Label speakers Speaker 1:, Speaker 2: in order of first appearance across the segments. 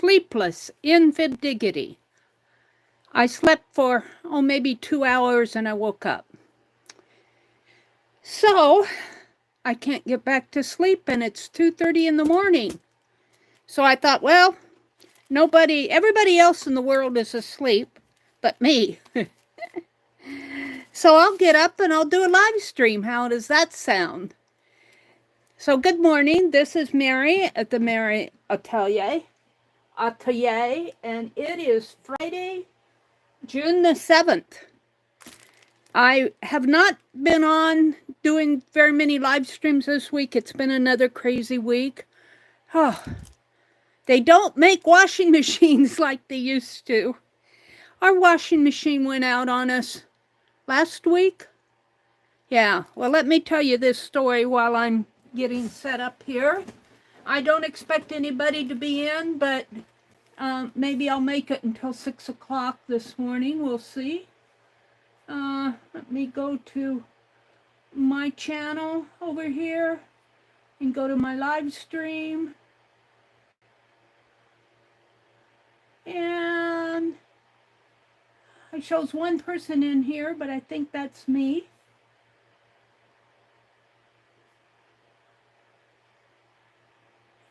Speaker 1: Sleepless in FIBdiggity. I slept for, maybe 2 hours and I woke up. So, I can't get back to sleep and it's 2:30 in the morning. So I thought, well, everybody else in the world is asleep but me. So I'll get up and I'll do a live stream. How does that sound? So good morning. This is Meri at the Meri Atelier, and it is Friday, June the 7th. I have not been on doing very many live streams this week. It's been another crazy week. Oh, they don't make washing machines like they used to. Our washing machine went out on us last week. Yeah, well, let me tell you this story while I'm getting set up here. I don't expect anybody to be in, but maybe I'll make it until 6 o'clock this morning. We'll see. Let me go to my channel over here and go to my live stream. And it shows one person in here, but I think that's me.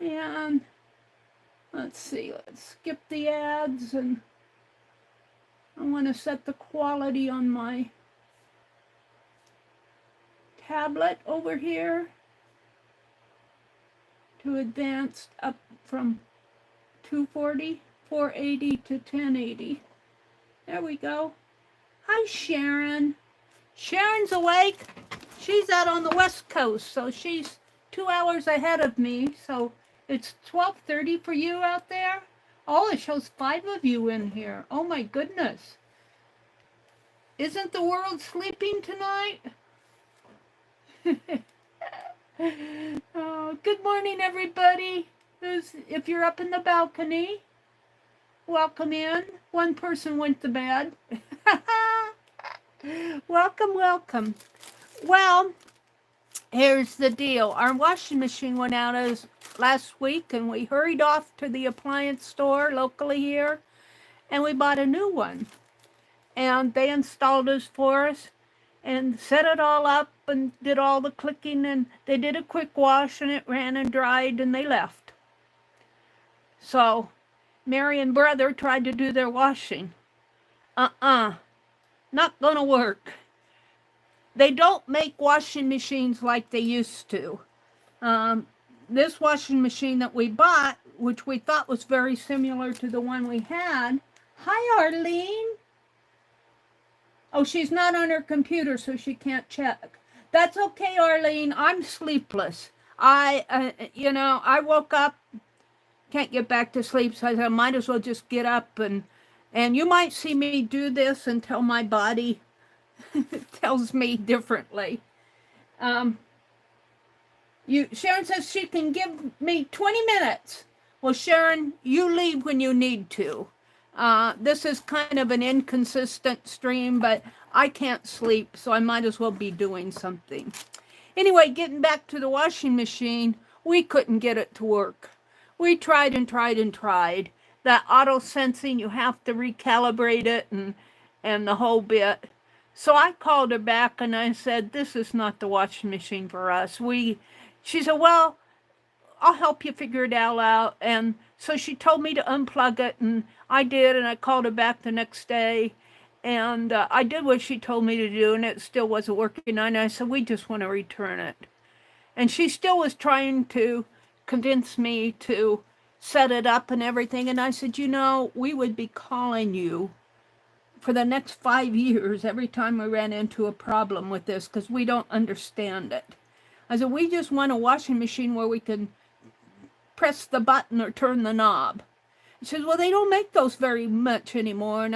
Speaker 1: And let's see, let's skip the ads, and I want to set the quality on my tablet over here to advanced up from 240, 480 to 1080. There we go. Hi, Sharon. Sharon's awake. She's out on the West Coast, so she's 2 hours ahead of me, so it's 12:30 for you out there. Oh, it shows 5 of you in here. Oh my goodness. Isn't the world sleeping tonight? Oh, good morning, everybody. If you're up in the balcony, welcome in. One person went to bed. Welcome, welcome. Well, here's the deal. Our washing machine went out last week, and we hurried off to the appliance store locally here, and we bought a new one. And they installed it for us and set it all up and did all the clicking, and they did a quick wash, and it ran and dried, and they left. So Mary and brother tried to do their washing. Not gonna work. They don't make washing machines like they used to. This washing machine that we bought, which we thought was very similar to the one we had. Hi, Arlene. Oh, she's not on her computer, so she can't check. That's okay, Arlene. I'm sleepless. I woke up, can't get back to sleep, so I said I might as well just get up, and you might see me do this until my body tells me differently. Sharon says she can give me 20 minutes. Well, Sharon, you leave when you need to. This is kind of an inconsistent stream, but I can't sleep, so I might as well be doing something. Anyway, getting back to the washing machine, we couldn't get it to work. We tried and tried and tried. That auto sensing, you have to recalibrate it and the whole bit. So I called her back and I said, this is not the washing machine for us. She said, well, I'll help you figure it all out. And so she told me to unplug it, and I did, and I called her back the next day, and I did what she told me to do, and it still wasn't working. And I said, we just want to return it. And she still was trying to convince me to set it up and everything. And I said, we would be calling you for the next 5 years every time we ran into a problem with this, because we don't understand it. I said, we just want a washing machine where we can press the button or turn the knob. She says, well, they don't make those very much anymore. And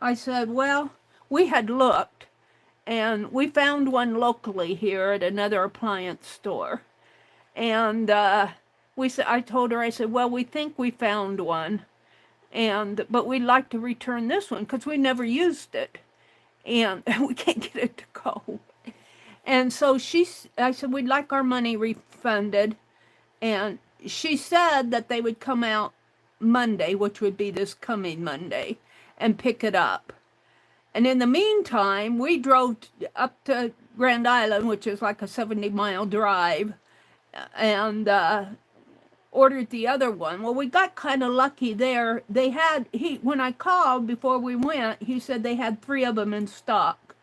Speaker 1: I said, well, we had looked, and we found one locally here at another appliance store. And I told her, I said, well, we think we found one, but we'd like to return this one because we never used it, and we can't get it to go. And so I said, we'd like our money refunded. And she said that they would come out Monday, which would be this coming Monday, and pick it up. And in the meantime, we drove up to Grand Island, which is like a 70-mile drive, and ordered the other one. Well, we got kind of lucky there. When I called before we went, he said they had 3 of them in stock.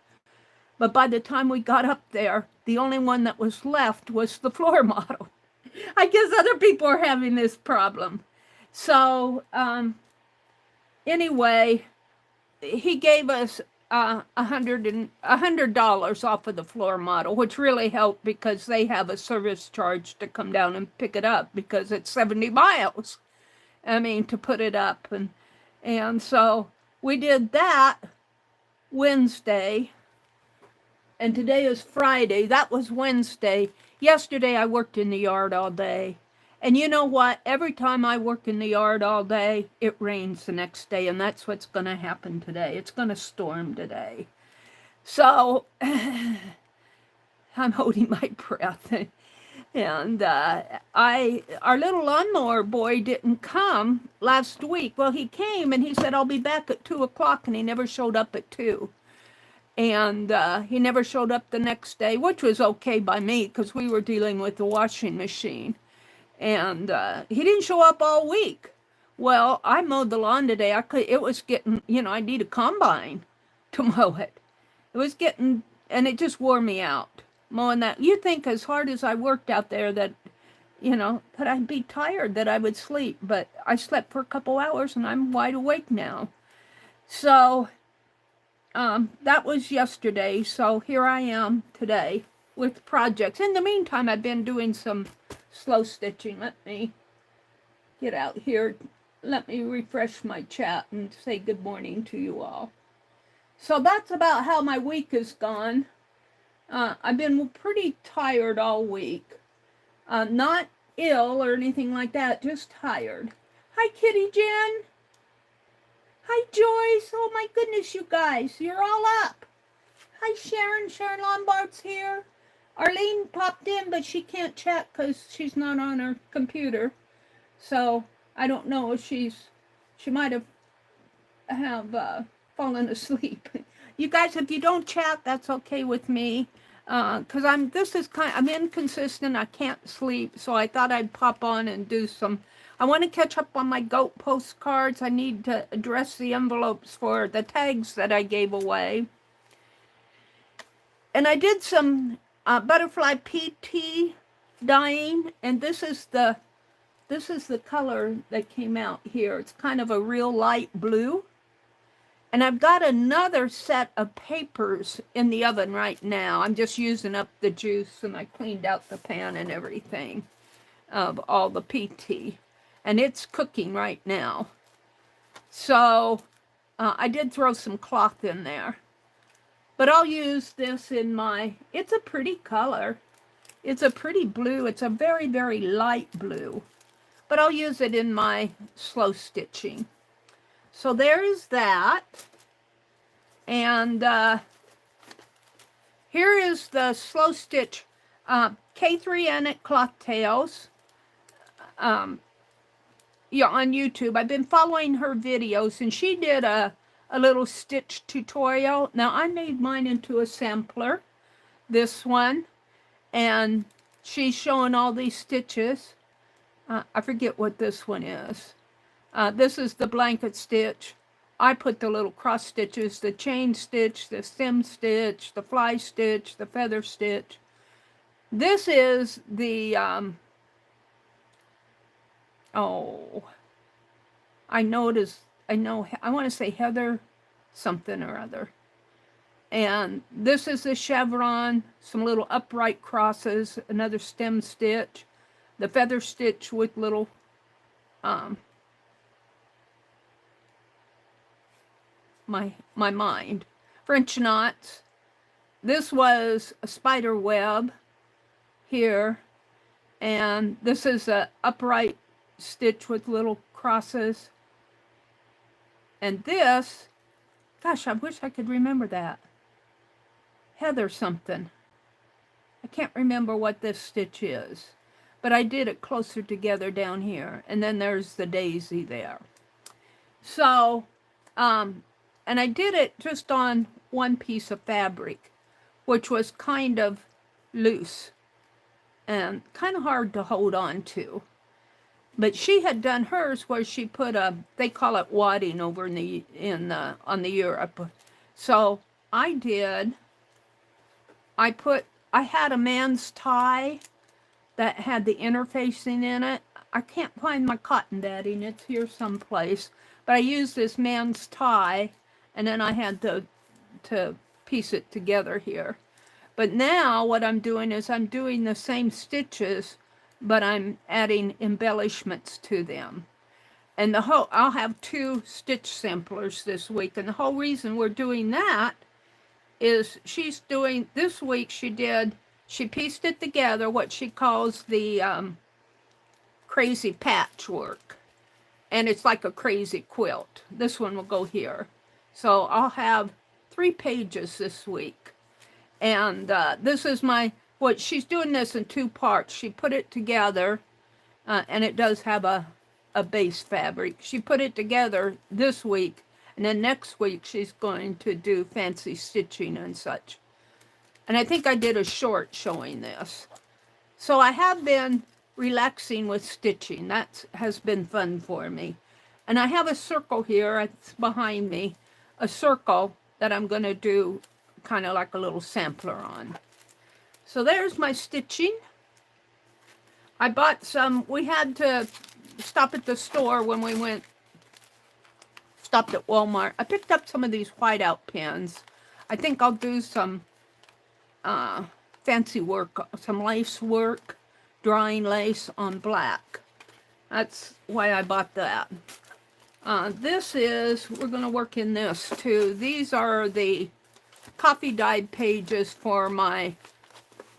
Speaker 1: But by the time we got up there, the only one that was left was the floor model. I guess other people are having this problem. So anyway, he gave us $100 off of the floor model, which really helped because they have a service charge to come down and pick it up because it's 70 miles. I mean, to put it up. And so we did that Wednesday. And today is Friday. That was Wednesday. Yesterday I worked in the yard all day. And you know what? Every time I work in the yard all day, it rains the next day. And that's what's going to happen today. It's going to storm today. So I'm holding my breath. And our little lawnmower boy didn't come last week. Well, he came and he said, I'll be back at 2 o'clock. And he never showed up at 2. And he never showed up the next day, which was okay by me because we were dealing with the washing machine. And he didn't show up all week. Well, I mowed the lawn today. It was getting, I need a combine to mow it. It was getting, and it just wore me out mowing that. You'd think as hard as I worked out there that, that I'd be tired, that I would sleep. But I slept for a couple hours and I'm wide awake now. So that was yesterday, so here I am today with projects. In the meantime, I've been doing some slow stitching. Let me get out here. Let me refresh my chat and say good morning to you all. So that's about how my week has gone. I've been pretty tired all week. Not ill or anything like that, just tired. Hi, Kitty Jen. Hi, Joyce. Oh, my goodness, you guys. You're all up. Hi, Sharon. Sharon Lombard's here. Arlene popped in, but she can't chat because she's not on her computer. So I don't know if she might have fallen asleep. You guys, if you don't chat, that's okay with me. Because I'm inconsistent. I can't sleep. So I thought I'd pop on and do some. I want to catch up on my goat postcards. I need to address the envelopes for the tags that I gave away. And I did some butterfly PT dyeing, and this is the color that came out here. It's kind of a real light blue. And I've got another set of papers in the oven right now. I'm just using up the juice, and I cleaned out the pan and everything of all the PT. And it's cooking right now. So I did throw some cloth in there. But I'll use this in it's a pretty color. It's a pretty blue. It's a very, very light blue. But I'll use it in my slow stitching. So there is that. And here is the slow stitch K3 Annette Cloth Tails. On YouTube. I've been following her videos, and she did a little stitch tutorial. Now, I made mine into a sampler, this one, and she's showing all these stitches. I forget what this one is. This is the blanket stitch. I put the little cross stitches, the chain stitch, the stem stitch, the fly stitch, the feather stitch. This is the I want to say Heather something or other. And this is the chevron, some little upright crosses, another stem stitch, the feather stitch with little my mind. French knots. This was a spider web here. And this is a upright stitch with little crosses. And this, gosh, I wish I could remember that. Heather something. I can't remember what this stitch is. but I did it closer together down here. And then there's the daisy there. So, and I did it just on one piece of fabric, which was kind of loose and kind of hard to hold on to. But she had done hers where she put they call it wadding over on the Europe. So I had a man's tie that had the interfacing in it. I can't find my cotton batting, it's here someplace. But I used this man's tie, and then I had to piece it together here. But now what I'm doing is I'm doing the same stitches, but I'm adding embellishments to them. And I'll have 2 stitch samplers this week. And the whole reason we're doing that is this week she pieced it together, what she calls the crazy patchwork. And it's like a crazy quilt. This one will go here. So I'll have 3 pages this week. And this is she's doing this in 2 parts. She put it together, and it does have a base fabric. She put it together this week, and then next week she's going to do fancy stitching and such. And I think I did a short showing this. So I have been relaxing with stitching. That has been fun for me. And I have a circle here, it's behind me, a circle that I'm going to do kind of like a little sampler on. So there's my stitching. I bought some, we had to stop at the store when we stopped at Walmart. I picked up some of these whiteout pins. I think I'll do some fancy work, some lace work, drawing lace on black. That's why I bought that. We're going to work in this too. These are the coffee dyed pages for my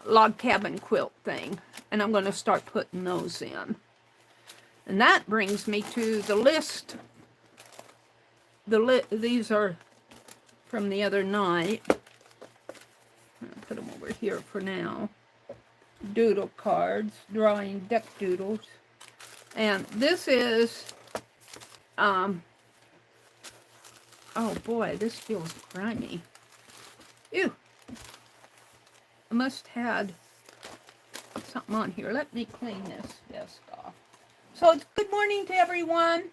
Speaker 1: log cabin quilt thing, and I'm going to start putting those in. And that brings me to the list. These are from the other night. I'll put them over here for now. Doodle cards, drawing deck doodles. And this is, oh boy, this feels grimy. Ew. I must had something on here. Let me clean this desk off. So it's good morning to everyone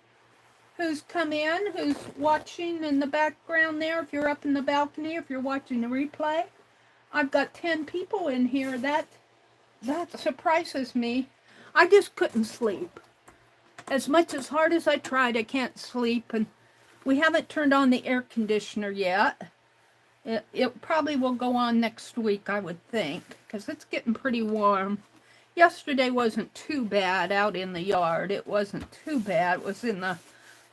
Speaker 1: who's come in, who's watching in the background there. If you're up in the balcony, if you're watching the replay. I've got 10 people in here. That surprises me. I just couldn't sleep. As much as hard as I tried, I can't sleep. And we haven't turned on the air conditioner yet. It probably will go on next week, I would think, because it's getting pretty warm. Yesterday wasn't too bad out in the yard. It wasn't too bad. It was in the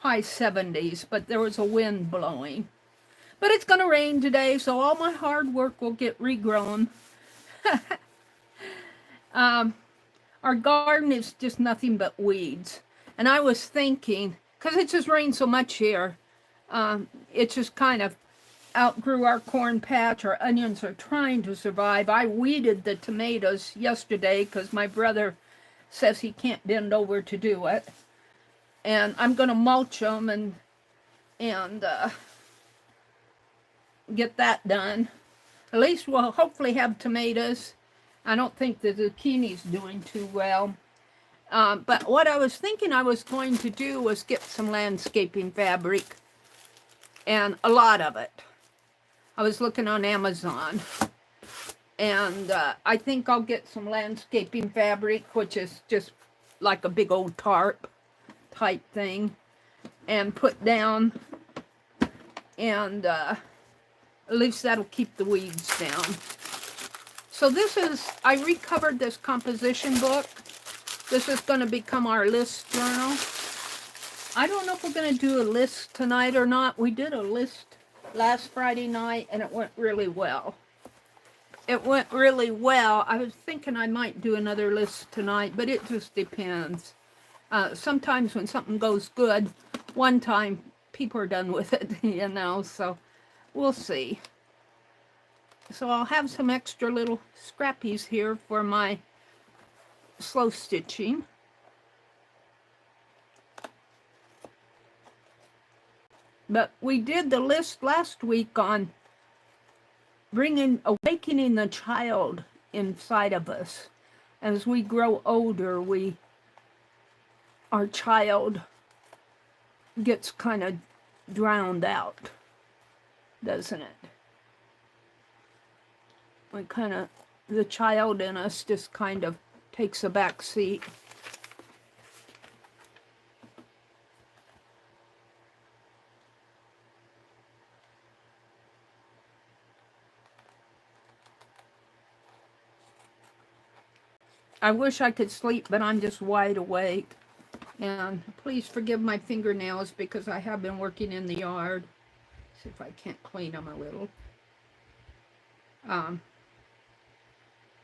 Speaker 1: high 70s, but there was a wind blowing. But it's going to rain today, so all my hard work will get regrown. Our garden is just nothing but weeds. And I was thinking, because it just rained so much here, it just kind of outgrew our corn patch. Our onions are trying to survive. I weeded the tomatoes yesterday because my brother says he can't bend over to do it. And I'm going to mulch them and get that done. At least we'll hopefully have tomatoes. I don't think the zucchini's doing too well. But what I was thinking I was going to do was get some landscaping fabric. And a lot of it. I was looking on Amazon. And I think I'll get some landscaping fabric, which is just like a big old tarp type thing. And put down. And at least that'll keep the weeds down. So I recovered this composition book. This is going to become our list journal. I don't know if we're going to do a list tonight or not. We did a list last Friday night, and it went really well. It went really well. I was thinking I might do another list tonight, but it just depends. Sometimes when something goes good, one time, people are done with it, you know, so we'll see. So I'll have some extra little scrappies here for my slow stitching. But we did the list last week on awakening the child inside of us. As we grow older, our child gets kind of drowned out, doesn't it? The child in us just kind of takes a back seat. I wish I could sleep, but I'm just wide awake. And please forgive my fingernails because I have been working in the yard. See if I can't clean them a little.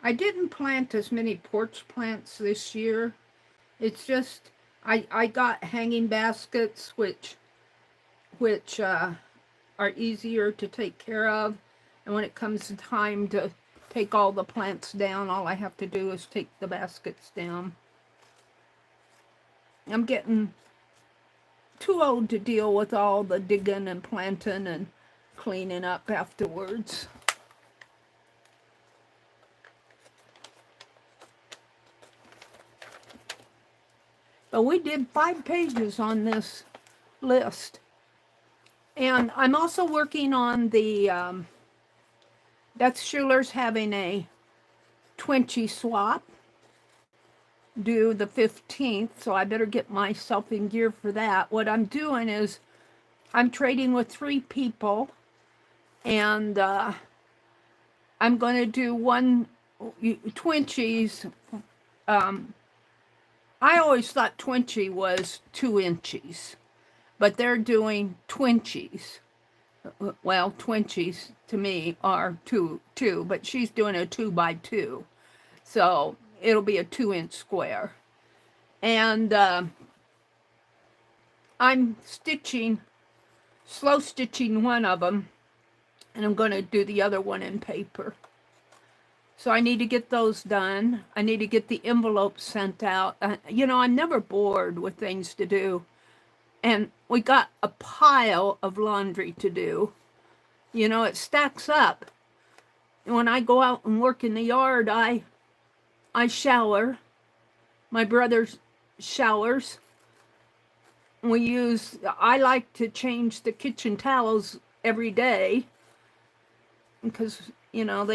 Speaker 1: I didn't plant as many porch plants this year. It's just, I got hanging baskets, which are easier to take care of. And when it comes to time to take all the plants down, all I have to do is take the baskets down. I'm getting too old to deal with all the digging and planting and cleaning up afterwards. But we did 5 pages on this list. And I'm also working on the, that's Schuler's having a Twinchy swap due the 15th, so I better get myself in gear for that. What I'm doing is I'm trading with 3 people, and I'm going to do one Twinchy's. I always thought Twinchy was 2 inches, but they're doing Twinchy's. Well, Twinchy's to me are 2, but she's doing a 2 by 2. So it'll be a 2-inch square. And I'm slow stitching one of them, and I'm going to do the other one in paper. So I need to get those done. I need to get the envelopes sent out. You know, I'm never bored with things to do. And we got a pile of laundry to do. You know, it stacks up. And when I go out and work in the yard, I shower. My brother showers. I like to change the kitchen towels every day because, you know,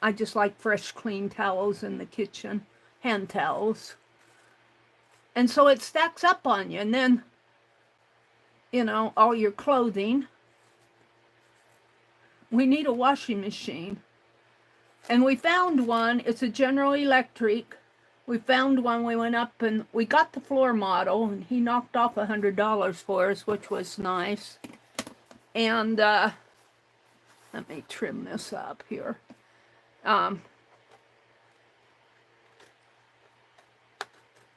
Speaker 1: I just like fresh, clean towels in the kitchen, hand towels. And so it stacks up on you. And then, you know, all your clothing. We need a washing machine. And we found one. It's a General Electric. We found one. We went up and we got the floor model. And he knocked off $100 for us, which was nice. And let me trim this up here.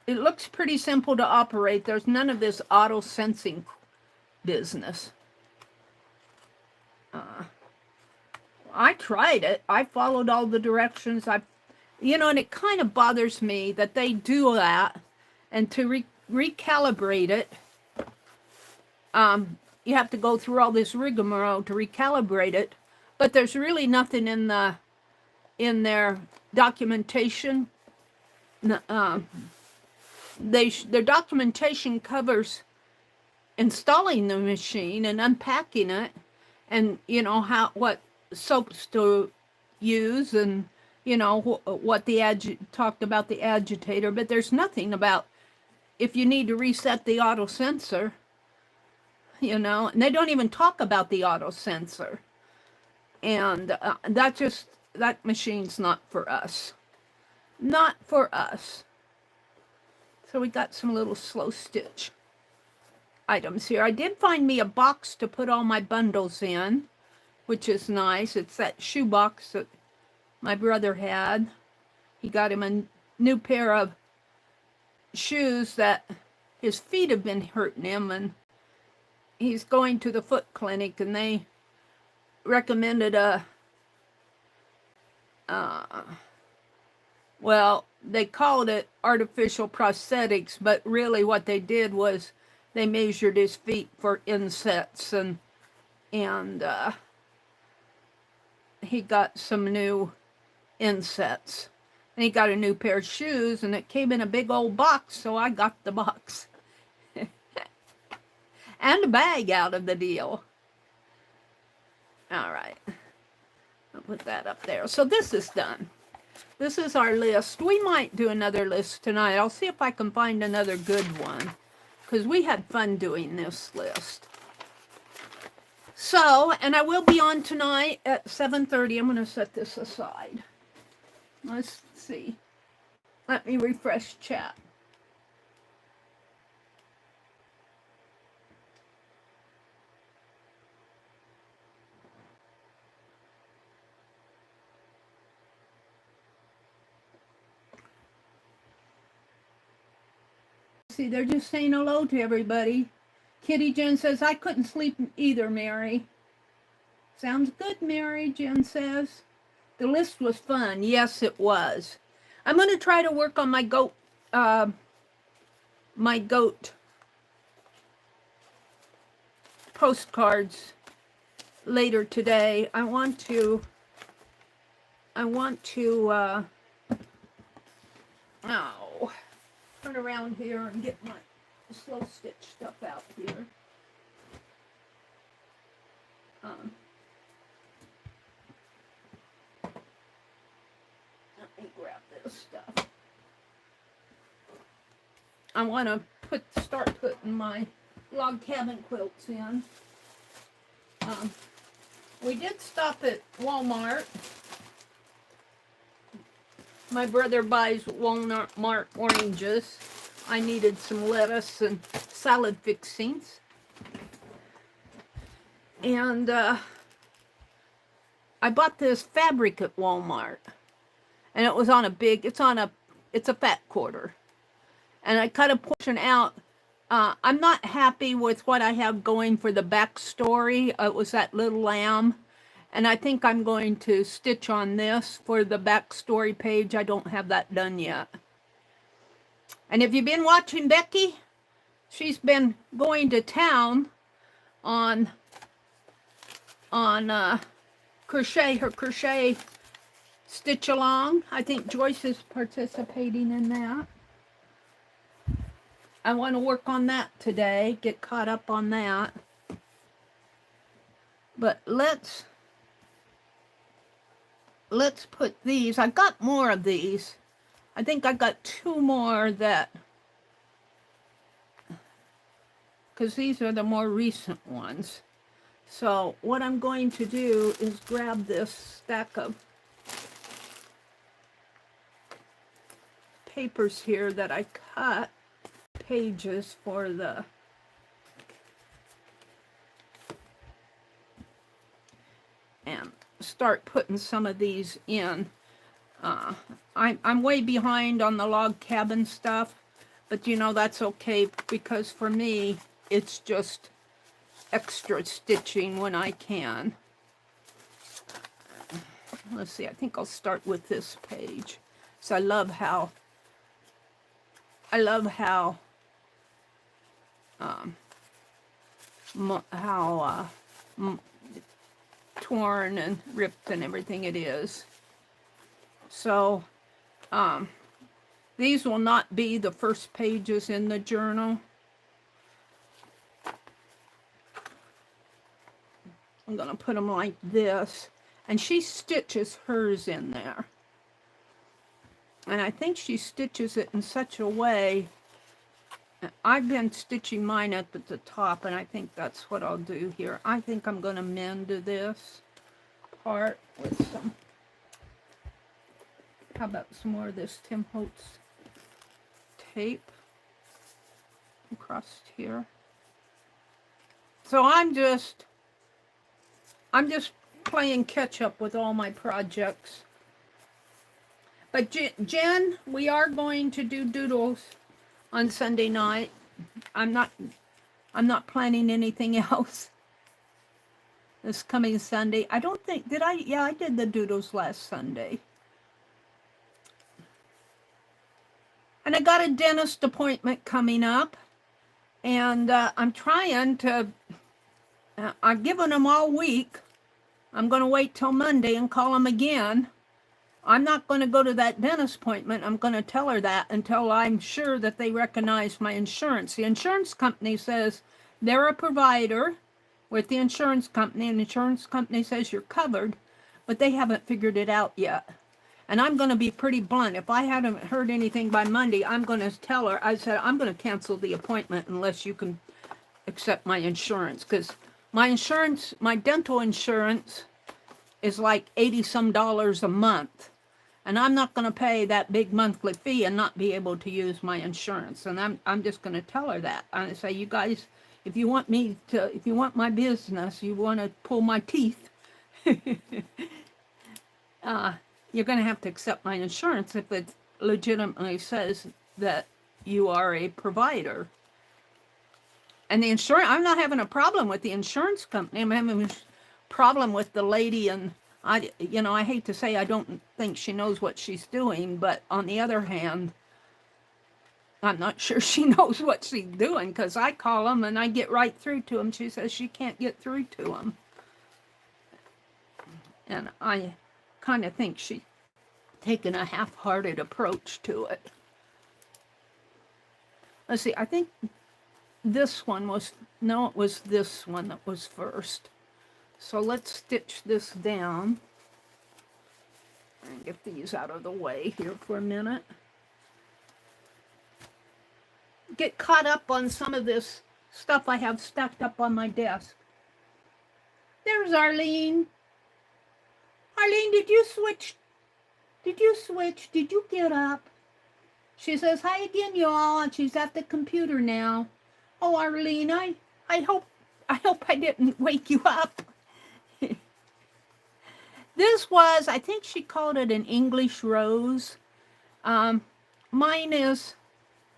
Speaker 1: It looks pretty simple to operate. There's none of this auto sensing business. I tried it. I followed all the directions. You know, and it kind of bothers me that they do that, and to recalibrate it, you have to go through all this rigmarole to recalibrate it. But there's really nothing in their documentation. Their documentation covers installing the machine and unpacking it, and you know what soaps to use, and you know what talked about the agitator, but there's nothing about if you need to reset the auto sensor, you know, and they don't even talk about the auto sensor, and that machine's not for us. Not for us. So we got some little slow stitch items here. I did find me a box to put all my bundles in, which is nice. It's that shoe box that my brother had. He got him a new pair of shoes that his feet have been hurting him, and he's going to the foot clinic, and they recommended well, they called it artificial prosthetics, but really what they did was they measured his feet for insets, and he got some new insets. And he got a new pair of shoes, and it came in a big old box, so I got the box. And a bag out of the deal. All right. I'll put that up there. So this is done. This is our list. We might do another list tonight. I'll see if I can find another good one, because we had fun doing this list. So, and I will be on tonight at 7:30. I'm going to set this aside. Let's see. Let me refresh chat. See, they're just saying hello to everybody. Kitty Jen says, I couldn't sleep either, Mary. Sounds good, Mary, Jen says. The list was fun. Yes, it was. I'm going to try to work on my goat postcards later today. I want to turn around here and get my slow stitch stuff out here. Let me grab this stuff. I want to start putting my log cabin quilts in. We did stop at Walmart. My brother buys Walmart oranges. I needed some lettuce and salad fixings. And I bought this fabric at Walmart. And it was on it's a fat quarter. And I cut a portion out. I'm not happy with what I have going for the backstory. It was that little lamb. And I think I'm going to stitch on this for the backstory page. I don't have that done yet. And if you've been watching Becky, she's been going to town on crochet, her crochet stitch along. I think Joyce is participating in that. I want to work on that today, get caught up on that. But let's put these. I got more of these. I think I got 2 more that, because these are the more recent ones. So what I'm going to do is grab this stack of papers here that I cut pages for the and start putting some of these in. I'm way behind on the log cabin stuff, but you know, that's okay, because for me it's just extra stitching when I can. Let's see, I think I'll start with this page. So I love how torn and ripped and everything it is. So these will not be the first pages in the journal. I'm going to put them like this. And she stitches hers in there. And I think she stitches it in such a way. I've been stitching mine up at the top, and I think that's what I'll do here. I think I'm going to mend this part with some, how about some more of this Tim Holtz tape across here. So I'm just playing catch up with all my projects. But Jen, we are going to do doodles on Sunday night. I'm not planning anything else this coming Sunday. I don't think, did I? Yeah, I did the doodles last Sunday. And I got a dentist appointment coming up, and I'm trying to, I've given them all week. I'm going to wait till Monday and call them again. I'm not going to go to that dentist appointment. I'm going to tell her that until I'm sure that they recognize my insurance. The insurance company says they're a provider with the insurance company, and the insurance company says you're covered, but they haven't figured it out yet. And I'm going to be pretty blunt. If I haven't heard anything by Monday, I'm going to tell her, I said, I'm going to cancel the appointment unless you can accept my insurance. Because my insurance, my dental insurance is like $80-some a month. And I'm not going to pay that big monthly fee and not be able to use my insurance. And I'm just going to tell her that. I say, you guys, if you want my business, you want to pull my teeth, you're going to have to accept my insurance if it legitimately says that you are a provider. And the insurance, I'm not having a problem with the insurance company. I'm having a problem with the lady, and I hate to say I don't think she knows what she's doing, but on the other hand, I'm not sure she knows what she's doing, because I call them and I get right through to them. She says she can't get through to them. And I kind of think she's taken a half-hearted approach to it. Let's see, I think this one was, no, it was this one that was first. So let's stitch this down and get these out of the way here for a minute. Get caught up on some of this stuff I have stacked up on my desk. There's Arlene. Arlene, did you switch? Did you get up? She says, hi again, y'all, and she's at the computer now. Oh, Arlene, I hope I didn't wake you up. This was, I think she called it an English rose. Mine is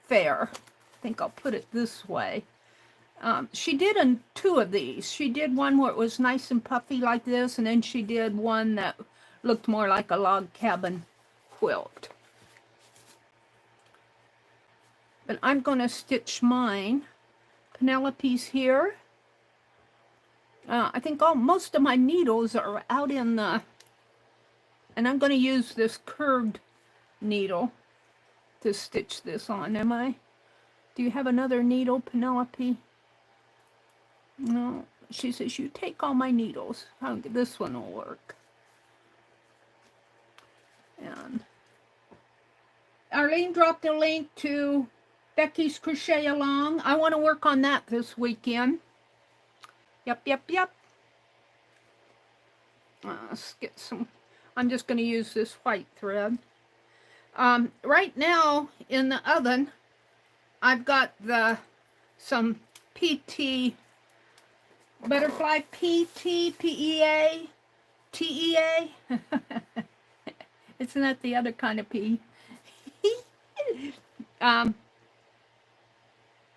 Speaker 1: fair. I think I'll put it this way. She did two of these. She did one where it was nice and puffy like this, and then she did one that looked more like a log cabin quilt. But I'm going to stitch mine. Penelope's here. I think most of my needles are out in the, and I'm going to use this curved needle to stitch this on, am I? Do you have another needle, Penelope? No, she says, you take all my needles. This one will work. And Arlene dropped a link to Becky's Crochet Along. I want to work on that this weekend. Yep. Let's get some, I'm just going to use this white thread. Right now in the oven, I've got some PT, butterfly PT, PEA, TEA. Isn't that the other kind of P?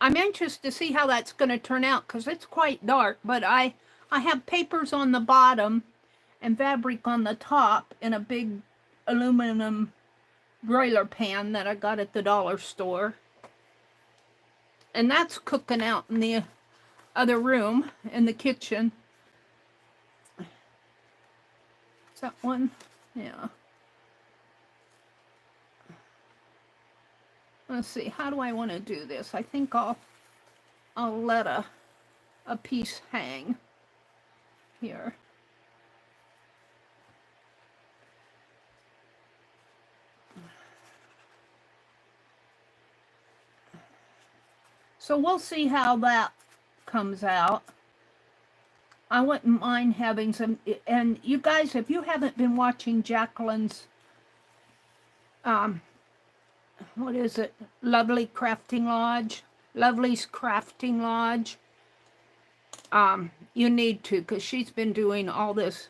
Speaker 1: I'm anxious to see how that's going to turn out because it's quite dark, but I have papers on the bottom and fabric on the top in a big aluminum broiler pan that I got at the dollar store. And that's cooking out in the other room, in the kitchen. Is that one? Yeah. Let's see, how do I want to do this? I think I'll let a piece hang here. So we'll see how that comes out. I wouldn't mind having some, and you guys, if you haven't been watching Jacqueline's what is it? Lovely's Crafting Lodge. You need to, because she's been doing all this.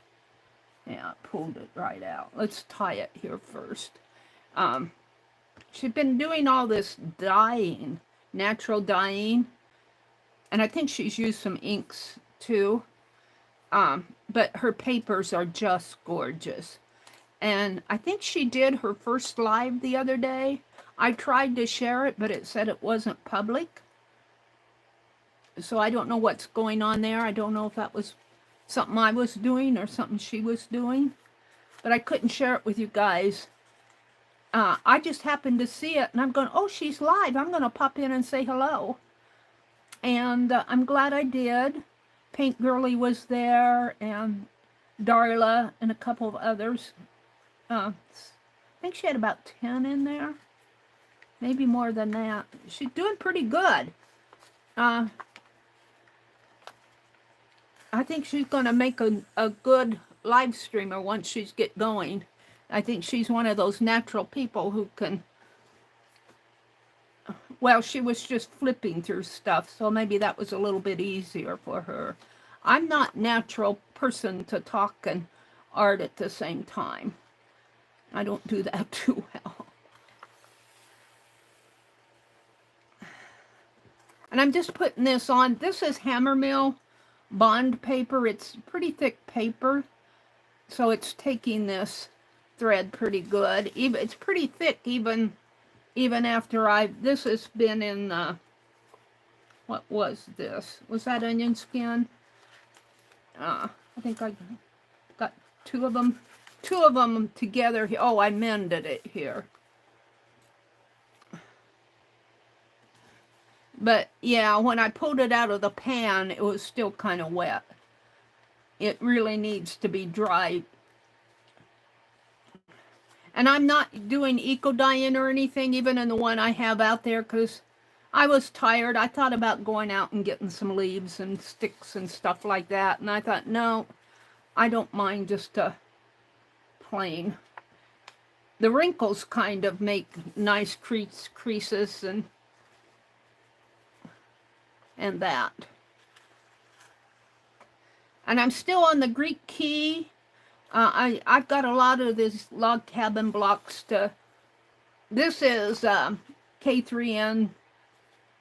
Speaker 1: Yeah, I pulled it right out. Let's tie it here first. She's been doing all this dyeing, natural dyeing. And I think she's used some inks too. But her papers are just gorgeous. And I think she did her first live the other day. I tried to share it, but it said it wasn't public. So I don't know what's going on there. I don't know if that was something I was doing or something she was doing. But I couldn't share it with you guys. I just happened to see it, and I'm going, oh, she's live. I'm going to pop in and say hello. And I'm glad I did. Paint Girly was there, and Darla, and a couple of others. I think she had about 10 in there. Maybe more than that. She's doing pretty good. I think she's going to make a good live streamer once she's get going. I think she's one of those natural people who can, well, she was just flipping through stuff, so maybe that was a little bit easier for her. I'm not natural person to talk and art at the same time. I don't do that too well. And I'm just putting this on. This is Hammermill bond paper. It's pretty thick paper, so it's taking this thread pretty good. It's pretty thick even after this has been in what was this? Was that onion skin? I think I got two of them together. Oh, I mended it here. But yeah, when I pulled it out of the pan, it was still kind of wet. It really needs to be dry. And I'm not doing eco dyeing or anything, even in the one I have out there, because I was tired. I thought about going out and getting some leaves and sticks and stuff like that. And I thought, no, I don't mind just plain. The wrinkles kind of make nice creases and that. And I'm still on the Greek key. I've got a lot of these log cabin blocks to, this is K3N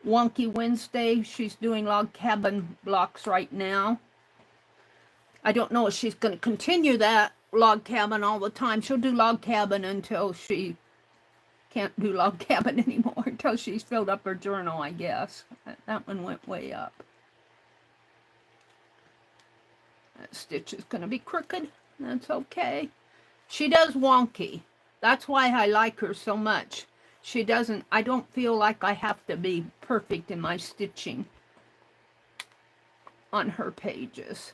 Speaker 1: Wonky Wednesday. She's doing log cabin blocks right now. I don't know if she's going to continue that log cabin all the time. She'll do log cabin until she can't do log cabin anymore, until she's filled up her journal, I guess. That one went way up. That stitch is going to be crooked. That's okay. She does wonky. That's why I like her so much. She doesn't, I don't feel like I have to be perfect in my stitching on her pages.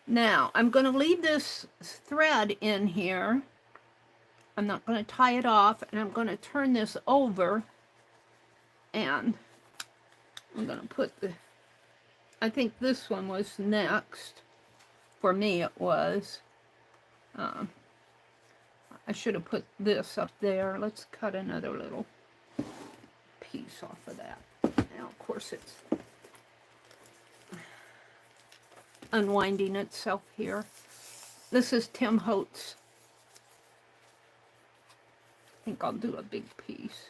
Speaker 1: Now, I'm going to leave this thread in here. I'm not going to tie it off, and I'm going to turn this over, and I'm going to put I think this one was next. For me, it was. I should have put this up there. Let's cut another little piece off of that. Now, of course, it's unwinding itself here. This is Tim Holtz. I think I'll do a big piece.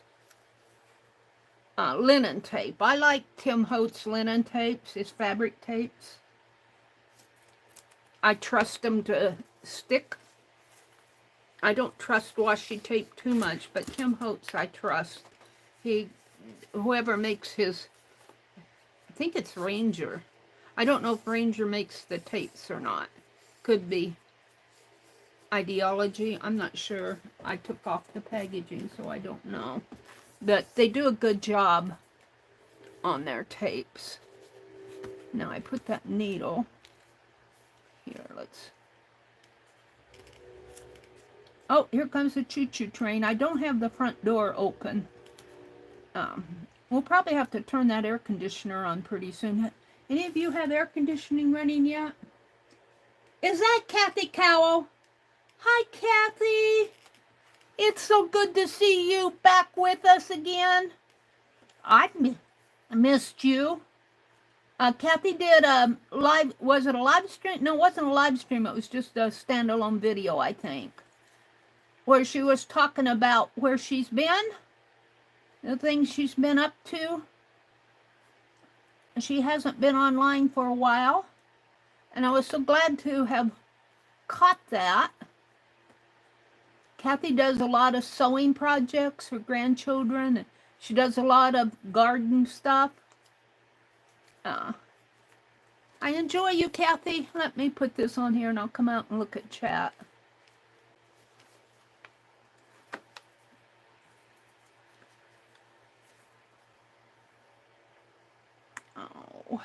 Speaker 1: Linen tape. I like Tim Holtz linen tapes, his fabric tapes. I trust them to stick. I don't trust washi tape too much, but Tim Holtz I trust. Whoever makes his, I think it's Ranger. I don't know if Ranger makes the tapes or not. Could be Ideology. I'm not sure. I took off the packaging, so I don't know. But they do a good job on their tapes. Now I put that needle here. Oh, here comes the choo-choo train. I don't have the front door open. We'll probably have to turn that air conditioner on pretty soon. Any of you have air conditioning running yet? Is that Kathy Cowell? Hi, Kathy. It's so good to see you back with us again. I missed you. Kathy did a live, was it a live stream? No, it wasn't a live stream. It was just a standalone video, I think, where she was talking about where she's been, the things she's been up to. She hasn't been online for a while, and I was so glad to have caught that. Kathy does a lot of sewing projects for grandchildren. She does a lot of garden stuff. I enjoy you, Kathy. Let me put this on here and I'll come out and look at chat. Oh.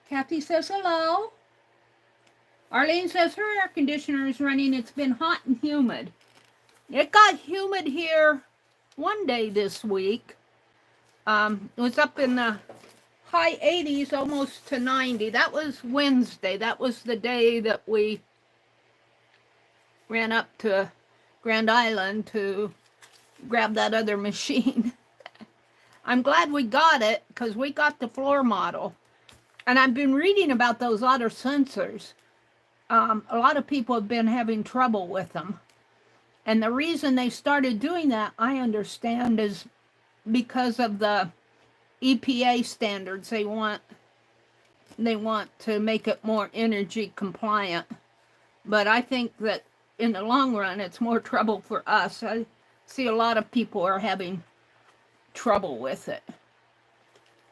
Speaker 1: Kathy says hello. Arlene says her air conditioner is running. It's been hot and humid. It got humid here one day this week. It was up in the high 80s, almost to 90. That was Wednesday. That was the day that we ran up to Grand Island to grab that other machine. I'm glad we got it because we got the floor model. And I've been reading about those auto sensors. A lot of people have been having trouble with them. And the reason they started doing that, I understand, is because of the EPA standards. They want to make it more energy compliant. But I think that in the long run, it's more trouble for us. I see a lot of people are having trouble with it.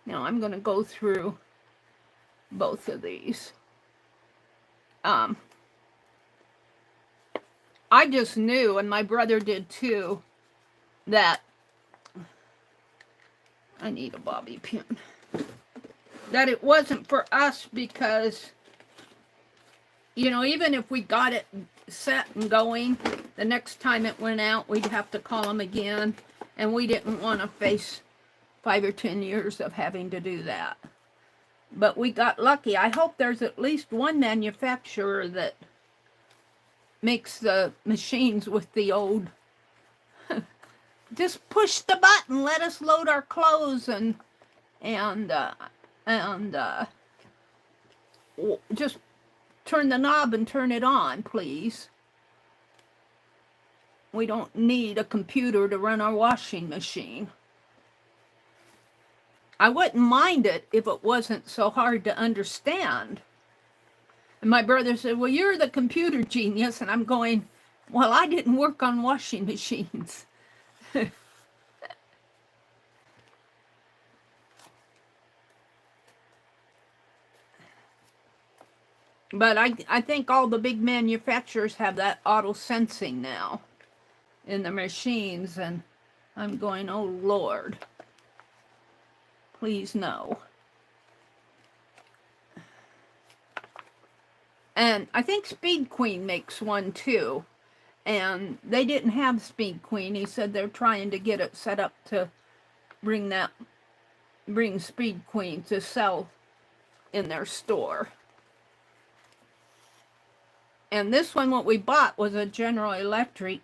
Speaker 1: Now I'm going to go through both of these. I just knew, and my brother did too, that I need a bobby pin. That it wasn't for us because, you know, even if we got it set and going, the next time it went out, we'd have to call them again. And we didn't want to face 5 or 10 years of having to do that. But we got lucky. I hope there's at least one manufacturer that makes the machines with the old just push the button, let us load our clothes and just turn the knob and turn it on, please. We don't need a computer to run our washing machine. I wouldn't mind it if it wasn't so hard to understand. And my brother said, well, you're the computer genius. And I'm going, well, I didn't work on washing machines. But I think all the big manufacturers have that auto sensing now in the machines. And I'm going, oh, Lord. Please no. And I think Speed Queen makes one too. And they didn't have Speed Queen. He said they're trying to get it set up to bring Speed Queen to sell in their store. And this one, what we bought, was a General Electric.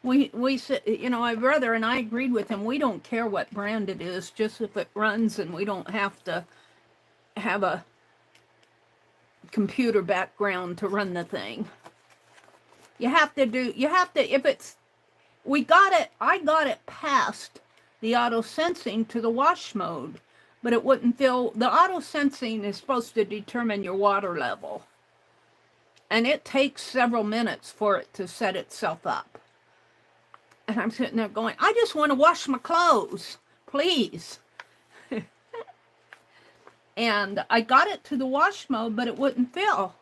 Speaker 1: We said, you know, my brother and I agreed with him. We don't care what brand it is, just if it runs and we don't have to have a computer background to run the thing. I got it past the auto sensing to the wash mode, but it wouldn't fill. The auto sensing is supposed to determine your water level. And it takes several minutes for it to set itself up. And I'm sitting there going, I just want to wash my clothes, please. And I got it to the wash mode, but it wouldn't fill.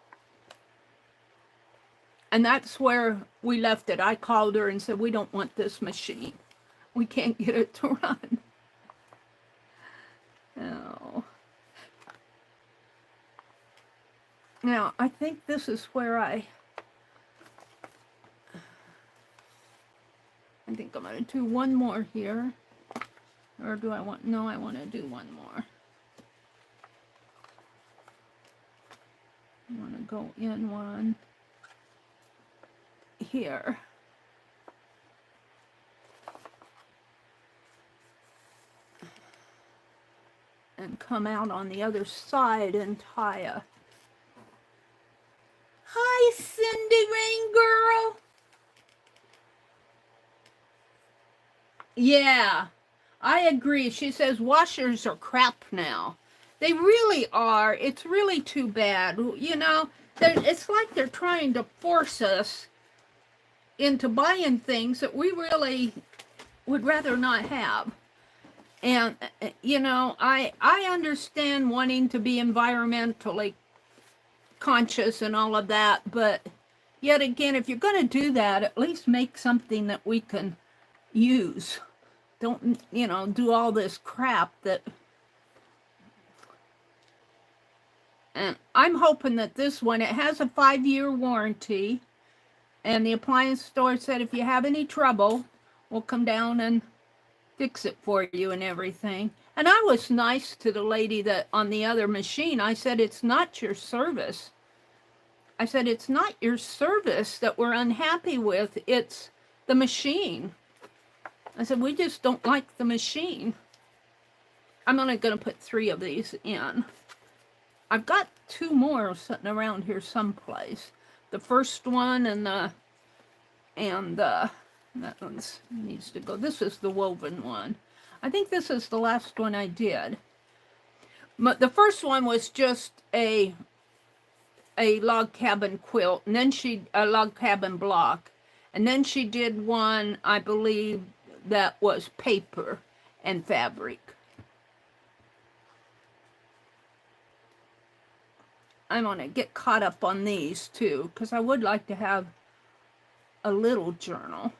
Speaker 1: And that's where we left it. I called her and said, we don't want this machine. We can't get it to run. Oh. Now, I think this is where I think I'm going to do one more here. Or do I want, no, I want to do one more. I want to go in one here. And come out on the other side and tie a... Hi, Cindy Rain Girl. Yeah, I agree. She says washers are crap now. They really are. It's really too bad. You know, it's like they're trying to force us into buying things that we really would rather not have. And, you know, I understand wanting to be environmentally conscious and all of that, but yet again, if you're going to do that, at least make something that we can use. Don't, you know, do all this crap that... And I'm hoping that this one, it has a 5-year warranty, and the appliance store said if you have any trouble, we'll come down and fix it for you and everything. And I was nice to the lady that on the other machine. I said, it's not your service. I said, it's not your service that we're unhappy with. It's the machine. I said, we just don't like the machine. I'm only going to put 3 of these in. I've got 2 more sitting around here someplace. The first one and that one needs to go. This is the woven one. I think this is the last one I did. But the first one was just a log cabin quilt, and then a log cabin block, and then she did one, I believe, that was paper and fabric. I'm going to get caught up on these too, because I would like to have a little journal.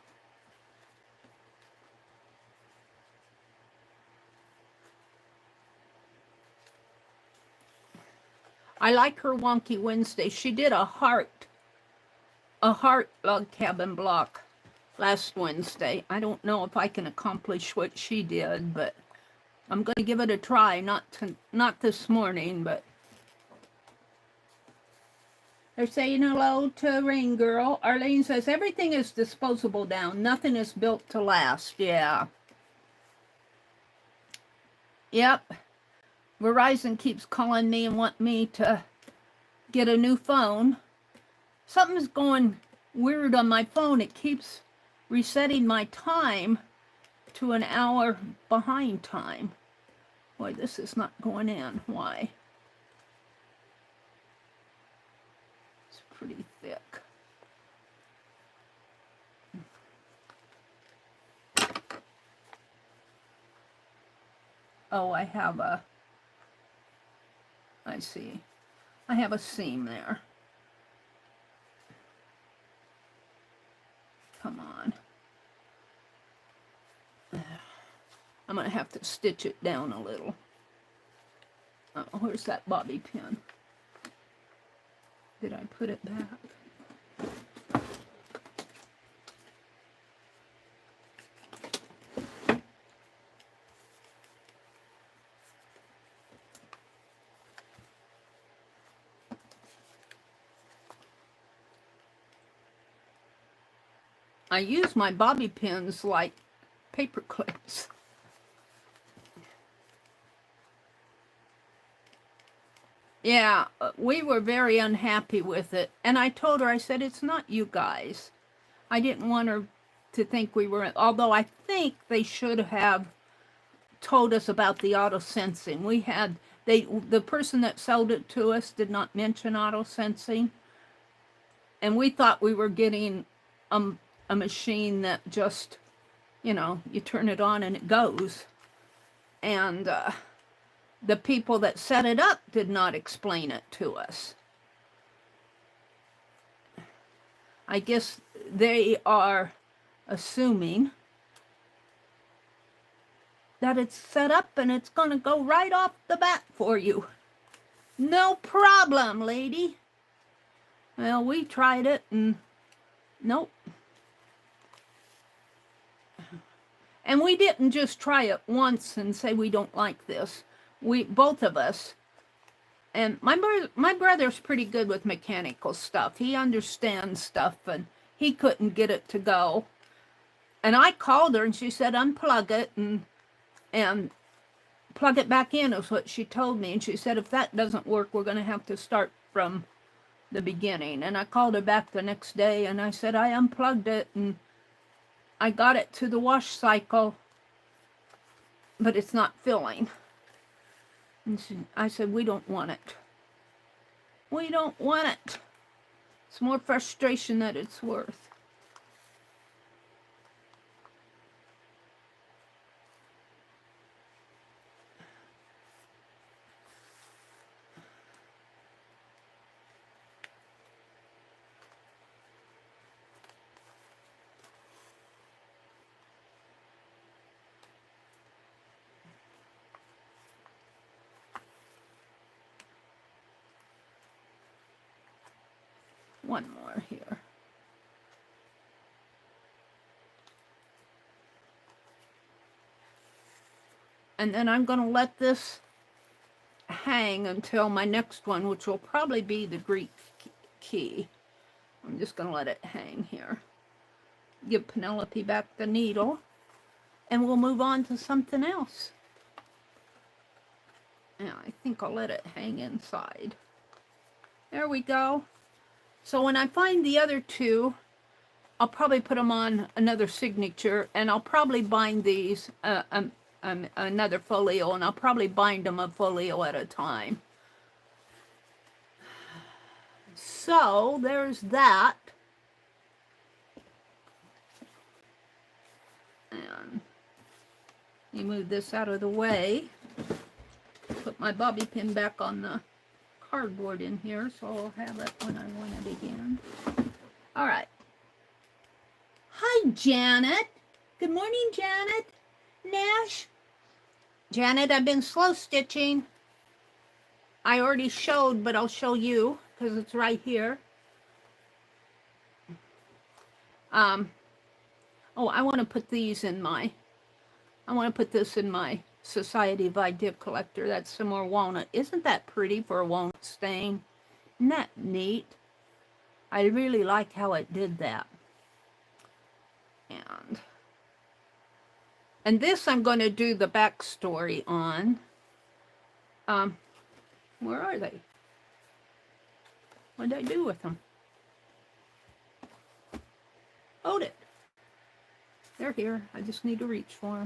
Speaker 1: I like her Wonky Wednesday. She did a heart log cabin block last Wednesday. I don't know if I can accomplish what she did, but I'm going to give it a try. Not this morning, but they're saying hello to Rain Girl. Arlene says, everything is disposable down. Nothing is built to last. Yeah. Yep. Verizon keeps calling me and want me to get a new phone. Something's going weird on my phone. It keeps resetting my time to an hour behind time. Boy, this is not going in. Why? Pretty thick. Oh, I see. I have a seam there. Come on. I'm going to have to stitch it down a little. Oh, where's that bobby pin? Did I put it back? I use my bobby pins like paper clips. Yeah, we were very unhappy with it. And I told her, I said, it's not you guys. I didn't want her to think we were, although I think they should have told us about the auto sensing. The person that sold it to us did not mention auto sensing. And we thought we were getting a machine that just, you know, you turn it on and it goes. And the people that set it up did not explain it to us. I guess they are assuming that it's set up and it's going to go right off the bat for you. No problem, lady. Well, we tried it and nope. And we didn't just try it once and say we don't like this. Both of us, and my brother's pretty good with mechanical stuff. He understands stuff, and he couldn't get it to go. And I called her, and she said, unplug it and plug it back in, is what she told me. And she said, if that doesn't work, we're going to have to start from the beginning. And I called her back the next day, and I said, I unplugged it, and I got it to the wash cycle, but it's not filling. And I said, we don't want it. We don't want it. It's more frustration than it's worth. One more here. And then I'm going to let this hang until my next one, which will probably be the Greek key. I'm just going to let it hang here. Give Penelope back the needle, and we'll move on to something else. Yeah, I think I'll let it hang inside. There we go. So when I find the other two, I'll probably put them on another signature, and I'll probably bind these another folio, and I'll probably bind them a folio at a time. So there's that. And you move this out of the way. Put my bobby pin back on the cardboard in here, so I'll have it when I want it again. All right. Hi, Janet. Good morning, Janet. Nash. Janet, I've been slow stitching. I already showed, but I'll show you because it's right here. Oh, I want to put these in my, I want to put this in my Society of Idea Collector. That's some more walnut. Isn't that pretty for a walnut stain? Isn't that neat? I really like how it did that. And this I'm going to do the backstory on. Where are they? What did I do with them? Hold it. They're here. I just need to reach for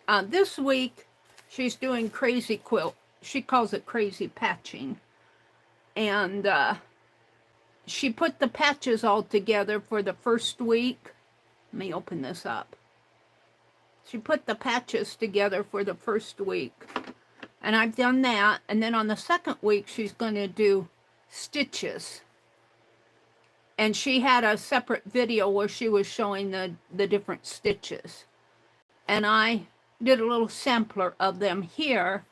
Speaker 1: them. This week, she's doing crazy quilt. She calls it crazy patching. And she put the patches all together for the first week. Let me open this up. She put the patches together for the first week. And I've done that. And then on the second week, she's going to do stitches. And she had a separate video where she was showing the different stitches. And I did a little sampler of them here.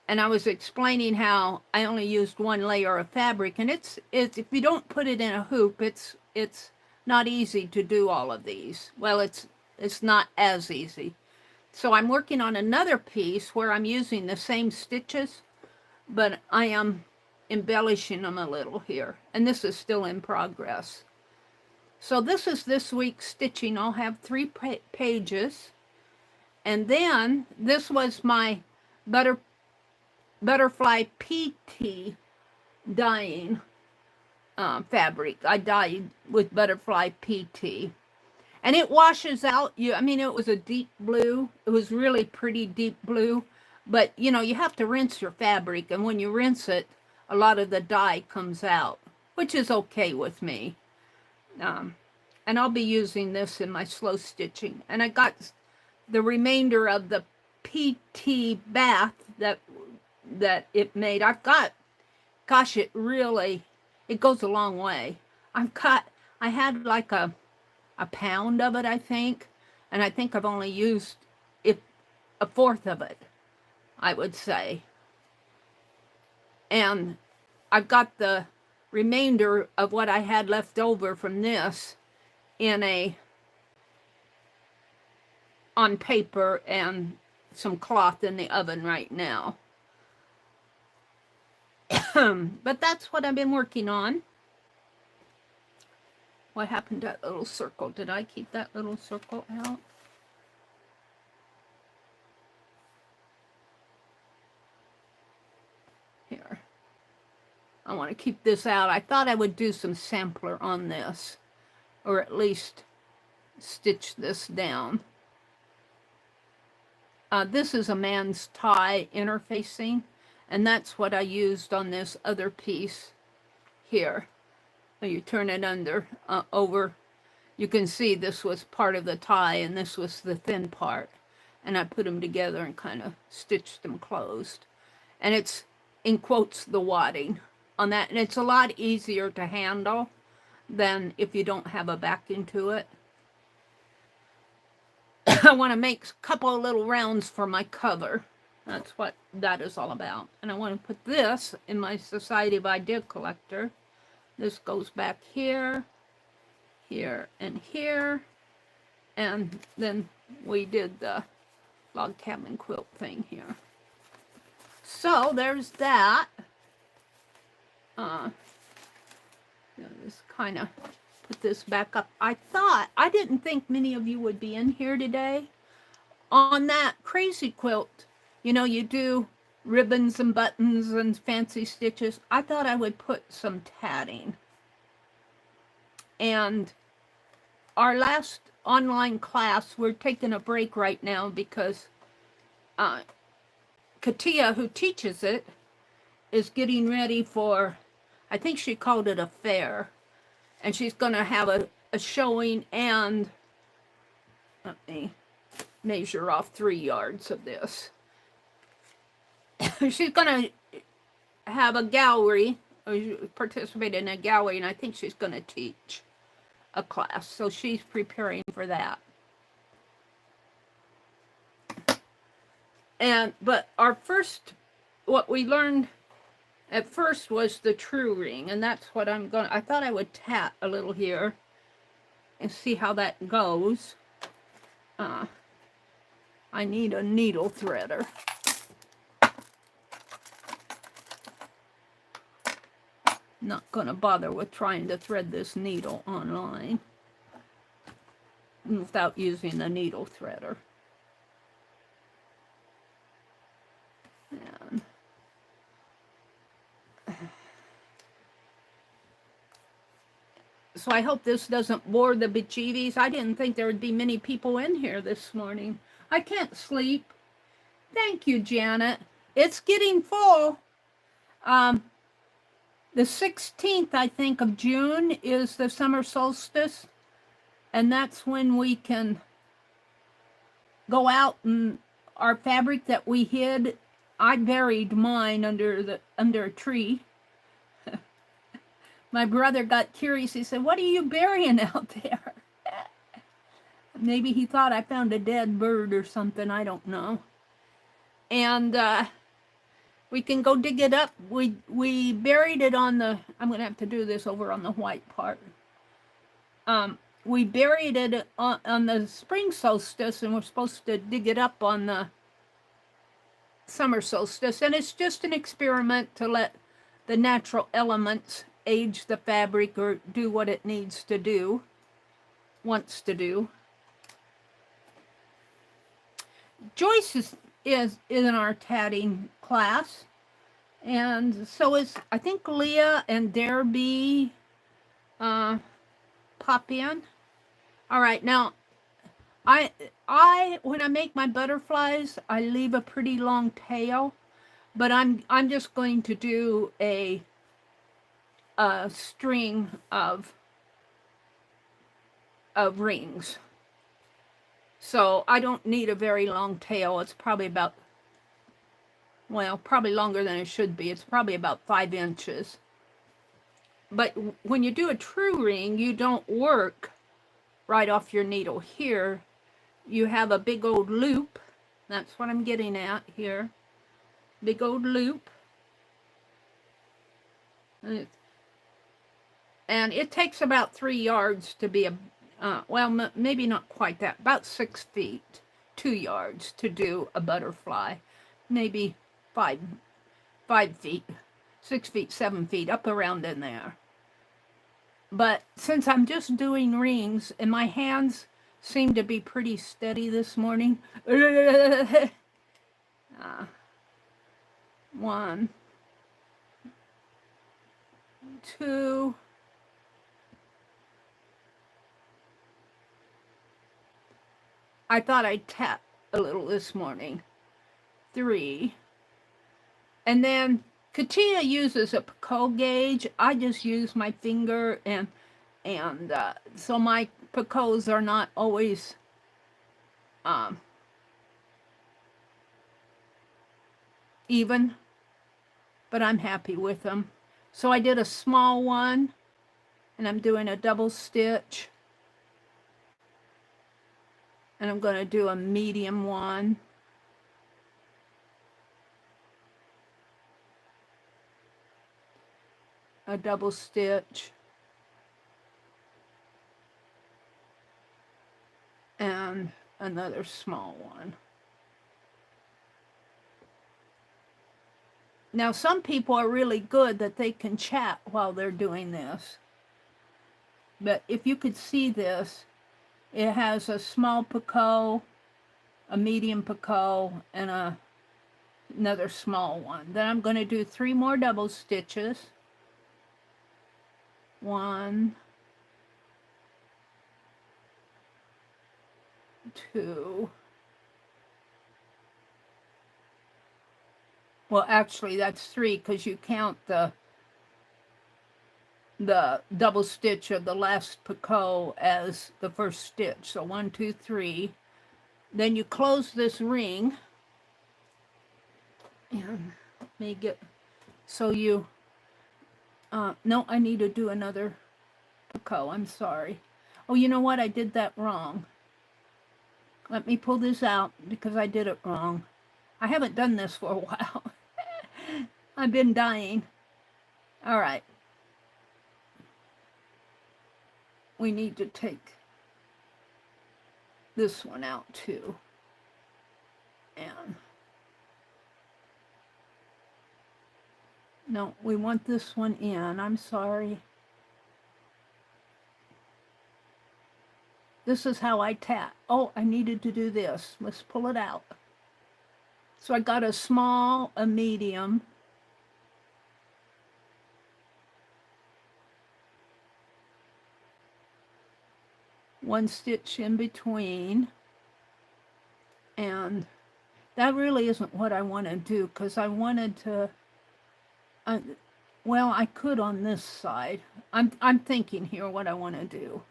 Speaker 1: And I was explaining how I only used one layer of fabric. And it's if you don't put it in a hoop, it's not easy to do all of these. Well, it's not as easy. So I'm working on another piece where I'm using the same stitches, but I am embellishing them a little here. And this is still in progress. So this is this week's stitching. I'll have 3 pages. And then this was my butterfly PT dyeing fabric. I dyed with butterfly PT. And it washes out. I mean, it was a deep blue. It was really pretty deep blue. But, you know, you have to rinse your fabric. And when you rinse it, a lot of the dye comes out, which is okay with me. And I'll be using this in my slow stitching. And I got the remainder of the PT bath that it made. I've got, gosh, it goes a long way. I had like a pound of it, I think. And I think I've only used a fourth of it, I would say. And I've got the remainder of what I had left over from this on paper and some cloth in the oven right now. But that's what I've been working on. What happened to that little circle? Did I keep that little circle out? Here. I want to keep this out. I thought I would do some sampler on this, or at least stitch this down. This is a man's tie interfacing, and that's what I used on this other piece here. So you turn it over. You can see this was part of the tie and this was the thin part. And I put them together and kind of stitched them closed. And it's, in quotes, the wadding on that. And it's a lot easier to handle than if you don't have a backing to it. I want to make a couple of little rounds for my cover. That's what that is all about. And I want to put this in my Society by Dig collector. This goes back here, here, and here. And then we did the log cabin quilt thing here. So there's that. Just kind of put this back up. I didn't think many of you would be in here today. On that crazy quilt, you know, you do ribbons and buttons and fancy stitches. I thought I would put some tatting. And our last online class, we're taking a break right now because Katia, who teaches it, is getting ready for, I think she called it a fair. And she's going to have a showing, and let me measure off 3 yards of this. She's going to have a gallery, or participate in a gallery, and I think she's going to teach a class. So she's preparing for that. But our first, what we learned at first was the true ring, and that's what I thought I would tat a little here and see how that goes. I need a needle threader. Not going to bother with trying to thread this needle online without using the needle threader. And so I hope this doesn't bore the bejeebies. I didn't think there would be many people in here this morning. I can't sleep. Thank you, Janet. It's getting full. The 16th, I think, of June is the summer solstice. And that's when we can go out, and our fabric that we hid, I buried mine under a tree. My brother got curious. He said, "What are you burying out there?" Maybe he thought I found a dead bird or something. I don't know. And we can go dig it up. We buried it on the, I'm going to have to do this over on the white part. We buried it on the spring solstice, and we're supposed to dig it up on the summer solstice. And it's just an experiment to let the natural elements age the fabric or do what it needs to do, wants to do. Joyce is in our tatting class, and so is, I think, Leah and Derby pop in. All right, now I when I make my butterflies, I leave a pretty long tail, but I'm just going to do a string of rings. So I don't need a very long tail. It's probably about, well, probably longer than it should be. It's probably about 5 inches. But when you do a true ring, you don't work right off your needle here. You have a big old loop. That's what I'm getting at here. Big old loop. And it takes about 3 yards to be a, well, maybe not quite that, about 6 feet, 2 yards to do a butterfly. Maybe 5 feet, 6 feet, 7 feet, up around in there. But since I'm just doing rings, and my hands seem to be pretty steady this morning. 1, 2, I thought I'd a little this morning. 3. And then Katia uses a Picasso gauge. I just use my finger, and so my Picassos are not always even, but I'm happy with them. So I did a small one, and I'm doing a double stitch, and I'm going to do a medium one, a double stitch, and another small one. Now, some people are really good that they can chat while they're doing this. But if you could see this, it has a small Picasso, a medium Picasso, and another small one. Then I'm going to do 3 more double stitches. 1, 2. Well, actually, that's 3 because you count the double stitch of the last Picasso as the first stitch. So 1, 2, 3. Then you close this ring. And let me get, so you, no, I need to do another Picasso. I'm sorry. Oh, you know what? I did that wrong. Let me pull this out because I did it wrong. I haven't done this for a while. I've been dying. All right. We need to take this one out too. And no, we want this one in. I'm sorry. This is how I tat. Oh, I needed to do this. Let's pull it out. So I got a small, a medium, one stitch in between, and that really isn't what I want to do because I wanted to, well, I could on this side. I'm thinking here what I want to do.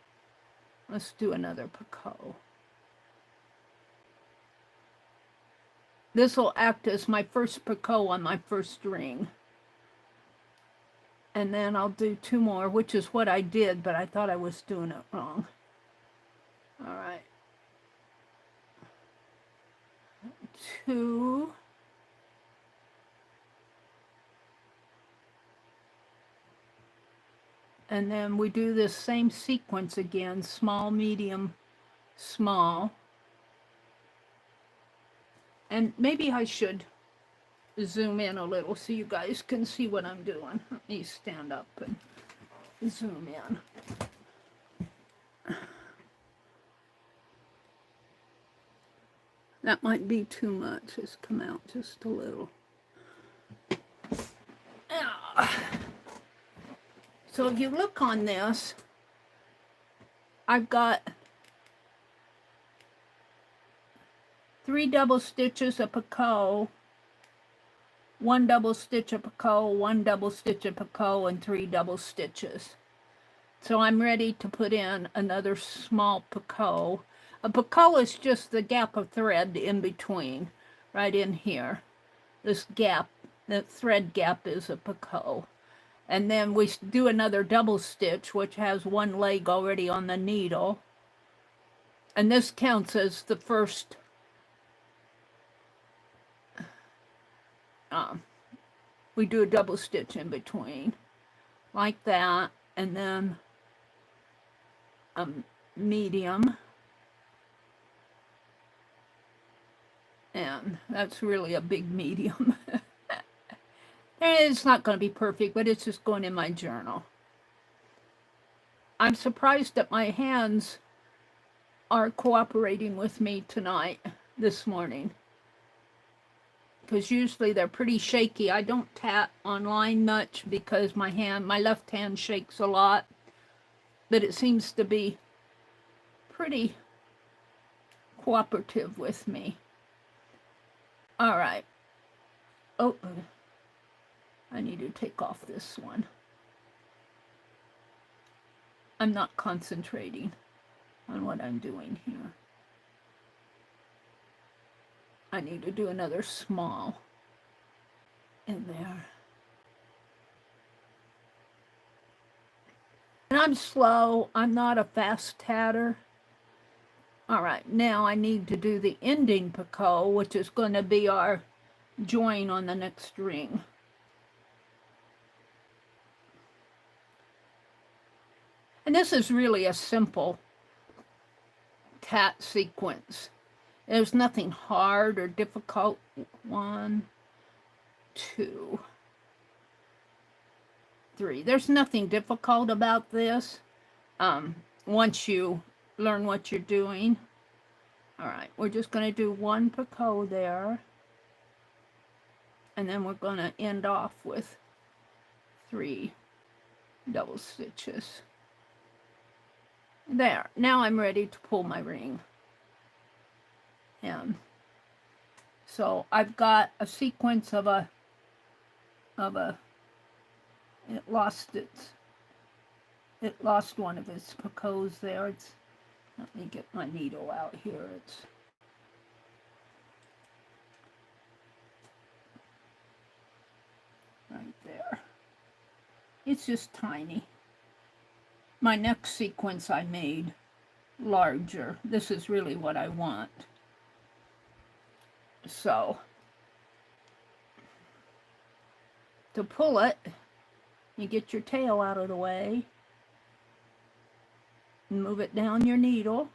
Speaker 1: Let's do another Picasso. This will act as my first Picasso on my first ring. And then I'll do 2 more, which is what I did, but I thought I was doing it wrong. All right. 2. And then we do this same sequence again, small, medium, small. And maybe I should zoom in a little so you guys can see what I'm doing. Let me stand up and zoom in. That might be too much. It's come out just a little. So if you look on this, I've got 3 double stitches of Picasso, 1 double stitch of Picasso, 1 double stitch of Picasso, and 3 double stitches. So I'm ready to put in another small Picasso. A Picasso is just the gap of thread in between, right in here. This gap, the thread gap, is a Picasso. And then we do another double stitch, which has 1 leg already on the needle. And this counts as the first we do a double stitch in between, like that, and then a medium. And that's really a big medium. It's not going to be perfect, but it's just going in my journal. I'm surprised that my hands are cooperating with me tonight, this morning. Because usually they're pretty shaky. I don't tat online much because my left hand shakes a lot. But it seems to be pretty cooperative with me. All right. Oh, I need to take off this one. I'm not concentrating on what I'm doing here. I need to do another small in there. And I'm slow. I'm not a fast tatter. All right, now I need to do the ending picot, which is going to be our join on the next ring. And this is really a simple tat sequence. There's nothing hard or difficult. 1, 2, 3. There's nothing difficult about this once you learn what you're doing. All right, we're just going to do 1 picot there. And then we're going to end off with 3 double stitches. There, now I'm ready to pull my ring. And so I've got a sequence of it lost one of its picots there. Let me get my needle out here. It's right there. It's just tiny. My next sequence I made larger. This is really what I want. So to pull it, you get your tail out of the way and move it down your needle,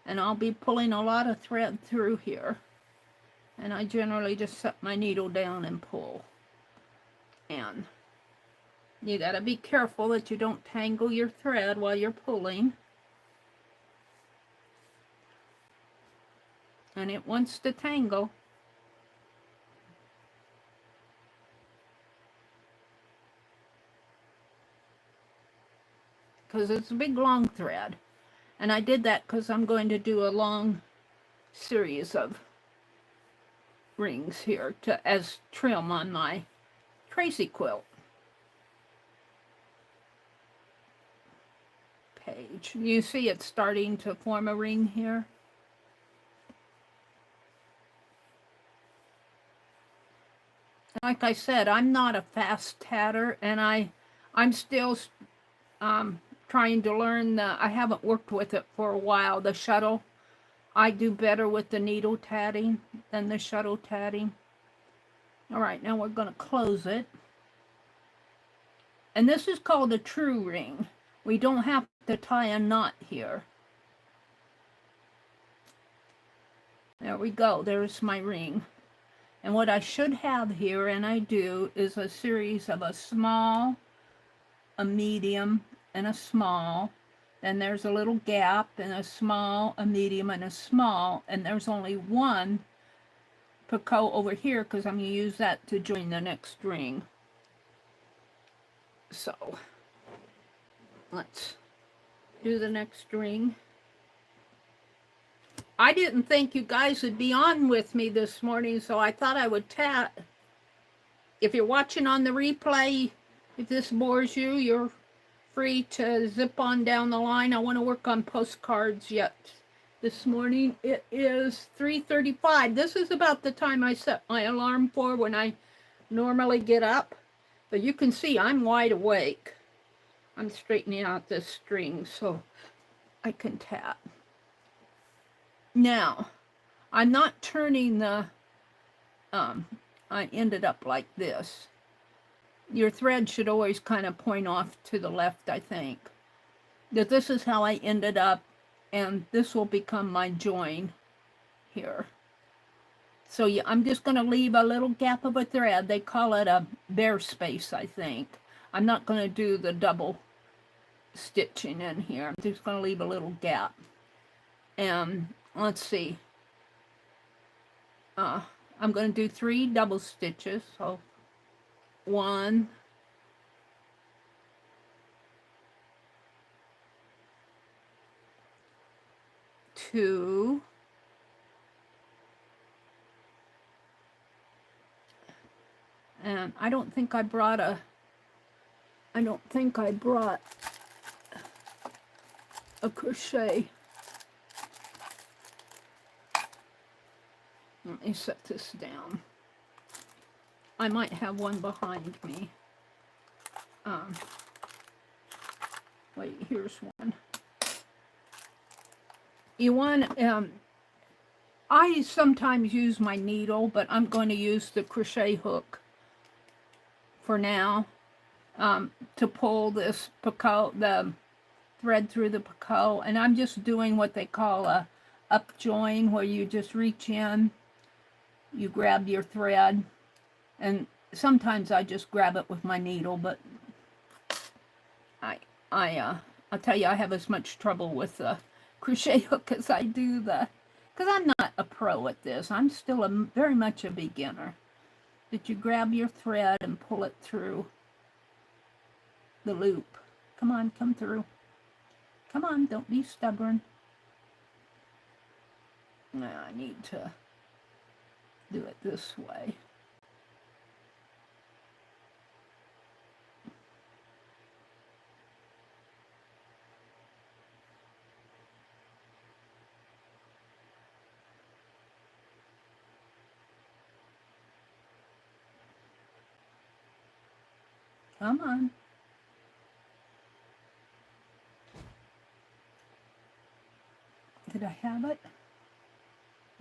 Speaker 1: and I'll be pulling a lot of thread through here, and I generally just set my needle down and pull. And you got to be careful that you don't tangle your thread while you're pulling. And it wants to tangle. Because it's a big long thread. And I did that because I'm going to do a long series of rings here as trim on my Tracy quilt page. You see it's starting to form a ring here. Like I said, I'm not a fast tatter, and I'm still trying to learn I haven't worked with it for a while, the shuttle. I do better with the needle tatting than the shuttle tatting. All right, now we're going to close it. And this is called a true ring. We don't have to tie a knot here. There we go. There's my ring. And what I should have here, and I do, is a series of a small, a medium, and a small. Then there's a little gap, and a small, a medium, and a small. And there's only one picot over here because I'm going to use that to join the next ring. So let's do the next ring. I didn't think you guys would be on with me this morning, so I thought I would tat. If you're watching on the replay, if this bores you, you're free to zip on down the line. I want to work on postcards yet this morning. It is 3:35. This is about the time I set my alarm for when I normally get up. But you can see I'm wide awake. I'm straightening out this string so I can tat. Now, I'm not turning the, I ended up like this. Your thread should always kind of point off to the left, I think. That this is how I ended up, and this will become my join here. So yeah, I'm just going to leave a little gap of a thread. They call it a bare space, I think. I'm not going to do the double stitching in here. I'm just going to leave a little gap. And let's see. I'm going to do 3 double stitches. So 1, 2, And I don't think I brought a crochet. Let me set this down. I might have one behind me. Wait, here's one. You want, I sometimes use my needle, but I'm going to use the crochet hook for now to pull this Picasso, the thread through the Picasso. And I'm just doing what they call a up join, where you just reach in, you grab your thread, and sometimes I just grab it with my needle, but I'll tell you, I have as much trouble with the crochet hook as I do because I'm not a pro at this. I'm still very much a beginner. That you grab your thread and pull it through the loop. Come on, come through. Come on, don't be stubborn. Now I need to do it this way. Come on. Did I have it?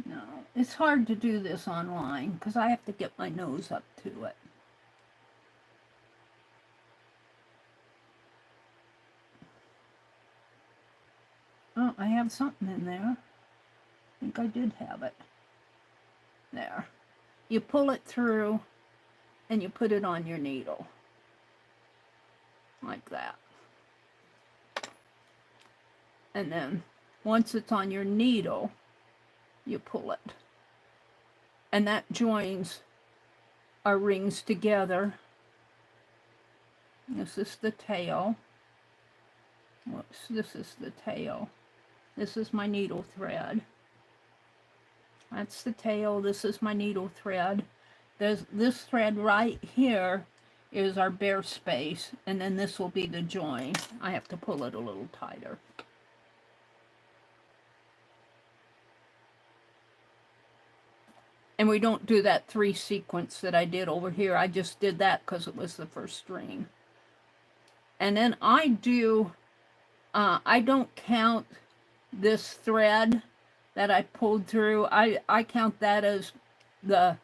Speaker 1: No. It's hard to do this online because I have to get my nose up to it. Oh, I have something in there. I think I did have it. There. You pull it through and you put it on your needle. Like that. And then once it's on your needle, you pull it. And that joins our rings together. This is the tail. Whoops, this is the tail. This is my needle thread. That's the tail. This is my needle thread. There's this thread right here is our bare space, and then this will be the join. I have to pull it a little tighter. And we don't do that 3 sequence that I did over here. I just did that because it was the first string. And then I don't count this thread that I pulled through. I count that as the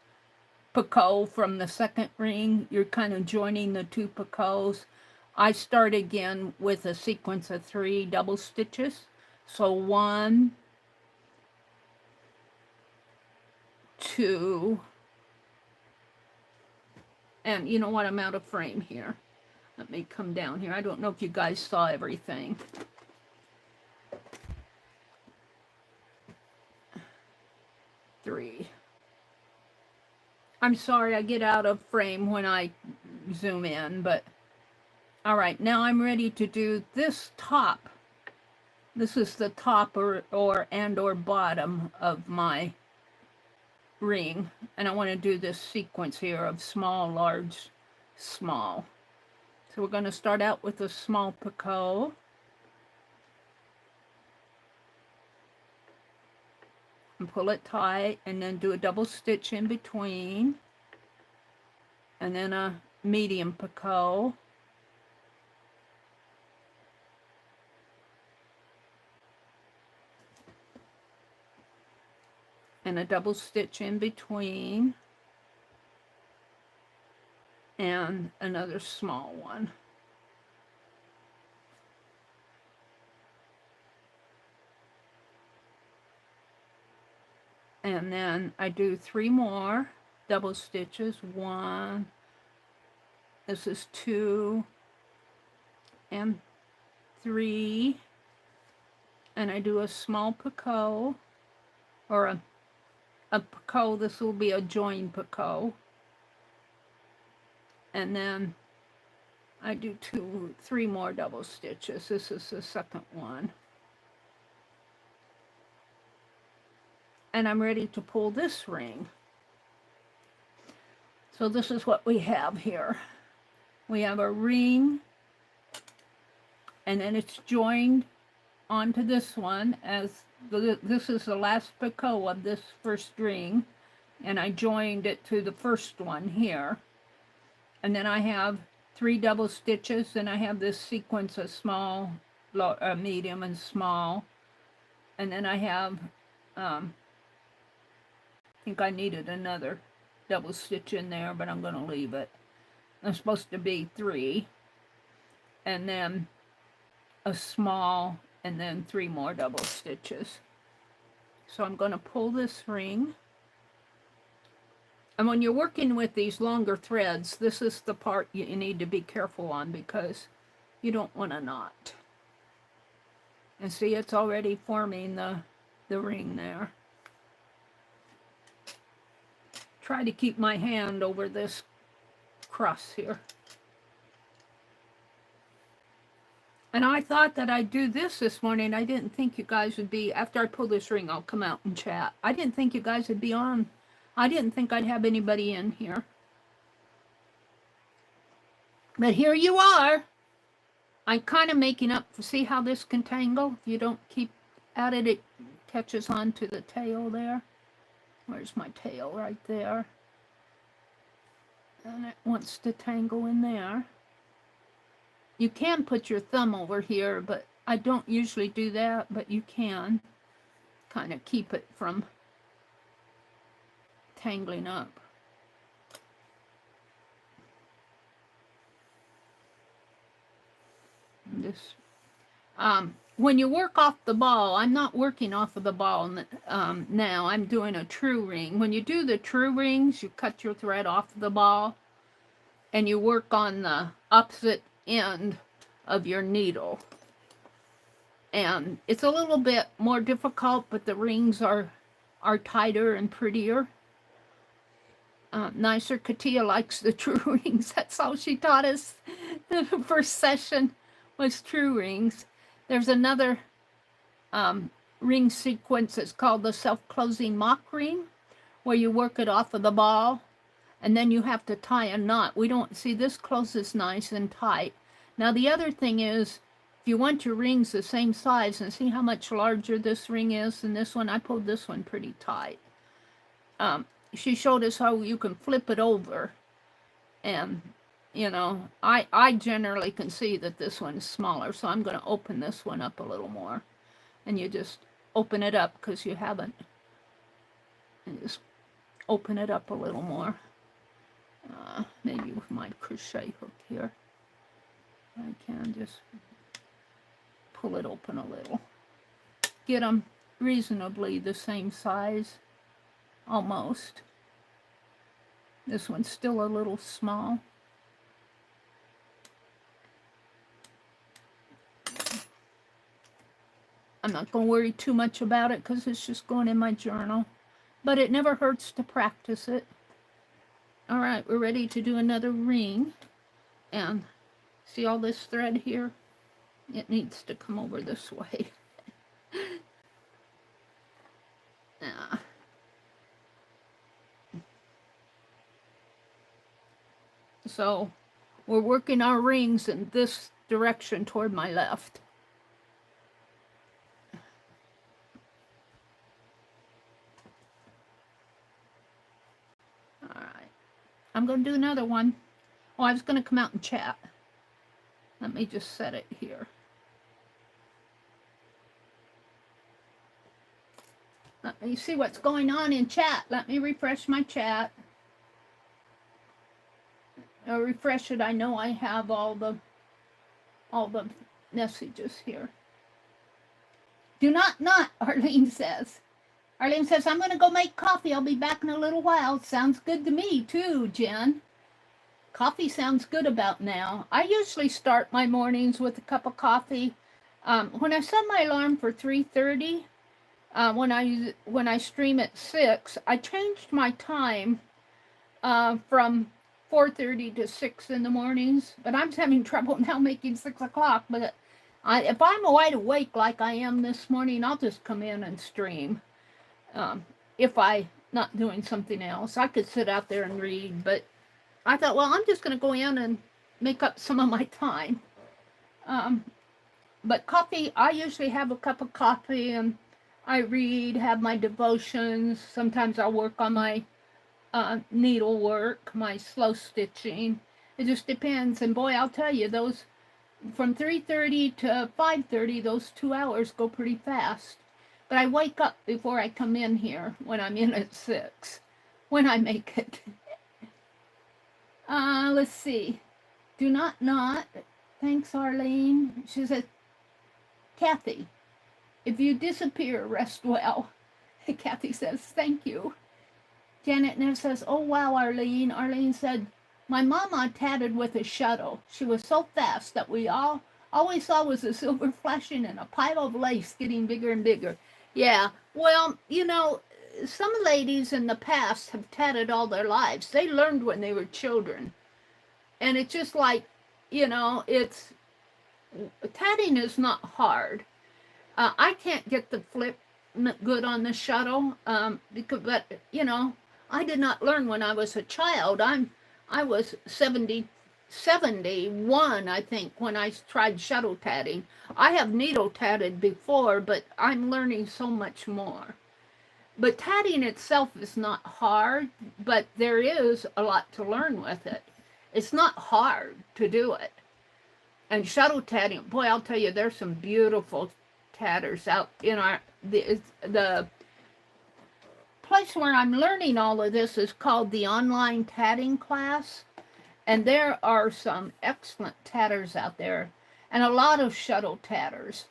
Speaker 1: Picasso from the second ring. You're kind of joining the 2 Picassos. I start again with a sequence of 3 double stitches. So 1, 2, and you know what, I'm out of frame here. Let me come down here. I don't know if you guys saw everything. Three. I'm sorry I get out of frame when I zoom in, but all right, now I'm ready to do this top. This is the top or bottom of my ring, and I want to do this sequence here of small, large, small. So we're going to start out with a small Picasso. And pull it tight, and then do a double stitch in between, and then a medium Picasso, and a double stitch in between, and another small one. And then I do 3 more double stitches. 1, this is 2, and 3, and I do a small Picasso, or a Picasso. This will be a join Picasso, and then I do 3 more double stitches. This is the second one. And I'm ready to pull this ring. So this is what we have here. We have a ring, and then it's joined onto this one as this is the last picot of this first ring, and I joined it to the first one here. And then I have 3 double stitches, and I have this sequence of small, medium, and small. And then I have, I think I needed another double stitch in there, but I'm going to leave it. It's supposed to be 3. And then a small, and then 3 more double stitches. So I'm going to pull this ring. And when you're working with these longer threads, this is the part you need to be careful on, because you don't want to knot. And see, it's already forming the ring there. Try to keep my hand over this cross here. And I thought that I'd do this morning. I didn't think you guys would be, after I pull this ring, I'll come out and chat. I didn't think you guys would be on. I didn't think I'd have anybody in here. But here you are. I'm kind of making up. See how this can tangle? If you don't keep at it, it catches onto the tail there. Where's my tail? Right there. And it wants to tangle in there. You can put your thumb over here, but I don't usually do that, but you can kind of keep it from tangling up. This, when you work off the ball, I'm not working off of the ball now. I'm doing a true ring. When you do the true rings, you cut your thread off the ball, and you work on the opposite end of your needle. And it's a little bit more difficult, but the rings are tighter and prettier. Nicer. Katia likes the true rings. That's all she taught us. The first session was true rings. There's another ring sequence. It's called the self-closing mock ring, where you work it off of the ball, and then you have to tie a knot. We don't see this closes nice and tight. Now the other thing is, if you want your rings the same size, and see how much larger this ring is than this one, I pulled this one pretty tight. She showed us how you can flip it over, and you know, I generally can see that this one is smaller, so I'm going to open this one up a little more. And you just open it up because you haven't. And just open it up a little more. Maybe with my crochet hook here, I can just pull it open a little. Get them reasonably the same size, almost. This one's still a little small. I'm not going to worry too much about it because it's just going in my journal. But it never hurts to practice it. All right, we're ready to do another ring. And see all this thread here? It needs to come over this way. So we're working our rings in this direction toward my left. All right. I'm going to do another one. Oh, I was going to come out and chat. Let me just set it here. Let me see what's going on in chat. Let me refresh my chat. I'll refresh it. I know I have all the messages here. Do not, Arlene says. Arlene says, I'm going to go make coffee. I'll be back in a little while. Sounds good to me, too, Jen. Coffee sounds good about now. I usually start my mornings with a cup of coffee. When I set my alarm for 3:30, when I stream at 6, I changed my time from 4:30 to 6 in the mornings. But I'm having trouble now making 6 o'clock. But if I'm wide awake like I am this morning, I'll just come in and stream. If I'm not doing something else, I could sit out there and read, but I thought, well, I'm just going to go in and make up some of my time. But coffee, I usually have a cup of coffee and I read, have my devotions. Sometimes I'll work on my needlework, my slow stitching. It just depends. And boy, I'll tell you, those from 3:30 to 5:30, those 2 hours go pretty fast. But I wake up before I come in here when I'm in at 6, when I make it. Let's see. Do not. Thanks, Arlene. She said, Kathy, if you disappear, rest well. Kathy says, thank you. Janet Neff says, oh, wow, Arlene. Arlene said, my mama tatted with a shuttle. She was so fast that we always saw was a silver flashing and a pile of lace getting bigger and bigger. Yeah, well, you know, some ladies in the past have tatted all their lives. They learned when they were children. And it's just like, you know, tatting is not hard. I can't get the flip good on the shuttle, but, you know, I did not learn when I was a child. I was 71, I think, when I tried shuttle tatting. I have needle tatted before, but I'm learning so much more. But tatting itself is not hard, but there is a lot to learn with it. It's not hard to do it. And shuttle tatting, boy, I'll tell you, there's some beautiful tatters out in the place where I'm learning all of this is called the online tatting class. And there are some excellent tatters out there and a lot of shuttle tatters.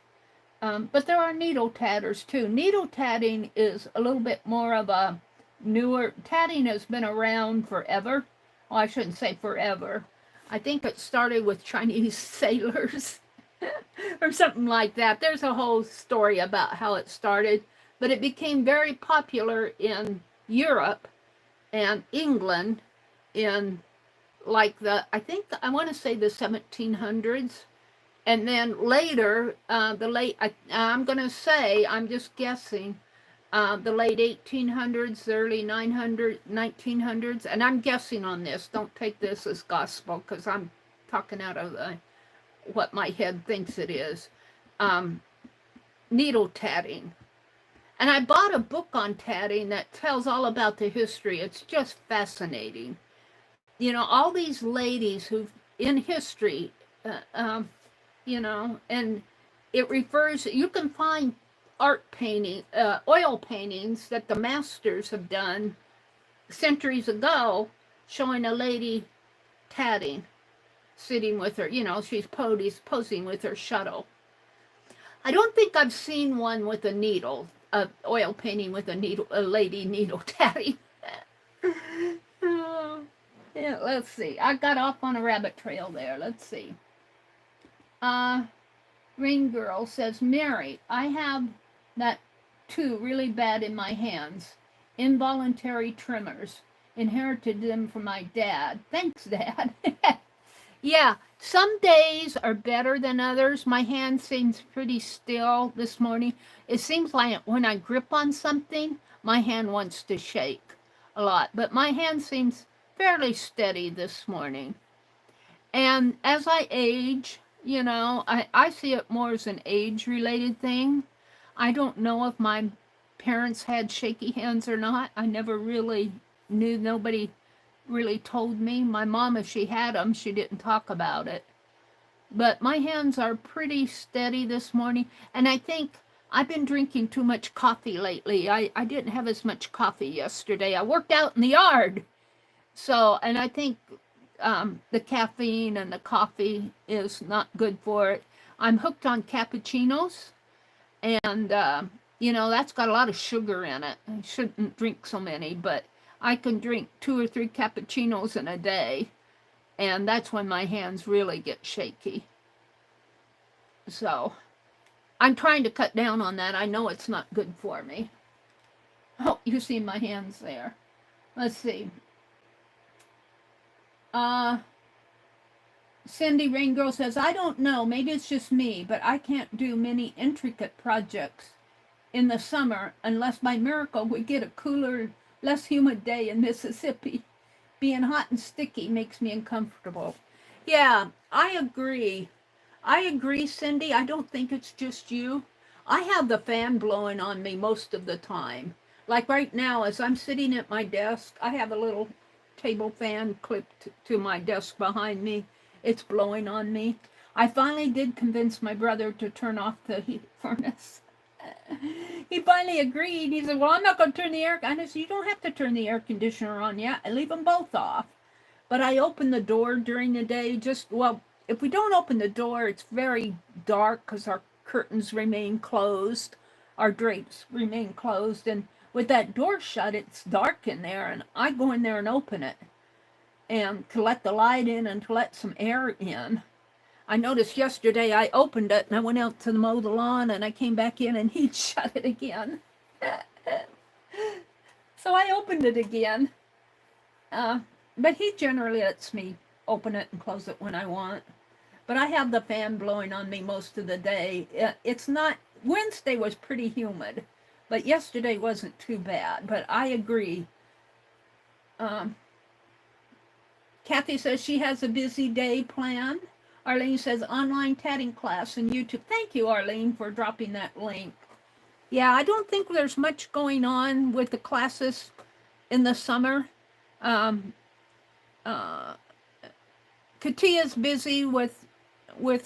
Speaker 1: But there are needle tatters too. Needle tatting is a little bit more of a newer, tatting has been around forever. Well, I shouldn't say forever. I think it started with Chinese sailors or something like that. There's a whole story about how it started, but it became very popular in Europe and England in like I want to say the 1700s. And then later, I'm just guessing, the late 1800s, the early 1900s, and I'm guessing on this. Don't take this as gospel because I'm talking out of what my head thinks it is. Needle tatting. And I bought a book on tatting that tells all about the history. It's just fascinating. You know, all these ladies who in history, you know, and it refers, you can find art painting, oil paintings that the masters have done centuries ago showing a lady tatting, sitting with her, you know, she's posing with her shuttle. I don't think I've seen one with a needle, oil painting with a lady needle tatting. Yeah, let's see. I got off on a rabbit trail there. Let's see. Rain Girl says, Mary, I have that too really bad in my hands. Involuntary tremors. Inherited them from my dad. Thanks, Dad. Yeah, some days are better than others. My hand seems pretty still this morning. It seems like when I grip on something, my hand wants to shake a lot. But my hand seems fairly steady this morning. And as I age, you know, I see it more as an age-related thing. I don't know if my parents had shaky hands or not. I never really knew. Nobody really told me. My mom, if she had them, she didn't talk about it. But my hands are pretty steady this morning. And I think I've been drinking too much coffee lately. I didn't have as much coffee yesterday. I worked out in the yard. So, and I think the caffeine and the coffee is not good for it. I'm hooked on cappuccinos, and you know, that's got a lot of sugar in it. I shouldn't drink so many, but I can drink 2 or 3 cappuccinos in a day, and that's when my hands really get shaky. So I'm trying to cut down on that. I know it's not good for me. Oh, you see my hands there. Let's see. Cindy Rain Girl says, I don't know, maybe it's just me, but I can't do many intricate projects in the summer unless by miracle we get a cooler, less humid day in Mississippi. being hot and sticky makes me uncomfortable. Yeah, I agree. I agree, Cindy. I don't think it's just you. I have the fan blowing on me most of the time. Like right now, as I'm sitting at my desk, I have a little table fan clipped to my desk behind me. It's blowing on me. I finally did convince my brother to turn off the heat furnace. He finally agreed. He said, well, I'm not going to turn the air. I said, you don't have to turn the air conditioner on yet. I leave them both off. But I open the door during the day. Well, if we don't open the door, it's very dark because our curtains remain closed. Our drapes remain closed. And with that door shut, it's dark in there. And I go in there and open it, and to let the light in and to let some air in. I noticed yesterday I opened it and I went out to mow the lawn and I came back in and he'd shut it again. So I opened it again. But he generally lets me open it and close it when I want. But I have the fan blowing on me most of the day. It's not, Wednesday was pretty humid, but yesterday wasn't too bad. But I agree. Kathy says she has a busy day planned. Arlene says online tatting class on YouTube. Thank you, Arlene, for dropping that link. Yeah, I don't think there's much going on with the classes in the summer. Katia's busy with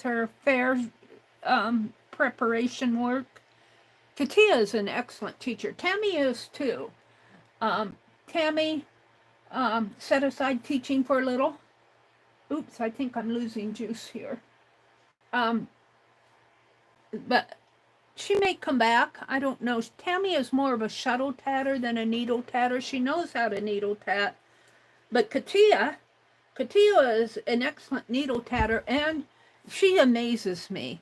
Speaker 1: her fair preparation work. Katia is an excellent teacher. Tammy is too. Tammy set aside teaching for a little. Oops, I think I'm losing juice here. But she may come back. I don't know. Tammy is more of a shuttle tatter than a needle tatter. She knows how to needle tat. But Katia is an excellent needle tatter, and she amazes me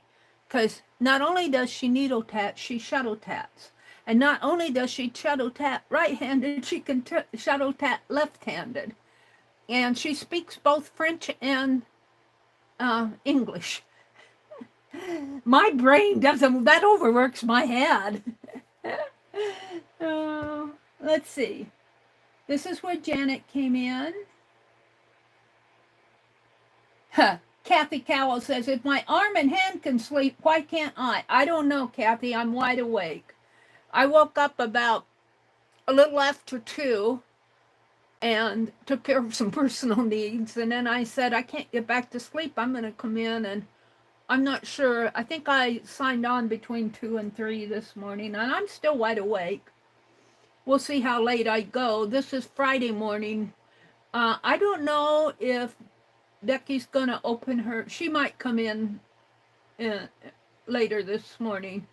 Speaker 1: because not only does she needle tat, she shuttle tats. And not only does she shuttle tat right-handed, she can shuttle tat left-handed. And she speaks both French and English. My brain doesn't, that overworks my head. Let's see. This is where Janet came in. Kathy Cowell says, if my arm and hand can sleep, why can't I? I don't know, Kathy. I'm wide awake. I woke up about a little after 2 and took care of some personal needs. And then I said, I can't get back to sleep. I'm going to come in, and I'm not sure. I think I signed on between 2 and 3 this morning, and I'm still wide awake. We'll see how late I go. This is Friday morning. I don't know if Becky's going to open her. She might come in later this morning.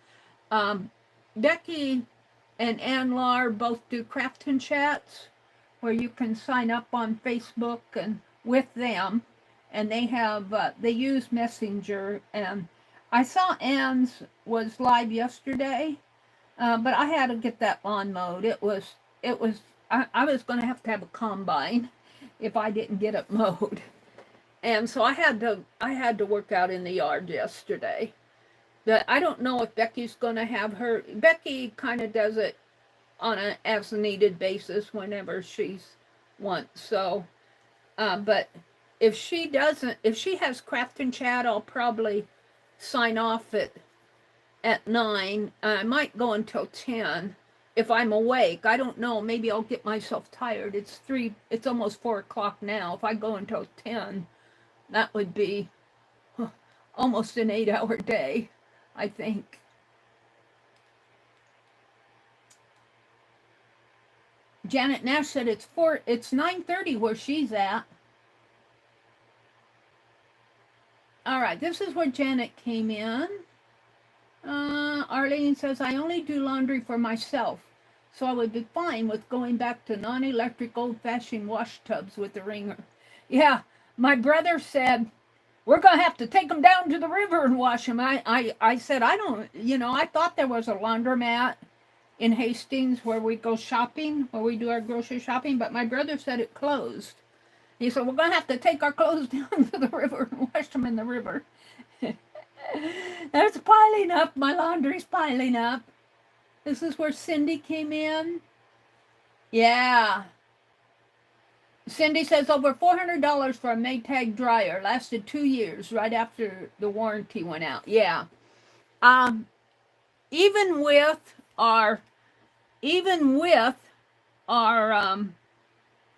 Speaker 1: Becky and Ann Lar both do crafting chats, where you can sign up on Facebook and with them, and they have they use Messenger. And I saw Ann's was live yesterday, but I had to get that lawn mowed. I was going to have a combine if I didn't get it mowed, and so I had to work out in the yard yesterday. But I don't know if Becky's going to have her. Becky kind of does it on an as-needed basis whenever she wants. So, but if she has craft and chat, I'll probably sign off at 9. I might go until 10 if I'm awake. I don't know. Maybe I'll get myself tired. It's almost 4 o'clock now. If I go until 10, that would be almost an 8-hour day, I think. Janet Nash said it's 9:30 where she's at. All right, this is where Janet came in. Arlene says, I only do laundry for myself, so I would be fine with going back to non-electric old-fashioned wash tubs with the wringer. Yeah, my brother said, we're going to have to take them down to the river and wash them. I said, I thought there was a laundromat in Hastings where we go shopping, where we do our grocery shopping, but my brother said it closed. He said, we're going to have to take our clothes down to the river and wash them in the river. It's piling up. My laundry's piling up. This is where Cindy came in. Yeah. Cindy says over $400 for a Maytag dryer. Lasted 2 years right after the warranty went out. Yeah. Um, even with our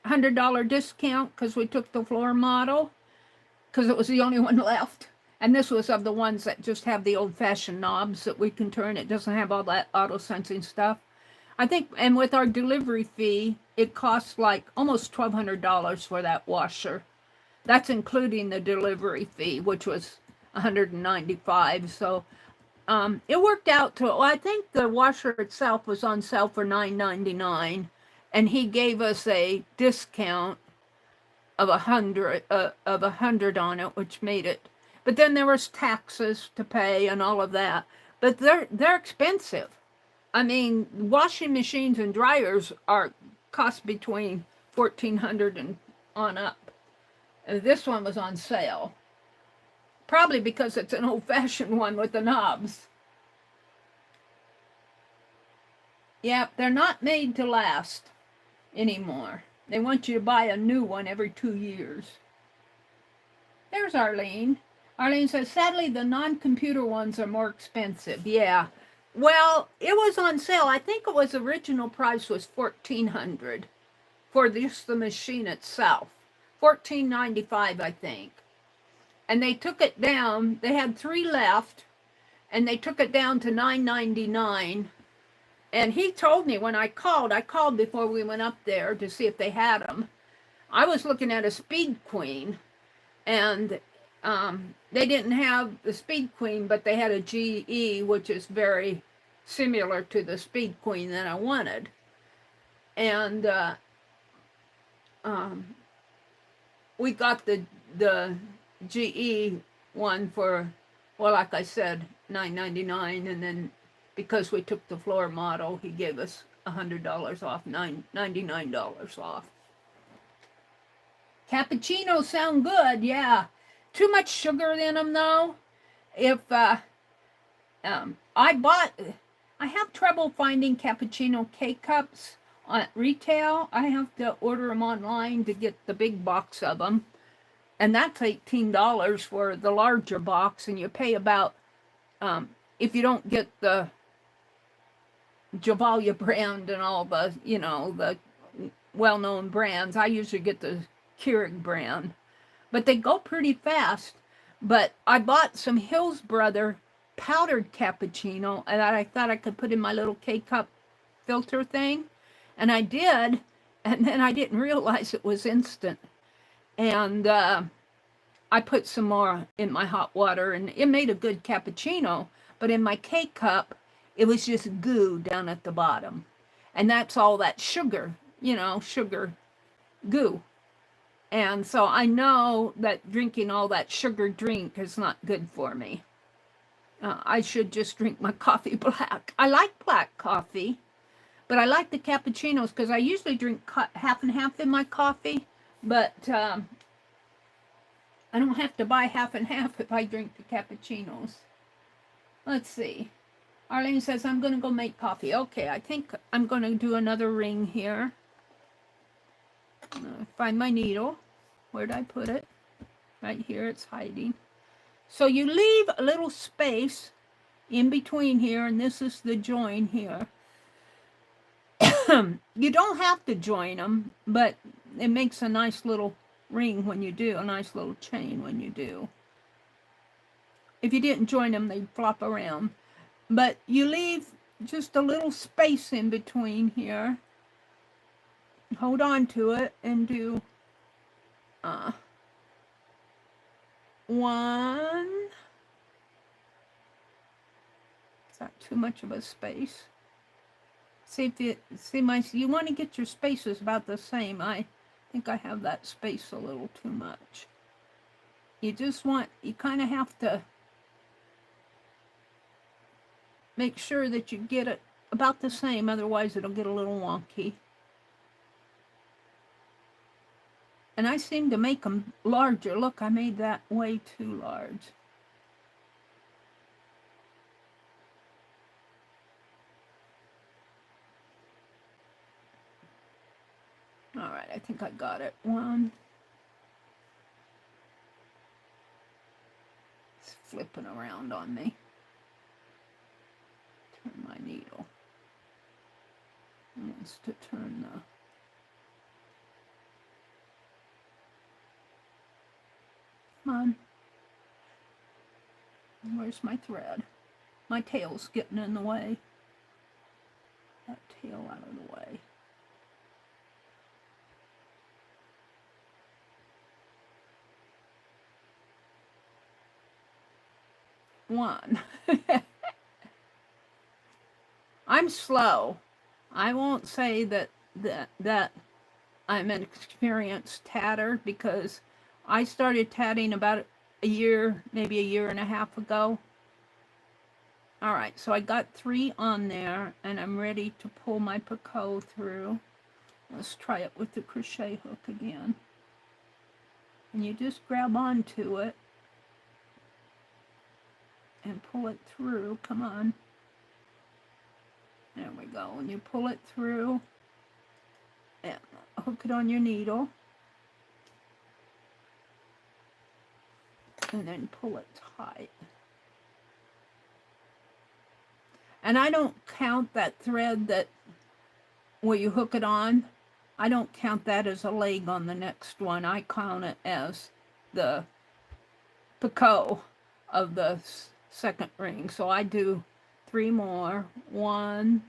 Speaker 1: $100 discount, because we took the floor model, because it was the only one left. And this was of the ones that just have the old-fashioned knobs that we can turn. It doesn't have all that auto-sensing stuff. I think, and with our delivery fee, it costs like almost $1,200 for that washer. That's including the delivery fee, which was $195. So it worked out to, well, I think the washer itself was on sale for $9.99, and he gave us a discount of $100 on it, which made it. But then there was taxes to pay and all of that. But they're expensive. I mean, washing machines and dryers cost between $1,400 and on up. And this one was on sale, probably because it's an old-fashioned one with the knobs. Yep, they're not made to last anymore. They want you to buy a new one every 2 years. There's Arlene. Arlene says, sadly, the non-computer ones are more expensive. Yeah. Well, it was on sale. I think it was original price was $1,400 for just the machine itself. $1,495, I think. And they took it down. They had 3 left, and they took it down to $9.99. And he told me when I called before we went up there to see if they had them. I was looking at a Speed Queen, and they didn't have the Speed Queen, but they had a GE, which is very similar to the Speed Queen that I wanted. And we got the GE one for, well, like I said, $9.99, and then because we took the floor model, he gave us $100 off, $99 off. Cappuccinos sound good, yeah. Too much sugar in them, though. If I have trouble finding cappuccino K-cups at retail. I have to order them online to get the big box of them. And that's $18 for the larger box, and you pay about, if you don't get the Javalia brand and all the, the well-known brands, I usually get the Keurig brand. But they go pretty fast. But I bought some Hills Brother powdered cappuccino, and I thought I could put in my little K-cup filter thing. And I did, and then I didn't realize it was instant. And I put some more in my hot water, and it made a good cappuccino. But in my K-cup, it was just goo down at the bottom. And that's all that sugar, sugar goo. And so I know that drinking all that sugar drink is not good for me. I should just drink my coffee black. I like black coffee, but I like the cappuccinos because I usually drink half and half in my coffee. But I don't have to buy half and half if I drink the cappuccinos. Let's see. Arlene says, I'm going to go make coffee. Okay, I think I'm going to do another ring here. Find my needle. Where'd I put it? Right here, it's hiding. So you leave a little space in between here, and this is the join here. You don't have to join them, but it makes a nice little ring when you do, a nice little chain when you do. If you didn't join them, they'd flop around. But you leave just a little space in between here. Hold on to it and do one. Is that too much of a space? See if you want to get your spaces about the same. I think I have that space a little too much. You kind of have to make sure that you get it about the same, otherwise it'll get a little wonky. And I seem to make them larger. Look, I made that way too large. All right. right, I think I got it. One. It's flipping around on me. Turn my needle. It wants to turn the... Come on. Where's my thread? My tail's getting in the way. That tail out of the way. One. I'm slow. I won't say that I'm an experienced tatter, because I started tatting about a year, maybe a year and a half ago. All right, so I got 3 on there, and I'm ready to pull my Picasso through. Let's try it with the crochet hook again. And you just grab onto it and pull it through. Come on. There we go. And you pull it through and hook it on your needle. And then pull it tight. And I don't count that thread that where you hook it on. I don't count that as a leg on the next one. I count it as the Picasso of the second ring. So I do 3 more. 1.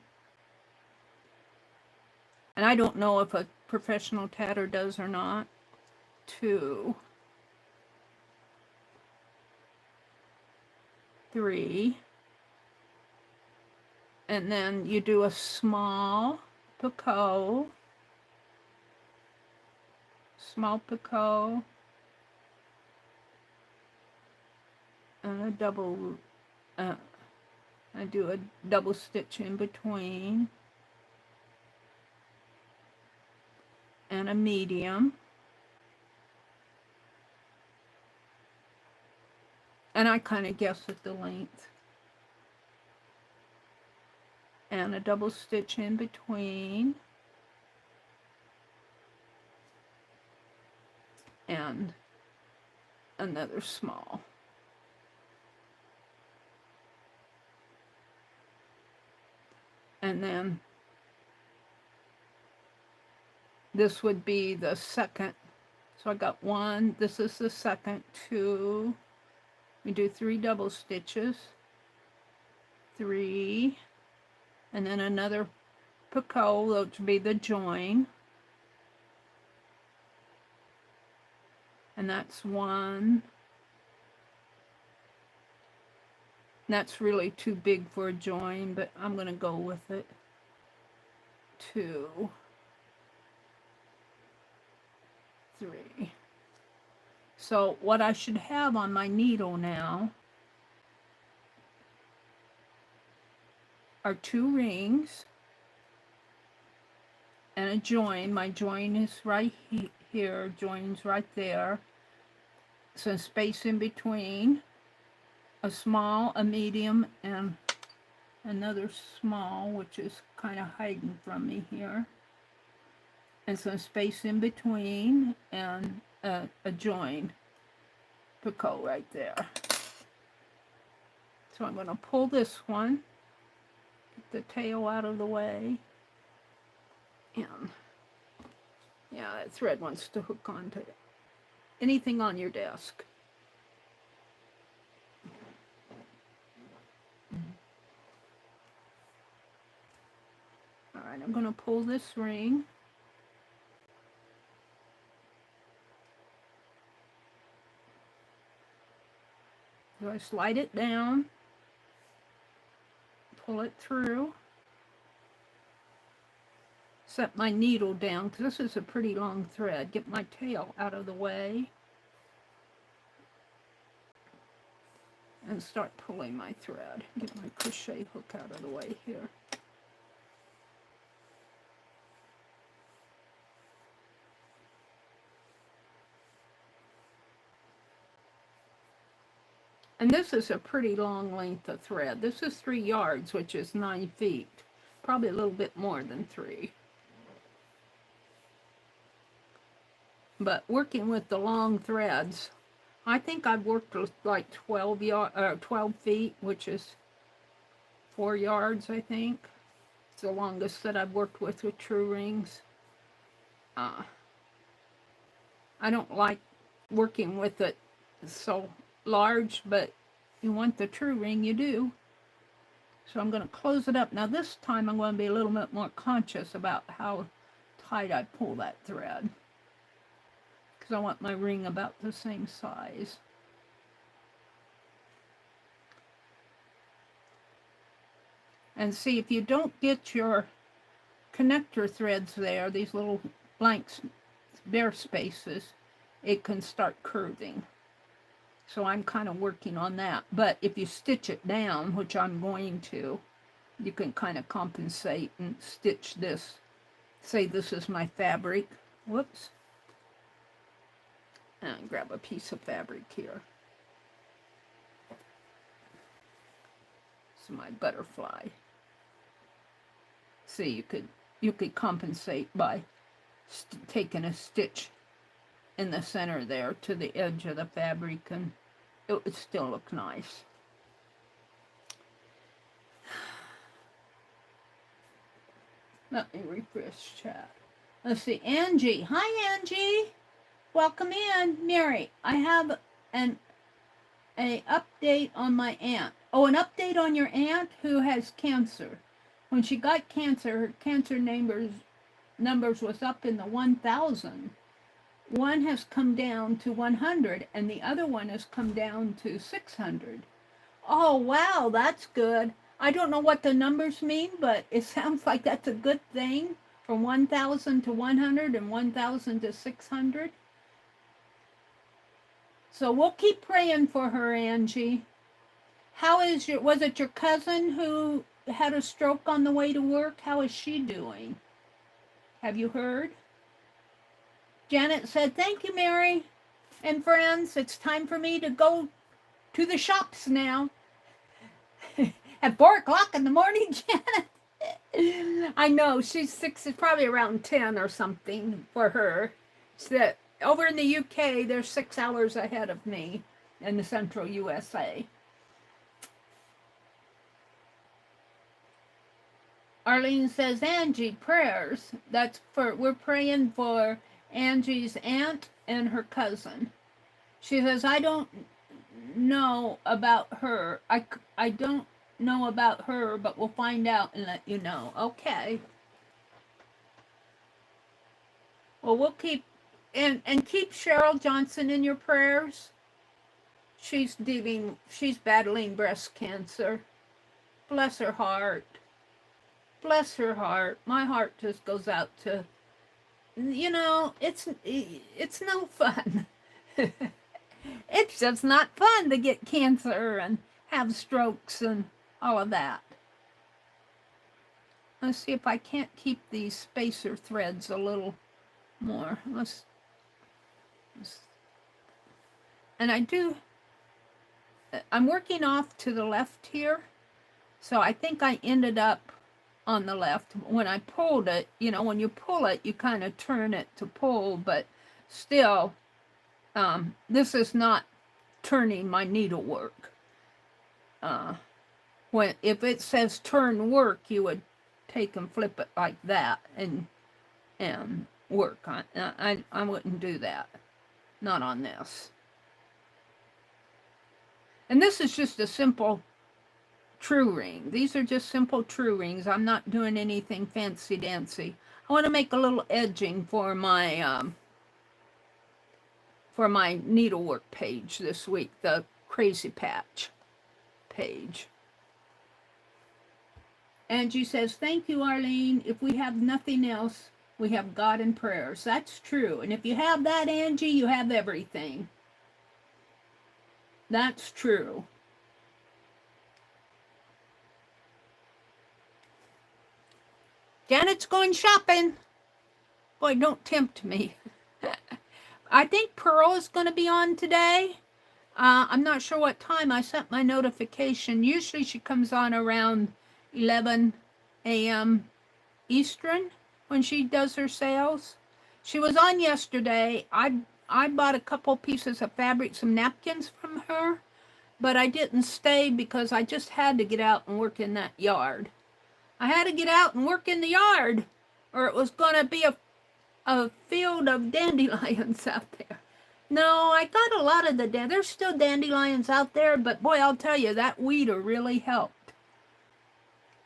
Speaker 1: And I don't know if a professional tatter does or not. 2. 3. And then you do a small Picasso. Small Picasso. And a double, I do a double stitch in between. And a medium. And I kind of guess at the length. And a double stitch in between. And another small. And then this would be the second. So I got 1, this is the second, 2. We do 3 double stitches, 3, and then another Picasso, which would be the join. And that's 1. That's really too big for a join, but I'm going to go with it. 2, 3. So what I should have on my needle now are 2 rings and a join. My join is right here, join's right there. Some space in between, a small, a medium, and another small, which is kind of hiding from me here. And some space in between, and a join Picasso right there. So I'm going to pull this one, get the tail out of the way, and yeah, that thread wants to hook onto anything on your desk. All right, I'm going to pull this ring. So I slide it down, pull it through, set my needle down, because this is a pretty long thread, get my tail out of the way, and start pulling my thread. Get my crochet hook out of the way here. And this is a pretty long length of thread. This is 3 yards, which is 9 feet. Probably a little bit more than 3. But working with the long threads, I think I've worked with like 12 feet, which is 4 yards, I think. It's the longest that I've worked with true rings. I don't like working with it so large, but you want the true ring, you do. So I'm going to close it up. Now this time I'm going to be a little bit more conscious about how tight I pull that thread, because I want my ring about the same size. And see, if you don't get your connector threads there, these little blank bare spaces, it can start curving. So I'm kind of working on that. But if you stitch it down, which I'm going to, you can kind of compensate and stitch this. Say this is my fabric. Whoops. And grab a piece of fabric here. This is my butterfly. See, you could compensate by taking a stitch in the center there to the edge of the fabric, and it would still look nice. Let me refresh chat. Let's see, Angie. Hi, Angie. Welcome in. Meri, I have an update on my aunt. Oh, an update on your aunt who has cancer. When she got cancer, her cancer numbers was up in the 1,000. One has come down to 100, and the other one has come down to 600. Oh, wow, that's good. I don't know what the numbers mean, but it sounds like that's a good thing, from 1,000 to 100 and 1,000 to 600. So we'll keep praying for her, Angie. Was it your cousin who had a stroke on the way to work? How is she doing? Have you heard? Janet said, thank you, Meri. And friends, it's time for me to go to the shops now. At 4 o'clock in the morning, Janet. I know, she's 6, it's probably around 10 or something for her. So over in the UK, they're 6 hours ahead of me in the central USA. Arlene says, Angie, prayers. We're praying for Angie's aunt and her cousin. She says, I don't know about her. I don't know about her, but we'll find out and let you know. Okay. Well, we'll keep, and keep Cheryl Johnson in your prayers. She's battling breast cancer. Bless her heart. Bless her heart. My heart just goes out to, it's no fun. It's just not fun to get cancer and have strokes and all of that. Let's see if I can't keep these spacer threads a little more. And I'm working off to the left here, so I think I ended up on the left. When I pulled it, when you pull it, you kind of turn it to pull, but still, this is not turning my needlework. If it says turn work, you would take and flip it like that and work on it. I wouldn't do that. Not on this. And this is just a simple true ring. These are just simple true rings. I'm not doing anything fancy dancy. I want to make a little edging for my needlework page this week, the Crazy Patch page. Angie says, thank you, Arlene. If we have nothing else, we have God and prayers. That's true. And if you have that, Angie, you have everything. That's true. Janet's going shopping. Boy, don't tempt me. I think Pearl is going to be on today. I'm not sure what time. I sent my notification. Usually she comes on around 11 a.m. Eastern when she does her sales. She was on yesterday. I bought a couple pieces of fabric, some napkins from her, but I didn't stay because I just had to get out and work in that yard. I had to get out and work in the yard, or it was going to be a field of dandelions out there. No, I got a lot of there's still dandelions out there, but boy, I'll tell you, that weeder really helped.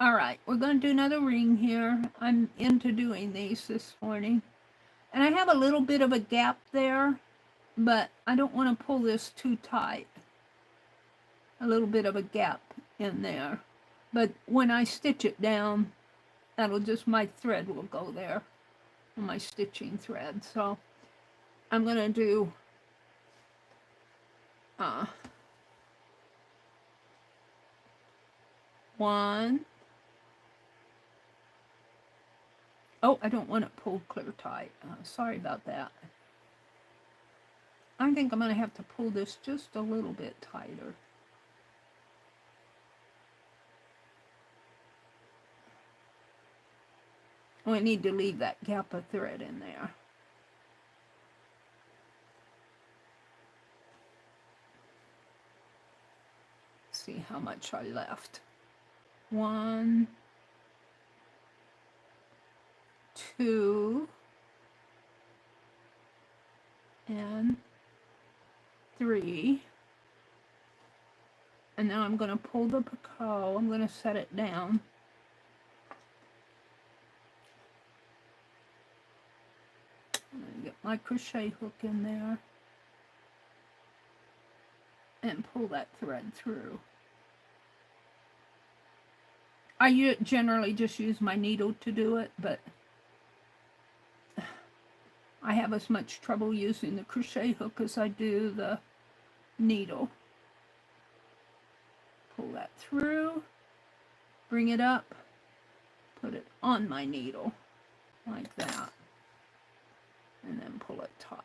Speaker 1: All right, we're going to do another ring here. I'm into doing these this morning. And I have a little bit of a gap there, but I don't want to pull this too tight. A little bit of a gap in there. But when I stitch it down, that'll just, my thread will go there, my stitching thread. So I'm going to do one. Oh, I don't want it pulled clear tight. Sorry about that. I think I'm going to have to pull this just a little bit tighter. We need to leave that gap of thread in there. See how much I left. 1, 2, and 3. And now I'm going to pull the Picasso. I'm going to set it down. I'm going to get my crochet hook in there and pull that thread through. I generally just use my needle to do it, but I have as much trouble using the crochet hook as I do the needle. Pull that through, bring it up, put it on my needle like that, and then pull it tight.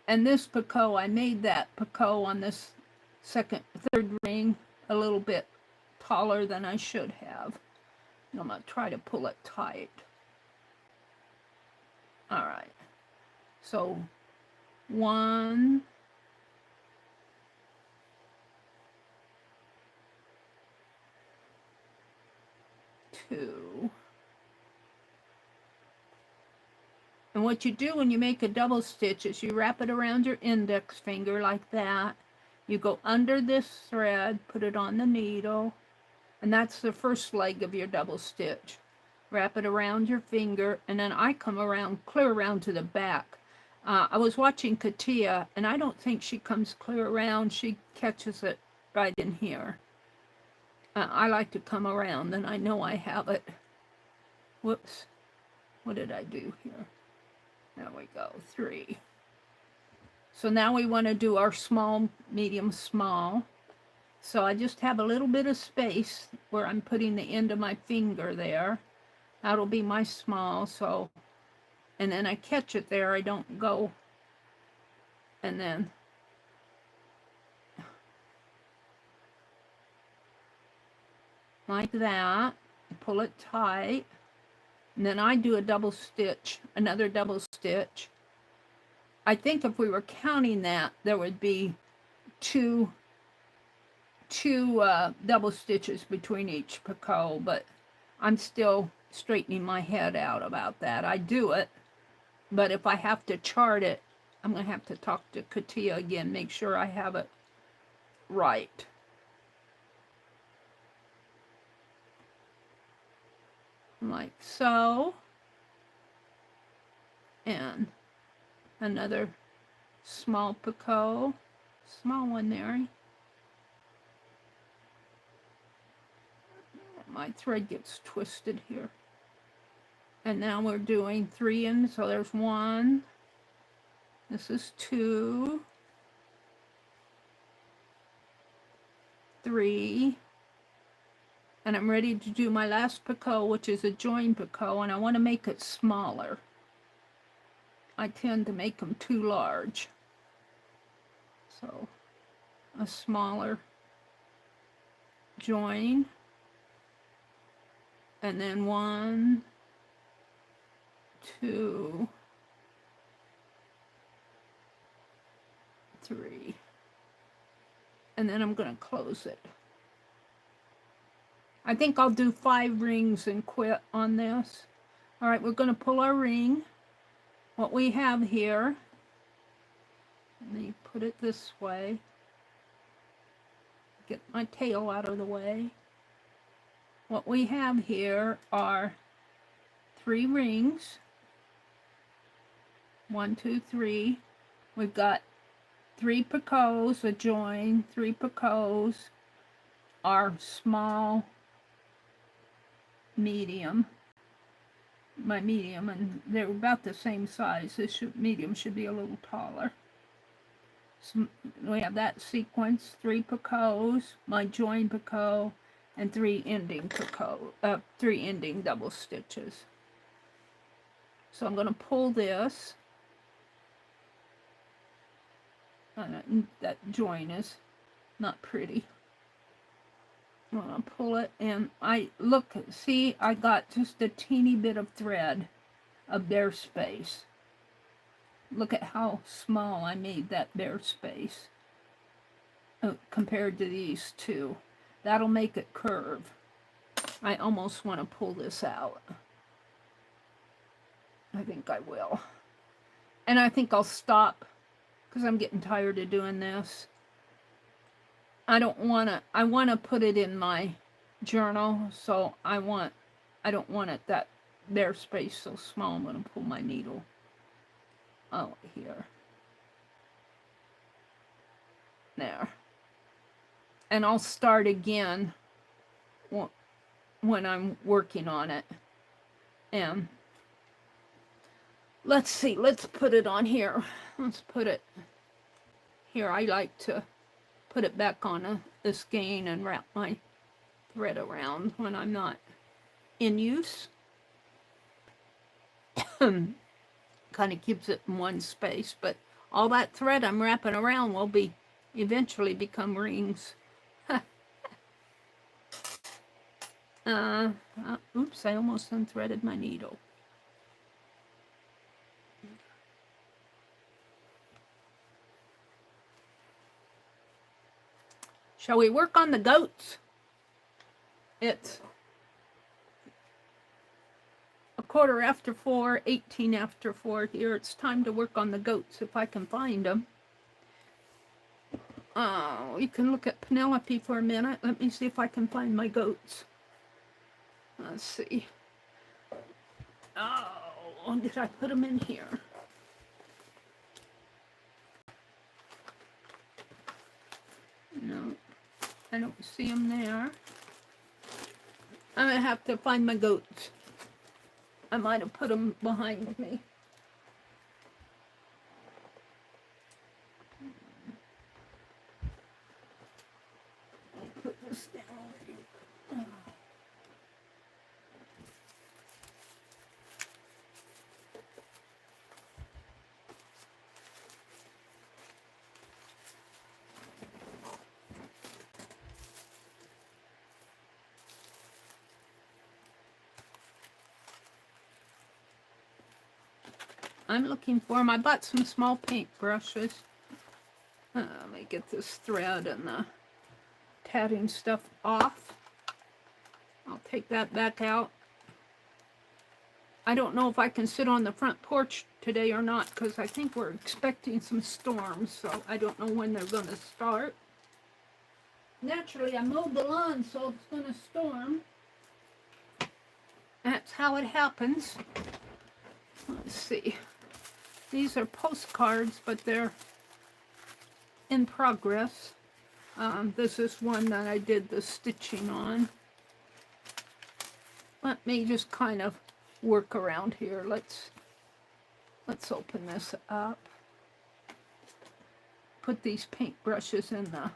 Speaker 1: And this Picasso, I made that Picasso on this third ring a little bit taller than I should have. I'm going to try to pull it tight. All right. So 1, 2. And what you do when you make a double stitch is you wrap it around your index finger like that. You go under this thread, put it on the needle, and that's the first leg of your double stitch. Wrap it around your finger, and then I come around, clear around to the back. I was watching Katia, and I don't think she comes clear around. She catches it right in here. I like to come around, and I know I have it. Whoops. What did I do here? There we go, 3. So now we want to do our small, medium, small. So I just have a little bit of space where I'm putting the end of my finger there. That'll be my small, so, and then I catch it there, I don't go, and then like that, pull it tight, and then I do a double stitch, another double stitch. I think if we were counting that, there would be two double stitches between each Picasso, but I'm still straightening my head out about that. I do it, but if I have to chart it, I'm going to have to talk to Katia again, make sure I have it right. Like so. And another small Picasso, small one there. My thread gets twisted here. And now we're doing 3 in, so there's 1. This is 2. 3. And I'm ready to do my last Picasso, which is a join Picasso, and I want to make it smaller. I tend to make them too large. So a smaller join. And then 1, 2, 3, and then I'm going to close it. I think I'll do 5 rings and quit on this. All right, we're going to pull our ring. What we have here, let me put it this way, get my tail out of the way. What we have here are 3 rings. 1, 2, 3. We've got 3 picots, a join, 3 picots, our small, medium, my medium, and they're about the same size. This medium should be a little taller. So we have that sequence, 3 picots, my join picot, and 3 ending picot, 3 ending double stitches. So I'm going to pull this. That join is not pretty. I'm going to pull it, and see, I got just a teeny bit of thread, a bare space. Look at how small I made that bare space compared to these 2. That'll make it curve. I almost want to pull this out. I think I will. And I think I'll stop because I'm getting tired of doing this. I want to put it in my journal, so I don't want it that bare space so small. I'm going to pull my needle out here. There. And I'll start again when I'm working on it. And let's see, let's put it on here. Let's put it here. I like to put it back on a skein and wrap my thread around when I'm not in use. Kind of keeps it in one space, but all that thread I'm wrapping around will eventually become rings. Oops, I almost unthreaded my needle. Shall we work on the goats? It's 4:15, 18 after 4 here. It's time to work on the goats if I can find them. You can look at Penelope for a minute. Let me see if I can find my goats. Let's see. Oh, did I put them in here? No, I don't see them there. I'm going to have to find my goats. I might have put them behind me. Put this down. I'm looking for them. I bought some small paint brushes. Let me get this thread and the tatting stuff off. I'll take that back out. I don't know if I can sit on the front porch today or not because I think we're expecting some storms, so I don't know when they're going to start. Naturally, I mowed the lawn, so it's going to storm. That's how it happens. Let's see. These are postcards, but they're in progress. This is one that I did the stitching on. Let me just kind of work around here. Let's open this up. Put these paint brushes in the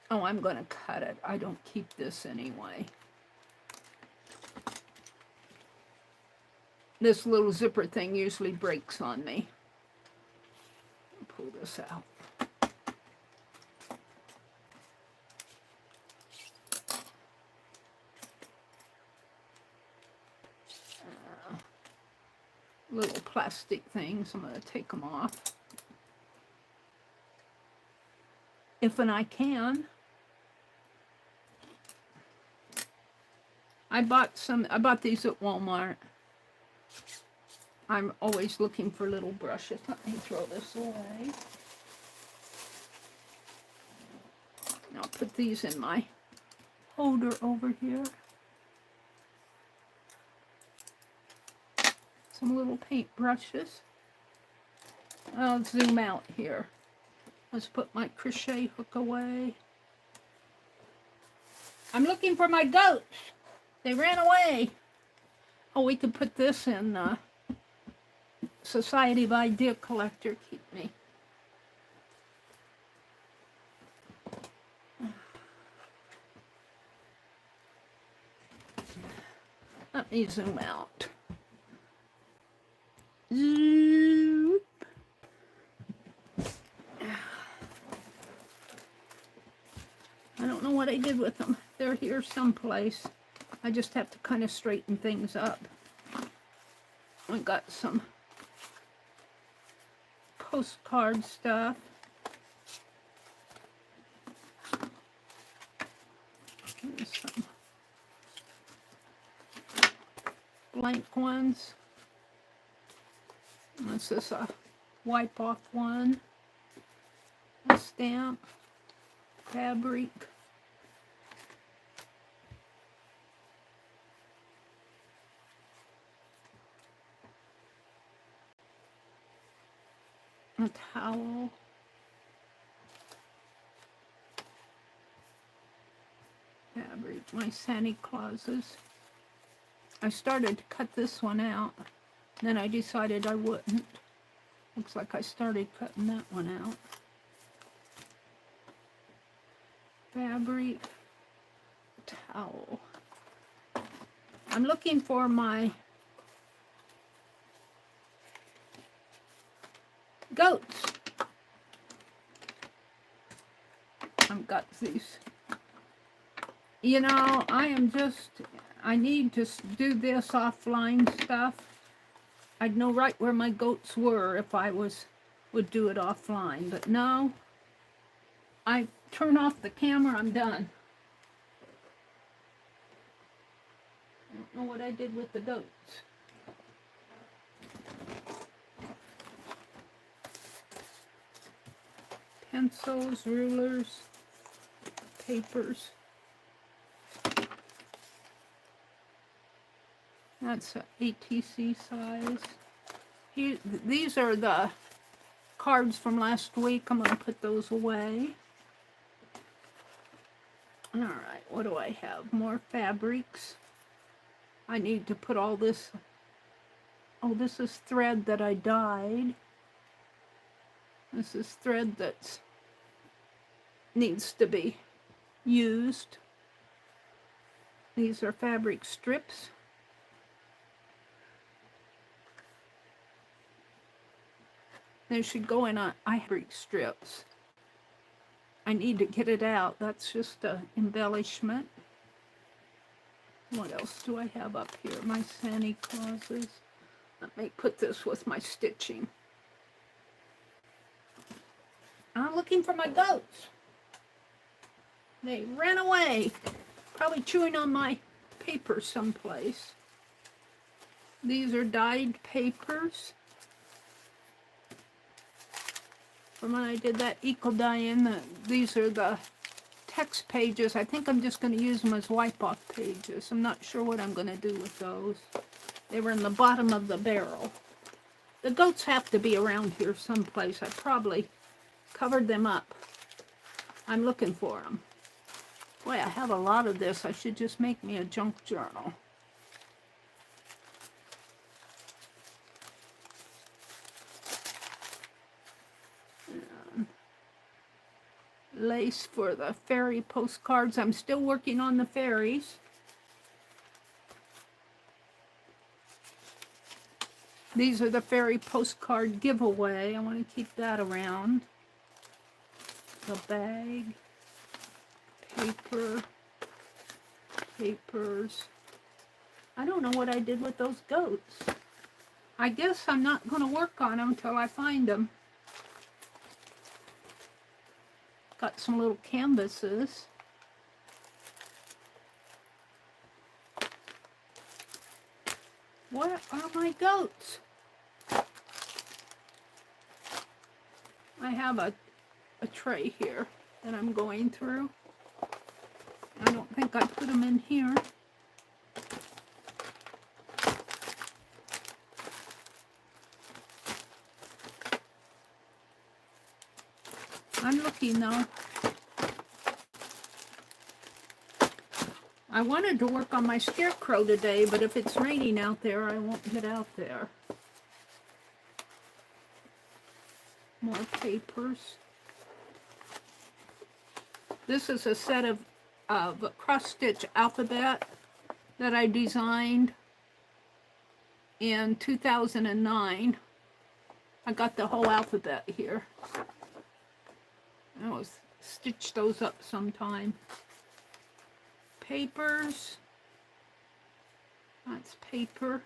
Speaker 1: Oh, I'm going to cut it. I don't keep this anyway. This little zipper thing usually breaks on me. Pull blow this out. Little plastic things, I'm going to take them off. If and I can. I bought these at Walmart. I'm always looking for little brushes. Let me throw this away. I'll put these in my holder over here. Some little paint brushes. I'll zoom out here. Let's put my crochet hook away. I'm looking for my goats. They ran away. Oh, we could put this in Society of Idea Collector. Keep me. Let me zoom out. Zoop. I don't know what I did with them. They're here someplace. I just have to kind of straighten things up. I got some postcard stuff. Here's some blank ones. This is a wipe off one. A stamp. Fabric. A towel. Fabric. My Santa Clauses. I started to cut this one out. Then I decided I wouldn't. Looks like I started cutting that one out. Fabric. Towel. I'm looking for my goats. I've got these. You know, I need to do this offline stuff. I'd know right where my goats were if I would do it offline. But no, I turn off the camera, I'm done. I don't know what I did with the goats. Pencils, rulers, papers. That's an ATC size. These are the cards from last week. I'm going to put those away. All right, what do I have? More fabrics. I need to put all this. Oh, this is thread that I dyed. This is thread that needs to be used. These are fabric strips. They should go in fabric strips. I need to get it out. That's just an embellishment. What else do I have up here? My Santa Clauses. Let me put this with my stitching. I'm looking for my goats. They ran away. Probably chewing on my paper someplace. These are dyed papers. From when I did that eco dye-in, these are the text pages. I think I'm just going to use them as wipe-off pages. I'm not sure what I'm going to do with those. They were in the bottom of the barrel. The goats have to be around here someplace. I probably covered them up. I'm looking for them. Boy, I have a lot of this. I should just make me a junk journal. Lace for the fairy postcards. I'm still working on the fairies. These are the fairy postcard giveaway. I want to keep that around. The bag, paper, papers. I don't know what I did with those goats. I guess I'm not going to work on them until I find them. Got some little canvases. Where are my goats? I have a tray here that I'm going through. I don't think I put them in here. I'm looking though. I wanted to work on my scarecrow today, but if it's raining out there, I won't get out there. More papers. This is a set of cross-stitch alphabet that I designed in 2009. I got the whole alphabet here. I will stitch those up sometime. Papers. That's paper.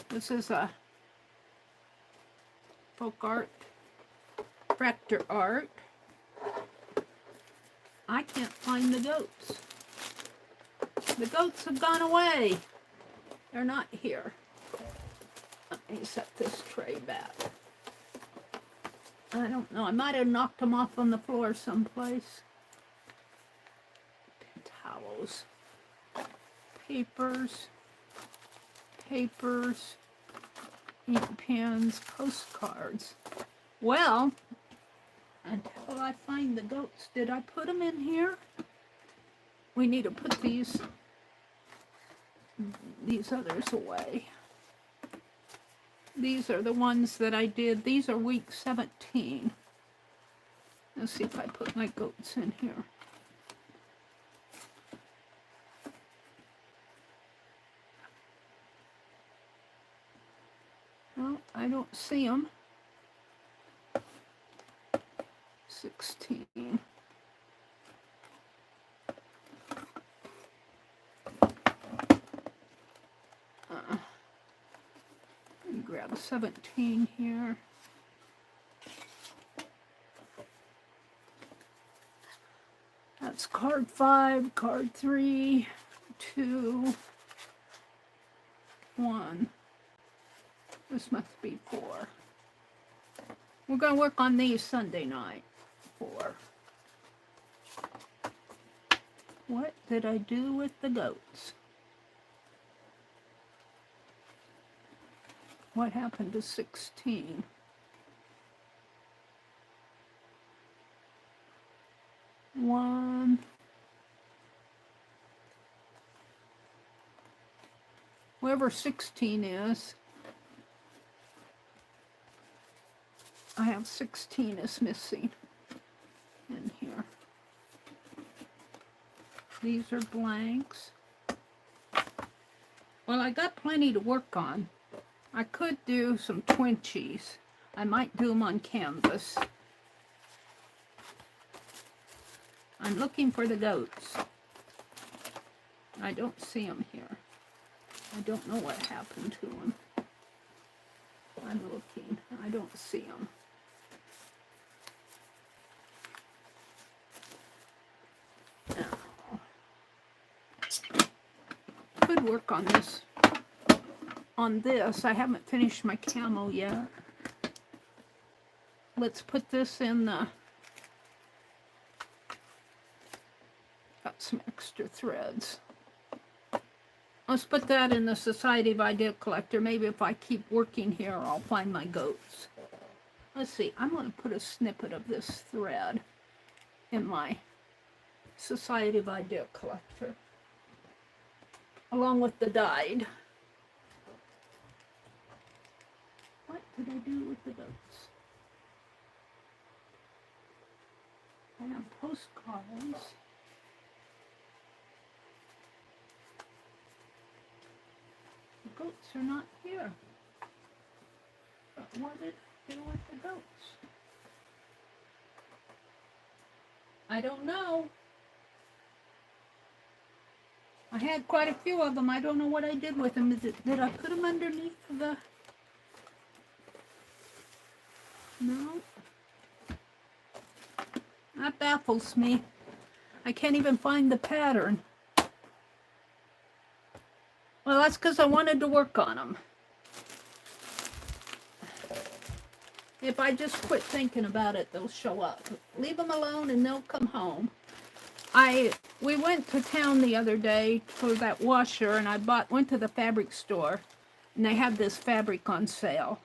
Speaker 1: This is a folk art, fractor art. I can't find the goats. The goats have gone away. They're not here. Let me set this tray back. I don't know. I might have knocked them off on the floor someplace. Towels. Papers. Papers. Ink pens. Postcards. Well, until I find the goats, did I put them in here? We need to put these others away. These are the ones that I did. These are week 17. Let's see if I put my goats in here. Well, I don't see them. 16. Let me grab 17 here. That's card 5, card 3, 2, 1. This must be 4. We're going to work on these Sunday night. 4. What did I do with the goats? What happened to 16? One. Wherever 16 is, I have 16 is missing in here. These are blanks. Well, I got plenty to work on. I could do some 20s. I might do them on canvas. I'm looking for the goats. I don't see them here. I don't know what happened to them. I'm looking. I don't see them. Could work on this. On this, I haven't finished my camo yet. Let's put this in the... Got some extra threads. Let's put that in the Society of Idea Collector. Maybe if I keep working here, I'll find my goats. Let's see. I'm going to put a snippet of this thread in my Society of Idea Collector, along with the dyed. What did I do with the goats? I have postcards. The goats are not here. But what did I do with the goats? I don't know. I had quite a few of them. I don't know what I did with them. Did I put them underneath the... No. That baffles me. I can't even find the pattern. Well, that's because I wanted to work on them. If I just quit thinking about it, they'll show up. Leave them alone and they'll come home. We went to town the other day for that washer, and I went to the fabric store, and they had this fabric on sale.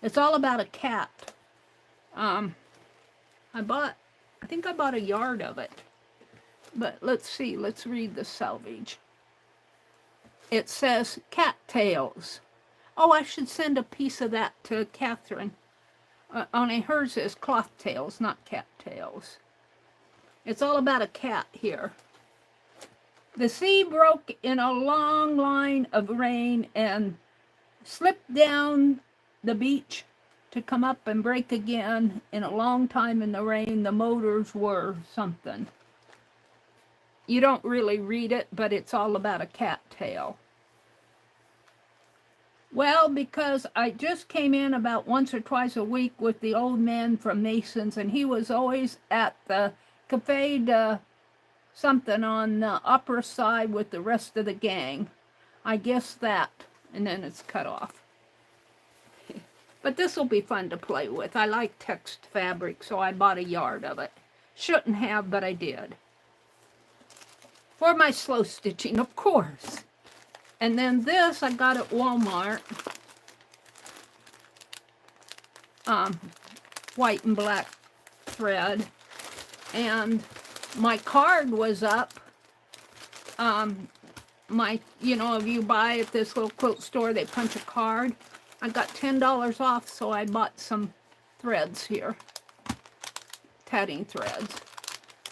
Speaker 1: It's all about a cat. I think I bought a yard of it. But let's see, let's read the salvage. It says cattails. Oh, I should send a piece of that to Catherine. Only hers is cloth tails, not cattails. It's all about a cat here. The sea broke in a long line of rain and slipped down the beach to come up and break again. In a long time in the rain, the motors were something. You don't really read it, but it's all about a cattail. Well, because I just came in about once or twice a week with the old man from Mason's, and he was always at the Cafe de something on the upper side with the rest of the gang. I guess that, and then it's cut off. But this will be fun to play with. I like text fabric, so I bought a yard of it. Shouldn't have, but I did. For my slow stitching, of course. And then this I got at Walmart. White and black thread. And my card was up. If you buy at this little quilt store, they punch a card. I got $10 off, so I bought some threads here. Tatting threads.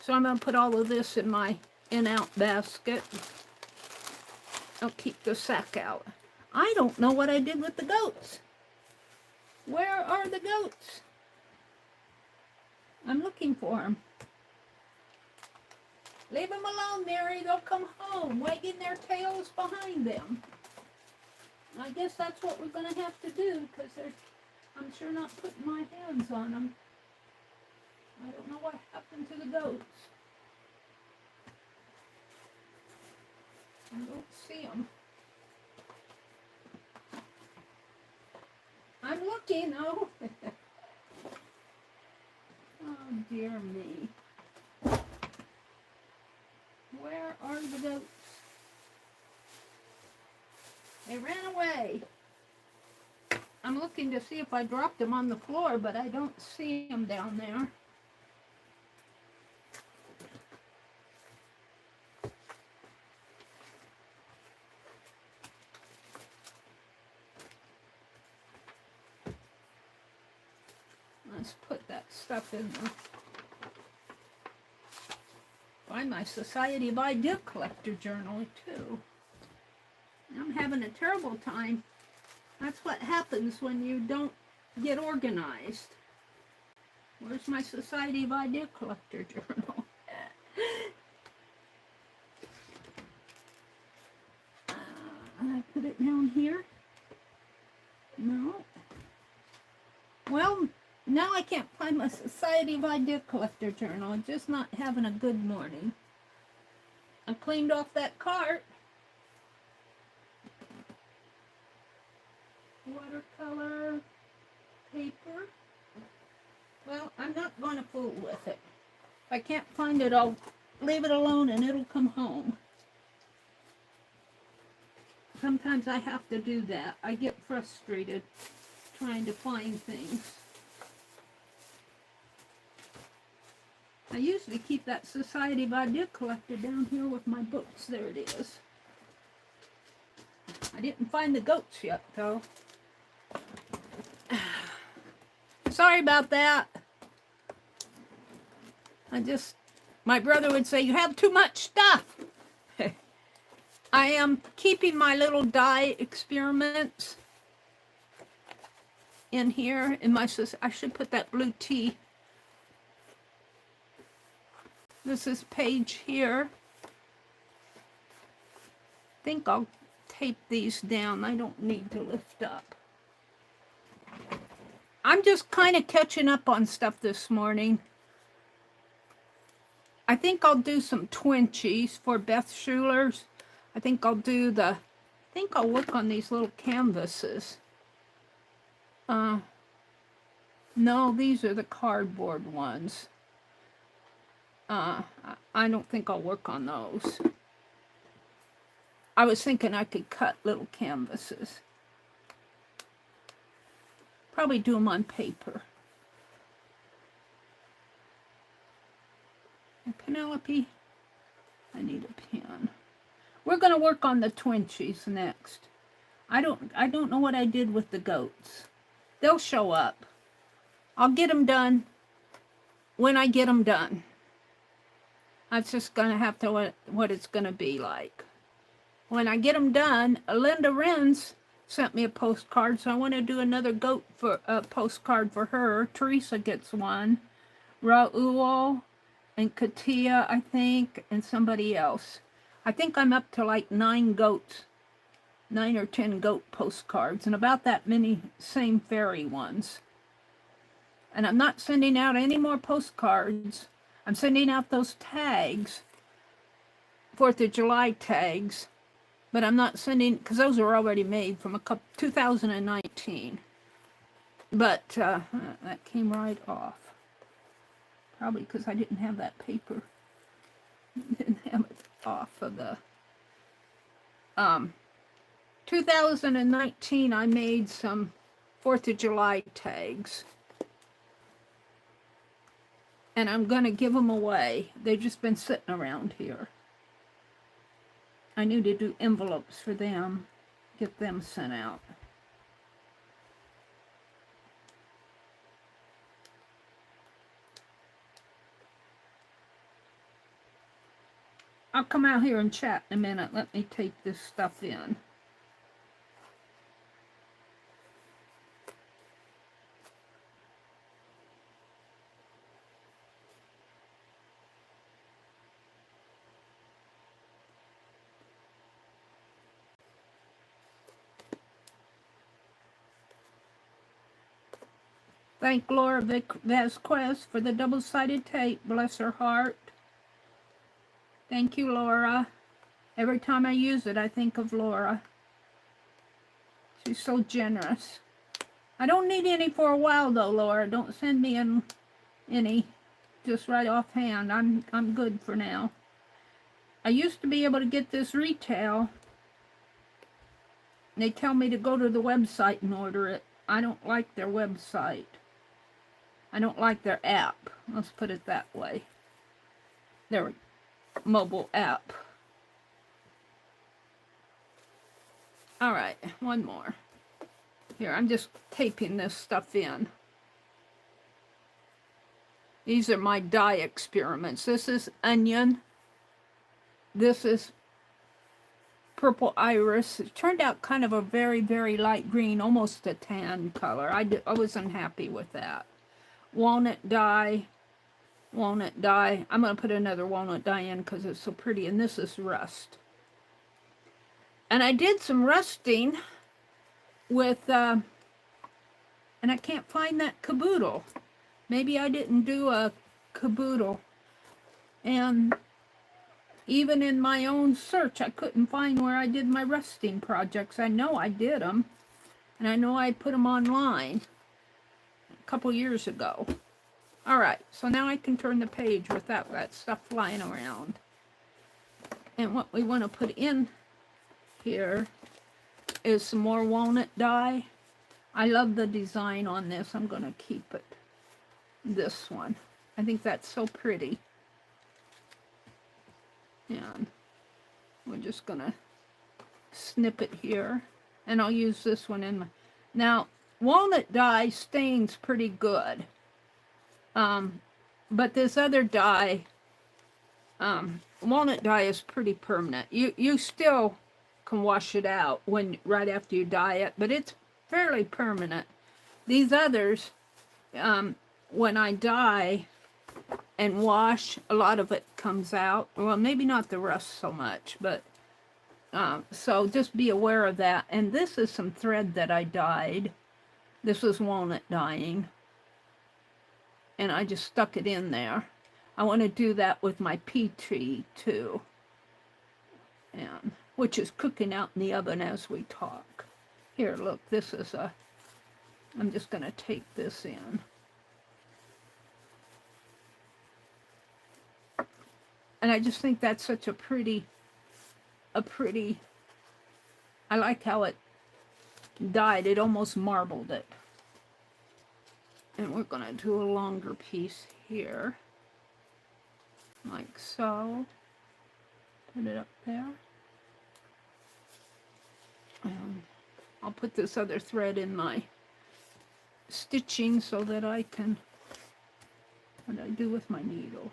Speaker 1: So I'm going to put all of this in my in-out basket. I'll keep the sack out. I don't know what I did with the goats. Where are the goats? I'm looking for them. Leave them alone, Mary. They'll come home, wagging their tails behind them. I guess that's what we're going to have to do, because I'm sure not putting my hands on them. I don't know what happened to the goats. I don't see them. I'm looking, oh. Oh, dear me. Where are the goats? They ran away. I'm looking to see if I dropped them on the floor, but I don't see them down there. Let's put that stuff in there. Find my Society of Idea Collector journal, too. I'm having a terrible time. That's what happens when you don't get organized. Where's my Society of Idea Collector journal? I put it down here. No. Well, now I can't find my Society of Idea Collector journal. I'm just not having a good morning. I cleaned off that cart. Watercolor, paper. Well, I'm not going to fool with it. If I can't find it, I'll leave it alone and it'll come home. Sometimes I have to do that. I get frustrated trying to find things. I usually keep that Society of Idea Collector down here with my books. There it is. I didn't find the goats yet, though. Sorry about that. My brother would say, you have too much stuff. I am keeping my little die experiments. in here in my, I should put that blue T. This is page here. I think I'll tape these down. I don't need to lift up. I'm just kind of catching up on stuff this morning. I think I'll do some twinchies for Beth Schuler's. I think I'll work on these little canvases. No, these are the cardboard ones. I don't think I'll work on those. I was thinking I could cut little canvases. Probably do them on paper. And Penelope, I need a pen. We're going to work on the twinchies next. I don't know what I did with the goats. They'll show up. I'll get them done when I get them done. That's just going to have to what it's going to be like. When I get them done, Linda Renz sent me a postcard, so I want to do another goat for a postcard for her. Teresa gets one. Raul and Katia, I think, and somebody else. I think I'm up to like 9 goats, 9 or 10 goat postcards, and about that many same fairy ones. And I'm not sending out any more postcards. I'm sending out those tags, 4th of July tags, but I'm not sending, because those are already made from 2019. But that came right off. Probably because I didn't have that paper. Didn't have it off of the 2019. I made some 4th of July tags, and I'm gonna give them away. They've just been sitting around here. I need to do envelopes for them, get them sent out. I'll come out here and chat in a minute. Let me take this stuff in. Thank Laura Vasquez for the double-sided tape. Bless her heart. Thank you, Laura. Every time I use it, I think of Laura. She's so generous. I don't need any for a while, though, Laura. Don't send me in any just right offhand. I'm good for now. I used to be able to get this retail. They tell me to go to the website and order it. I don't like their website. I don't like their app. Let's put it that way. Their mobile app. All right, one more. Here, I'm just taping this stuff in. These are my dye experiments. This is onion. This is purple iris. It turned out kind of a very, very light green, almost a tan color. I wasn't happy with that. Walnut dye. Walnut dye. I'm going to put another walnut dye in because it's so pretty. And this is rust. And I did some rusting with, and I can't find that caboodle. Maybe I didn't do a caboodle. And even in my own search, I couldn't find where I did my rusting projects. I know I did them. And I know I put them online a couple years ago. All right, so now I can turn the page without that stuff flying around. And what we want to put in here is some more walnut dye. I love the design on this. I'm going to keep it. This one. I think that's so pretty. And we're just going to snip it here. And I'll use this one in my... Now, walnut dye stains pretty good. But this other dye, walnut dye is pretty permanent. You still can wash it out right after you dye it, but it's fairly permanent. These others, when I dye and wash, a lot of it comes out. Well, maybe not the rust so much, but so just be aware of that. And this is some thread that I dyed. This was walnut dyeing. And I just stuck it in there. I want to do that with my PT too. And which is cooking out in the oven as we talk. Here, look, this is a, I'm just going to tape this in. And I just think that's such a pretty, I like how it dyed. It almost marbled it. And we're going to do a longer piece here. Like so. Put it up there. And I'll put this other thread in my stitching so that I can, what do I do with my needle?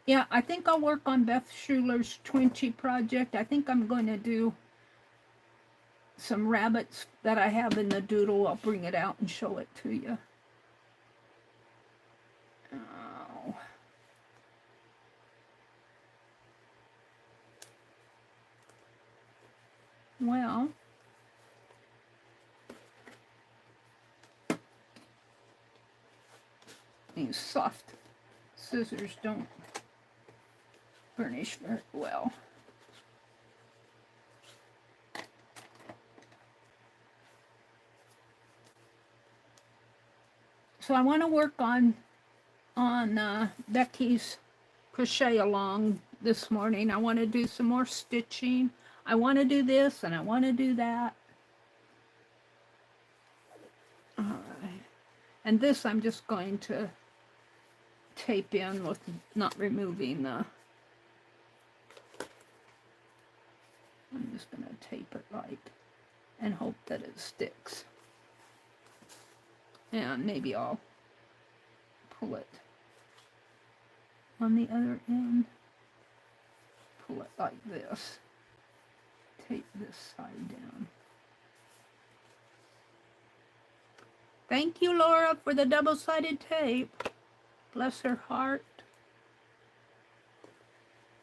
Speaker 1: Yeah, I think I'll work on Beth Schuler's Twinchy project. I think I'm going to do some rabbits that I have in the doodle. I'll bring it out and show it to you. Oh. Well, these soft scissors don't burnish very well. So I want to work on Becky's crochet along this morning. I want to do some more stitching. I want to do this and I want to do that. All right. And this I'm just going to tape in with not removing the, I'm just going to tape it right and hope that it sticks. And maybe I'll pull it on the other end, pull it like this, tape this side down. Thank you, Laura, for the double-sided tape. Bless her heart.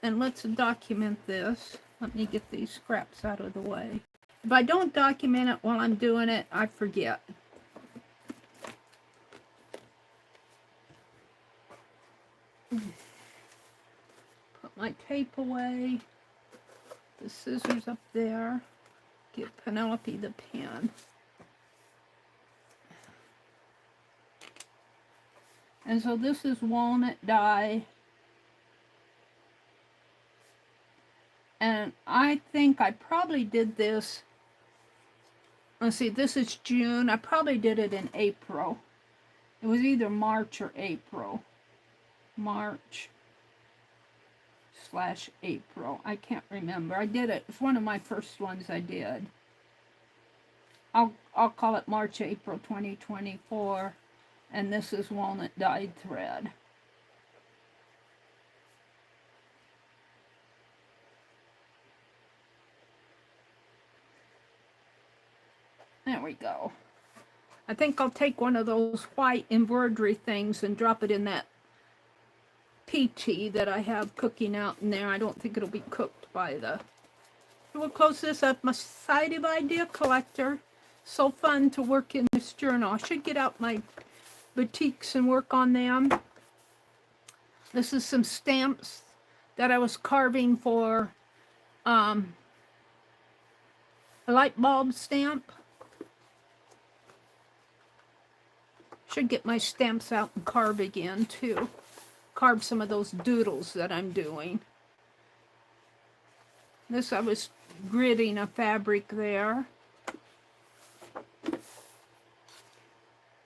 Speaker 1: And let's document this. Let me get these scraps out of the way. If I don't document it while I'm doing it, I forget. Put my tape away. The scissors up there. Give Penelope the pen. And so this is walnut dye. And I think I probably did this. Let's see, this is June. I probably did it in April. It was either March or April. March/April. I can't remember. I did it. It's one of my first ones I did. I'll call it March, April 2024. And this is walnut dyed thread. There we go. I think I'll take one of those white embroidery things and drop it in that PT that I have cooking out in there. I don't think it'll be cooked by the... We'll close this up. My Society of Idea Collector. So fun to work in this journal. I should get out my batiks and work on them. This is some stamps that I was carving for a light bulb stamp. Should get my stamps out and carve again too. Carve some of those doodles that I'm doing. This I was gridding a fabric there.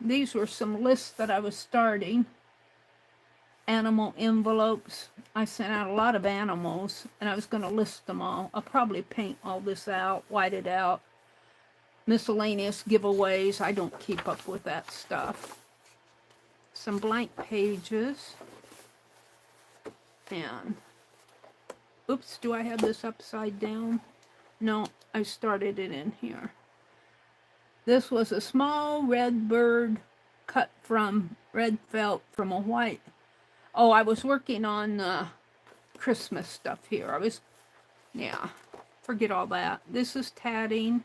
Speaker 1: These were some lists that I was starting. Animal envelopes. I sent out a lot of animals and I was going to list them all. I'll probably paint all this out, white it out. Miscellaneous giveaways. I don't keep up with that stuff. Some blank pages. And, oops, do I have this upside down? No, I started it in here. This was a small red bird cut from red felt from a white. Oh, I was working on Christmas stuff here. Yeah, forget all that. This is tatting.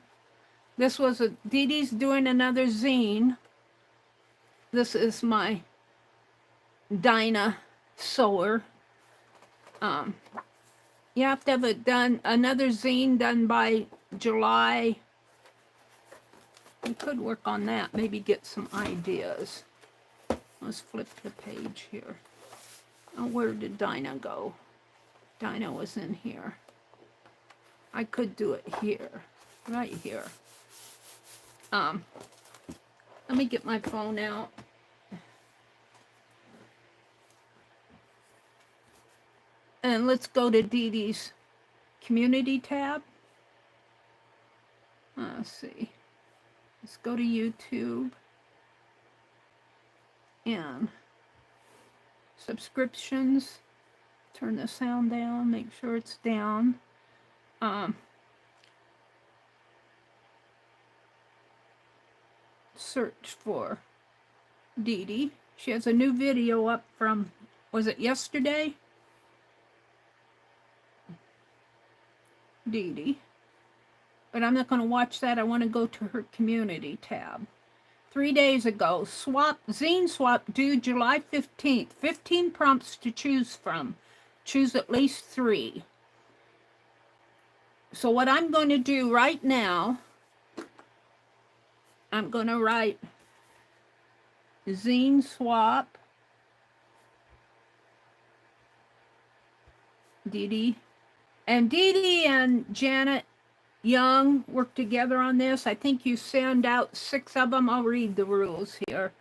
Speaker 1: This was Dee Dee's doing another zine. This is my Dinah sewer. You have to have it done, another zine done by July. You could work on that, maybe get some ideas. Let's flip the page here. Oh, where did Dinah go? Dinah was in here. I could do it here, right here. Let me get my phone out. And let's go to Dee Dee's community tab. Let's see. Let's go to YouTube. And subscriptions. Turn the sound down, make sure it's down. Search for Dee Dee. She has a new video up from, was it yesterday? Dee Dee. But I'm not going to watch that. I want to go to her community tab. 3 days ago, zine swap due July 15th. 15 prompts to choose from. Choose at least 3. So what I'm going to do right now, I'm going to write zine swap Dee Dee. And Dee Dee and Janet Young work together on this. I think you send out 6 of them. I'll read the rules here.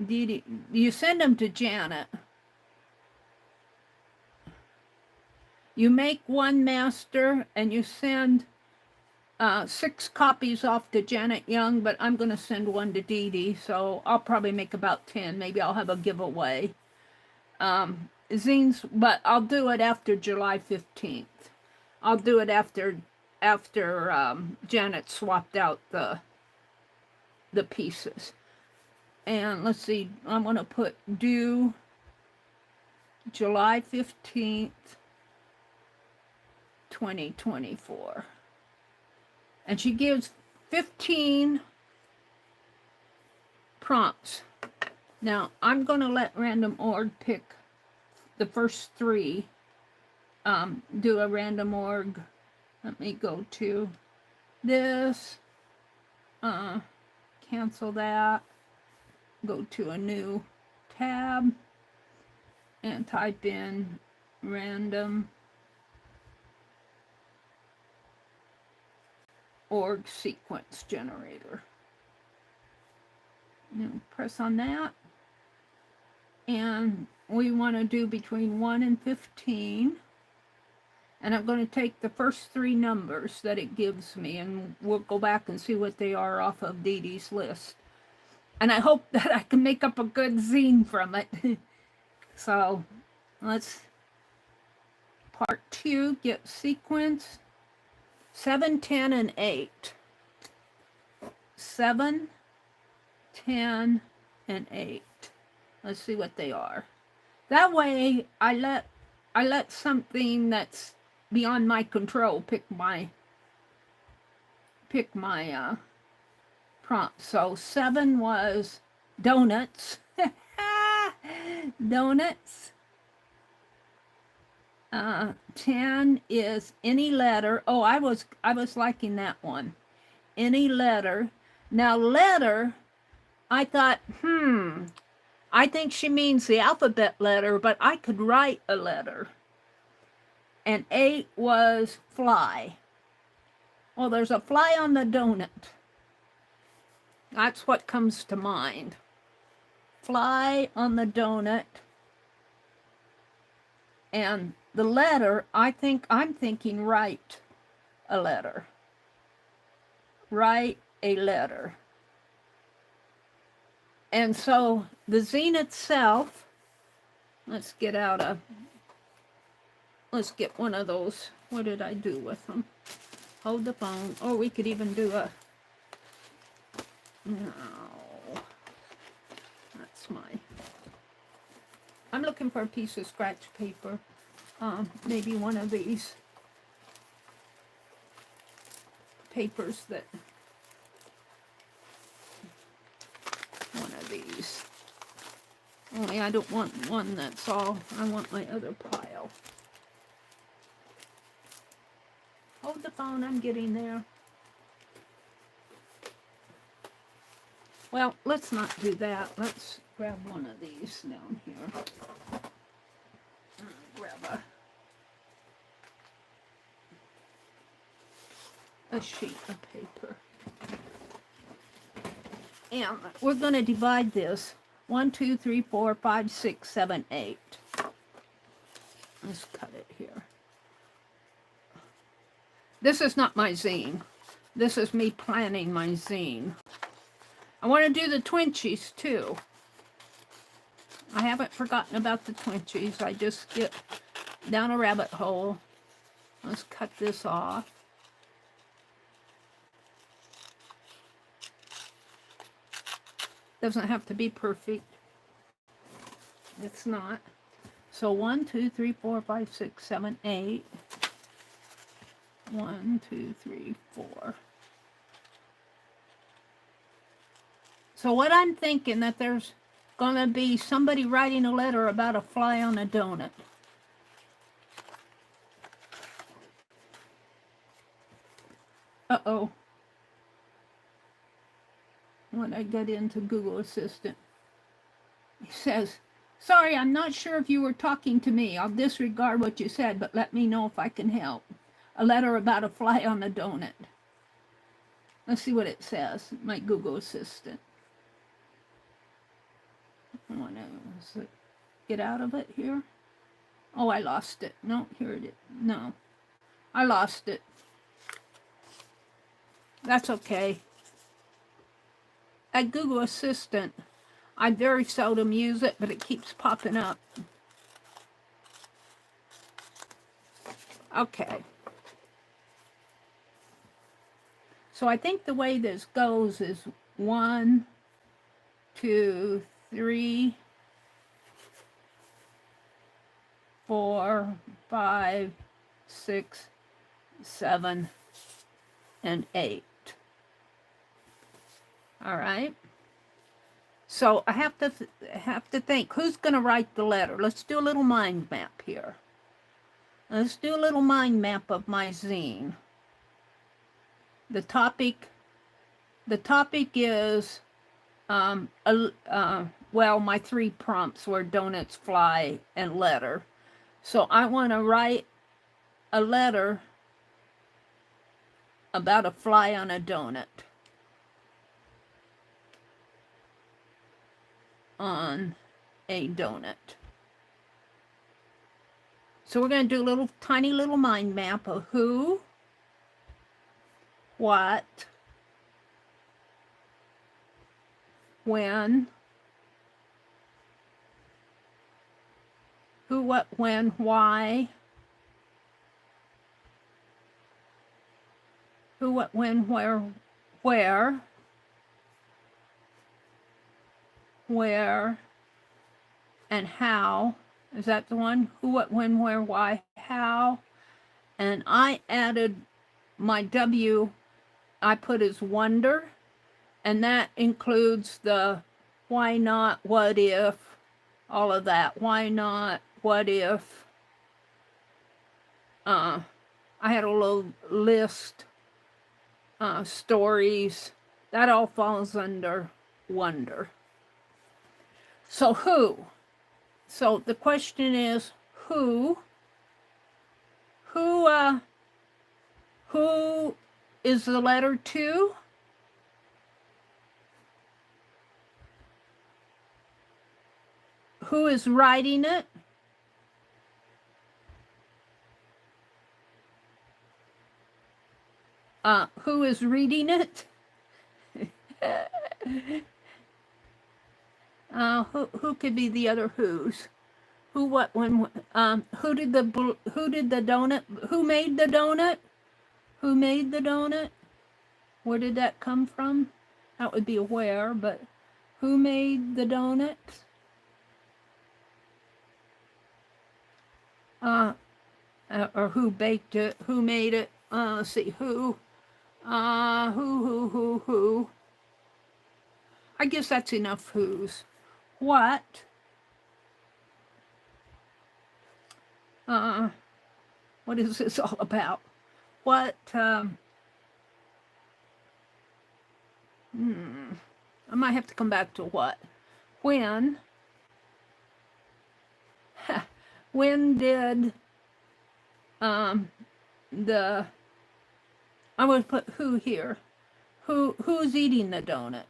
Speaker 1: Dee Dee, you send them to Janet. You make one master and you send 6 copies off to Janet Young, but I'm going to send one to Dee Dee, so I'll probably make about 10. Maybe I'll have a giveaway. Zines, but I'll do it after July 15th. I'll do it after Janet swapped out the pieces. And let's see, I'm going to put due July 15th, 2024. And she gives 15 prompts. Now, I'm going to let random org pick the first 3. Do a random org. Let me go to this. Cancel that. Go to a new tab. And type in random org sequence generator. Now press on that. And we want to do between 1 and 15. And I'm going to take the first 3 numbers that it gives me, and we'll go back and see what they are off of Dee Dee's list. And I hope that I can make up a good zine from it. So let's, part 2, get sequence 7, 10, and 8. 7, 10, and 8. Let's see what they are. That way, I let something that's beyond my control pick my prompt. So 7 was donuts. Donuts. 10 is any letter. Oh, I was liking that one. Any letter. Now letter, I thought, I think she means the alphabet letter, but I could write a letter. And 8 was fly. Well, there's a fly on the donut. That's what comes to mind. Fly on the donut. And the letter, I'm thinking write a letter. Write a letter. And so the zine itself, let's get one of those. What did I do with them? Hold the phone. Or we could even do No. That's I'm looking for a piece of scratch paper. Maybe one of these papers that, one of these. Only I don't want one that's all, I want my other pile. Hold the phone, I'm getting there. Well, let's not do that. Let's grab one of these down here. Grab a sheet of paper. And we're going to divide this 1, 2, 3, 4, 5, 6, 7, 8. Let's cut it here. This is not my zine. This is me planning my zine. I want to do the Twinchies too. I haven't forgotten about the Twinchies. I just get down a rabbit hole. Let's cut this off. Doesn't have to be perfect. It's not. So 1, 2, 3, 4, 5, 6, 7, 8. 1, 2, 3, 4. So what I'm thinking that there's gonna be somebody writing a letter about a fly on a donut. Uh-oh. When I get into Google Assistant, it says, sorry, I'm not sure if you were talking to me. I'll disregard what you said, but let me know if I can help. A letter about a fly on a donut. Let's see what it says, my Google Assistant. I want to get out of it here. Oh, I lost it. No, here it is. No, I lost it. That's okay. At Google Assistant, I very seldom use it, but it keeps popping up. Okay. So I think the way this goes is 1, 2, 3, 4, 5, 6, 7, and 8. All right. So I have to think, who's going to write the letter? Let's do a little mind map here. Let's do a little mind map of my zine. The topic is, well, my 3 prompts were donuts, fly, and letter. So I want to write a letter about a fly on a donut. On a donut. So we're going to do a little tiny little mind map of who, what, when, who, what, when, why, who, what, when, where, and how. Is that the one? Who, what, when, where, why, how. And I added my W, I put as wonder, and that includes the why not, what if, all of that. Why not, what if. I had a little list, stories. That all falls under wonder. So who? So the question is who is the letter to? Who is writing it? Who is reading it? Who could be the other who's? Who, what, when, who did the donut, who made the donut? Who made the donut? Where did that come from? That would be a where, but who made the donut? Or who baked it? Who made it? Let's see, who? Who? I guess that's enough who's. What? What is this all about? What, I might have to come back to what. When did, I would put who here. Who's eating the donut?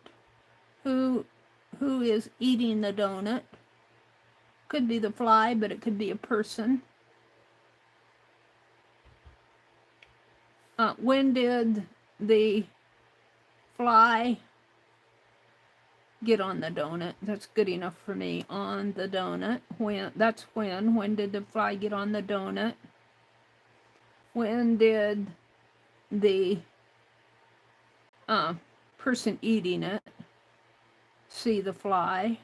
Speaker 1: Who is eating the donut? Could be the fly, but it could be a person. When did the fly get on the donut? That's good enough for me. On the donut. When? That's when. When did the fly get on the donut? When did the person eating it see the fly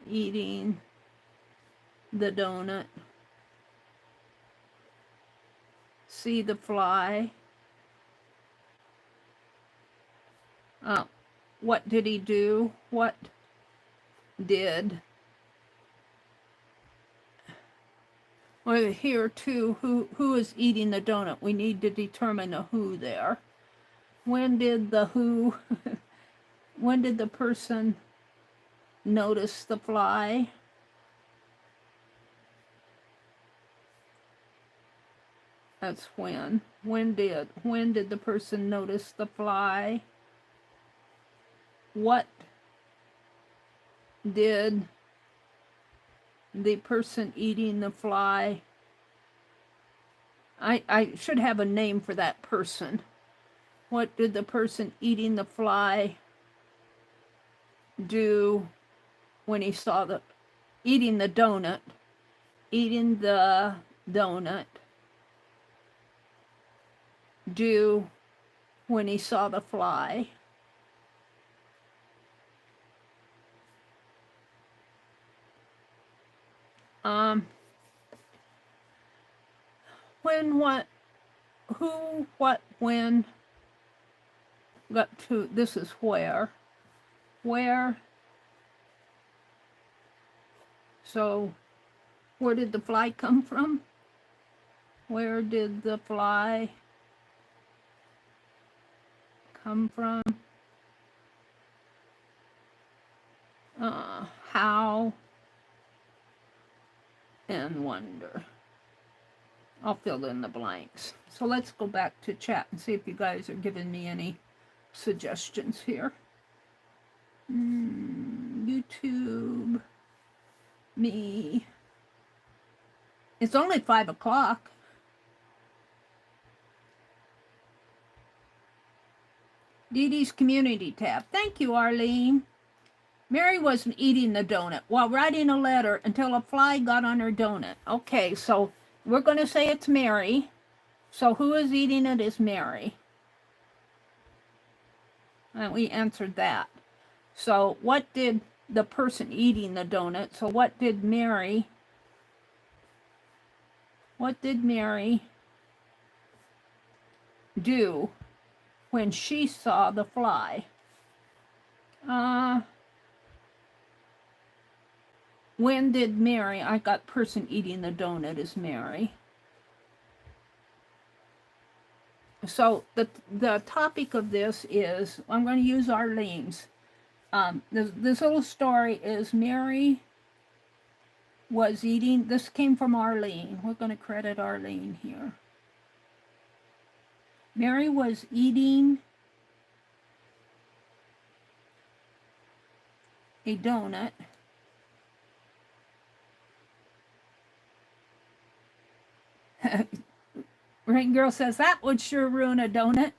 Speaker 1: eating the donut? See the fly. What did he do? What did? Well, here too, who is eating the donut? We need to determine a who there. When did the who, when did the person notice the fly? That's when. When did the person notice the fly? What did the person eating the fly? I should have a name for that person. What did the person eating the fly do when he saw the eating the donut? Eating the donut. Do when he saw the fly? When, what, who, what, when. Got to, this is where. Where. So, where did the fly come from? Where did the fly come from? How and wonder. I'll fill in the blanks. So let's go back to chat and see if you guys are giving me any suggestions here. YouTube, me. It's only 5 o'clock. Dee Dee's Community tab. Thank you, Arlene. Meri wasn't eating the donut while writing a letter until a fly got on her donut. Okay, so we're going to say it's Meri. So who is eating it is Meri. And we answered that. So what did the person eating the donut? So what did Meri do when she saw the fly? When did Meri, I got person eating the donut is Meri. So the topic of this is, I'm going to use Arlene's. This little story is Meri was eating, this came from Arlene. We're going to credit Arlene here. Meri was eating a donut. Rain Girl says that would sure ruin a donut.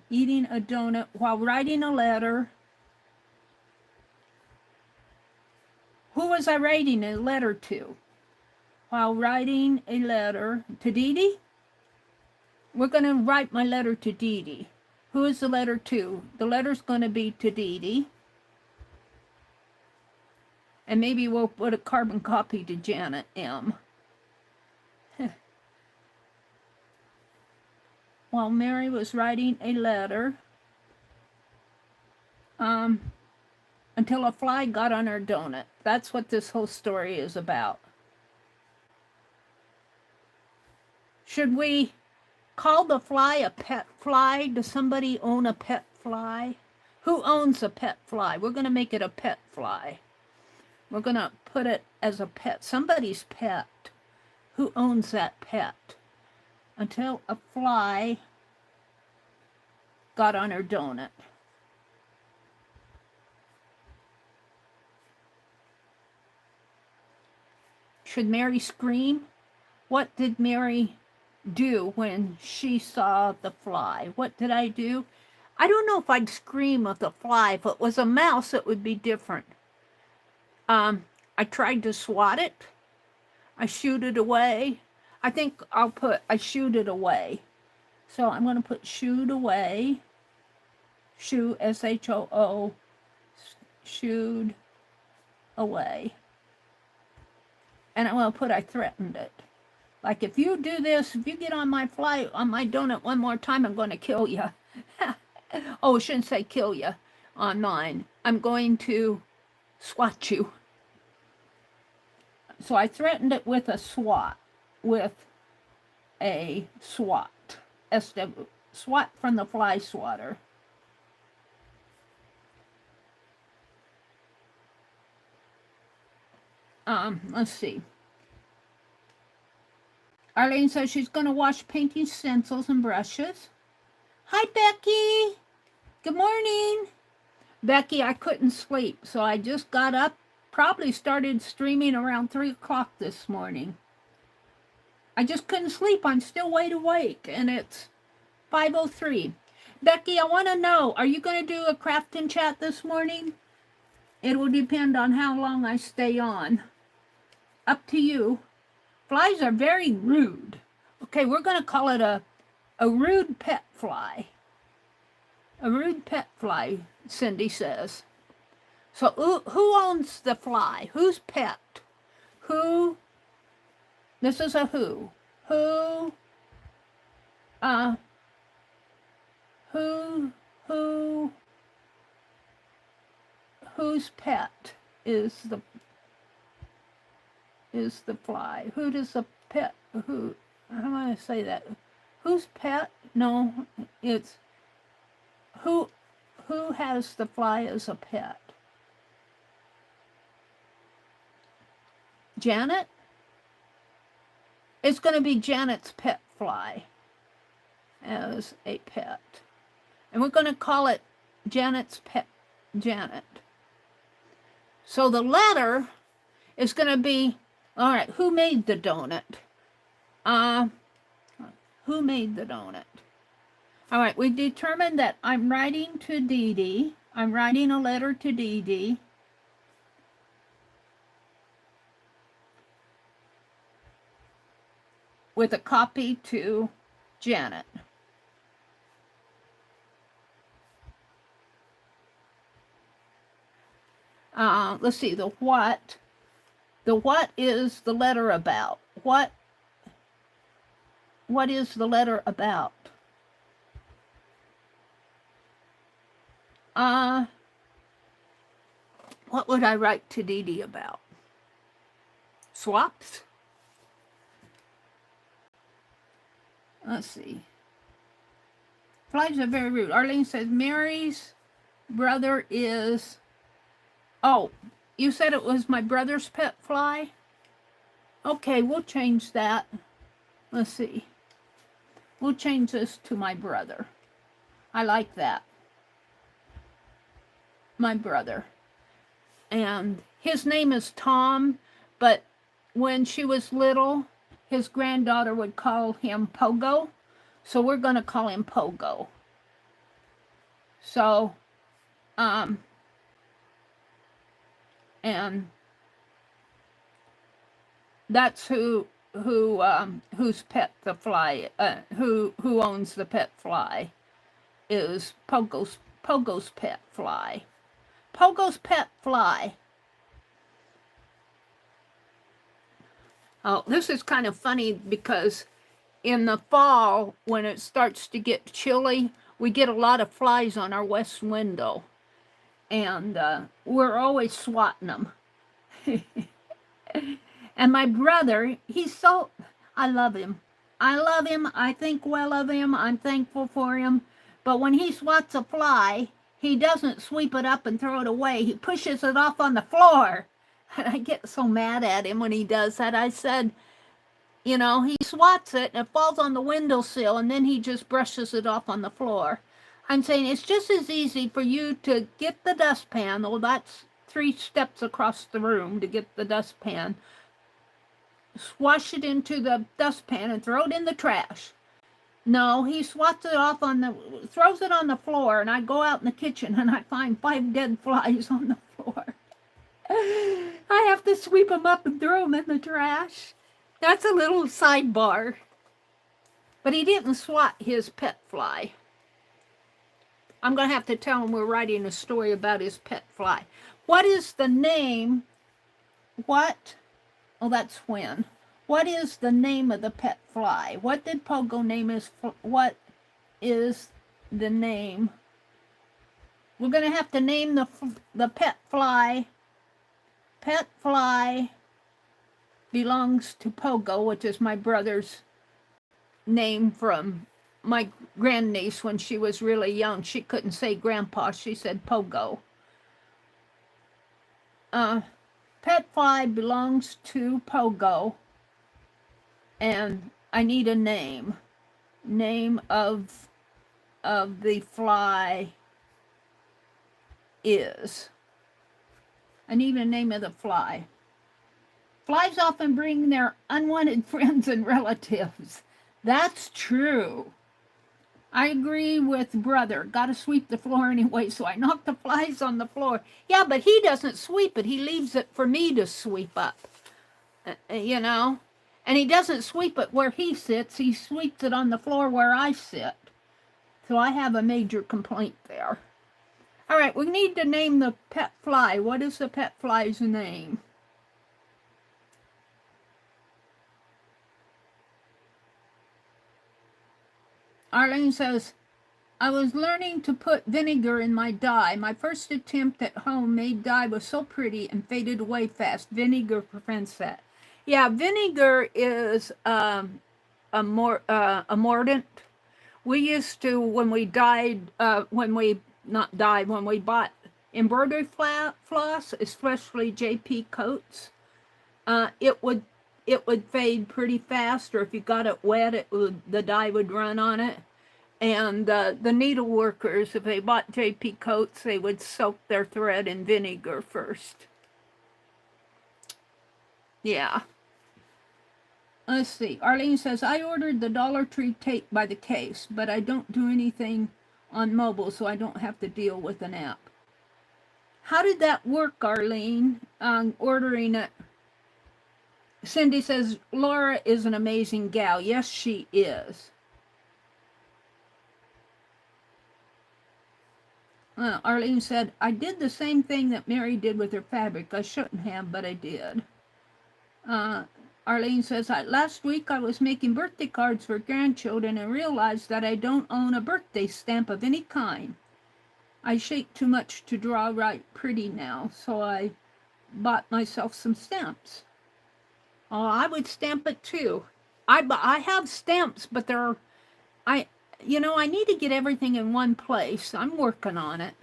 Speaker 1: Eating a donut while writing a letter. Who was I writing a letter to? While writing a letter to Dee Dee? We're going to write my letter to Dee Dee. Who is the letter to? The letter's going to be to Dee Dee. And maybe we'll put a carbon copy to Janet M. While Meri was writing a letter, until a fly got on her donut. That's what this whole story is about. Should we call the fly a pet fly? Does somebody own a pet fly? Who owns a pet fly? We're going to make it a pet fly. We're going to put it as a pet. Somebody's pet. Who owns that pet? Until a fly got on her donut. Should Meri scream? What did Meri do when she saw the fly? What did I do? I don't know if I'd scream of the fly. If it was a mouse, it would be different. I tried to swat it. I shooed it away. I think I'll put, I shooed it away. So I'm going to put shooed away. Shoo, S-H-O-O. Shooed away. And I'm going to put I threatened it. Like, if you do this, if you get on my fly, on my donut one more time, I'm going to kill you. Oh, I shouldn't say kill you on mine. I'm going to swat you. So I threatened it with a swat. With a swat. S-W, swat from the fly swatter. Let's see. Arlene says she's going to wash painting stencils and brushes. Hi, Becky. Good morning. Becky, I couldn't sleep, so I just got up. Probably started streaming around 3 o'clock this morning. I just couldn't sleep. I'm still wide awake, and it's 5:03. Becky, I want to know, are you going to do a craft and chat this morning? It will depend on how long I stay on. Up to you. Flies are very rude. Okay, we're going to call it a rude pet fly. A rude pet fly, Cindy says. So who owns the fly? Whose pet? Who? This is a who. Whose pet is the fly? Who does the pet, who, how am I going to say that? Whose pet? No, it's who has the fly as a pet? Janet? It's going to be Janet's pet fly as a pet. And we're going to call it Janet's pet, Janet. So the letter is going to be, all right, who made the donut? Who made the donut? All right, we determined that I'm writing to Dee Dee. I'm writing a letter to Dee Dee. With a copy to Janet. Let's see, the what. The what is the letter about? What is the letter about? What would I write to Dee Dee about? Swaps? Let's see. Flies are very rude. Arlene says Meri's brother is... Oh, you said it was my brother's pet fly? Okay, we'll change that. Let's see. We'll change this to my brother. I like that. My brother. And his name is Tom, but when she was little, his granddaughter would call him Pogo. So we're going to call him Pogo. So, and that's whose pet the fly, who owns the pet fly. is Pogo's pet fly. Pogo's pet fly. Oh, this is kind of funny because in the fall, when it starts to get chilly, we get a lot of flies on our west window. And we're always swatting them. And my brother, I love him. I love him. I think well of him. I'm thankful for him. But when he swats a fly, he doesn't sweep it up and throw it away. He pushes it off on the floor. And I get so mad at him when he does that. I said, you know, he swats it and it falls on the windowsill and then he just brushes it off on the floor. I'm saying it's just as easy for you to get the dustpan. Oh, that's 3 steps across the room to get the dustpan. Swash it into the dustpan and throw it in the trash. No, he swats it off throws it on the floor, and I go out in the kitchen and I find 5 dead flies on the floor. I have to sweep them up and throw them in the trash. That's a little sidebar. But he didn't swat his pet fly. I'm going to have to tell him we're writing a story about his pet fly. What is the name? Oh, that's when. What is the name of the pet fly? What did Pogo name his? What is the name? We're going to have to name the pet fly. Pet fly belongs to Pogo, which is my brother's name from my grandniece when she was really young. She couldn't say grandpa. She said Pogo. Pet fly belongs to Pogo, and I need a name. Name of the fly is. I need a name of the fly. Flies often bring their unwanted friends and relatives. That's true. I agree with brother. Got to sweep the floor anyway, so I knock the flies on the floor. Yeah, but he doesn't sweep it. He leaves it for me to sweep up, you know. And he doesn't sweep it where he sits. He sweeps it on the floor where I sit. So I have a major complaint there. All right, we need to name the pet fly. What is the pet fly's name? Arlene says, I was learning to put vinegar in my dye. My first attempt at homemade dye was so pretty and faded away fast. Vinegar prevents that. Yeah, vinegar is a mordant. We used to, when we bought embroidery floss, especially JP coats, it would fade pretty fast, or if you got it wet, the dye would run on it. And the needle workers, if they bought JP coats, they would soak their thread in vinegar first. Yeah. Let's see. Arlene says, I ordered the Dollar Tree tape by the case, but I don't do anything on mobile, so I don't have to deal with an app. How did that work, Arlene, ordering it? Cindy says, Laura is an amazing gal. Yes, she is. Arlene said, I did the same thing that Meri did with her fabric. I shouldn't have, but I did. Arlene says, last week I was making birthday cards for grandchildren and realized that I don't own a birthday stamp of any kind. I shake too much to draw right pretty now, so I bought myself some stamps. Oh, I would stamp it too. I have stamps, but I need to get everything in one place. I'm working on it.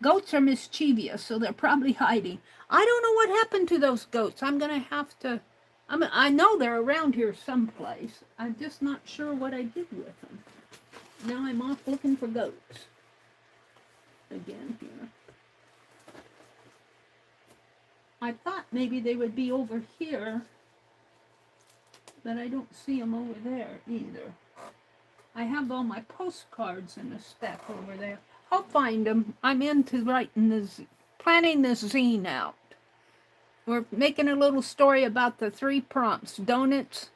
Speaker 1: Goats are mischievous, so they're probably hiding. I don't know what happened to those goats. I'm going to have to... I know they're around here someplace. I'm just not sure what I did with them. Now I'm off looking for goats. Again here. I thought maybe they would be over here, but I don't see them over there either. I have all my postcards in a stack over there. I'll find them. I'm into planning this zine out. We're making a little story about the 3 prompts: donuts,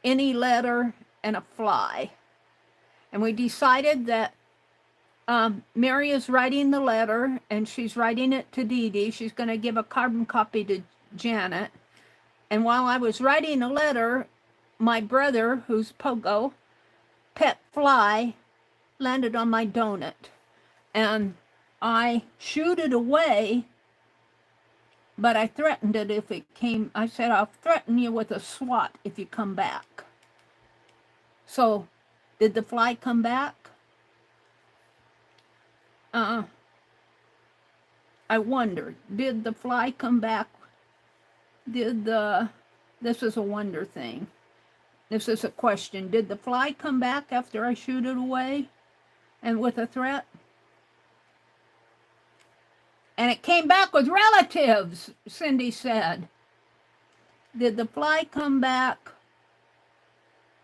Speaker 1: any letter, and a fly. And we decided that Meri is writing the letter, and she's writing it to Dee Dee. She's going to give a carbon copy to Janet. And while I was writing the letter, my brother, who's Pogo, pet fly, landed on my donut. And I shooed it away, but I threatened it if it came. I said, I'll threaten you with a swat if you come back. So, did the fly come back? I wonder, did the fly come back? This is a wonder thing. This is a question. Did the fly come back after I shoot it away and with a threat? And it came back with relatives, Cindy said. Did the fly come back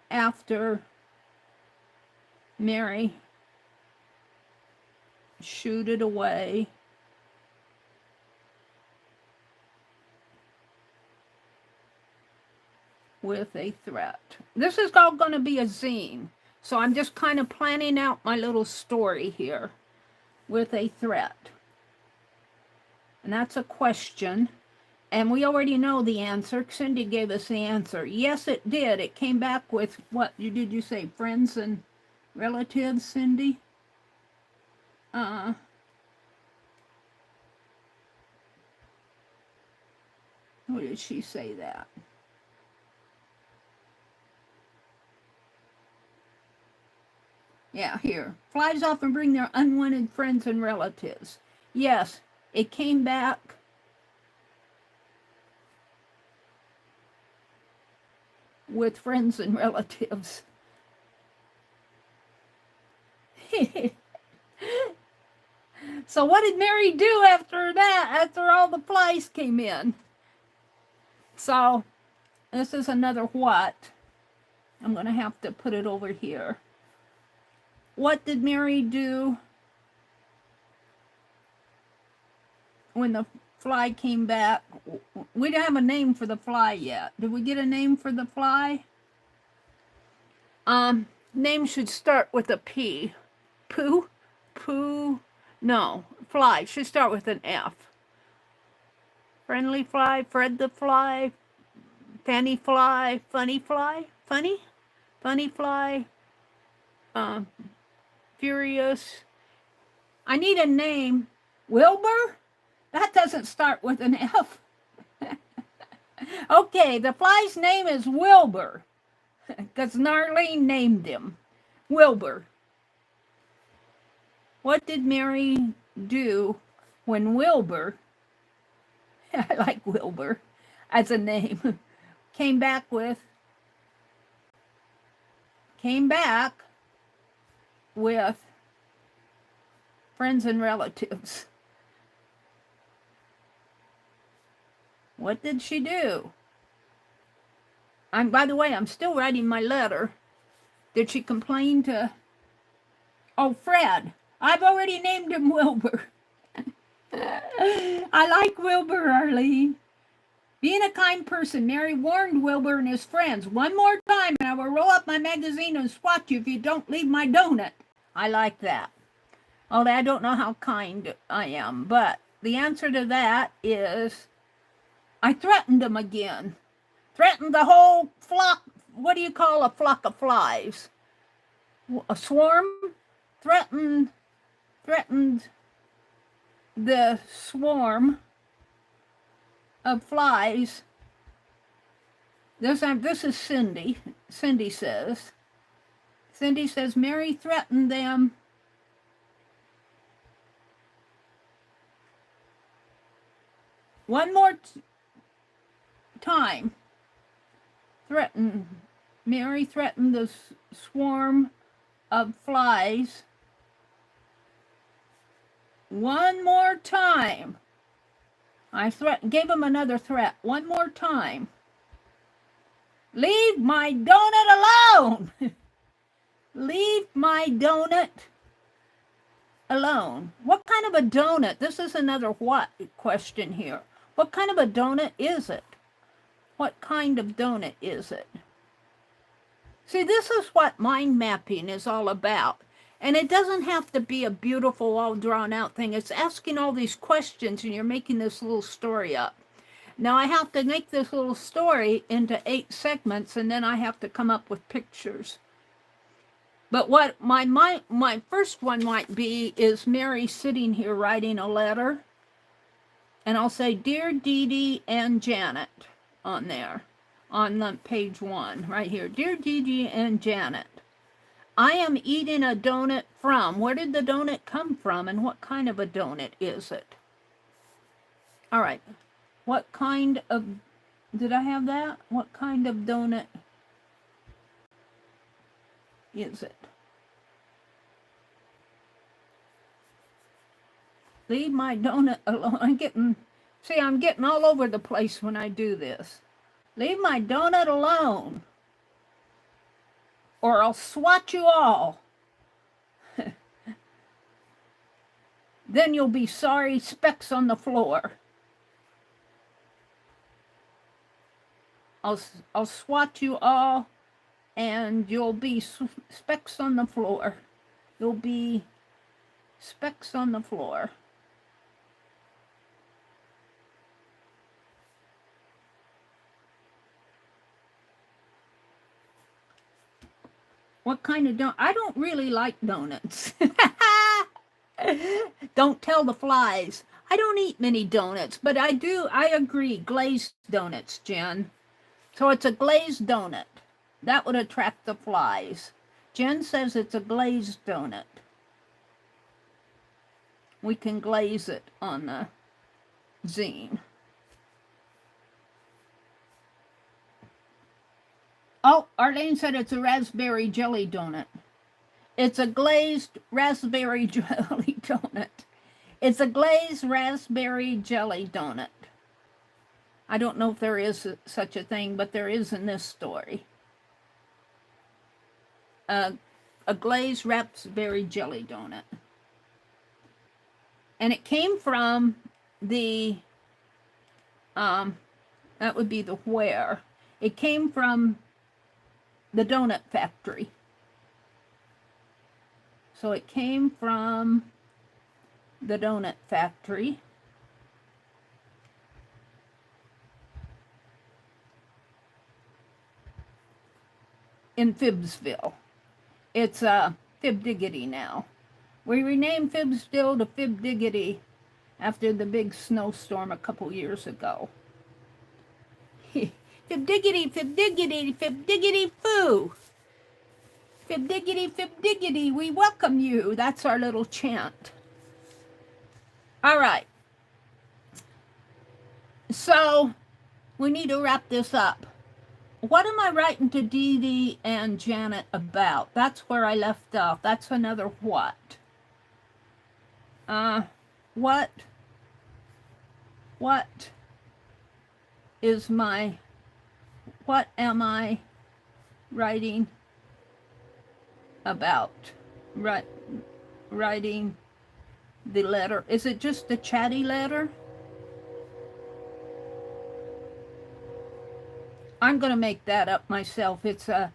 Speaker 1: after Meri shoot it away with a threat? This is all going to be a zine, so I'm just kind of planning out my little story here. With a threat. And that's a question. And we already know the answer. Cindy gave us the answer. Yes, it did. It came back with, what did you say, friends and relatives, Cindy? What did she say that? Yeah, here. Flies often bring their unwanted friends and relatives. Yes, it came back with friends and relatives. So what did Meri do after that, after all the flies came in? So this is another what. I'm going to have to put it over here. What did Meri do when the fly came back? We didn't have a name for the fly yet. Did we get a name for the fly? Name should start with a P. Pooh? Pooh? No. Fly should start with an F. Friendly fly, Fred the fly, Fanny fly, funny fly, funny? Funny fly, furious. I need a name. Wilbur? That doesn't start with an F. Okay, the fly's name is Wilbur, because Narlene named him. Wilbur. What did Meri do when Wilbur, I like Wilbur as a name, came back with friends and relatives? What did she do? By the way, I'm still writing my letter. Did she complain to... Oh, Fred. I've already named him Wilbur. I like Wilbur, Arlene. Being a kind person, Meri warned Wilbur and his friends, one more time and I will roll up my magazine and swat you if you don't leave my donut. I like that. Although I don't know how kind I am, but the answer to that is I threatened them again. Threatened the whole flock. What do you call a flock of flies? A swarm? Threatened the swarm of flies. This is Cindy. Cindy says, Meri threatened them one more time. Meri threatened the swarm of flies one more time. I gave him another threat. One more time. Leave my donut alone. Leave my donut alone. What kind of a donut? This is another what question here. What kind of a donut is it? What kind of donut is it? See, this is what mind mapping is all about. And it doesn't have to be a beautiful, all drawn out thing. It's asking all these questions and you're making this little story up. Now I have to make this little story into 8 segments and then I have to come up with pictures. But what my first one might be is Meri sitting here writing a letter. And I'll say, Dear Dee Dee and Janet on there, on the page 1, right here. Dear Dee Dee and Janet, I am eating a donut from. Where did the donut come from and what kind of a donut is it? All right. What kind of, did I have that? What kind of donut is it? Leave my donut alone. I'm getting all over the place when I do this. Leave my donut alone, or I'll swat you all. Then you'll be sorry, specks on the floor. I'll swat you all, and you'll be specks on the floor. You'll be specks on the floor. What kind of donut? I don't really like donuts. Don't tell the flies. I don't eat many donuts, but I agree, glazed donuts, Jen. So it's a glazed donut. That would attract the flies. Jen says it's a glazed donut. We can glaze it on the zine. Oh, Arlene said it's a raspberry jelly donut. It's a glazed raspberry jelly donut. It's a glazed raspberry jelly donut. I don't know if there is such a thing, but there is in this story. A glazed raspberry jelly donut. And it came from the, that would be the where. It came from the donut factory. So it came from the donut factory. In FIBsville. It's FIBdiggity now. We renamed FIBsville to FIBdiggity after the big snowstorm a couple years ago. FIBdiggity, FIBdiggity, FIBdiggity foo. FIBdiggity, FIBdiggity, we welcome you. That's our little chant. All right. So we need to wrap this up. What am I writing to Dee Dee and Janet about? That's where I left off. That's another what. What is my, what am I writing about? Writing the letter. Is it just a chatty letter? I'm going to make that up myself. It's a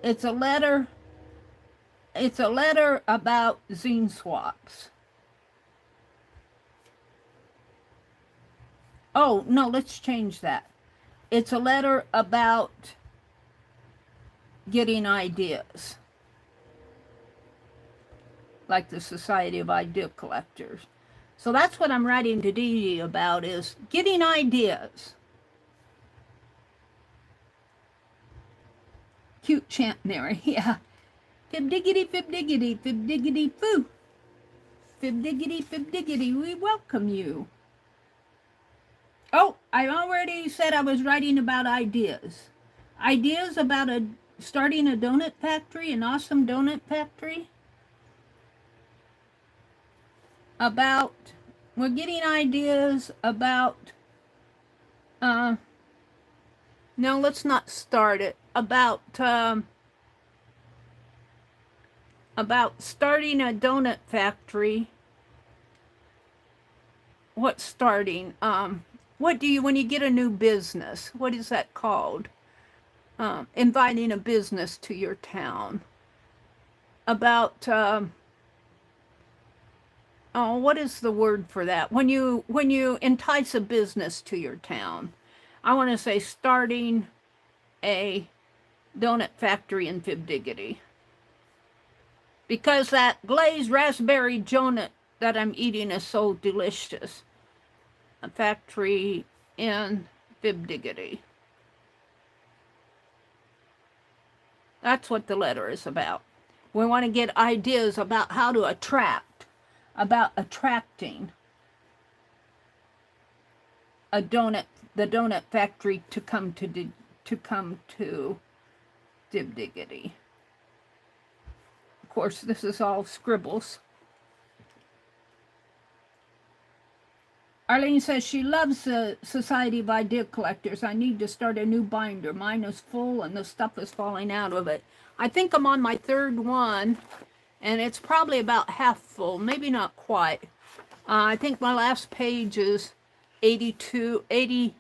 Speaker 1: letter. It's a letter about zine swaps. Oh, no, let's change that. It's a letter about getting ideas. Like the Society of Idea Collectors. So that's what I'm writing to Dee Dee about, is getting ideas. Cute chant, Meri. Yeah. FIBdiggity, FIBdiggity, FIBdiggity foo. FIBdiggity, FIBdiggity, we welcome you. Oh, I already said I was writing about ideas. Ideas about starting a donut factory, an awesome donut factory. We're getting ideas about, no, let's not start it. About starting a donut factory. What's starting? What do you, when you get a new business, what is that called? inviting a business to your town. About oh, what is the word for that? When you entice a business to your town. I want to say starting a donut factory in FIBdiggity. Because that glazed raspberry donut that I'm eating is so delicious. A factory in FIBdiggity. That's what the letter is about. We want to get ideas about how to about attracting the donut factory to come to FIBdiggity. Of course, this is all scribbles. Arlene says she loves the Society of Idea Collectors. I need to start a new binder. Mine is full and the stuff is falling out of it. I think I'm on my third one, and it's probably about half full, maybe not quite. I think my last page is 82, 80,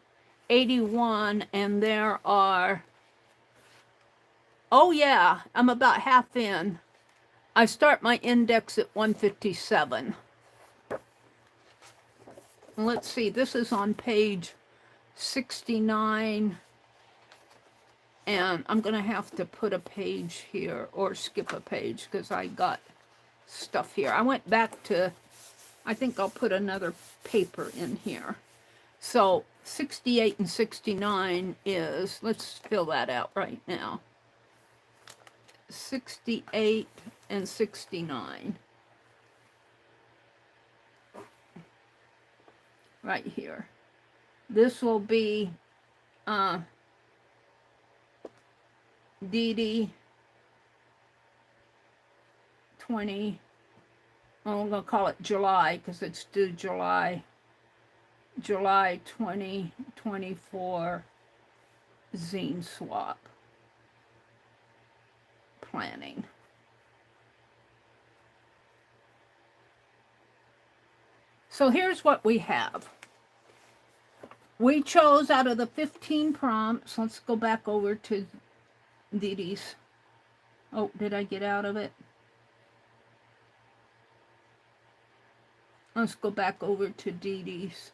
Speaker 1: 81, and there are, oh yeah, I'm about half in. I start my index at 157. Let's see, this is on page 69, and I'm going to have to put a page here or skip a page because I got stuff here. I went back to, I think I'll put another paper in here. So 68 and 69 is, let's fill that out right now. 68 and 69. Right here. This will be DD 20. Well, I'm going to call it July because it's due July 2024 zine swap planning. So here's what we have. We chose out of the 15 prompts. Let's go back over to Dee Dee's. Oh, did I get out of it? Let's go back over to Dee Dee's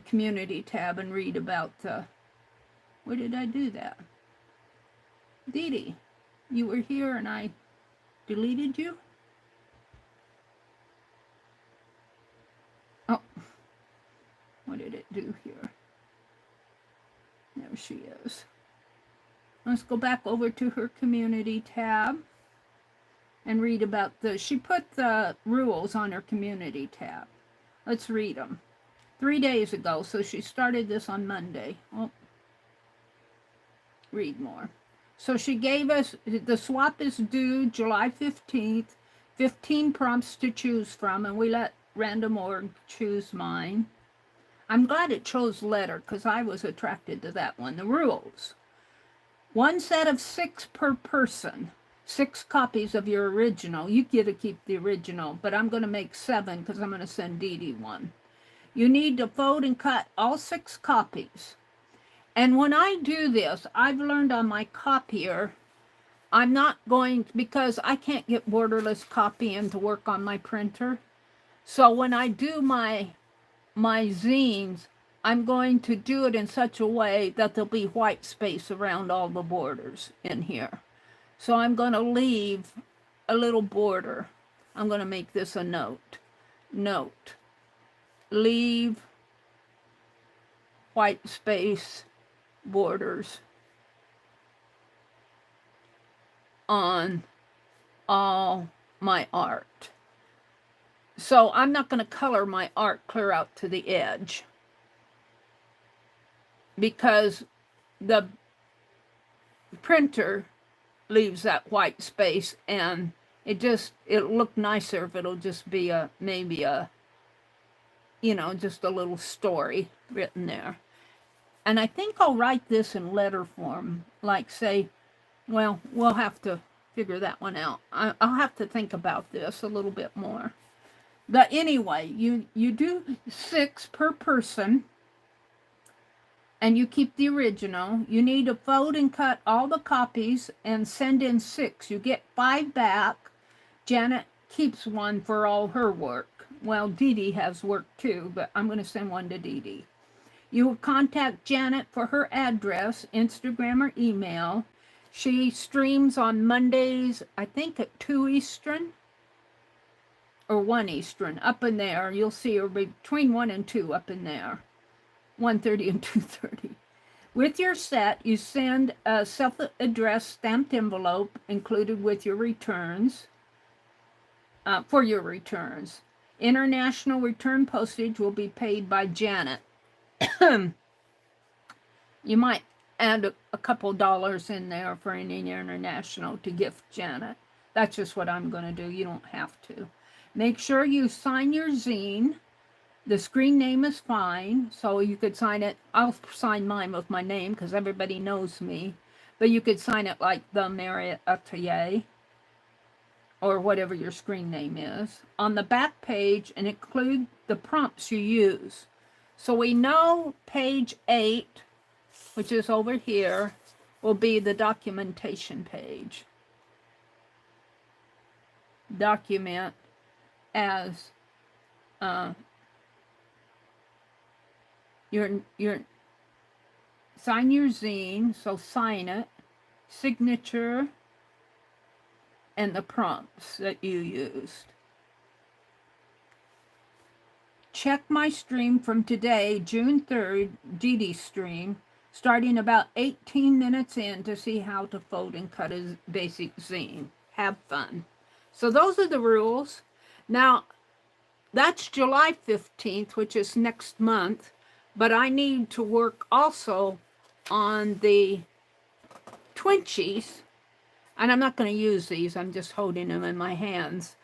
Speaker 1: community tab and read about the, where did I do that? Dee Dee, you were here and I deleted you? Oh, what did it do here? There she is. Let's go back over to her community tab and read about she put the rules on her community tab. Let's read them. 3 days ago, so she started this on Monday. Oh, read more. So she gave us, the swap is due July 15th, 15 prompts to choose from, and we let Random.org choose mine. I'm glad it chose letter because I was attracted to that one. The rules. 1 set of 6 per person. 6 copies of your original. You get to keep the original, but I'm going to make 7 because I'm going to send Dee Dee one. You need to fold and cut all 6 copies. And when I do this, I've learned on my copier, I'm not going, because I can't get borderless copying to work on my printer. So when I do my zines, I'm going to do it in such a way that there'll be white space around all the borders in here. So I'm going to leave a little border. I'm going to make this a note. Note. Leave white space borders on all my art. So I'm not going to color my art clear out to the edge because the printer leaves that white space, and it'll look nicer if it'll just be maybe a, just a little story written there. And I think I'll write this in letter form, like say, well, we'll have to figure that one out. I'll have to think about this a little bit more. But anyway, you do 6 per person. and you keep the original. You need to fold and cut all the copies and send in 6. You get 5 back. Janet keeps one for all her work. Well, Dee Dee has work too, but I'm going to send one to Dee Dee. You will contact Janet for her address, Instagram or email. She streams on Mondays, I think at 2 Eastern or 1 Eastern, up in there. You'll see her between 1 and 2 up in there, 1:30 and 2:30. With your set, you send a self-addressed stamped envelope included with your returns, for your returns. International return postage will be paid by Janet. You might add a couple dollars in there for any international to gift Janet. That's just what I'm going to do. You don't have to. Make sure you sign your zine. The screen name is fine, so you could sign it. I'll sign mine with my name because everybody knows me. But you could sign it like the Meri Atelier or whatever your screen name is. On the back page, and include the prompts you use. So we know page 8, which is over here, will be the documentation page. Document as your sign your zine, so sign it, signature, and the prompts that you used. Check my stream from today, June 3rd, Dee Dee stream, starting about 18 minutes in to see how to fold and cut a basic zine. Have fun. So those are the rules. Now, that's July 15th, which is next month, but I need to work also on the Twinchies, and I'm not going to use these, I'm just holding them in my hands,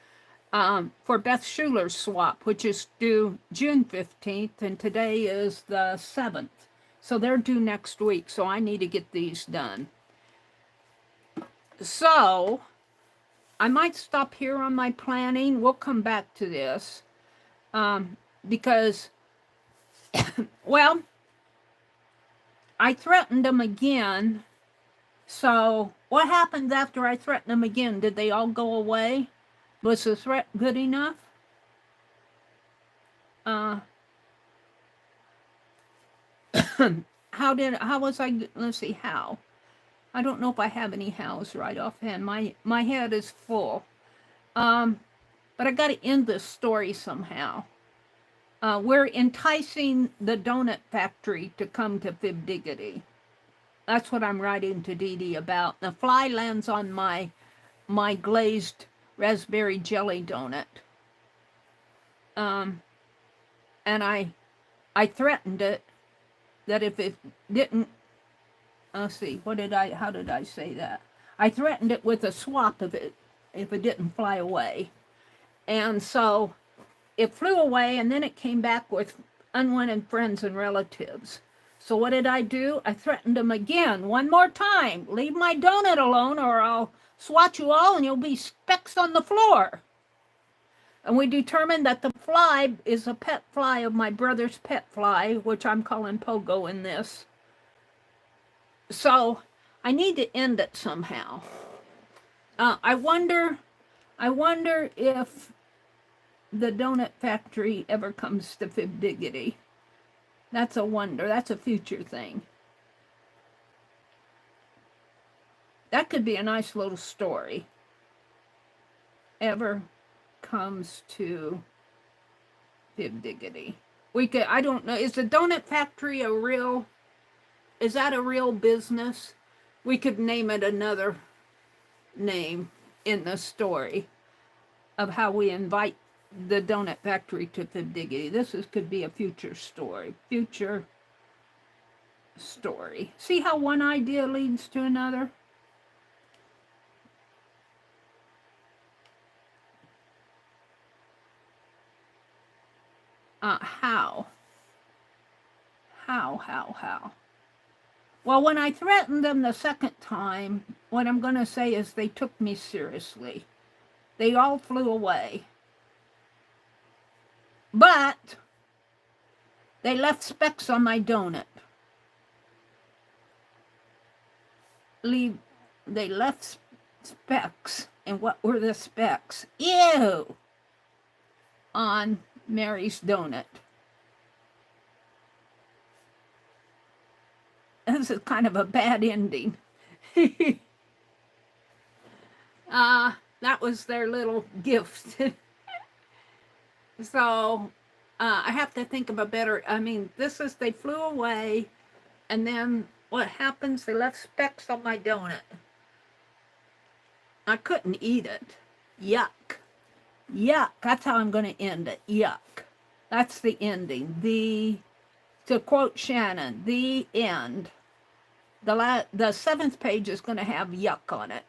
Speaker 1: for Beth Schuler's swap, which is due June 15th, and today is the 7th. So they're due next week, so I need to get these done. So I might stop here on my planning. We'll come back to this because, well, I threatened them again. So what happened after I threatened them again? Did they all go away? Was the threat good enough? How was I, let's see, how? I don't know if I have any hows right offhand. My head is full. But I got to end this story somehow. We're enticing the donut factory to come to FIBdiggity. That's what I'm writing to Dee Dee about. The fly lands on my glazed raspberry jelly donut. And I threatened it that if it didn't, let's see, how did I say that? I threatened it with a swap if it didn't fly away. And so it flew away, and then it came back with unwanted friends and relatives. So what did I do? I threatened them again, one more time. Leave my donut alone or I'll swat you all and you'll be specks on the floor. And we determined that the fly is a pet fly of my brother's pet fly, which I'm calling Pogo in this. So I need to end it somehow. I wonder if the donut factory ever comes to FIBdiggity. That's a wonder. That's a future thing. That could be a nice little story. Ever comes to FIBdiggity. We could, I don't know, is the donut factory is that a real business? We could name it another name in the story of how we invite the donut factory to FIBdiggity. Could be a future story. Future story. See how one idea leads to another? How? Well, when I threatened them the second time, what I'm going to say is they took me seriously. They all flew away. But they left specks on my donut. they left specks. And what were the specks? Ew! On Meri's donut. This is kind of a bad ending. That was their little gift. So I have to think of a better, I mean, this is, they flew away, and then what happens? They left specks on my donut. I couldn't eat it. Yuck. Yuck. That's how I'm going to end it. Yuck. That's the ending. To quote Shannon, the end. The seventh page is going to have yuck on it.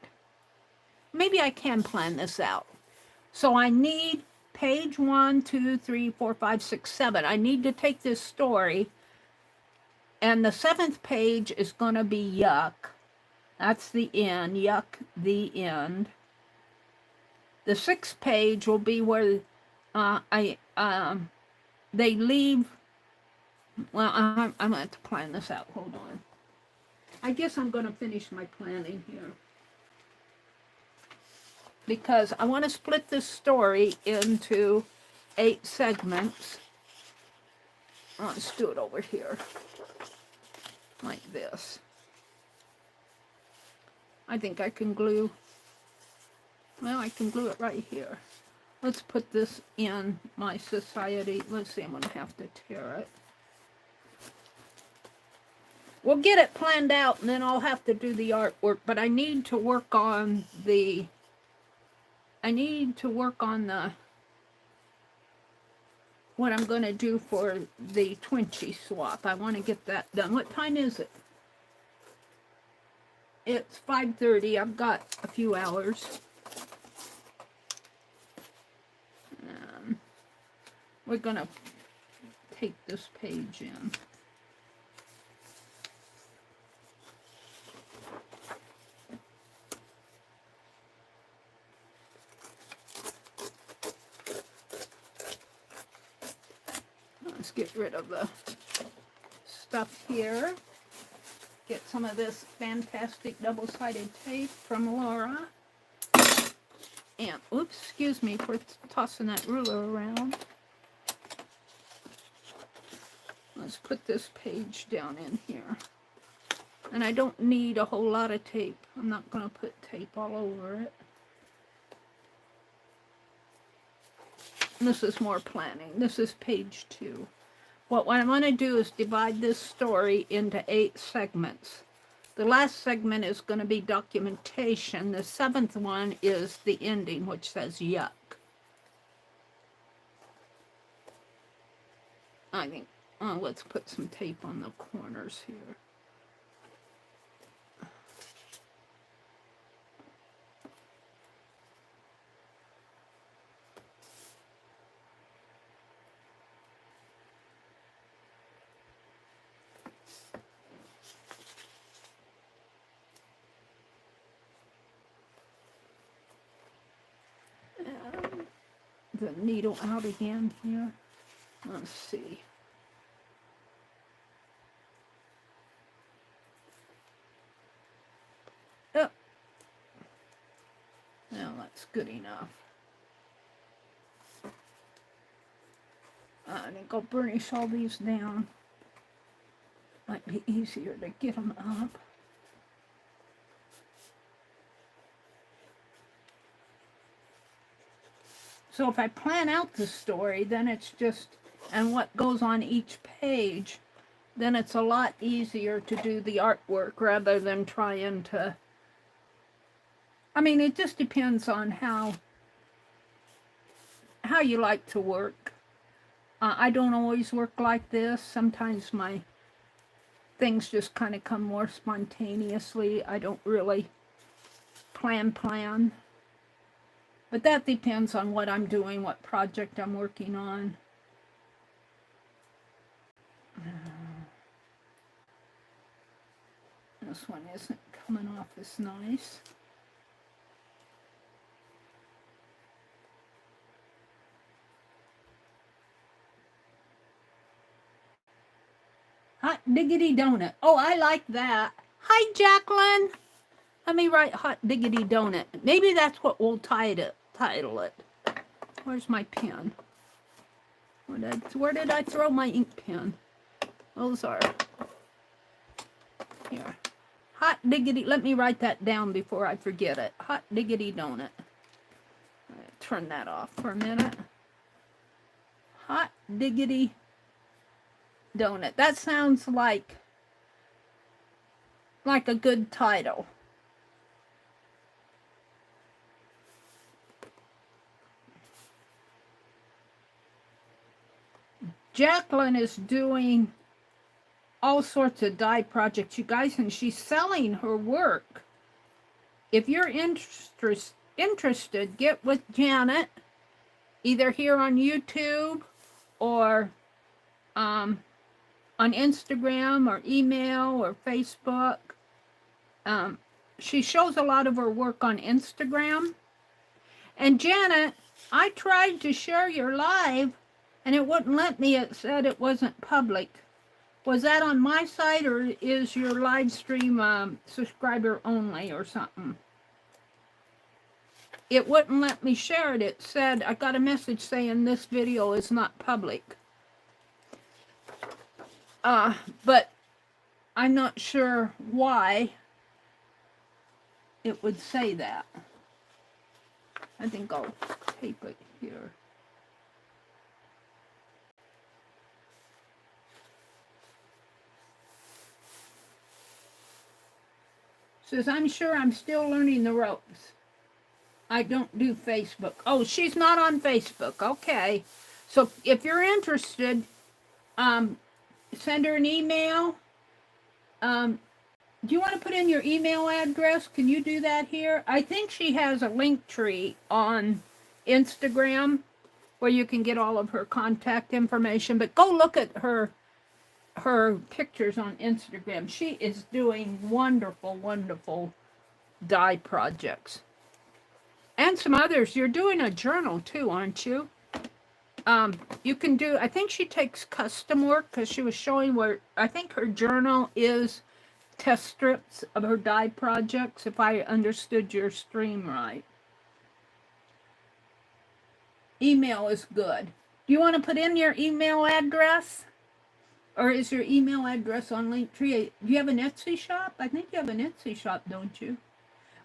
Speaker 1: Maybe I can plan this out. So I need page 1, 2, 3, 4, 5, 6, 7. I need to take this story, and the seventh page is going to be yuck. That's the end. Yuck, the end. The sixth page will be where they leave. Well, I'm going to have to plan this out. Hold on. I guess I'm going to finish my planning here, because I want to split this story into 8 segments. Let's do it over here, like this. I think I can glue, well, I can glue it right here. Let's put this in my society. Let's see, I'm going to have to tear it. We'll get it planned out, and then I'll have to do the artwork, but I need to work on the what I'm going to do for the Twinchy swap. I want to get that done. What time is it? It's 5:30. I've got a few hours. We're going to take this page in. Let's get rid of the stuff here. Get some of this fantastic double-sided tape from Laura. And, oops, excuse me for tossing that ruler around. Let's put this page down in here. And I don't need a whole lot of tape. I'm not going to put tape all over it. This is more planning. This is page 2. What I'm going to do is divide this story into 8 segments. The last segment is going to be documentation. The 7th one is the ending, which says yuck. I think, let's put some tape on the corners here. The needle out again here. Let's see. Oh. Now that's good enough. I think I'll burnish all these down. Might be easier to get them up. So if I plan out the story, then it's just, and what goes on each page, then it's a lot easier to do the artwork rather than trying to, I mean, it just depends on how you like to work. I don't always work like this. Sometimes my things just kind of come more spontaneously. I don't really plan. But that depends on what I'm doing, what project I'm working on. This one isn't coming off as nice. Hot diggity donut. Oh, I like that. Hi, Jacqueline. Let me write Hot Diggity Donut. Maybe that's what we'll title it. Where's my pen? Where did I throw my ink pen? Those are here. Hot Diggity. Let me write that down before I forget it. Hot Diggity Donut. Turn that off for a minute. Hot Diggity Donut. That sounds like a good title. Jacqueline is doing all sorts of dye projects, you guys, and she's selling her work. If you're interested, get with Janet, either here on YouTube or on Instagram or email or Facebook. She shows a lot of her work on Instagram. And Janet, I tried to share your live and it wouldn't let me. It said it wasn't public. Was that on my side, or is your live stream subscriber only or something? It wouldn't let me share it. It said, I got a message saying this video is not public. But I'm not sure why it would say that. I think I'll tape it here. Says, I'm sure I'm still learning the ropes. I don't do Facebook. Oh, she's not on Facebook. Okay. So if you're interested, send her an email. Do you want to put in your email address? Can you do that here? I think she has a link tree on Instagram where you can get all of her contact information. But go look at her pictures on Instagram. She is doing wonderful, wonderful dye projects. And some others. You're doing a journal too, aren't you? You can do, I think she takes custom work because she was showing where, I think her journal is test strips of her dye projects, if I understood your stream right. Email is good. Do you want to put in your email address? Or is your email address on Linktree? Do you have an Etsy shop? I think you have an Etsy shop, don't you?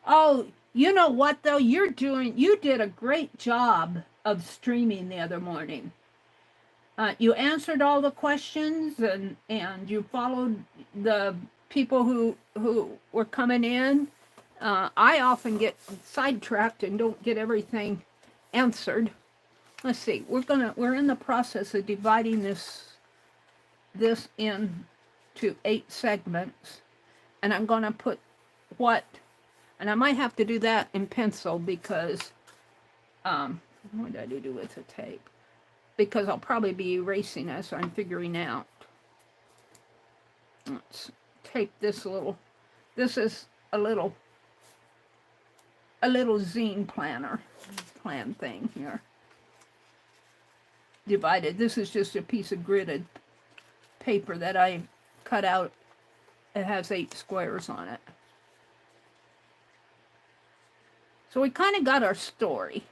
Speaker 1: Oh, you know what though? You did a great job of streaming the other morning. You answered all the questions and you followed the people who were coming in. I often get sidetracked and don't get everything answered. Let's see. We're in the process of dividing this into 8 segments, and I'm going to put and I might have to do that in pencil because what did I do with the tape? Because I'll probably be erasing as I'm figuring out. Let's tape this this is a little zine plan thing here. Divided. This is just a piece of gridded paper that I cut out. It has 8 squares on it. So we kind of got our story.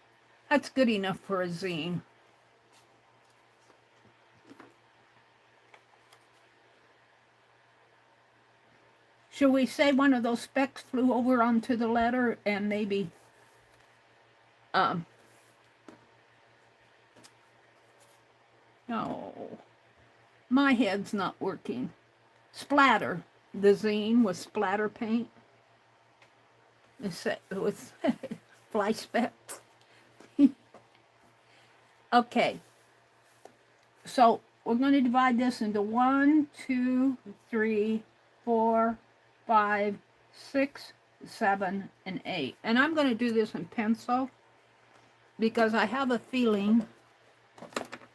Speaker 1: That's good enough for a zine. Should we say one of those specks flew over onto the letter and maybe no, my head's not working. Splatter. The zine was splatter paint. It was fly specks. Okay. So we're going to divide this into 1, 2, 3, 4, 5, 6, 7, and 8. And I'm going to do this in pencil because I have a feeling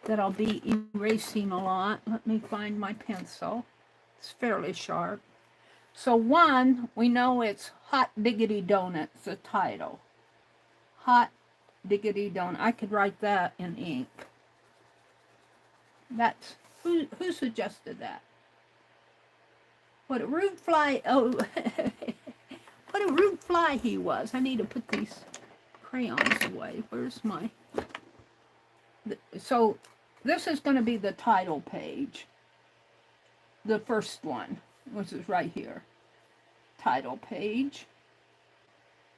Speaker 1: that I'll be erasing a lot. Let me find my pencil. It's fairly sharp. So 1, we know it's Hot Diggity Donuts, the title. Hot Diggity Donut. I could write that in ink. That's, who suggested that? What, a rude fly, oh, What a rude fly he was. I need to put these crayons away. Where's my... So this is going to be the title page. The first one, which is right here. Title page.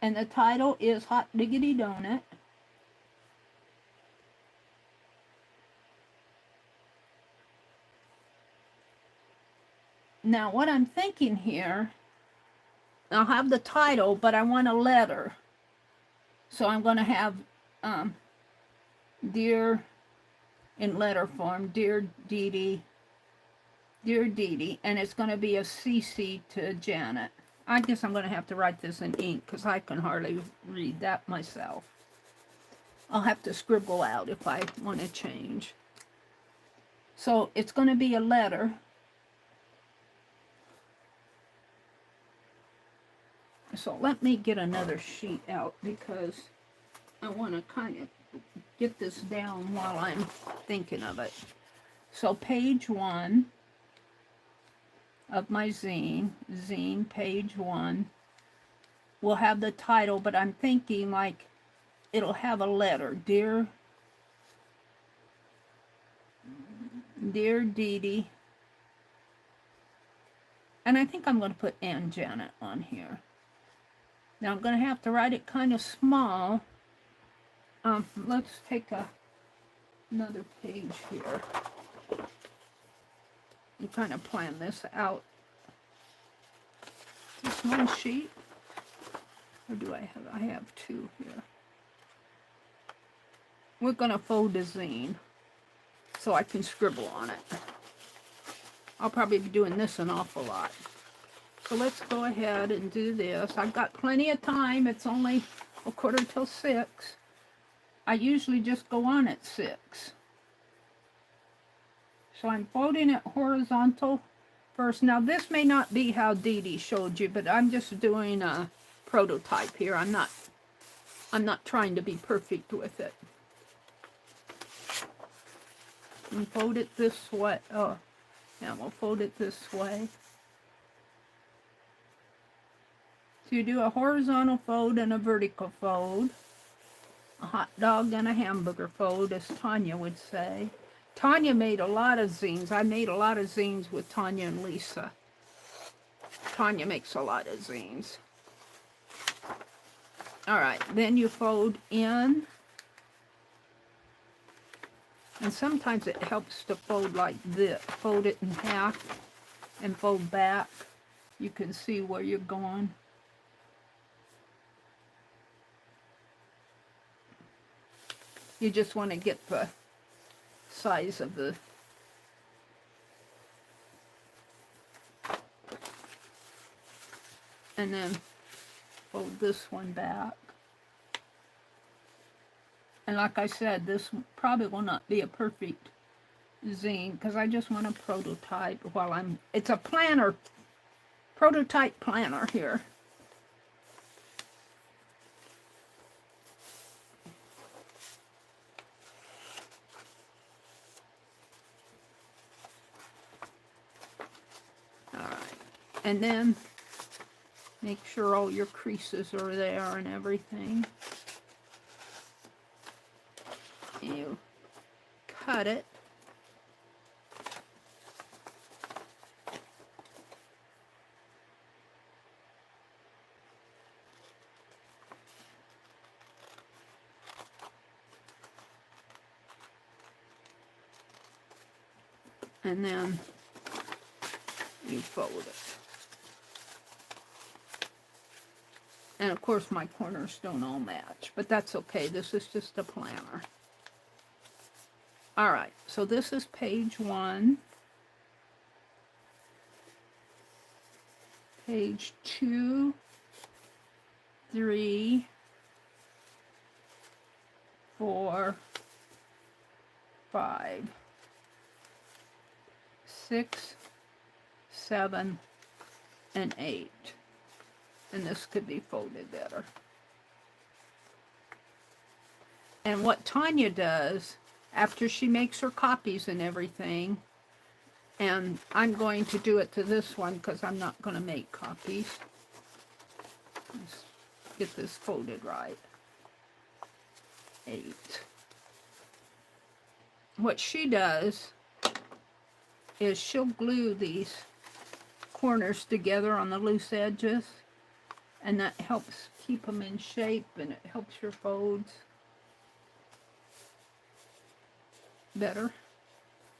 Speaker 1: And the title is Hot Diggity Donut. Now what I'm thinking here, I'll have the title, but I want a letter. So I'm going to have Dear, in letter form, Dear Dee Dee, and it's going to be a CC to Janet. I guess I'm going to have to write this in ink because I can hardly read that myself. I'll have to scribble out if I want to change. So it's going to be a letter. So let me get another sheet out because I want to kind of get this down while I'm thinking of it. So page 1 of my zine, page 1, will have the title, but I'm thinking like it'll have a letter. Dear Dee Dee. And I think I'm going to put Ann Janet on here. Now I'm going to have to write it kind of small. Let's take another page here and kind of plan this out. Just one sheet, or do I have two here. We're going to fold the zine so I can scribble on it. I'll probably be doing this an awful lot. So let's go ahead and do this. I've got plenty of time. It's only 6:15. I usually just go on at 6. So I'm folding it horizontal first. Now this may not be how Dee Dee showed you, but I'm just doing a prototype here. I'm not trying to be perfect with it. And fold it this way. Oh, yeah, we'll fold it this way. So you do a horizontal fold and a vertical fold. A hot dog and a hamburger fold, as Tanya would say. Tanya made a lot of zines. I made a lot of zines with Tanya and Lisa. Tanya makes a lot of zines. Alright, then you fold in. And sometimes it helps to fold like this. Fold it in half and fold back. You can see where you're going. You just want to get the size of the and then fold this one back. And like I said, this probably will not be a perfect zine because I just want a prototype while it's a planner, prototype planner here. And then make sure all your creases are there and everything. You cut it. And then you fold it. And of course my corners don't all match, but that's okay. This is just a planner. Alright, so this is page 1. Page 2, 3, 4, 5, 6, 7, and 8. And this could be folded better. And what Tanya does, after she makes her copies and everything, and I'm going to do it to this one because I'm not going to make copies. Let's get this folded right. 8. What she does is she'll glue these corners together on the loose edges, and that helps keep them in shape, and it helps your folds better.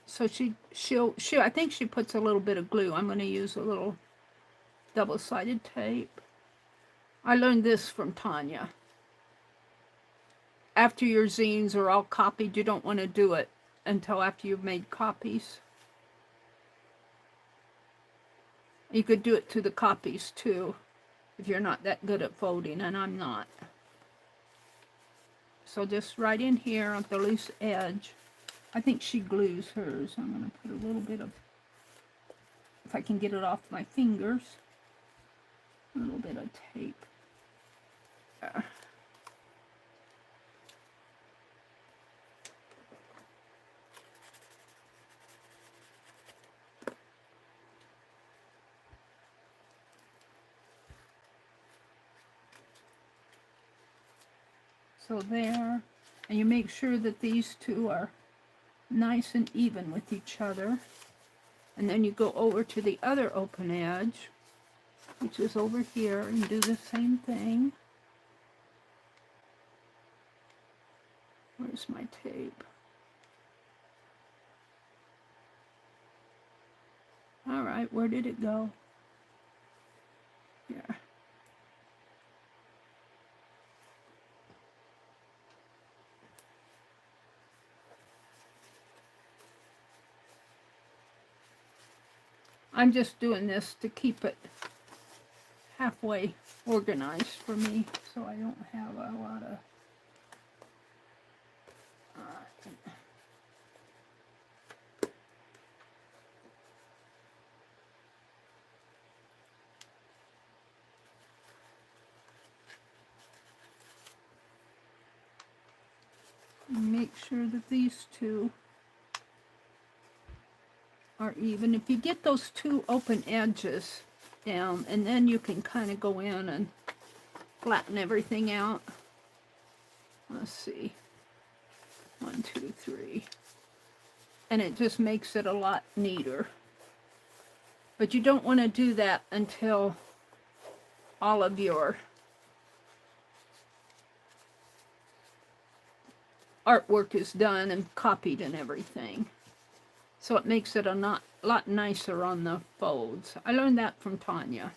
Speaker 1: So she'll I think she puts a little bit of glue. I'm going to use a little double-sided tape. I learned this from Tanya. After your zines are all copied, you don't want to do it until after you've made copies. You could do it to the copies too, if you're not that good at folding, and I'm not. So just right in here on the loose edge. I think she glues hers. I'm going to put a little bit of, if I can get it off my fingers, a little bit of tape. So there, and you make sure that these two are nice and even with each other. And then you go over to the other open edge, which is over here, and do the same thing. Where's my tape? All right, where did it go? Here. I'm just doing this to keep it halfway organized for me, so I don't have a lot of make sure that these two are even. If you get those two open edges down, and then you can kind of go in and flatten everything out. Let's see. 1, 2, 3. And it just makes it a lot neater. But you don't want to do that until all of your artwork is done and copied and everything. So it makes it a lot nicer on the folds. I learned that from Tanya.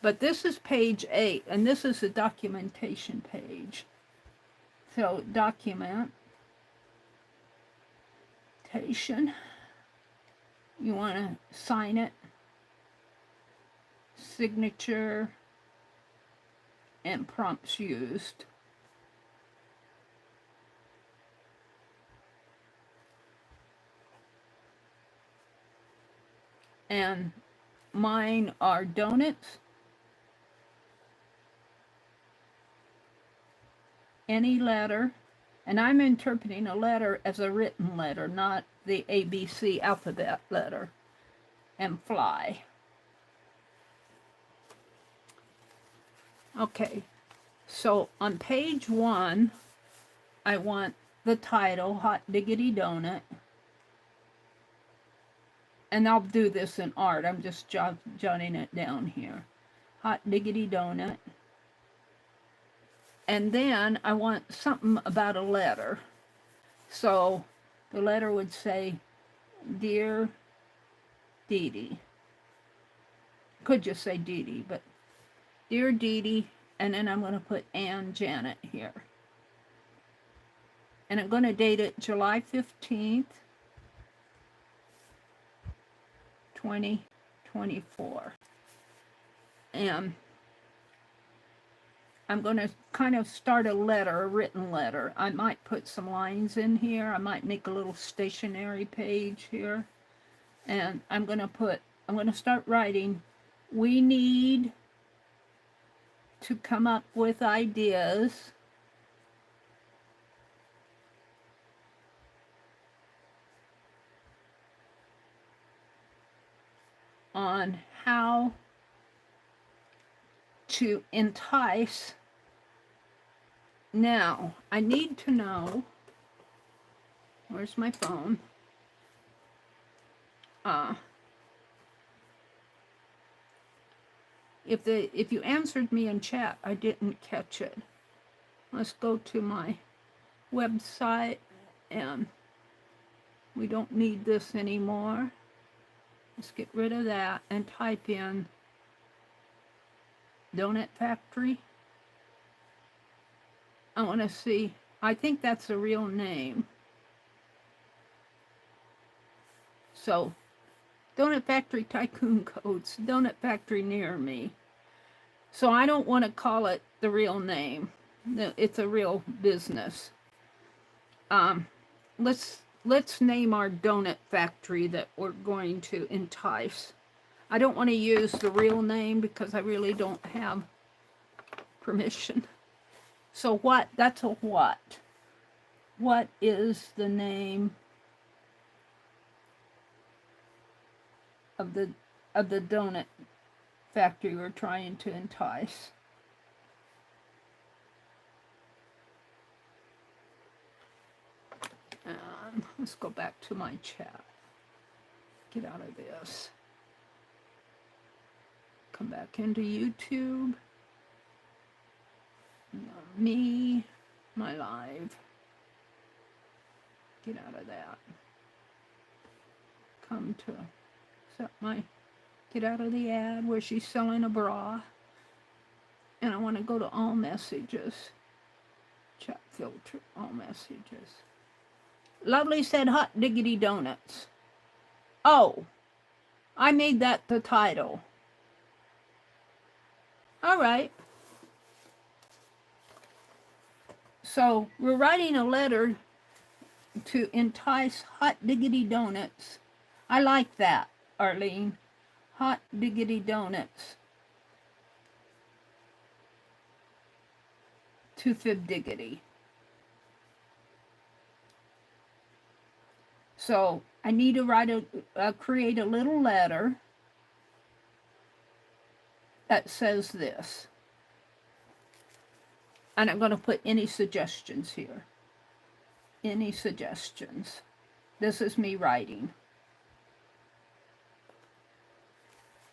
Speaker 1: But this is page 8, and this is the documentation page. So documentation. You want to sign it, signature, and prompts used. And mine are donuts, any letter, and I'm interpreting a letter as a written letter, not the ABC alphabet letter, and fly. Okay, so on page 1, I want the title, Hot Diggity Donut. And I'll do this in art. I'm just jotting it down here. Hot Diggity Donut. And then I want something about a letter. So the letter would say, Dear Dee Dee. Could just say Dee Dee, but Dear Dee Dee. And then I'm going to put Ann Janet here. And I'm going to date it July 15th. 2024. And I'm going to kind of start a letter, a written letter. I might put some lines in here. I might make a little stationery page here. And I'm going to start writing, we need to come up with ideas on how to entice. Now, I need to know, where's my phone? If you answered me in chat, I didn't catch it. Let's go to my website, and we don't need this anymore. Let's get rid of that and type in Donut Factory. I want to see, I think that's a real name. So, Donut Factory Tycoon Codes, Donut Factory near me. So I don't want to call it the real name. It's a real business. Let's name our donut factory that we're going to entice. I don't want to use the real name because I really don't have permission. So what? That's a what. What is the name of the donut factory we're trying to entice? Let's go back to my chat. Get out of this. Come back into YouTube. Me, my live. Get out of that. Come to set my, get out of the ad where she's selling a bra. And I want to go to all messages. Chat filter, all messages. Lovely said hot diggity donuts. Oh, I made that the title. All right. So we're writing a letter to entice hot diggity donuts. I like that, Arlene. Hot diggity donuts. To FIBdiggity. So I need to write create a little letter that says this. And I'm going to put any suggestions here. Any suggestions. This is me writing.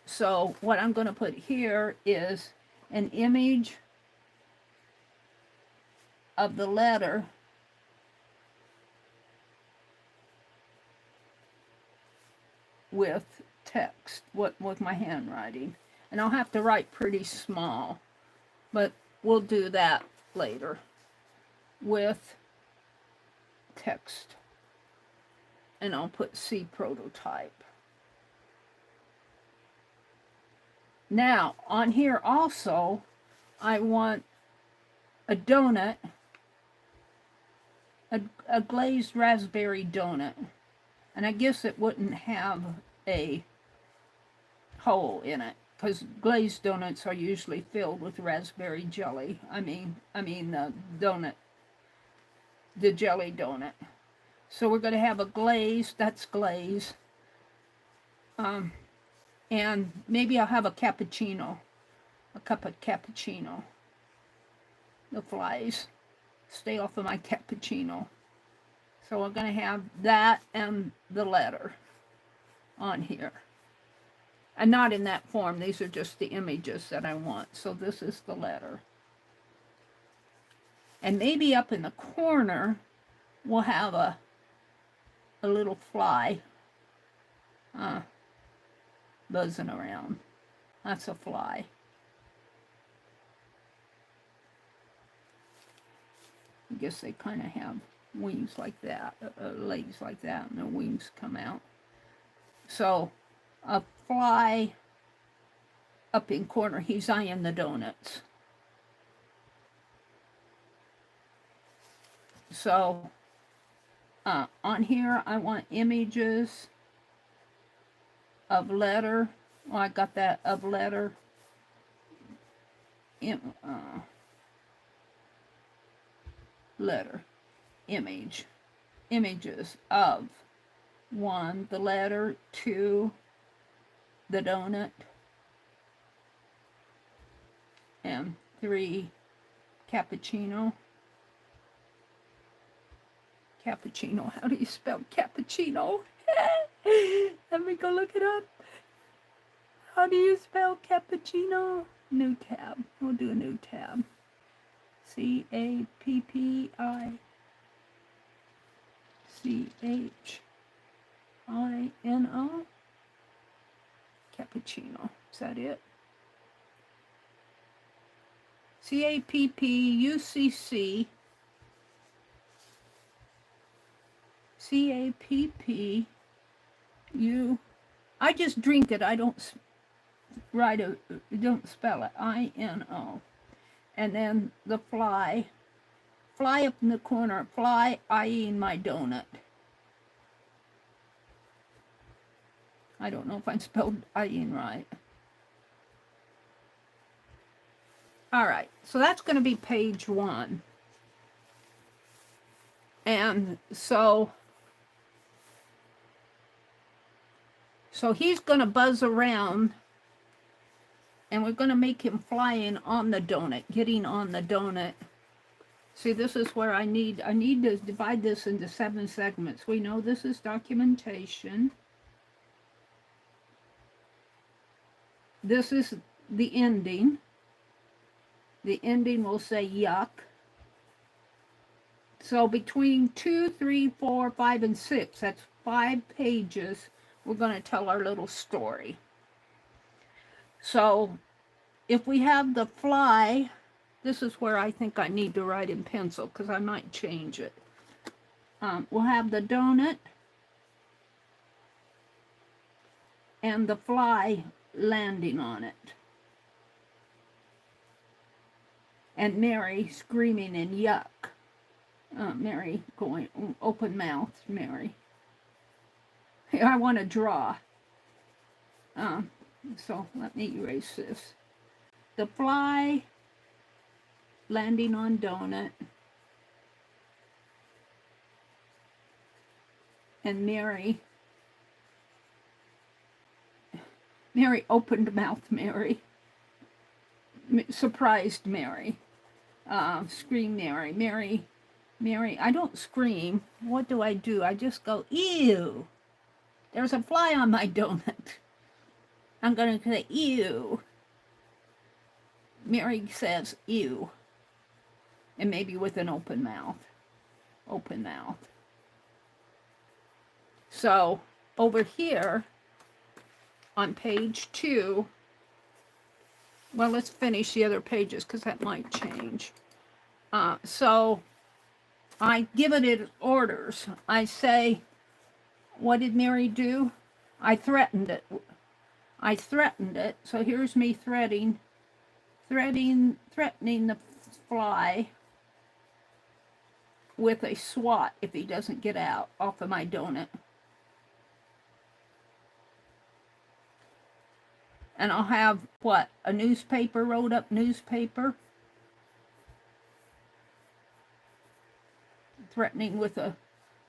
Speaker 1: So what I'm going to put here is an image of the letter with text, with my handwriting. And I'll have to write pretty small, but we'll do that later with text. And I'll put C prototype. Now, on here also, I want a donut, a glazed raspberry donut. And I guess it wouldn't have a hole in it, because glazed donuts are usually filled with raspberry jelly. I mean donut, the jelly donut. So we're going to have a glaze, that's glaze. And maybe I'll have a cappuccino, a cup of cappuccino. The flies stay off of my cappuccino. So we're going to have that and the letter on here. And not in that form. These are just the images that I want. So this is the letter. And maybe up in the corner, we'll have a little fly buzzing around. That's a fly. I guess they kind of have wings like that, legs like that, and their wings come out. So a fly up in corner, he's eyeing the donuts. So on here I want images of letter. Well, I got that, of letter. Letter. Image. Images of 1, the letter, 2, the donut, 3, cappuccino. Cappuccino, how do you spell cappuccino? Let me go look it up. How do you spell cappuccino? New tab, we'll do a new tab. C-A-P-P-I-C-H-I-N-O. Cappuccino, is that it? C-A-P-P-U-C-C C-A-P-P-U. I just drink it. I don't write it, don't spell it. I-N-O. And then the fly up in the corner. Fly, eyeing my donut. I don't know if I spelled eyeing right. All right, so that's going to be page 1. And so he's going to buzz around, and we're going to make him flying on the donut, getting on the donut. See, this is where I need to divide this into 7 segments. We know this is documentation. This is the ending. The ending will say yuck. So between 2, 3, 4, 5, and 6, that's 5 pages, we're going to tell our little story. So if we have the fly, this is where I think I need to write in pencil because I might change it. We'll have the donut and the fly landing on it. And Meri screaming in yuck. Meri going open mouth, Meri. I want to draw. So let me erase this. The fly landing on donut. And Meri opened mouth, Meri. Surprised Meri. Scream Meri. Meri, I don't scream. What do? I just go, ew. There's a fly on my donut. I'm going to say, ew. Meri says, ew. And maybe with an open mouth. Open mouth. So, over here, on page 2, well, let's finish the other pages because that might change. So, I give it its orders. I say, what did Meri do? I threatened it. So here's me threatening the fly with a swat if he doesn't get out off of my donut. And I'll have, what, a newspaper, rolled up newspaper. Threatening with a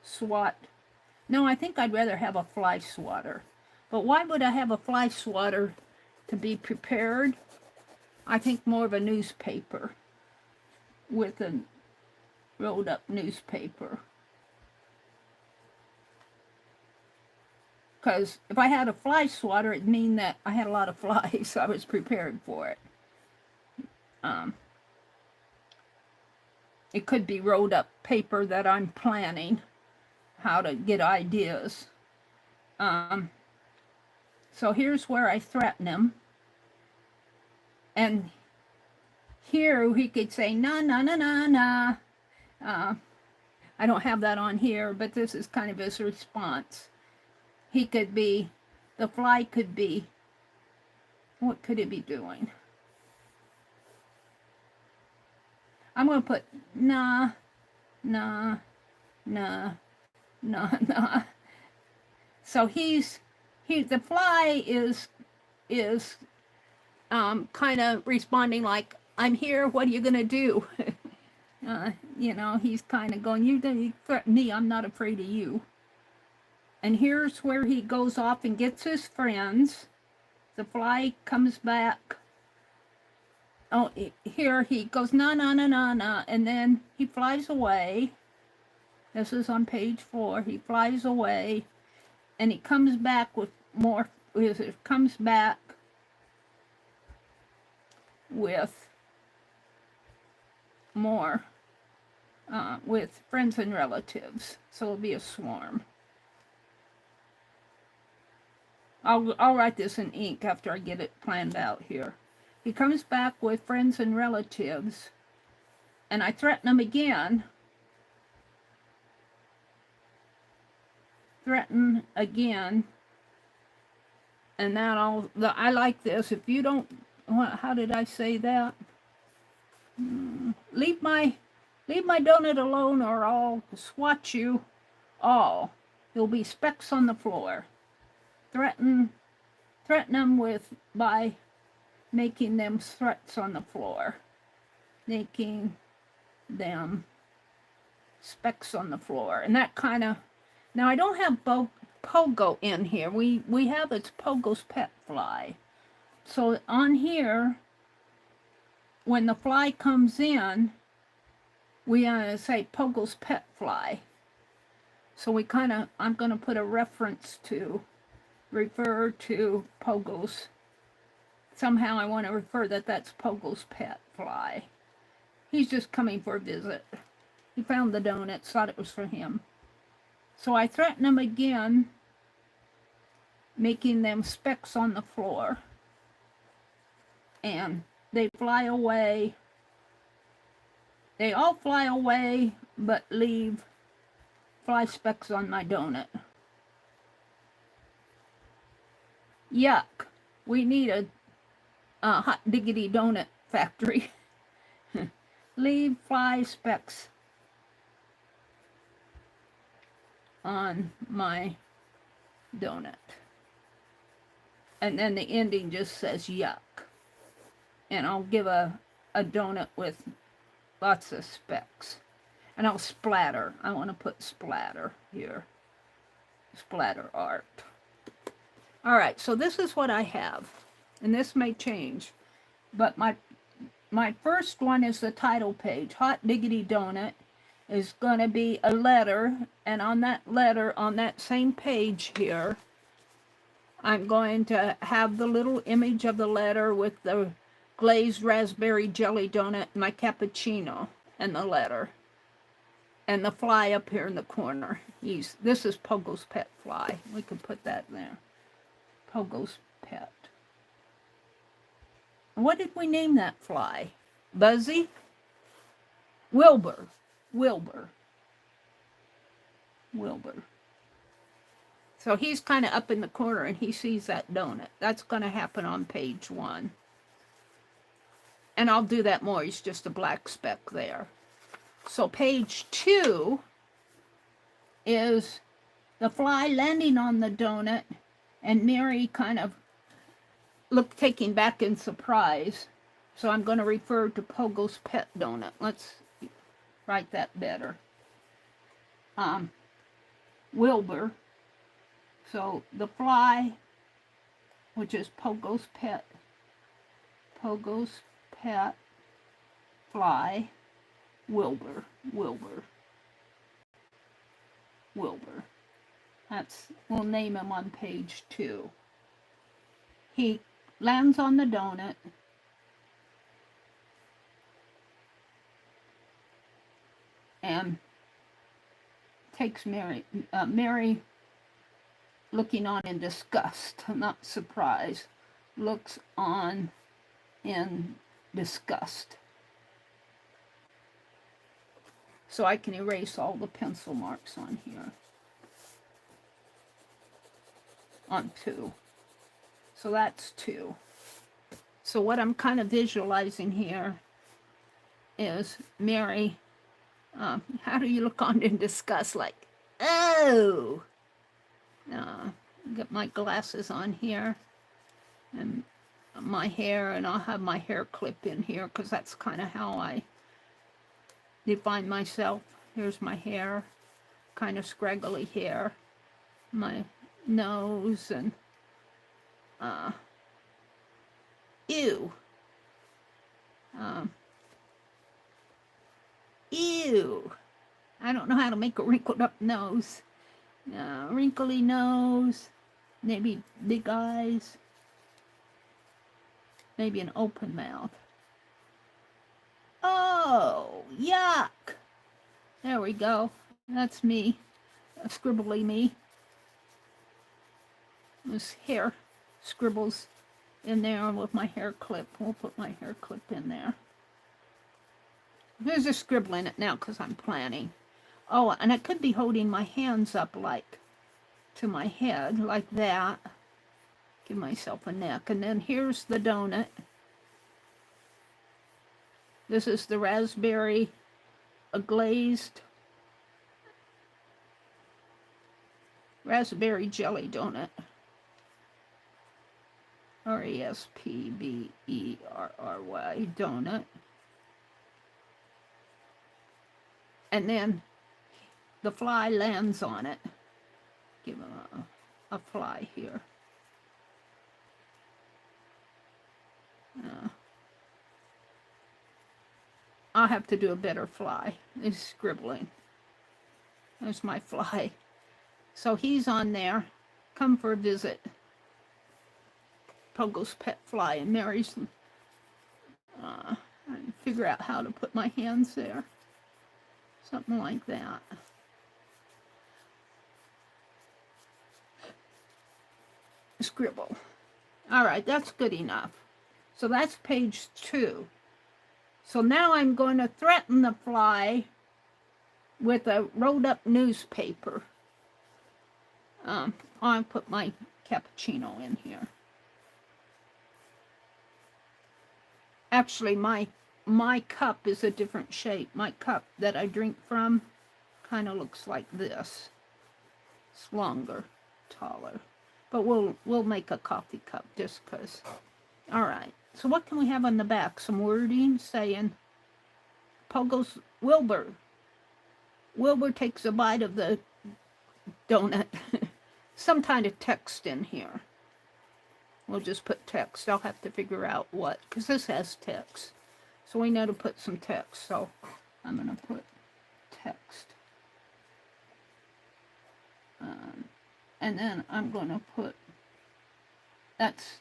Speaker 1: swat. No, I think I'd rather have a fly swatter. But why would I have a fly swatter to be prepared? I think more of a newspaper with a rolled up newspaper. Because if I had a fly swatter, it'd mean that I had a lot of flies, so I was prepared for it. It could be rolled up paper that I'm planning how to get ideas. So here's where I threaten him. And here he could say, nah, nah, nah, nah, nah. I don't have that on here, but this is kind of his response. He could be, the fly could be, what could it be doing? I'm going to put nah, nah, nah, nah, nah. So the fly is kind of responding like, I'm here, what are you going to do? You know, he's kind of going, you threaten me, I'm not afraid of you. And here's where he goes off and gets his friends. The fly comes back oh, here he goes, na, na, na, na, na, and then he flies away. This is on page 4. He flies away, and he comes back with more, comes back with more, with friends and relatives. So it'll be a swarm. I'll write this in ink after I get it planned out here. He comes back with friends and relatives, and I threaten him again. Threaten again, and that I like this. If you don't, how did I say that? Leave my donut alone, or I'll swat you all. There'll be specks on the floor. Threaten them by making them threats on the floor, making them specks on the floor, and that kind of. Now I don't have Pogo in here. We have it's Pogo's pet fly. So on here, when the fly comes in, we say Pogo's pet fly. So we I'm going to put a reference to refer to Pogo's. Somehow I want to refer that's Pogo's pet fly. He's just coming for a visit. He found the donuts, thought it was for him. So I threaten them again, making them specks on the floor. And they fly away. They all fly away, but leave fly specks on my donut. Yuck. We need a hot diggity donut factory. Leave fly specks on my donut. And then the ending just says yuck. And I'll give a donut with lots of specks. And I'll splatter. I want to put splatter here. Splatter art. All right, so this is what I have. And this may change. But my first one is the title page. Hot Diggity Donut is going to be a letter. And on that letter, on that same page here, I'm going to have the little image of the letter with the glazed raspberry jelly donut, my cappuccino, and the letter. And the fly up here in the corner. This is Pogo's pet fly. We could put that there. Pogo's pet. What did we name that fly? Buzzy? Wilbur. So he's kind of up in the corner and he sees that donut. That's going to happen on page 1. And I'll do that more. It's just a black speck there. So page 2 is the fly landing on the donut and Meri kind of taking back in surprise. So I'm going to refer to Pogo's pet donut. Let's write that better. Wilbur. So the fly, which is Pogo's pet fly, Wilbur. We'll name him on page 2. He lands on the donut. And takes Meri looking on in disgust, not surprise, looks on in disgust. So I can erase all the pencil marks on here. On 2. So that's 2. So what I'm kind of visualizing here is Meri, how do you look on in disgust? Like, oh! Get my glasses on here and my hair, and I'll have my hair clip in here because that's kind of how I define myself. Here's my hair, kind of scraggly hair, my nose, and ew. Ew. I don't know how to make a wrinkled up nose. Wrinkly nose. Maybe big eyes. Maybe an open mouth. Oh, yuck. There we go. That's me. Scribbly me. This hair scribbles in there with my hair clip. We'll put my hair clip in there. There's a scribble in it now because I'm planning. Oh, and I could be holding my hands up like to my head like that. Give myself a neck. And then here's the donut. This is the raspberry glazed raspberry jelly donut. RASPBERRY donut. And then the fly lands on it. Give him a fly here. I'll have to do a better fly. He's scribbling. There's my fly. So he's on there. Come for a visit. Pogo's pet fly. And Meri's figure out how to put my hands there. Something like that. Scribble. All right, that's good enough. So that's page 2. So now I'm going to threaten the fly with a rolled up newspaper. I'll put my cappuccino in here. Actually, my cup is a different shape. My cup that I drink from kind of looks like this. It's longer, taller. But we'll make a coffee cup just because. All right. So what can we have on the back? Some wording saying Pogo's Wilbur. Wilbur takes a bite of the donut. Some kind of text in here. We'll just put text. I'll have to figure out what, because this has text. So we know to put some text. So I'm going to put text. And then I'm going to put, that's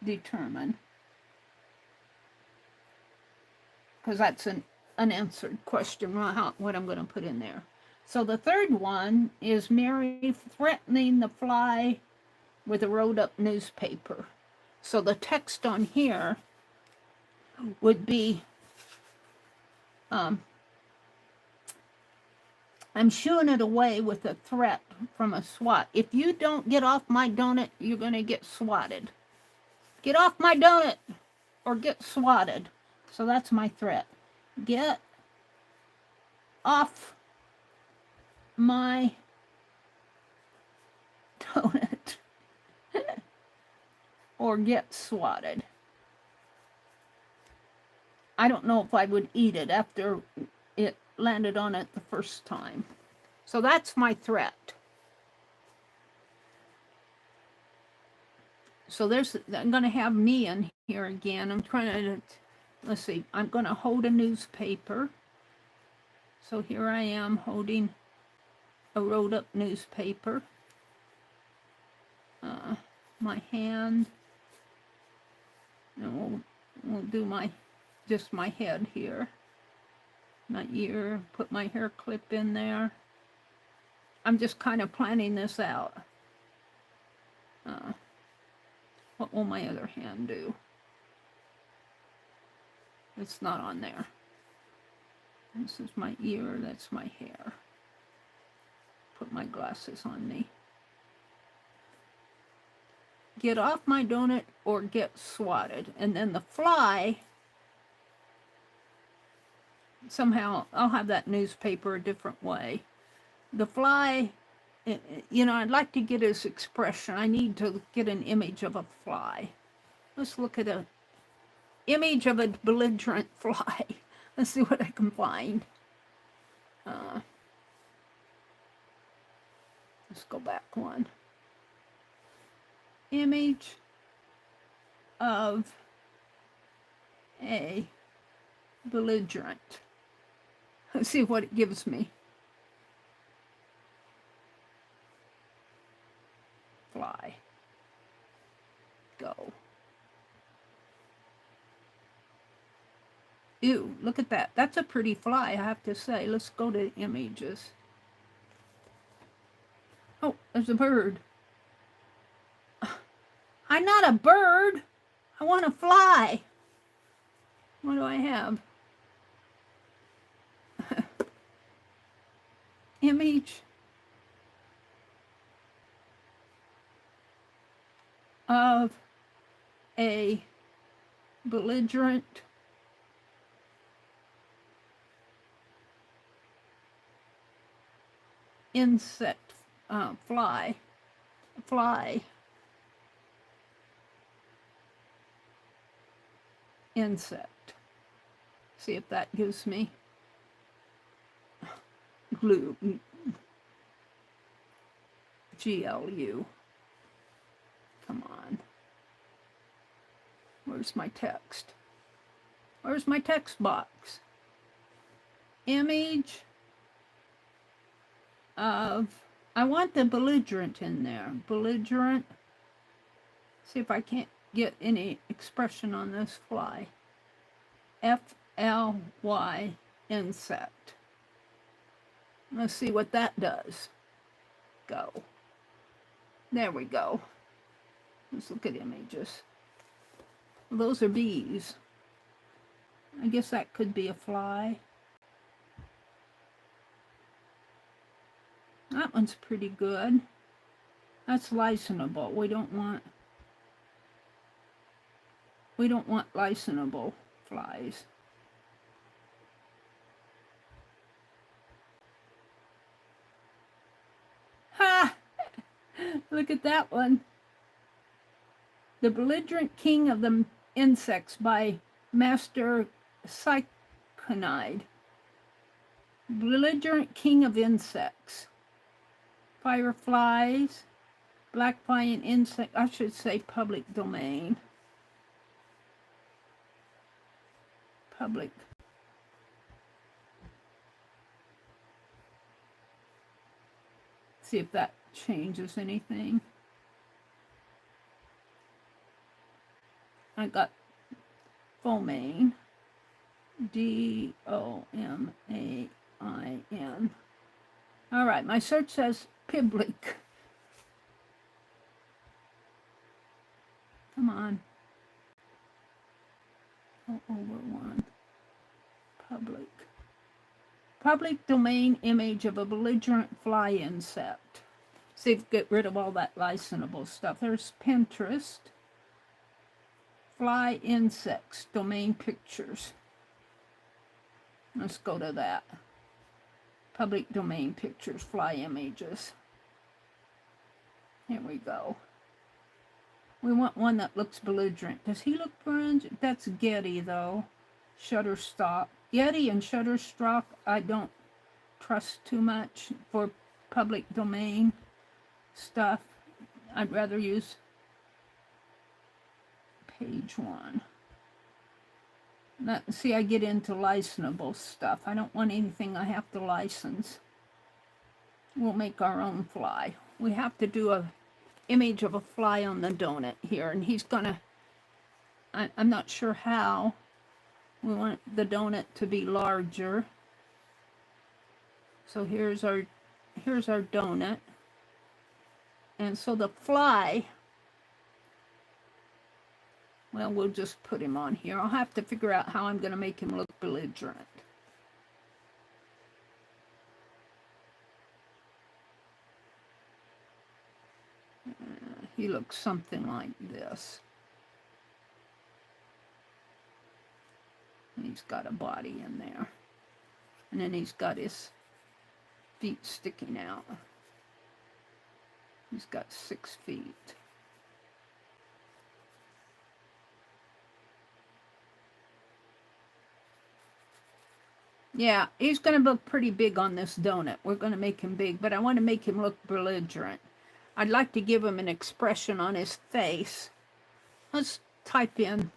Speaker 1: determine. Because that's an unanswered question, what I'm going to put in there. So the third one is Meri threatening the fly with a rolled up newspaper. So the text on here would be, I'm shooing it away with a threat from a SWAT. If you don't get off my donut, you're going to get swatted. Get off my donut or get swatted. So that's my threat. Get off my donut or get swatted. I don't know if I would eat it after it landed on it the first time. So that's my threat. So I'm going to have me in here again. I'm trying to, let's see, I'm going to hold a newspaper. So here I am holding a rolled up newspaper. My hand. And we'll do just my head here. My ear, put my hair clip in there. I'm just kind of planning this out. What will my other hand do? It's not on there. This is my ear, that's my hair. Put my glasses on me. Get off my donut or get swatted. And then the fly, somehow I'll have that newspaper a different way. The fly, you know, I'd like to get his expression. I need to get an image of a fly. Let's look at an image of a belligerent fly. Let's see what I can find. Let's go back one. Image of a belligerent. Let's see what it gives me. Fly. Go. Ew, look at that. That's a pretty fly, I have to say. Let's go to images. Oh, there's a bird. I'm not a bird. I want to fly. What do I have? Image of a belligerent insect, fly, insect. See if that gives me glue, GLU. Come on. Where's my text? Where's my text box? Image of, I want the belligerent in there. Belligerent. See if I can't get any expression on this fly. FLY, insect. Let's see what that does. Go. There we go. Let's look at images. Those are bees. I guess that could be a fly. That one's pretty good. That's licensable. We don't want licensable flies. Ha! Look at that one. The Belligerent King of the Insects by Master Psychonide. Belligerent King of Insects. Fireflies, black fly and insect, I should say public domain. Public. See if that changes anything. I got domain, DOMAIN. All right, my search says public. Come on. Oh, over one. Public. Public domain image of a belligerent fly insect. See if get rid of all that licensable stuff. There's Pinterest. Fly insects, domain pictures. Let's go to that. Public domain pictures, fly images. Here we go. We want one that looks belligerent. Does he look belligerent? That's Getty though. Shutterstock. Getty and Shutterstock I don't trust too much for public domain stuff. I'd rather use page one. See, I get into licensable stuff. I don't want anything I have to license. We'll make our own fly. We have to do a image of a fly on the donut here, and he's gonna, I'm not sure how. We want the donut to be larger. So here's our donut. And so the fly, well, we'll just put him on here. I'll have to figure out how I'm going to make him look belligerent. He looks something like this. He's got a body in there. And then he's got his feet sticking out. He's got 6 feet. Yeah, he's going to look pretty big on this donut. We're going to make him big, but I want to make him look belligerent. I'd like to give him an expression on his face. Let's type in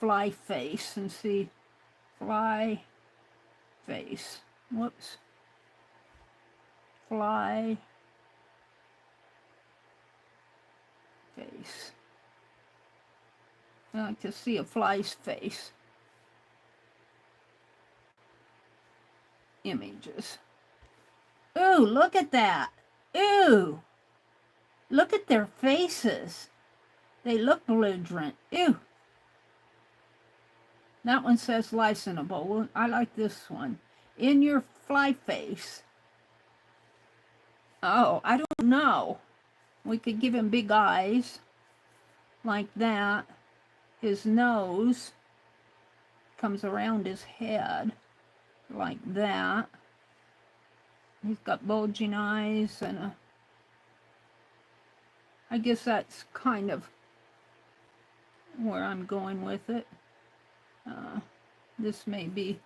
Speaker 1: fly face and see. Fly face. Whoops. Fly face. I like to see a fly's face. Images. Ooh, look at that. Ooh. Look at their faces. They look belligerent. Ew. That one says licensable. Well, I like this one. In your fly face. Oh, I don't know. We could give him big eyes. Like that. His nose comes around his head. Like that. He's got bulging eyes and a... I guess that's kind of where I'm going with it. This may be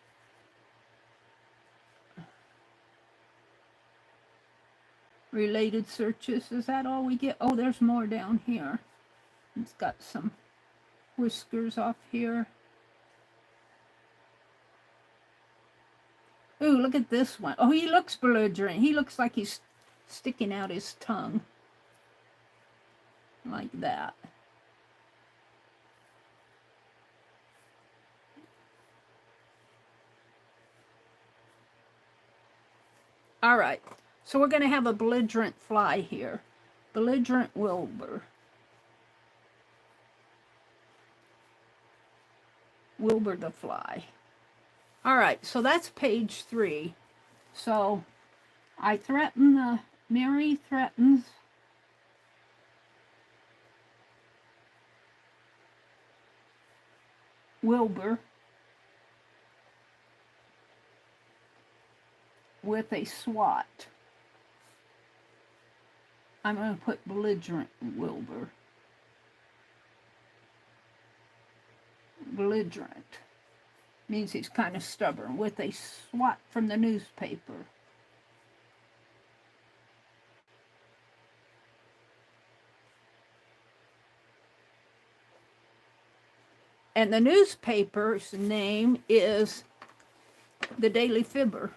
Speaker 1: related searches. Is that all we get? Oh, there's more down here. It's got some whiskers off here. Ooh, look at this one. Oh, he looks belligerent. He looks like he's sticking out his tongue. Like that. All right, so we're going to have a belligerent fly here. Belligerent Wilbur. Wilbur the fly. All right, so that's page 3. So I threaten the... Meri threatens Wilbur with a SWAT. I'm going to put belligerent Wilbur. Belligerent means he's kind of stubborn, with a SWAT from the newspaper. And the newspaper's name is the Daily Fibber.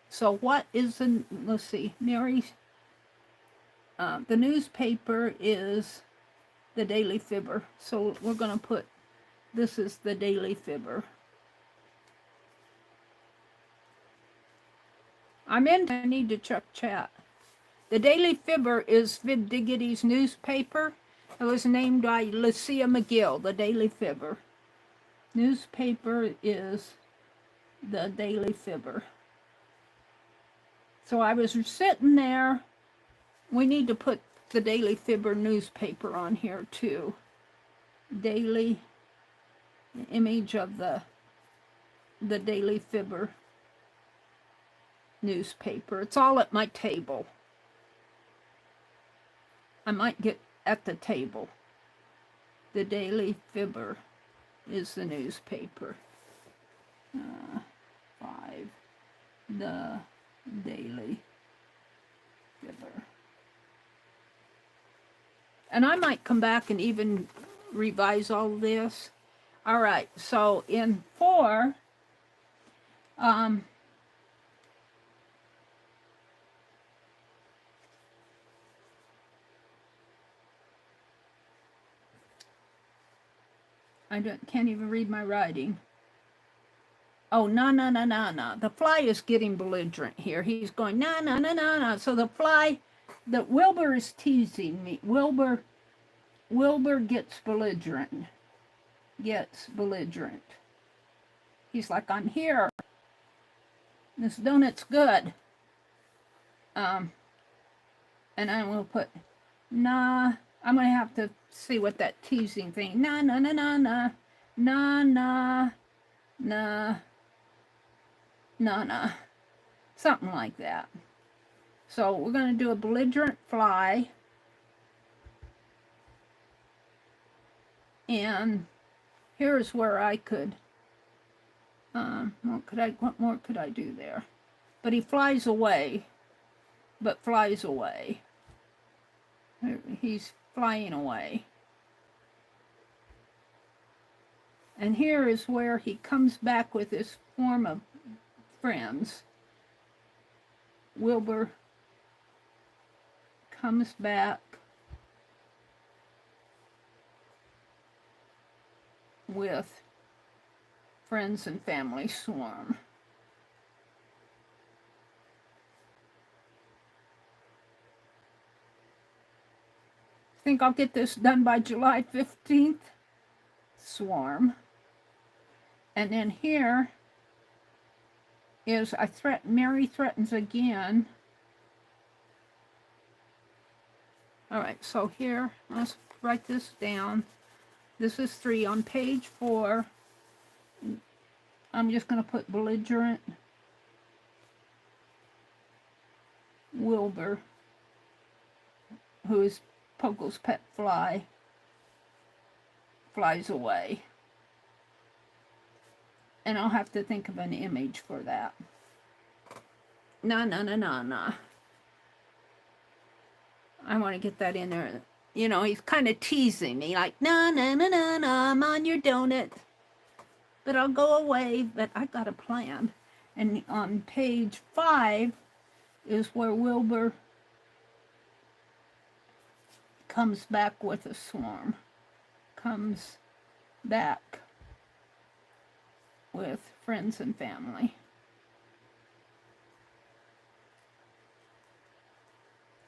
Speaker 1: So what is the, let's see, Meri's, the newspaper is the Daily Fibber. So we're going to put, this is the Daily Fibber. I need to check chat. The Daily Fibber is FIBdiggity's newspaper. It was named by Lucia McGill, the Daily Fibber. Newspaper is the Daily Fibber. So I was sitting there. We need to put the Daily Fibber newspaper on here too. Daily, image of the Daily Fibber newspaper. It's all at my table. I might get at the table. The Daily Fibber is the newspaper. 5. The Daily Fibber. And I might come back and even revise all this. All right, so in 4, can't even read my writing. Oh, no. The fly is getting belligerent here. He's going, no. So the fly, the Wilbur is teasing me. Wilbur gets belligerent. He's like, I'm here. This donut's good. And I will put, nah. I'm going to have to see what that teasing thing, nah. Something like that. So we're going to do a belligerent fly. And here's where I could, what more could I do there? But he flies away, He's flying away. And here is where he comes back with this form of friends. Wilbur comes back with friends and family swarm. I think I'll get this done by July 15th. Swarm. And then here is Meri threatens again. All right, so here, let's write this down. This is 3 on page 4. I'm just going to put belligerent Wilbur, who is Pogo's pet fly, flies away. And I'll have to think of an image for that. No. I want to get that in there. You know, he's kind of teasing me, like, no, I'm on your donut. But I'll go away, but I got a plan. And on page 5 is where Wilbur comes back with a swarm. Comes back with friends and family.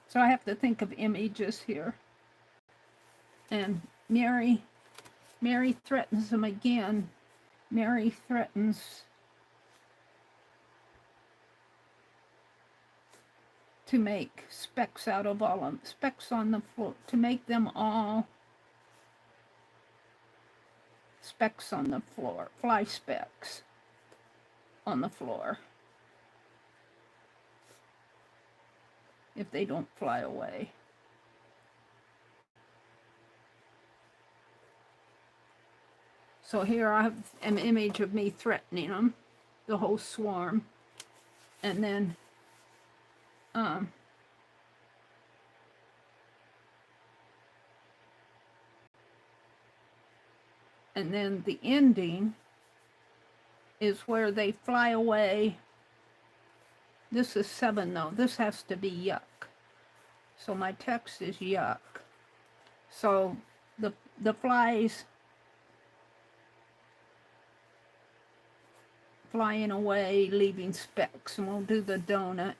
Speaker 1: So I have to think of images here. And Meri threatens him again. Meri threatens to make specks out of all of them. Specks on the floor. To make them all specks on the floor. Fly specks on the floor. If they don't fly away. So here I have an image of me threatening them, the whole swarm, and then the ending is where they fly away. This is 7 though. This has to be yuck. So my text is yuck. So the flies flying away, leaving specks, and we'll do the donut.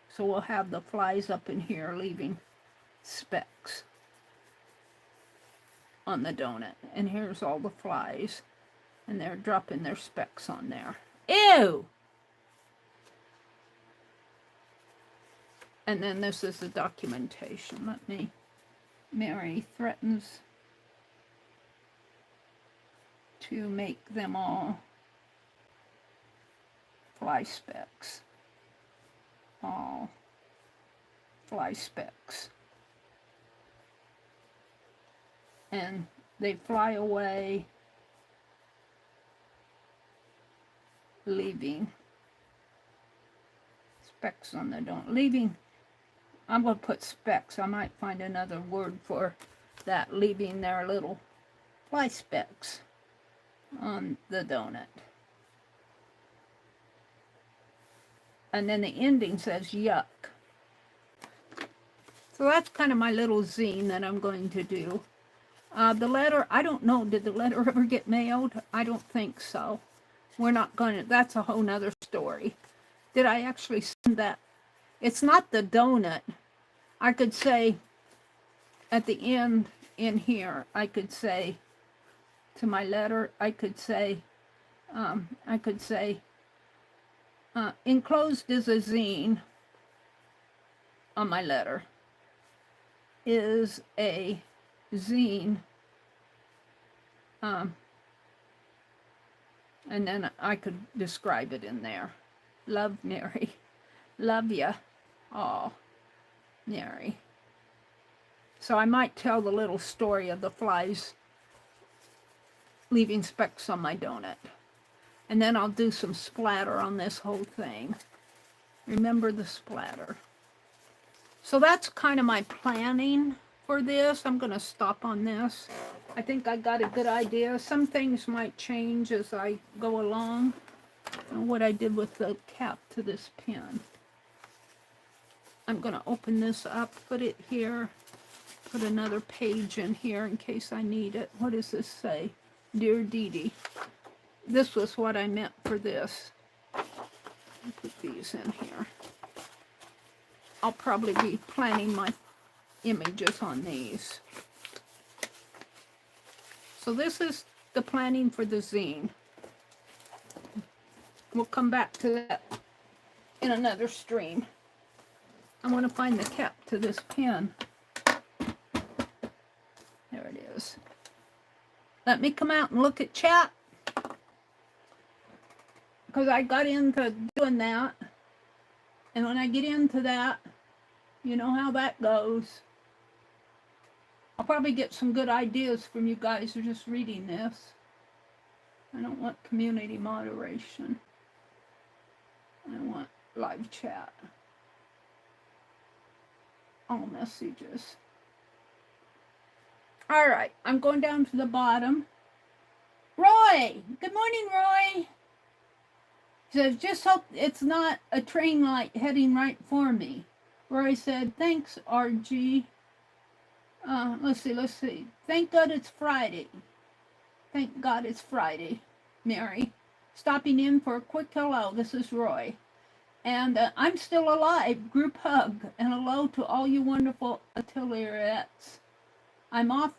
Speaker 1: So we'll have the flies up in here leaving specks on the donut. And here's all the flies, and they're dropping their specks on there. Ew! And then this is the documentation. Meri threatens to make them all fly specks. All fly specks. And they fly away, leaving specks on the donut. Leaving, I'm going to put specks. I might find another word for that. Leaving their little fly specks on the donut. And then the ending says yuck. So that's kind of my little zine that I'm going to do. The letter, I don't know, did the letter ever get mailed? I don't think so. We're not going to, that's a whole nother story. Did I actually send that? It's not the donut. I could say at the end in here, I could say to my letter, I could say, enclosed is a zine on my letter. Is a zine. And then I could describe it in there. Love, Meri. Love ya. Aw, Meri. So I might tell the little story of the flies leaving specks on my donut. And then I'll do some splatter on this whole thing. Remember the splatter. So that's kind of my planning for this. I'm going to stop on this. I think I got a good idea. Some things might change as I go along. What I did with the cap to this pen. I'm going to open this up, put it here, put another page in here in case I need it. What does this say? Dear Dee Dee. This was what I meant for this. I'll put these in here. I'll probably be planning my images on these. So this is the planning for the zine. We'll come back to that in another stream. I want to find the cap to this pen. There it is. Let me come out and look at chat, because I got into doing that. And when I get into that, you know how that goes. I'll probably get some good ideas from you guys who are just reading this. I don't want community moderation. I want live chat. All messages. All right, I'm going down to the bottom. Roy! Good morning, Roy! He says, just hope it's not a train light heading right for me. Roy said, thanks, RG. Let's see. Thank God it's Friday. Thank God it's Friday, Mary. Stopping in for a quick hello. This is Roy. And I'm still alive. Group hug. And hello to all you wonderful atelierettes. I'm off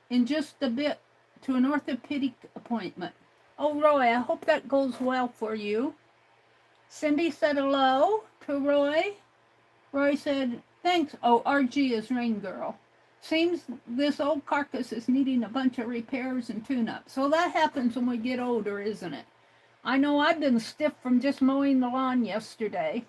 Speaker 1: in just a bit to an orthopedic appointment. Oh, Roy, I hope that goes well for you. Cindy said hello to Roy. Roy said, thanks. Oh, RG is Rain Girl. Seems this old carcass is needing a bunch of repairs and tune-ups. So that happens when we get older, isn't it? I know I've been stiff from just mowing the lawn yesterday.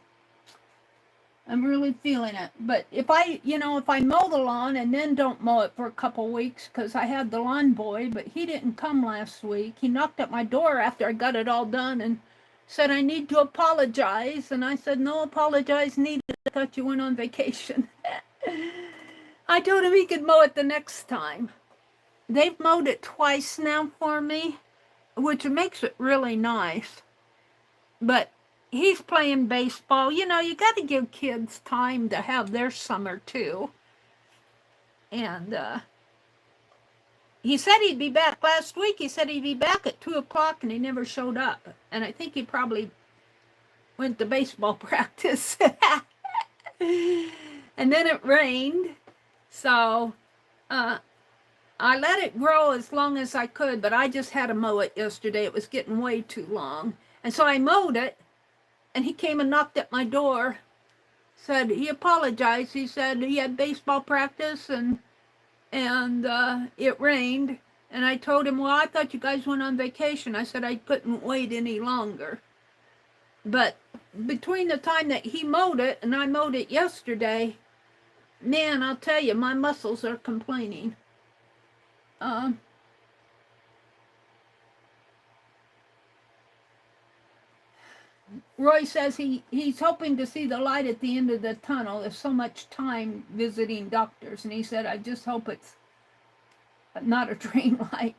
Speaker 1: I'm really feeling it. But if I mow the lawn and then don't mow it for a couple weeks, because I had the lawn boy, but he didn't come last week. He knocked at my door after I got it all done and said, I need to apologize. And I said, no apologize needed. I thought you went on vacation. I told him he could mow it the next time. They've mowed it twice now for me, which makes it really nice. But he's playing baseball. You know, you got to give kids time to have their summer too. And he said he'd be back last week. He said he'd be back at 2 o'clock and he never showed up. And I think he probably went to baseball practice. And then it rained. So I let it grow as long as I could, but I just had to mow it yesterday. It was getting way too long. And so I mowed it, and he came and knocked at my door, said he apologized. He said he had baseball practice, and it rained. And I told him, well, I thought you guys went on vacation. I said I couldn't wait any longer. But between the time that he mowed it and I mowed it yesterday, man, I'll tell you, my muscles are complaining. Roy says he's hoping to see the light at the end of the tunnel. There's so much time visiting doctors. And he said, I just hope it's not a train light.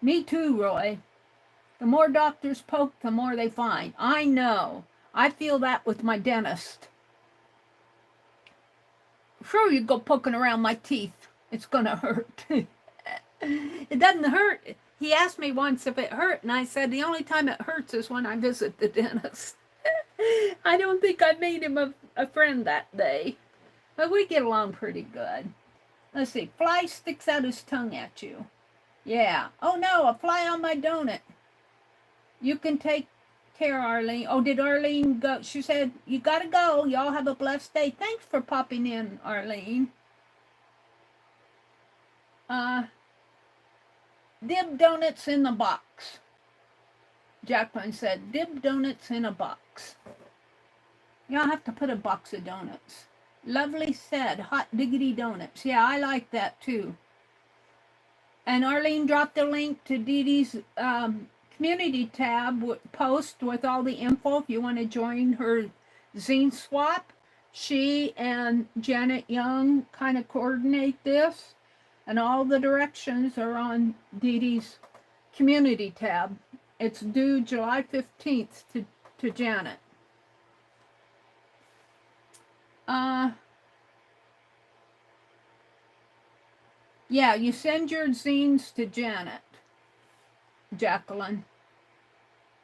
Speaker 1: Me too, Roy. The more doctors poke, the more they find. I know. I feel that with my dentist. Sure, you go poking around my teeth. It's going to hurt. It doesn't hurt. He asked me once if it hurt, and I said the only time it hurts is when I visit the dentist. I don't think I made him a friend that day. But we get along pretty good. Let's see. Fly sticks out his tongue at you. Yeah. Oh, no, a fly on my donut. You can take care, Arlene. Oh, did Arlene go? She said, you got to go. Y'all have a blessed day. Thanks for popping in, Arlene. Dib donuts in the box. Jacqueline said, dib donuts in a box. Y'all have to put a box of donuts. Lovely said, hot diggity donuts. Yeah, I like that too. And Arlene dropped the link to Dee Dee's community tab post with all the info if you want to join her zine swap. She and Janet Young kind of coordinate this, and all the directions are on Dee Dee's community tab. It's due July 15th to Janet. Yeah, you send your zines to Janet, Jacqueline.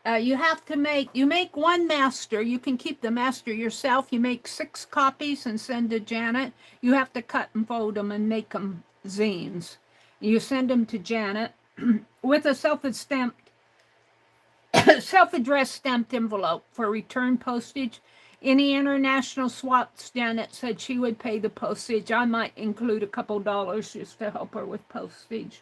Speaker 1: You have to make one master. You can keep the master yourself. You make 6 copies and send to Janet. You have to cut and fold them and make them zines. You send them to Janet with a self-addressed stamped envelope for return postage. Any international swaps, Janet said she would pay the postage. I might include a couple dollars just to help her with postage.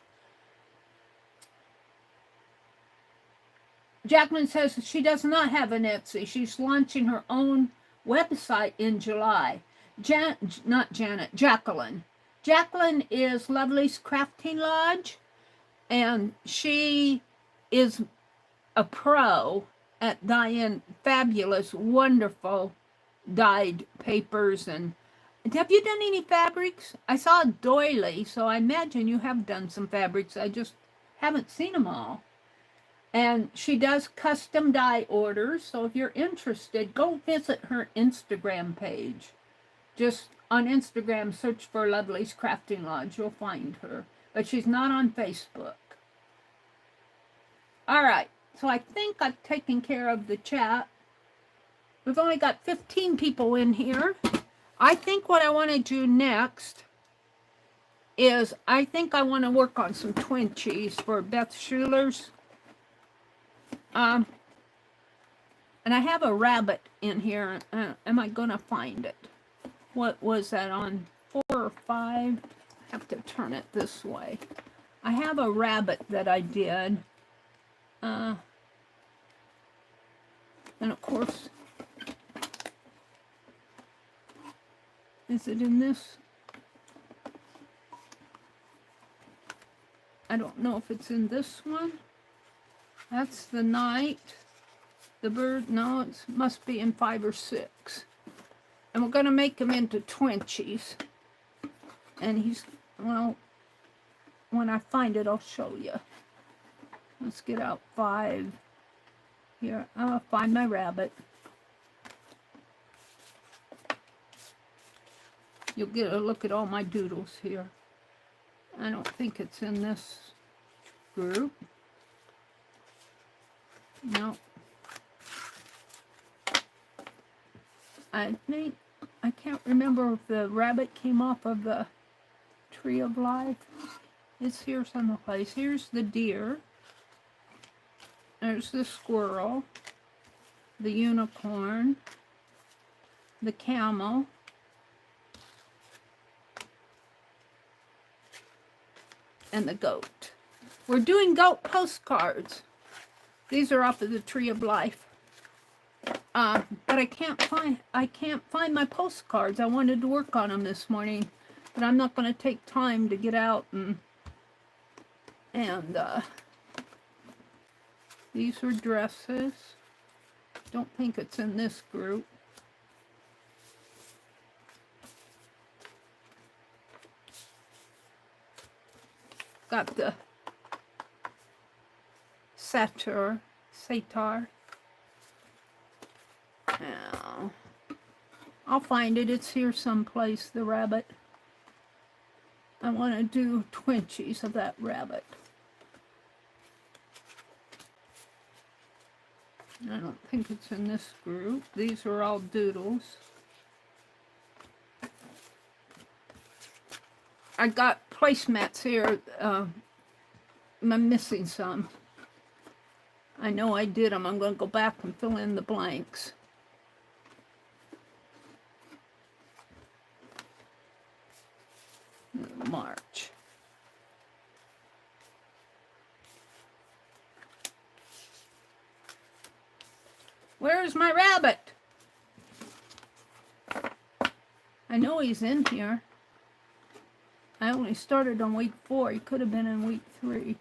Speaker 1: Jacqueline says she does not have an Etsy. She's launching her own website in July. Jacqueline. Jacqueline is Lovely's Crafting Lodge, and she is a pro at dyeing fabulous, wonderful dyed papers. And have you done any fabrics? I saw a doily, so I imagine you have done some fabrics. I just haven't seen them all. And she does custom dye orders, so if you're interested, go visit her Instagram page. Just on Instagram, search for Lovely's Crafting Lodge. You'll find her. But she's not on Facebook. All right, so I think I've taken care of the chat. We've only got 15 people in here. I think what I want to do next is I think I want to work on some twinchies for Beth Schuler's. And I have a rabbit in here. Am I going to find it? What was that on 4 or 5? I have to turn it this way. I have a rabbit that I did. And of course, is it in this? I don't know if it's in this one. That's the knight. The bird, no, it must be in 5 or 6. And we're going to make him into twinchies. And he's, well, when I find it, I'll show you. Let's get out 5. Here, I'll find my rabbit. You'll get a look at all my doodles here. I don't think it's in this group. No. I think, I can't remember if the rabbit came off of the Tree of Life. It's here someplace. Here's the deer. There's the squirrel. The unicorn. The camel. And the goat. We're doing goat postcards. These are off of the Tree of Life. But I can't find my postcards. I wanted to work on them this morning, but I'm not going to take time to get out and these were dresses. Don't think it's in this group. Got the satyr. Now, I'll find it. It's here someplace, the rabbit. I want to do twinchies of that rabbit. I don't think it's in this group. These are all doodles. I got placemats here. I'm missing some. I know I did them. I'm going to go back and fill in the blanks. March. Where's my rabbit? I know he's in here. I only started on week 4. He could have been in week 3.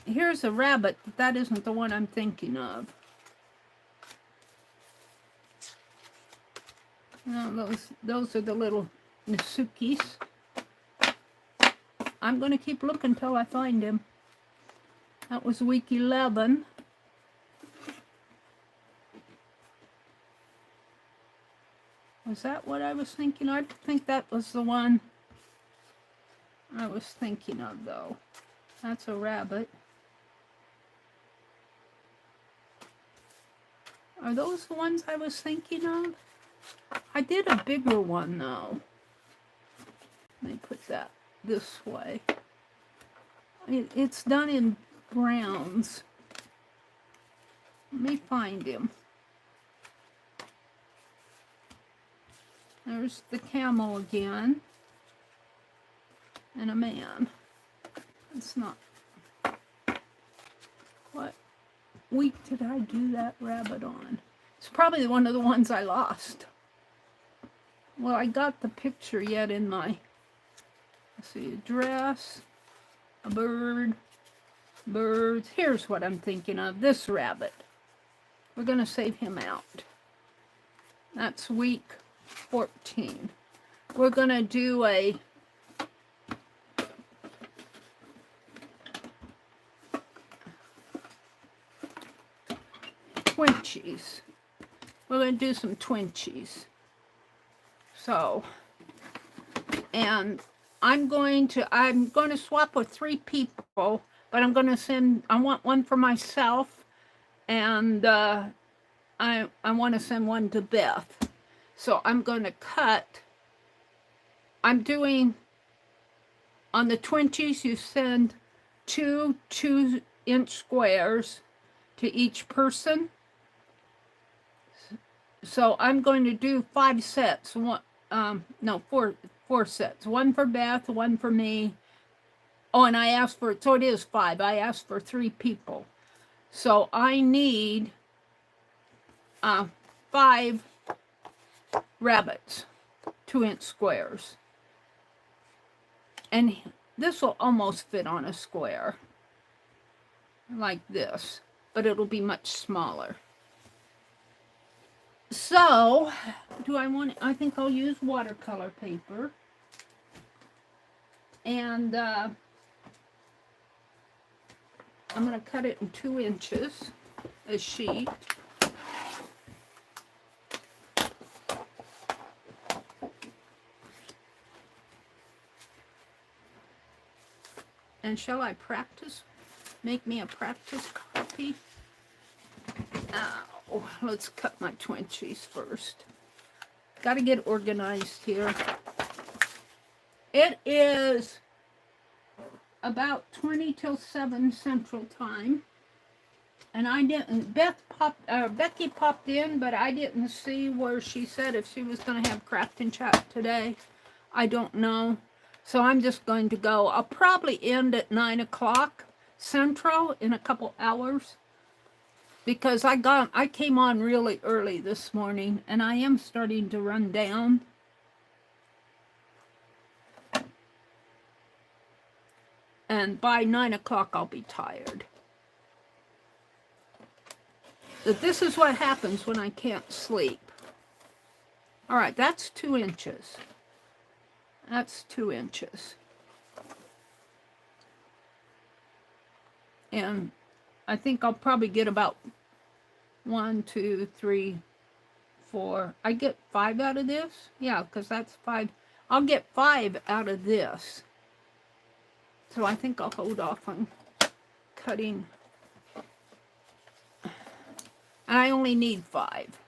Speaker 1: Here's a rabbit, but that isn't the one I'm thinking of. Those are the little Nisukis. I'm going to keep looking till I find him. That was week 11. Was that what I was thinking? I think that was the one I was thinking of, though. That's a rabbit. Are those the ones I was thinking of? I did a bigger one, though. Let me put that this way. It's done in browns. Let me find him. There's the camel again. And a man. It's not. What week did I do that rabbit on? It's probably one of the ones I lost. Well, I got the picture yet in my, let's see, a dress, a bird, birds. Here's what I'm thinking of, this rabbit. We're going to save him out. That's week 14. We're going to do a twinchies. We're going to do some twinchies. So, and I'm going to swap with 3 people, but I'm going to send, I want one for myself, and I want to send one to Beth. So I'm going to cut, I'm doing, on the twinchies, you send 2 2-inch squares to each person. So I'm going to do 5 sets. Four sets. One for Beth, one for me. Oh, and I asked for, so it is 5. I asked for 3 people. So I need 5 rabbits, 2-inch squares. And this will almost fit on a square, like this, but it'll be much smaller. So, I think I'll use watercolor paper. And I'm going to cut it in 2 inches, a sheet. And shall I practice? Make me a practice copy? Oh, let's cut my twinchies first. Got to get organized here. It is about 20 till 7 Central Time. And I didn't, Becky popped in, but I didn't see where she said if she was going to have craft and chat today. I don't know. So I'm just going to go. I'll probably end at 9 o'clock Central in a couple hours. Because I came on really early this morning, and I am starting to run down. And by 9 o'clock, I'll be tired. But this is what happens when I can't sleep. All right, that's 2 inches. That's 2 inches. And I think I'll probably get about 1, 2, 3, 4. I get 5 out of this? Yeah, because that's 5. I'll get 5 out of this. So I think I'll hold off on cutting. And I only need 5.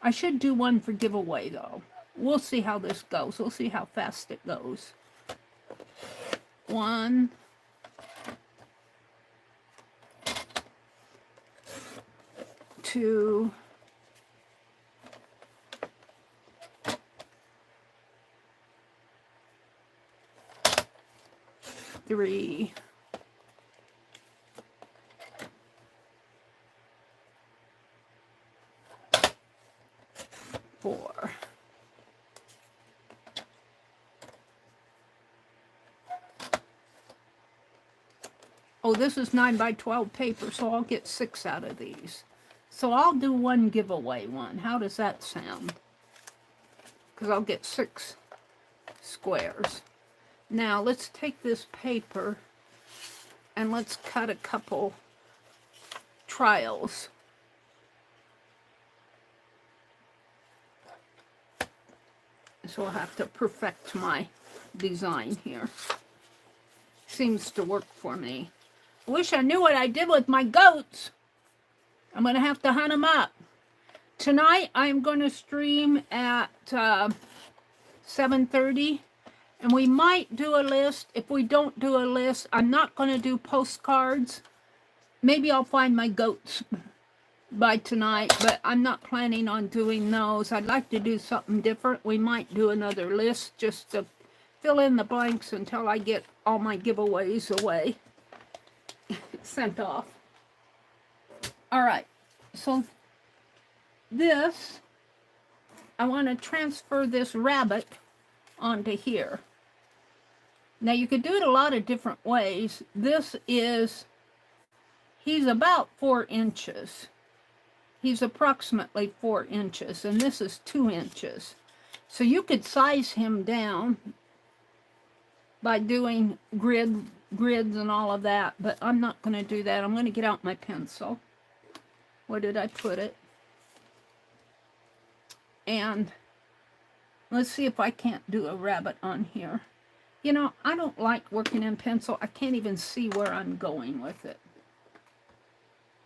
Speaker 1: I should do one for giveaway, though. We'll see how this goes. We'll see how fast it goes. 1. 2. 3. 4. Oh, this is 9 by 12 paper, so I'll get 6 out of these. So I'll do one giveaway one. How does that sound? because I'll get 6 squares. Now let's take this paper and let's cut a couple trials. So I'll have to perfect my design here. Seems to work for me. I wish I knew what I did with my goats. I'm going to have to hunt them up. Tonight I'm going to stream at 7:30. And we might do a list. If we don't do a list, I'm not going to do postcards. Maybe I'll find my goats by tonight, but I'm not planning on doing those. I'd like to do something different. We might do another list just to fill in the blanks until I get all my giveaways away. Sent off. All right. So this, I want to transfer this rabbit onto here. Now you could do it a lot of different ways. This is, he's about 4 inches. He's approximately 4 inches, and this is 2 inches. So you could size him down by doing grids and all of that, but I'm not going to do that. I'm going to get out my pencil. Where did I put it? And let's see if I can't do a rabbit on here. You know, I don't like working in pencil. I can't even see where I'm going with it.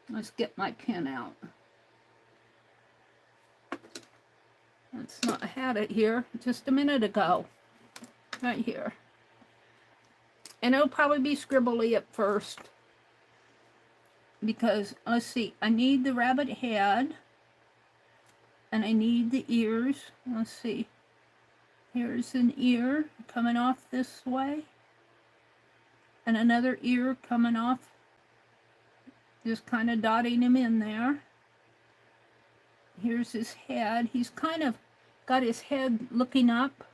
Speaker 1: Let's get my pen out. That's not, I had it here just a minute ago. Right here. And it'll probably be scribbly at first. Because, let's see, I need the rabbit head. And I need the ears. Let's see. Here's an ear coming off this way. And another ear coming off. Just kind of dotting him in there. Here's his head. He's kind of got his head looking up.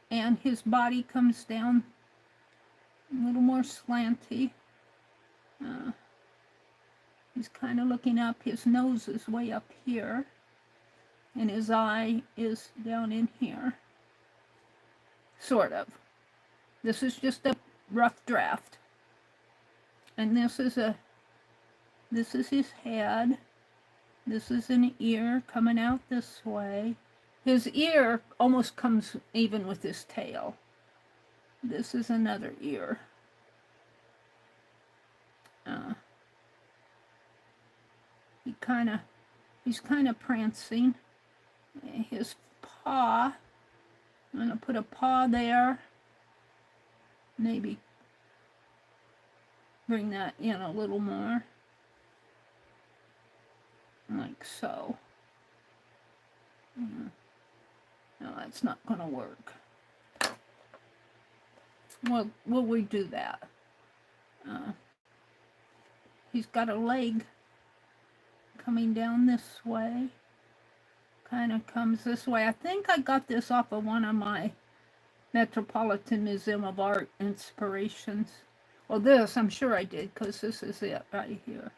Speaker 1: And his body comes down a little more slanty. He's kind of looking up. His nose is way up here. And his eye is down in here. Sort of. This is just a rough draft. And this is his head. This is an ear coming out this way. His ear almost comes even with his tail. This is another ear. He's kind of prancing. His paw, I'm going to put a paw there. Maybe bring that in a little more. Like so. No, that's not going to work. Well, will we do that? He's got a leg coming down this way. Kind of comes this way. I think I got this off of one of my Metropolitan Museum of Art inspirations. Well, this, I'm sure I did, because this is it right here.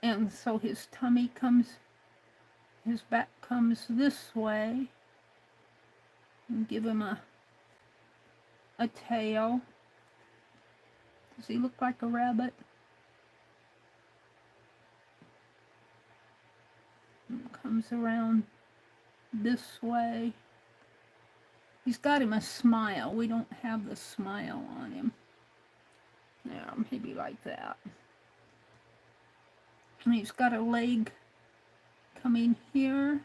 Speaker 1: And so his tummy comes, his back comes this way. And give him a tail. Does he look like a rabbit? And comes around this way. He's got him a smile. We don't have the smile on him. Yeah, maybe like that. And he's got a leg coming here.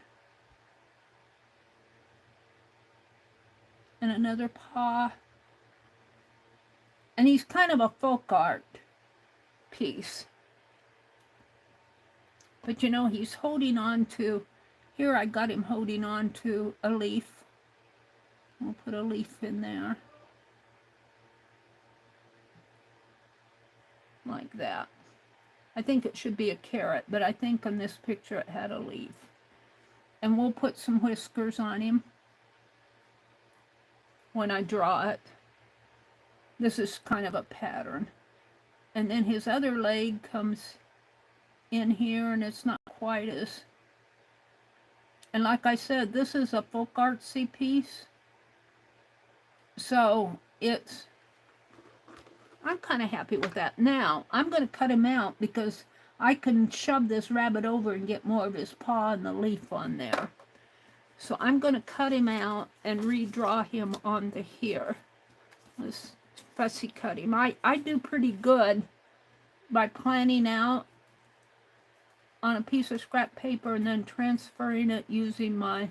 Speaker 1: And another paw. And he's kind of a folk art piece. But you know, he's holding on to, here I got him holding on to a leaf. We'll put a leaf in there. Like that. I think it should be a carrot, but I think in this picture it had a leaf. And we'll put some whiskers on him when I draw it. This is kind of a pattern. And then his other leg comes in here, and it's not quite as, and like I said, this is a folk artsy piece, so it's, I'm kind of happy with that. Now I'm going to cut him out because I can shove this rabbit over and get more of his paw and the leaf on there. So I'm going to cut him out and redraw him onto here. Let's fussy cut him. I do pretty good by planning out on a piece of scrap paper and then transferring it using a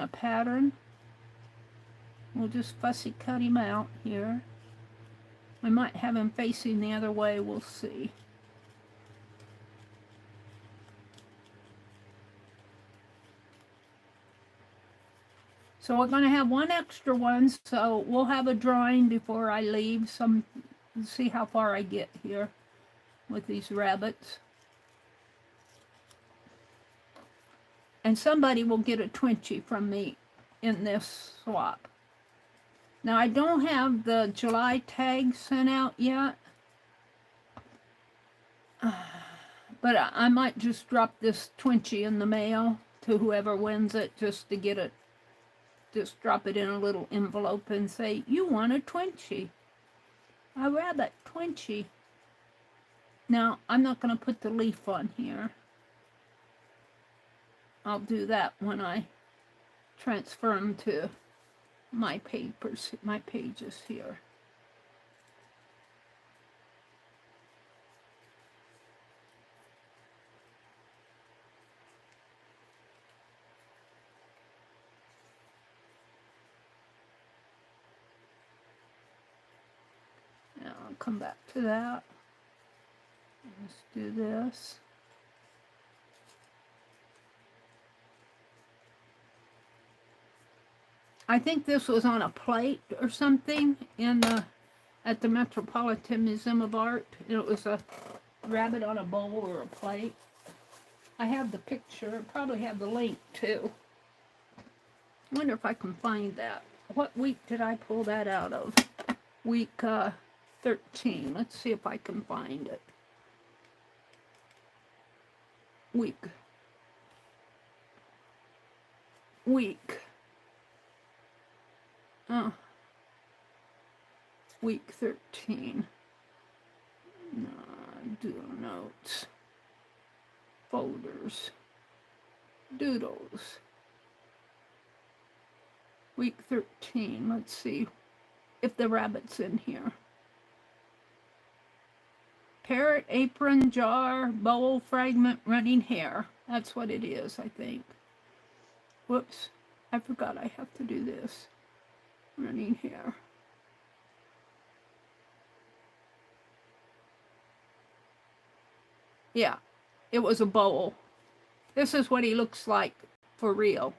Speaker 1: pattern. We'll just fussy cut him out here. I might have him facing the other way, we'll see. So we're going to have one extra one, so we'll have a drawing before I leave. See how far I get here with these rabbits. And somebody will get a 20 from me in this swap. Now I don't have the July tag sent out yet, but I might just drop this 20 in the mail to whoever wins it, just to get it. Just drop it in a little envelope and say, you won a 20. A rabbit 20. Now, I'm not going to put the leaf on here. I'll do that when I transfer them to my papers, my pages here. I'll come back to that. Let's do this. I think this was on a plate or something at the Metropolitan Museum of Art. It was a rabbit on a bowl or a plate. I have the picture. I probably have the link too. I wonder if I can find that. What week did I pull that out of? Week 13. Let's see if I can find it. Week. Week 13. Do notes. Folders. Doodles. Week 13. Let's see if the rabbit's in here. Parrot, apron, jar, bowl, fragment, running hair. That's what it is, I think. Whoops. I forgot I have to do this. Running hair. Yeah, it was a bowl. This is what he looks like for real.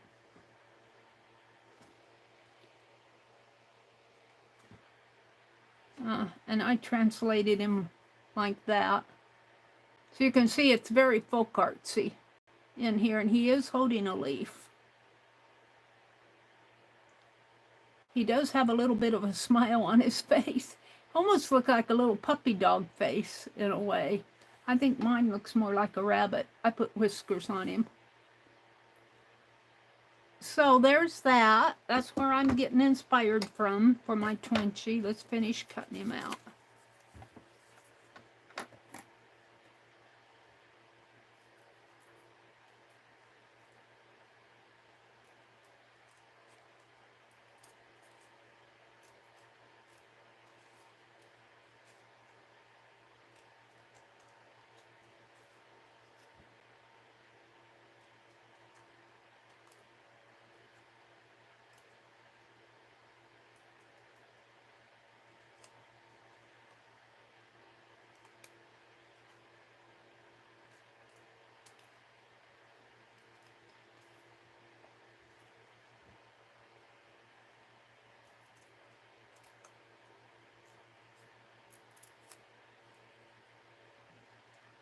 Speaker 1: And I translated him like that. So you can see it's very folk artsy in here, and he is holding a leaf. He does have a little bit of a smile on his face. Almost look like a little puppy dog face in a way. I think mine looks more like a rabbit. I put whiskers on him. So there's that. That's where I'm getting inspired from for my 20. Let's finish cutting him out.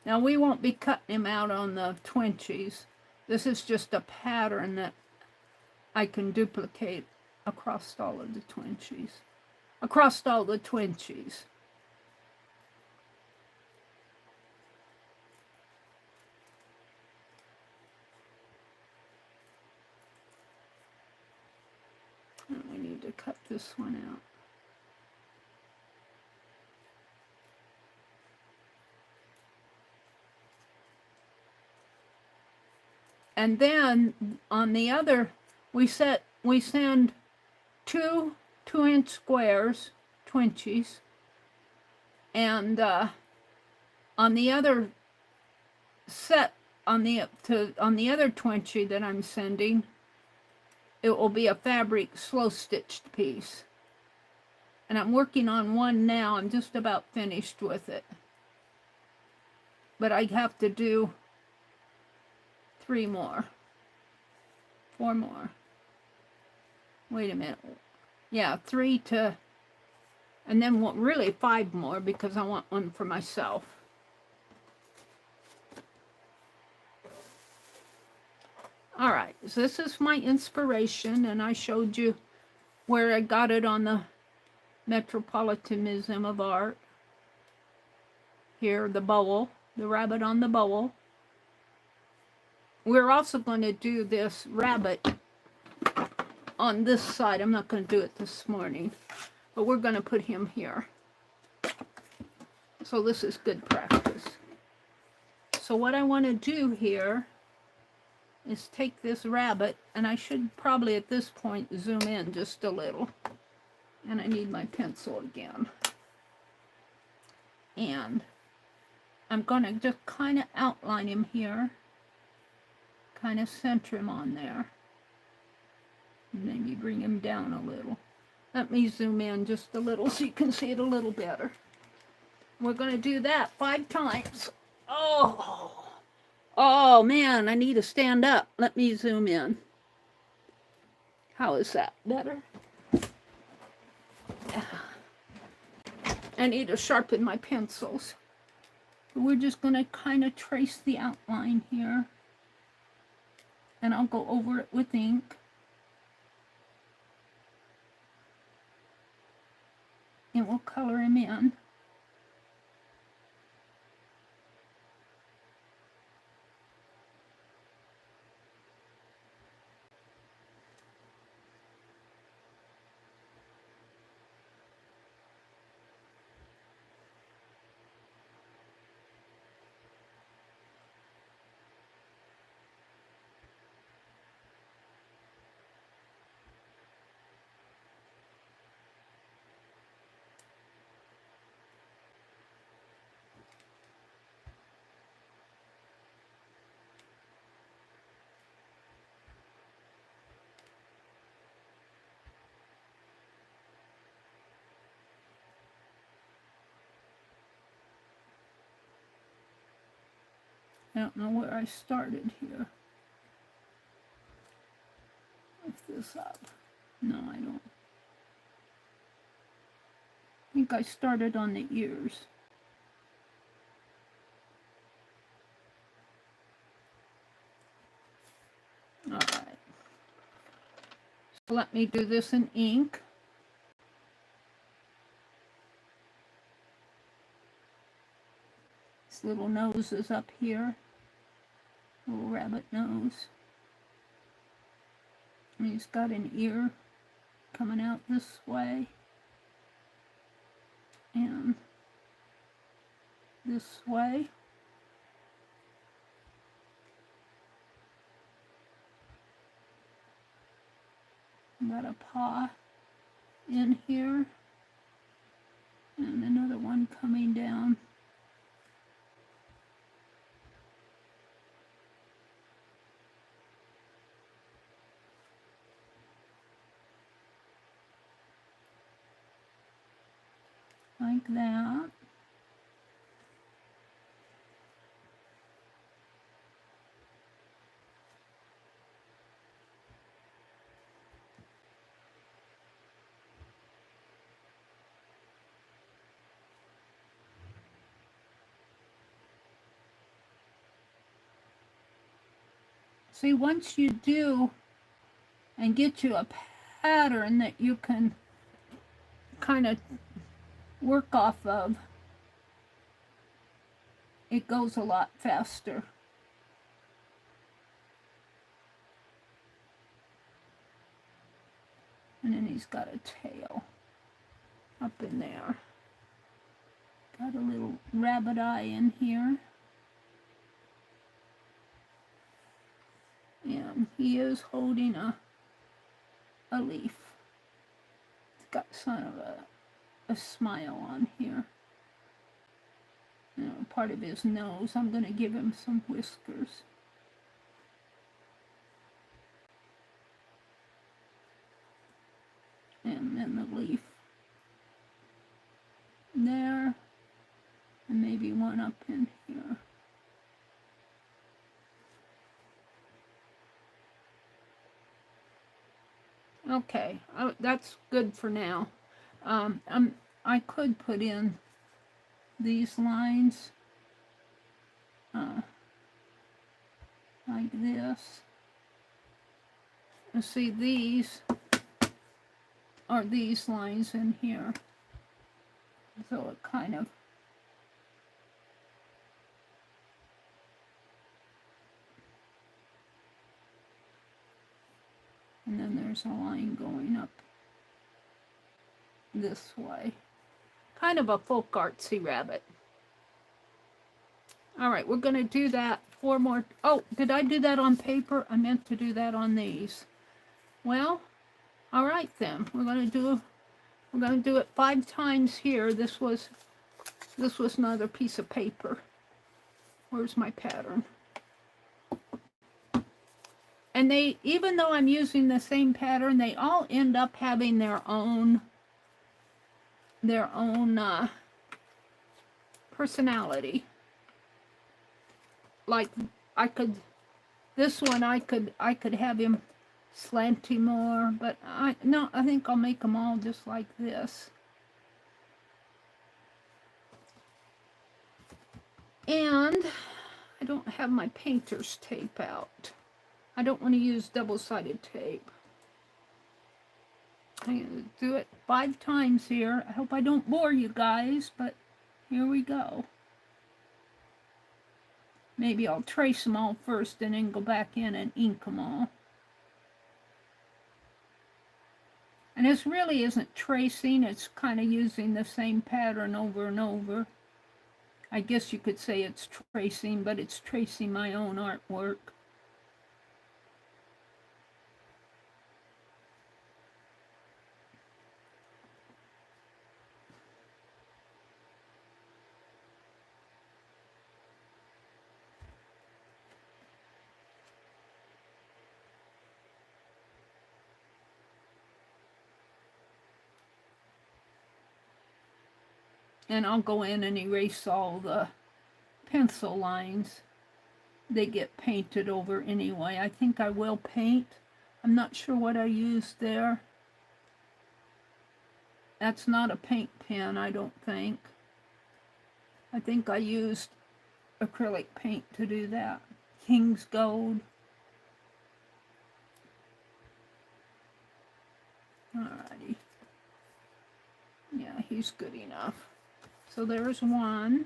Speaker 1: Now we won't be cutting him out on the 20s. This is just a pattern that I can duplicate across all of the 20s. Across all the 20s. cut this one out. And then on the other, we send two 2-inch squares, twinchies, and on the other set, on the other twinchie that I'm sending, it will be a fabric slow stitched piece. And I'm working on one now. I'm just about finished with it. But I have to do 3 more. 4 more. Wait a minute. Yeah, 3 to, and then really 5 more because I want one for myself. All right, so this is my inspiration, and I showed you where I got it on the Metropolitan Museum of Art. Here, the bowl, the rabbit on the bowl. We're also going to do this rabbit on this side. I'm not going to do it this morning, but we're going to put him here. So this is good practice. So what I want to do here is take this rabbit, and I should probably at this point zoom in just a little. And I need my pencil again. And I'm going to just kind of outline him here. Kind of center him on there. Maybe bring him down a little. Let me zoom in just a little so you can see it a little better. We're going to do that 5 times. Oh man, I need to stand up. Let me zoom in. How is that? Better? I need to sharpen my pencils. We're just going to kind of trace the outline here. And I'll go over it with ink. And we'll color him in. I don't know where I started here. Lift this up. No, I don't. I think I started on the ears. All right. So let me do this in ink. This little nose is up here. Little rabbit nose. And he's got an ear coming out this way. And this way. Got a paw in here. And another one coming down. Like that. See, once you do and get you a pattern that you can kind of work off of, it goes a lot faster. And then he's got a tail up in there. Got a little rabbit eye in here. And he is holding a leaf. It's got sort of a smile on here. You know, part of his nose. I'm going to give him some whiskers. And then the leaf there, and maybe one up in here. Okay, that's good for now. I could put in these lines like this. You see, these are these lines in here, so it kind of and then there's a line going up this way. Kind of a folk artsy rabbit. All right, we're going to do that 4 more. Oh, did I do that on paper? I meant to do that on these. Well, all right then. We're going to do it 5 times here. This was another piece of paper. Where's my pattern? And they, even though I'm using the same pattern, they all end up having their own personality. Like this one I could have him slanty more, but I think I'll make them all just like this. And I don't have my painter's tape out. I don't want to use double-sided tape. I'm going to do it 5 times here. I hope I don't bore you guys, but here we go. Maybe I'll trace them all first and then go back in and ink them all. And this really isn't tracing, it's kind of using the same pattern over and over. I guess you could say it's tracing, but it's tracing my own artwork. And I'll go in and erase all the pencil lines. They get painted over anyway. I think I will paint. I'm not sure what I used there. That's not a paint pen, I don't think. I think I used acrylic paint to do that. King's Gold. Alrighty. Yeah, he's good enough. So there's one.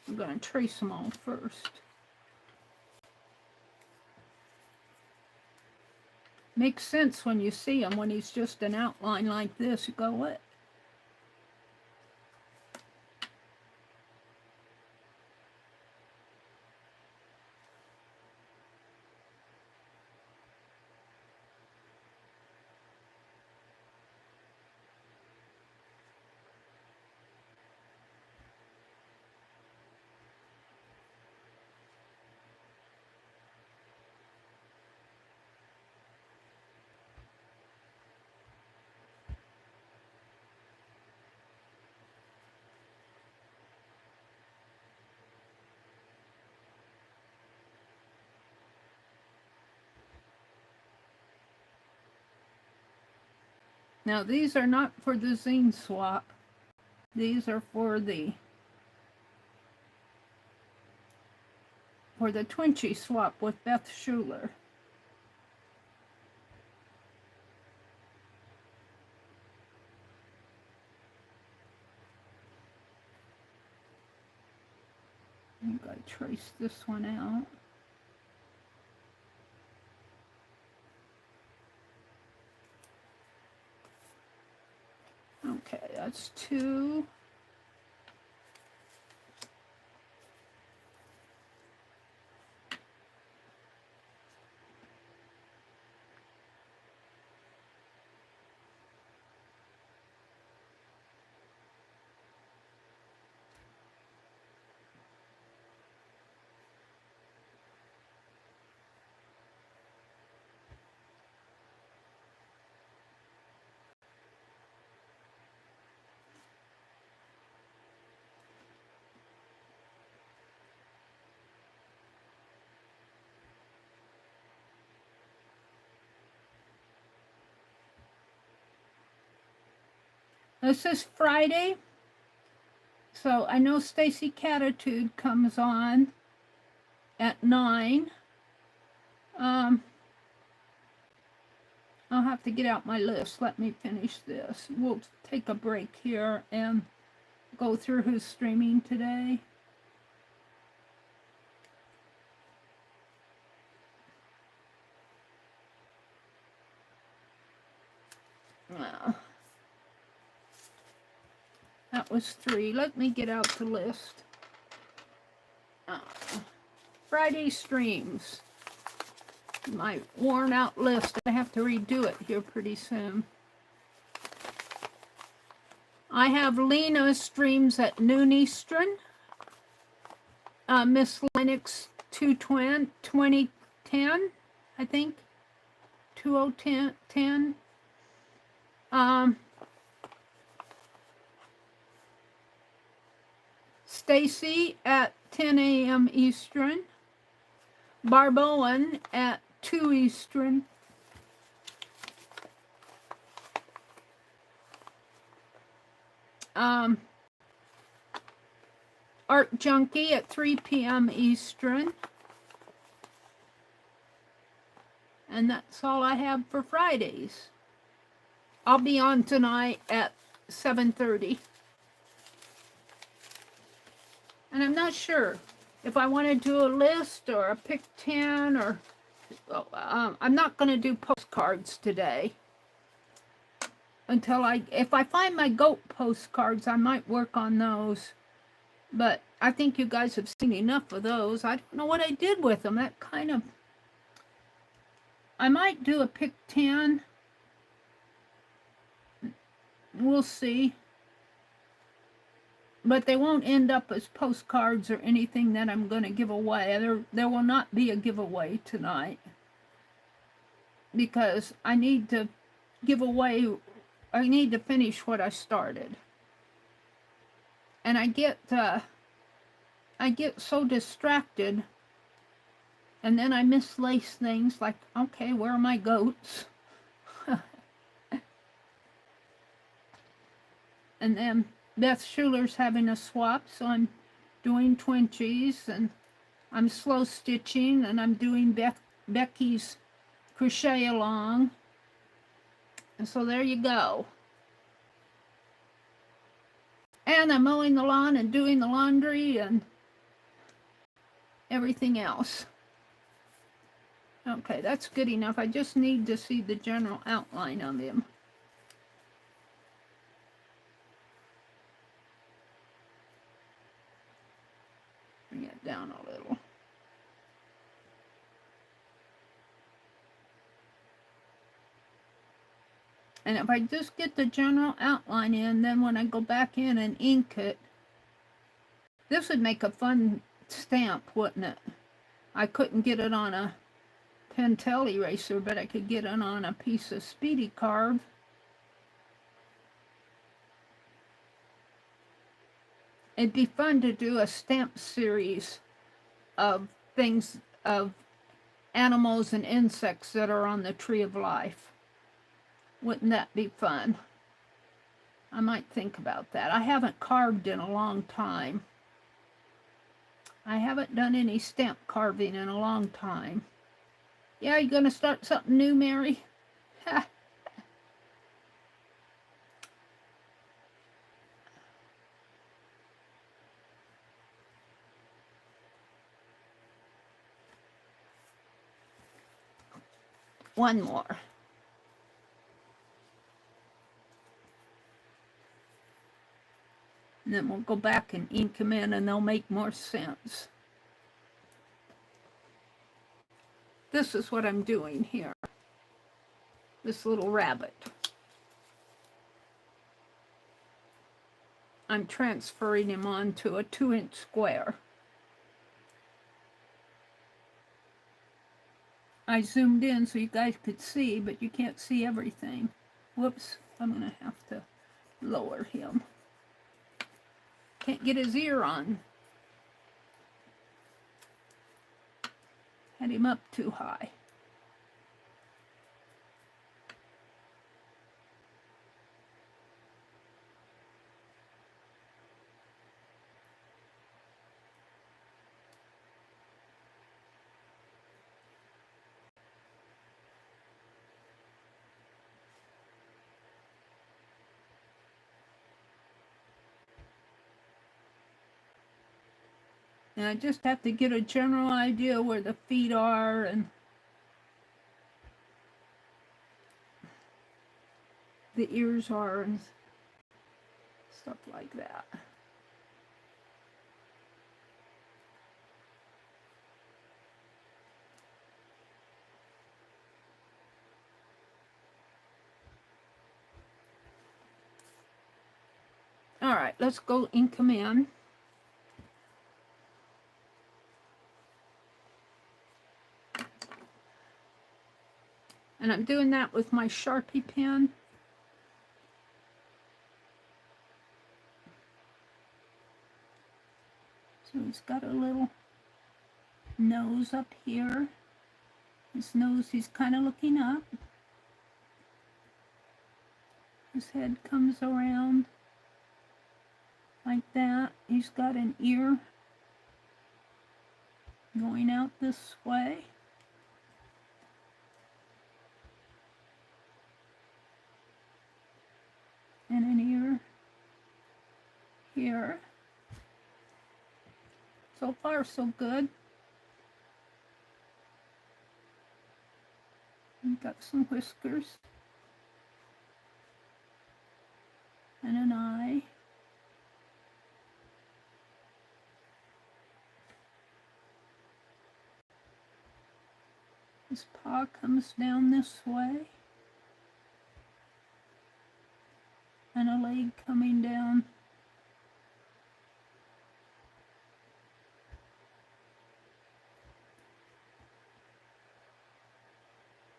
Speaker 1: I'm going to trace them all first. Makes sense when you see him. When he's just an outline like this, you go, what? Now these are not for the zine swap. These are for the Twinchy swap with Beth Schuler. I think I traced this one out. that's 2. This is Friday, so I know Stacy Catitude comes on at 9. I'll have to get out my list. Let me finish this. We'll take a break here and go through who's streaming today. That was 3. Let me get out the list. Friday streams. My worn out list. I have to redo it here pretty soon. I have Lena streams at noon Eastern. Miss Lennox 2010, I think. 2010. Stacy at 10 a.m. Eastern. Barboan at 2 Eastern. Art Junkie at 3 p.m. Eastern. And that's all I have for Fridays. I'll be on tonight at 7:30. And I'm not sure if I want to do a list or a pick 10 or... I'm not going to do postcards today. Until if I find my goat postcards, I might work on those. But I think you guys have seen enough of those. I don't know what I did with them. That kind of... I might do a pick 10. We'll see. But they won't end up as postcards or anything that I'm going to give away. There will not be a giveaway tonight. Because I need to give away... I need to finish what I started. And I get so distracted, and then I mislace things like, okay, where are my goats? And then Beth Schuler's having a swap, so I'm doing twinchies, and I'm slow stitching, and I'm doing Becky's crochet along. And so there you go. And I'm mowing the lawn and doing the laundry and everything else. Okay, that's good enough. I just need to see the general outline of them. Bring it down a little. And if I just get the general outline in, then when I go back in and ink it, this would make a fun stamp, wouldn't it? I couldn't get it on a Pentel eraser, but I could get it on a piece of Speedy Carve. It'd be fun to do a stamp series of things, of animals and insects that are on the Tree of Life. Wouldn't that be fun? I might think about that. I haven't carved in a long time. I haven't done any stamp carving in a long time. Yeah, you gonna start something new, Mary? One more. And then we'll go back and ink them in and they'll make more sense. This is what I'm doing here. This little rabbit. I'm transferring him onto a 2-inch square. I zoomed in so you guys could see, but you can't see everything. Whoops, I'm gonna have to lower him. Can't get his ear on. Had him up too high. And I just have to get a general idea where the feet are and the ears are and stuff like that. All right, let's go ink them in. And I'm doing that with my Sharpie pen. So he's got a little nose up here. His nose, he's kind of looking up. His head comes around like that. He's got an ear going out this way. And an ear here. So far, so good. We've got some whiskers. And an eye. His paw comes down this way. And a leg coming down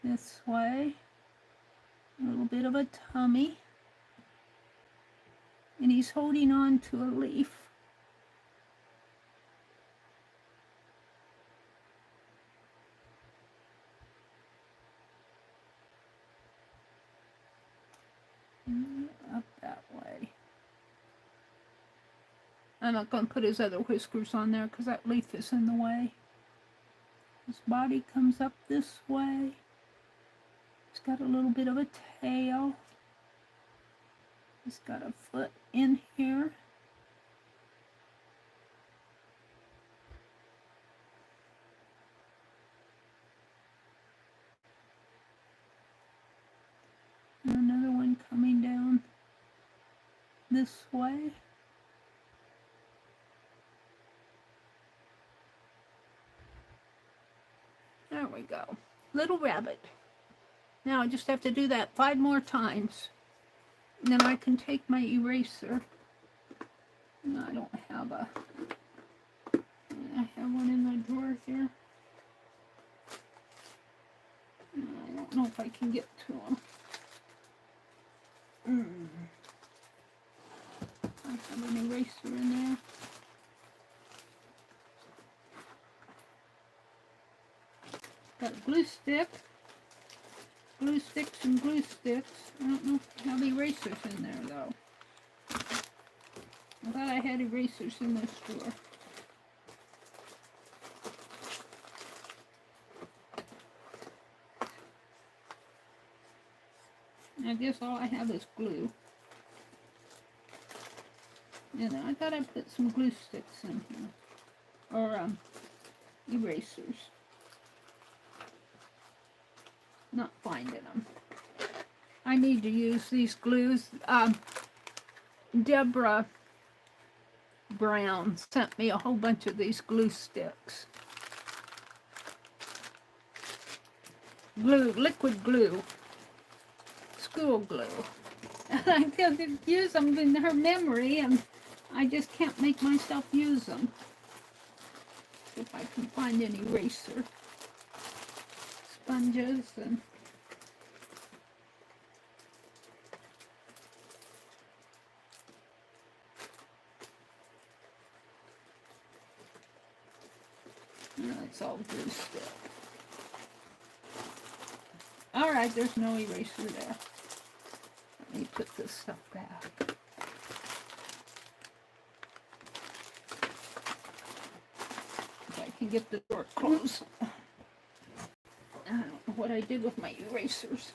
Speaker 1: this way. A little bit of a tummy. And he's holding on to a leaf. Up that way. I'm not going to put his other whiskers on there because that leaf is in the way. His body comes up this way. He's got a little bit of a tail. He's got a foot in here. And another one coming down this way. There we go. Little rabbit. Now I just have to do that 5 more times. And then I can take my eraser. No, I don't have a... I have one in my drawer here. I don't know if I can get to them. I have an eraser in there. Got a glue stick. Glue sticks and glue sticks. I don't know if I have erasers in there though. I thought I had erasers in this drawer. I guess all I have is glue. And I thought I put some glue sticks in here. Or erasers. Not finding them. I need to use these glues. Deborah Brown sent me a whole bunch of these glue sticks. Glue, liquid glue, school glue. And I could use them in her memory, and I just can't make myself use them. See if I can find any eraser sponges and. It's all glue stick. All right, there's no eraser there. Let me put this stuff back. If I can get the door closed. I don't know what I did with my erasers.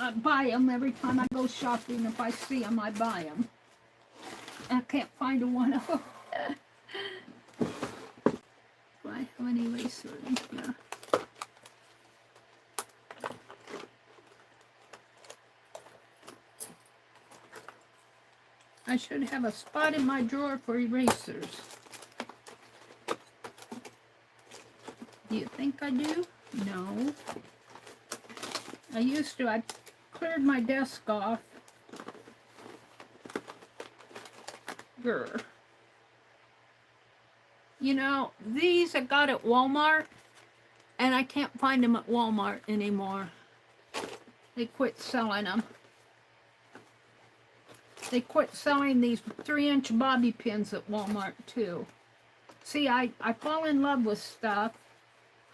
Speaker 1: I buy them every time I go shopping. If I see them, I buy them. I can't find a one of them. Do I have any eraser in here? I should have a spot in my drawer for erasers. Do you think I do? No. I used to. I cleared my desk off. Grr. You know, these I got at Walmart, and I can't find them at Walmart anymore. They quit selling them. They quit selling these 3-inch bobby pins at Walmart too. See, I fall in love with stuff.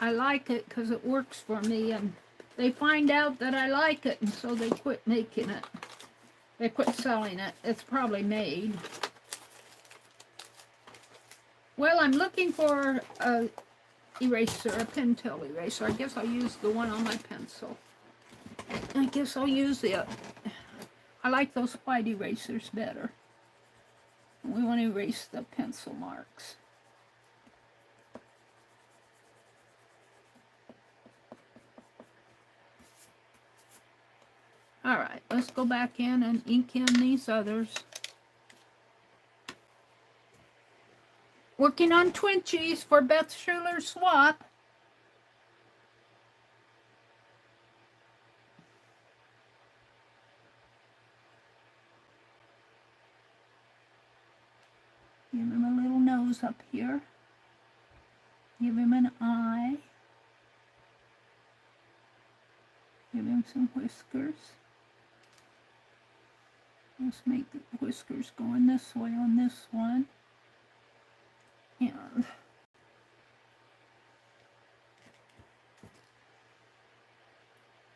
Speaker 1: I like it because it works for me, and they find out that I like it, and so they quit making it. They quit selling it. It's probably made. Well, I'm looking for a eraser, a Pentel eraser. I guess I'll use the one on my pencil. I guess I'll use it. I like those white erasers better. We want to erase the pencil marks. All right, let's go back in and ink in these others. Working on Twinchies for Beth Schuler Swap. Give him a little nose up here. Give him an eye. Give him some whiskers. Let's make the whiskers going this way on this one. And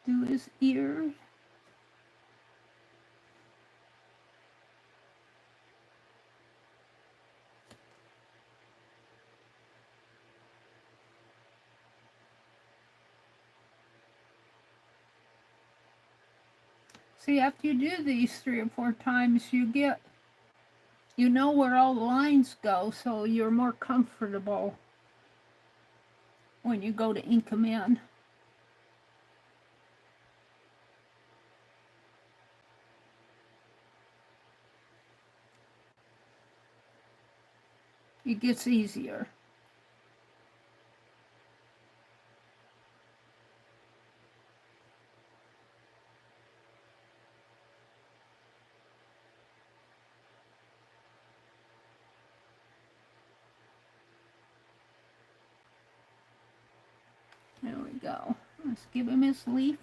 Speaker 1: do his ears. See, after you do these 3 or 4 times, you know where all the lines go, so you're more comfortable when you go to ink them in. It gets easier. There we go. Let's give him his leaf.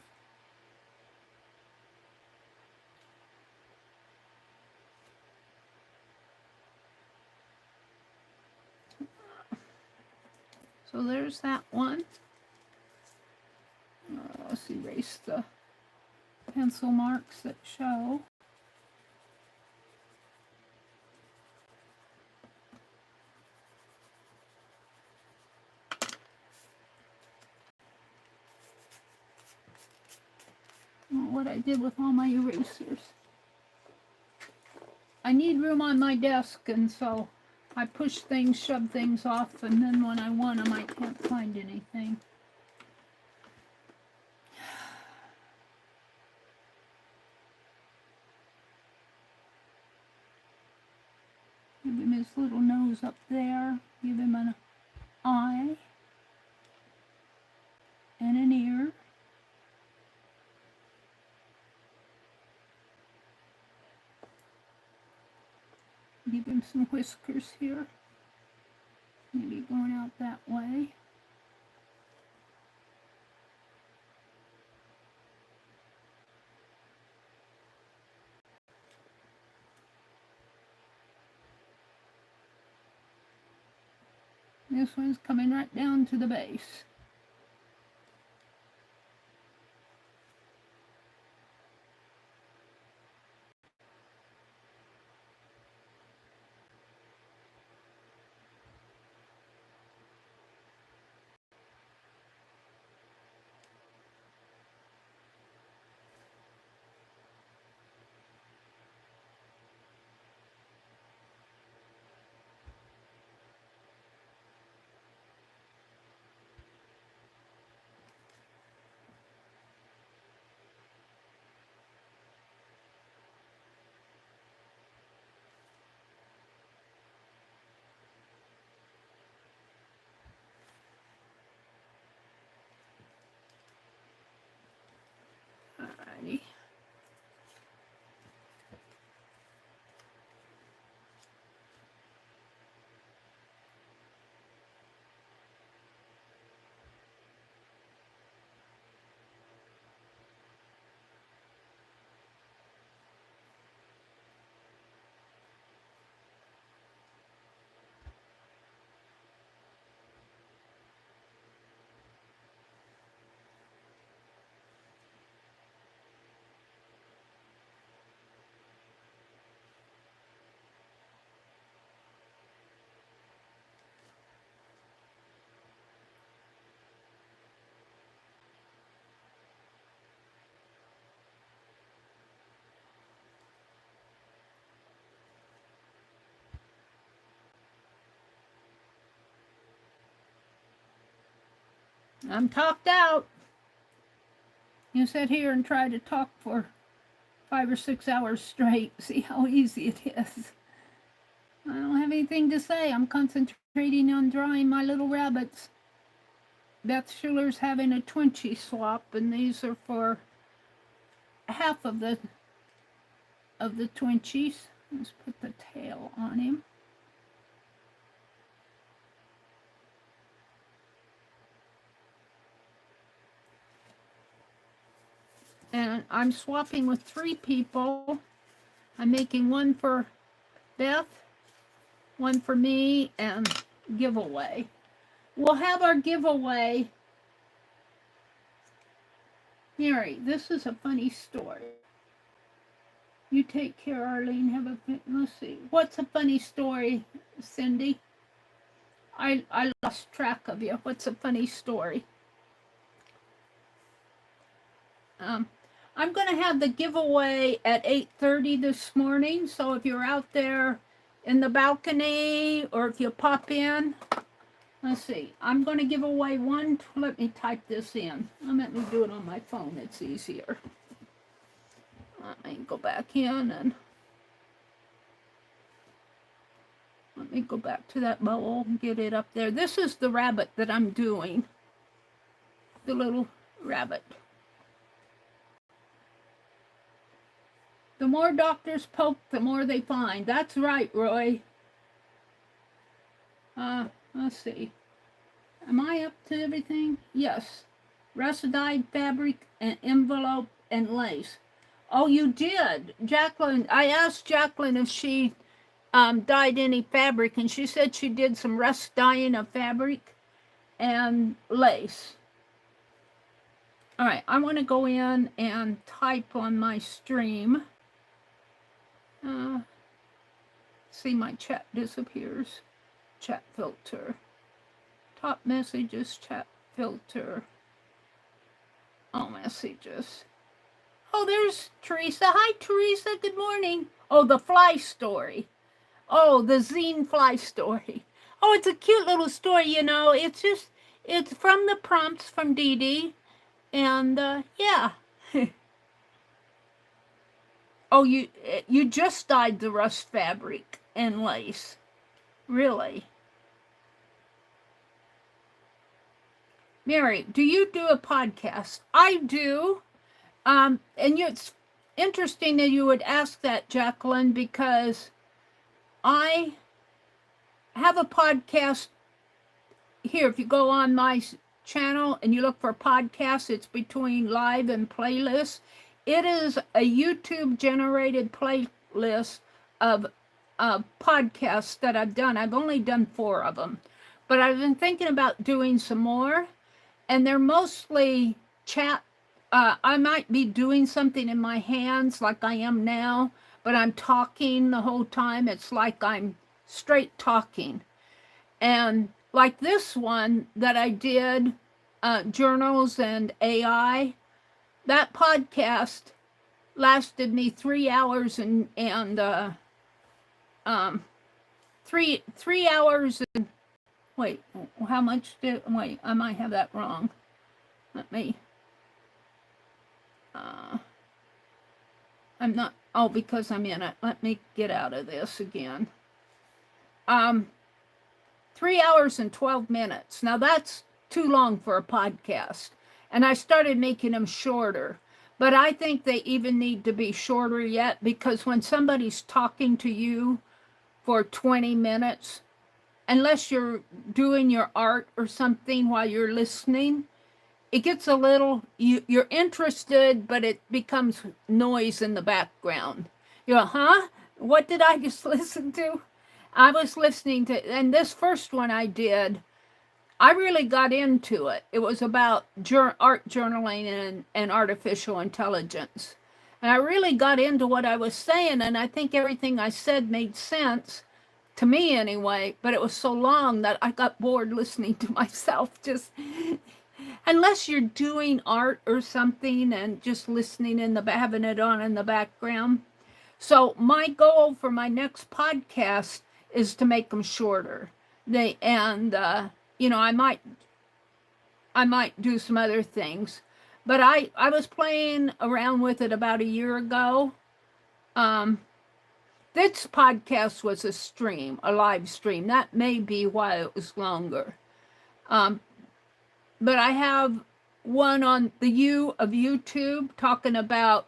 Speaker 1: So there's that one. Let's erase the pencil marks that show. What I did with all my erasers. I need room on my desk, and so I push things, shove things off, and then when I want them, I can't find anything. Give him his little nose up there. Give him an eye and an ear. Give him some whiskers here. Maybe going out that way. This one's coming right down to the base. Alrighty. I'm talked out. You sit here and try to talk for 5 or 6 hours straight. See how easy it is. I don't have anything to say. I'm concentrating on drawing my little rabbits. Beth Schuler's having a Twinchie swap, and these are for half of the Twinchies. Let's put the tail on him. And I'm swapping with 3 people. I'm making one for Beth, one for me, and giveaway. We'll have our giveaway. Mary, this is a funny story. You take care, Arlene. Have a, let's see. What's a funny story, Cindy? I lost track of you. What's a funny story? I'm going to have the giveaway at 8:30 this morning. So if you're out there in the balcony or if you pop in, let's see. I'm going to give away one. Let me type this in. Let me do it on my phone. It's easier. Let me go back in and let me go back to that bowl and get it up there. This is the rabbit that I'm doing. The little rabbit. The more doctors poke, the more they find. That's right, Roy. Let's see. Am I up to everything? Yes. Rust dyed fabric and envelope and lace. Oh, you did. Jacqueline, I asked Jacqueline if she dyed any fabric, and she said she did some rust dyeing of fabric and lace. All right, I want to go in and type on my stream. See, my chat disappears. Chat filter. Top messages, chat filter. All messages. Oh, there's Teresa. Hi, Teresa. Good morning. Oh, the fly story. Oh, the zine fly story. Oh, it's a cute little story, you know. It's just, it's from the prompts from Dee Dee. And, yeah. Oh, you just dyed the rust fabric and lace. Really. Meri, do you do a podcast? I do. And it's interesting that you would ask that, Jacqueline, because I have a podcast here. If you go on my channel and you look for podcasts, it's between live and playlists. It is a YouTube generated playlist of podcasts that I've done. I've only done 4 of them, but I've been thinking about doing some more, and they're mostly chat. I might be doing something in my hands like I am now, but I'm talking the whole time. It's like I'm straight talking. And like this one that I did, Journals and AI, that podcast lasted me 3 hours and 3 hours and, wait, how much did, wait, I might have that wrong. Let me, I'm not, oh, because I'm in it. Let me get out of this again. 3 hours and 12 minutes. Now that's too long for a podcast. And I started making them shorter. But I think they even need to be shorter yet, because when somebody's talking to you for 20 minutes, unless you're doing your art or something while you're listening, it gets a little, you're interested, but it becomes noise in the background. You're like, huh? What did I just listen to? I was listening to, and this first one I did, I really got into it. It was about art journaling and artificial intelligence. And I really got into what I was saying, and I think everything I said made sense, to me anyway, but it was so long that I got bored listening to myself. Just, unless you're doing art or something and just listening in the, having it on in the background. So my goal for my next podcast is to make them shorter. You know, I might do some other things, but I was playing around with it about a year ago. This podcast was a stream, a live stream. That may be why it was longer. But I have one on the U of YouTube talking about,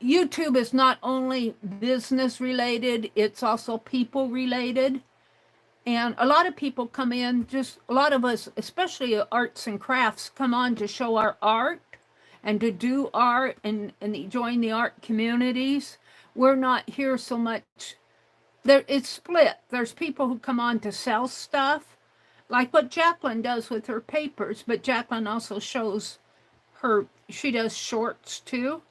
Speaker 1: YouTube is not only business related, it's also people related. And a lot of people come in, just a lot of us, especially arts and crafts, come on to show our art and to do art and join the art communities. We're not here so much. It's split. There's people who come on to sell stuff, like what Jacqueline does with her papers, but Jacqueline also shows she does shorts too.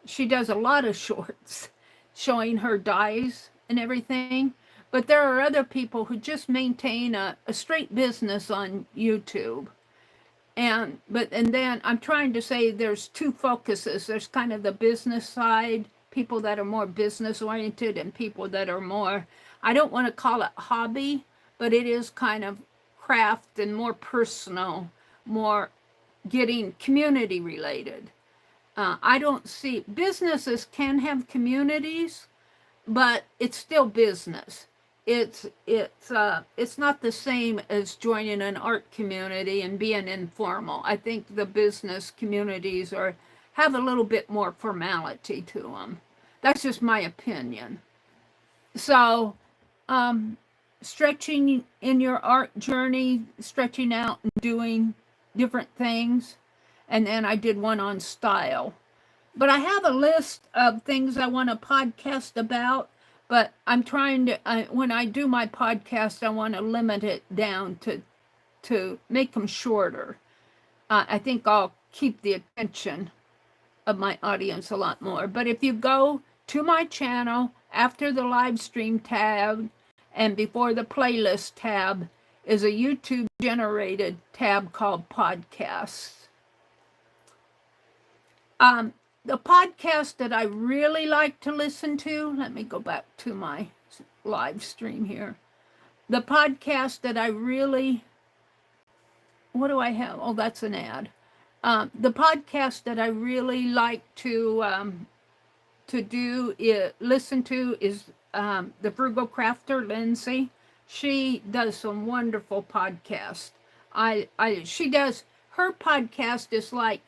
Speaker 1: She does a lot of shorts showing her dyes and everything. But there are other people who just maintain a straight business on YouTube. And then I'm trying to say there's 2 focuses. There's kind of the business side, people that are more business oriented, and people that are more, I don't want to call it hobby, but it is kind of craft and more personal, more getting community related. I don't see, businesses can have communities, but it's still business. It's not the same as joining an art community and being informal. I think the business communities have a little bit more formality to them. That's just my opinion. So, stretching in your art journey, stretching out and doing different things. And then I did one on style. But I have a list of things I want to podcast about, but I'm trying to, when I do my podcast, I want to limit it down to make them shorter. I think I'll keep the attention of my audience a lot more. But if you go to my channel after the live stream tab and before the playlist tab is a YouTube generated tab called podcasts. The podcast that I really like to listen to, let me go back to my live stream here. The podcast that I really, what do I have? Oh, that's an ad. The podcast that I really like to to do listen to is the Frugal Crafter, Lindsay. She does some wonderful podcasts. She does, her podcast is like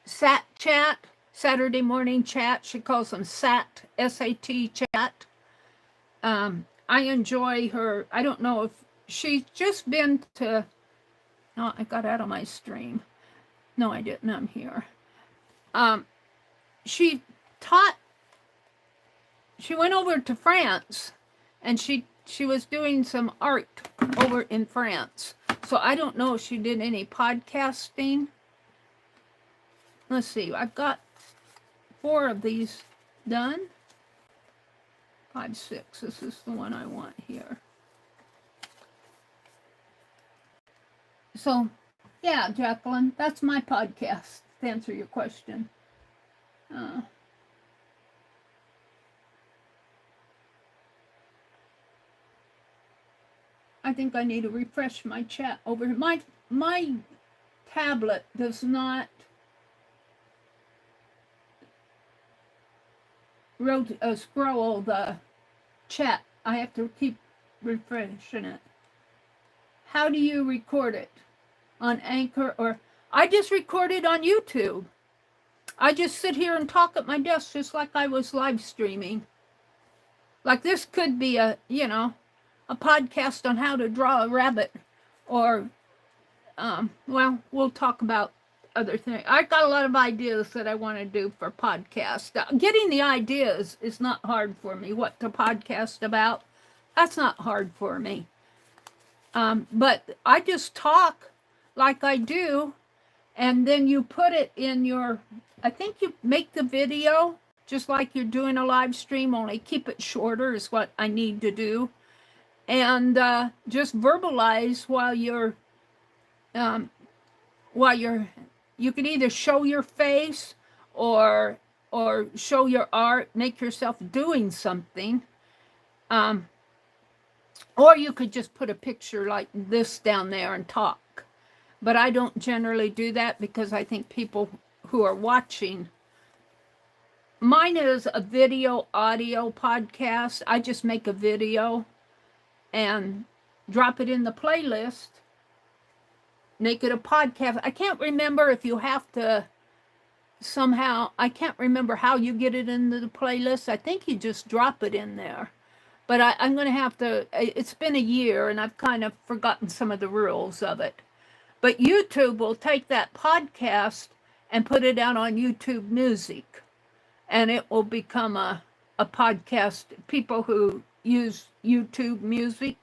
Speaker 1: Sat Chat, Saturday morning chat. She calls them Sat, S-A-T chat. I enjoy her. I don't know if she's just been to, no, I got out of my stream. No, I didn't. I'm here. She went over to France, and she was doing some art over in France. So I don't know if she did any podcasting. Let's see. I've got 4 of these done. 5, 6. This is the one I want here. So, yeah, Jacqueline, that's my podcast, to answer your question. I think I need to refresh my chat over here. My tablet does not scroll the chat. I have to keep refreshing it. How do you record it? On Anchor, or I just record it on YouTube. I just sit here and talk at my desk just like I was live streaming. Like this could be a podcast on how to draw a rabbit, or well, we'll talk about other things. I've got a lot of ideas that I want to do for podcasts. Getting the ideas is not hard for me. What to podcast about, that's not hard for me. But I just talk like I do, and then you put it in your, I think you make the video just like you're doing a live stream, only keep it shorter is what I need to do. And just verbalize while you're, you can either show your face or show your art, make yourself doing something. Or you could just put a picture like this down there and talk. But I don't generally do that because I think people who are watching, mine is a video audio podcast. I just make a video and drop it in the playlist, make it a podcast. I can't remember if you have to somehow, I can't remember how you get it into the playlist. I think you just drop it in there. But I'm going to have to, it's been a year and I've kind of forgotten some of the rules of it. But YouTube will take that podcast and put it out on YouTube Music. And it will become a podcast. People who use YouTube Music,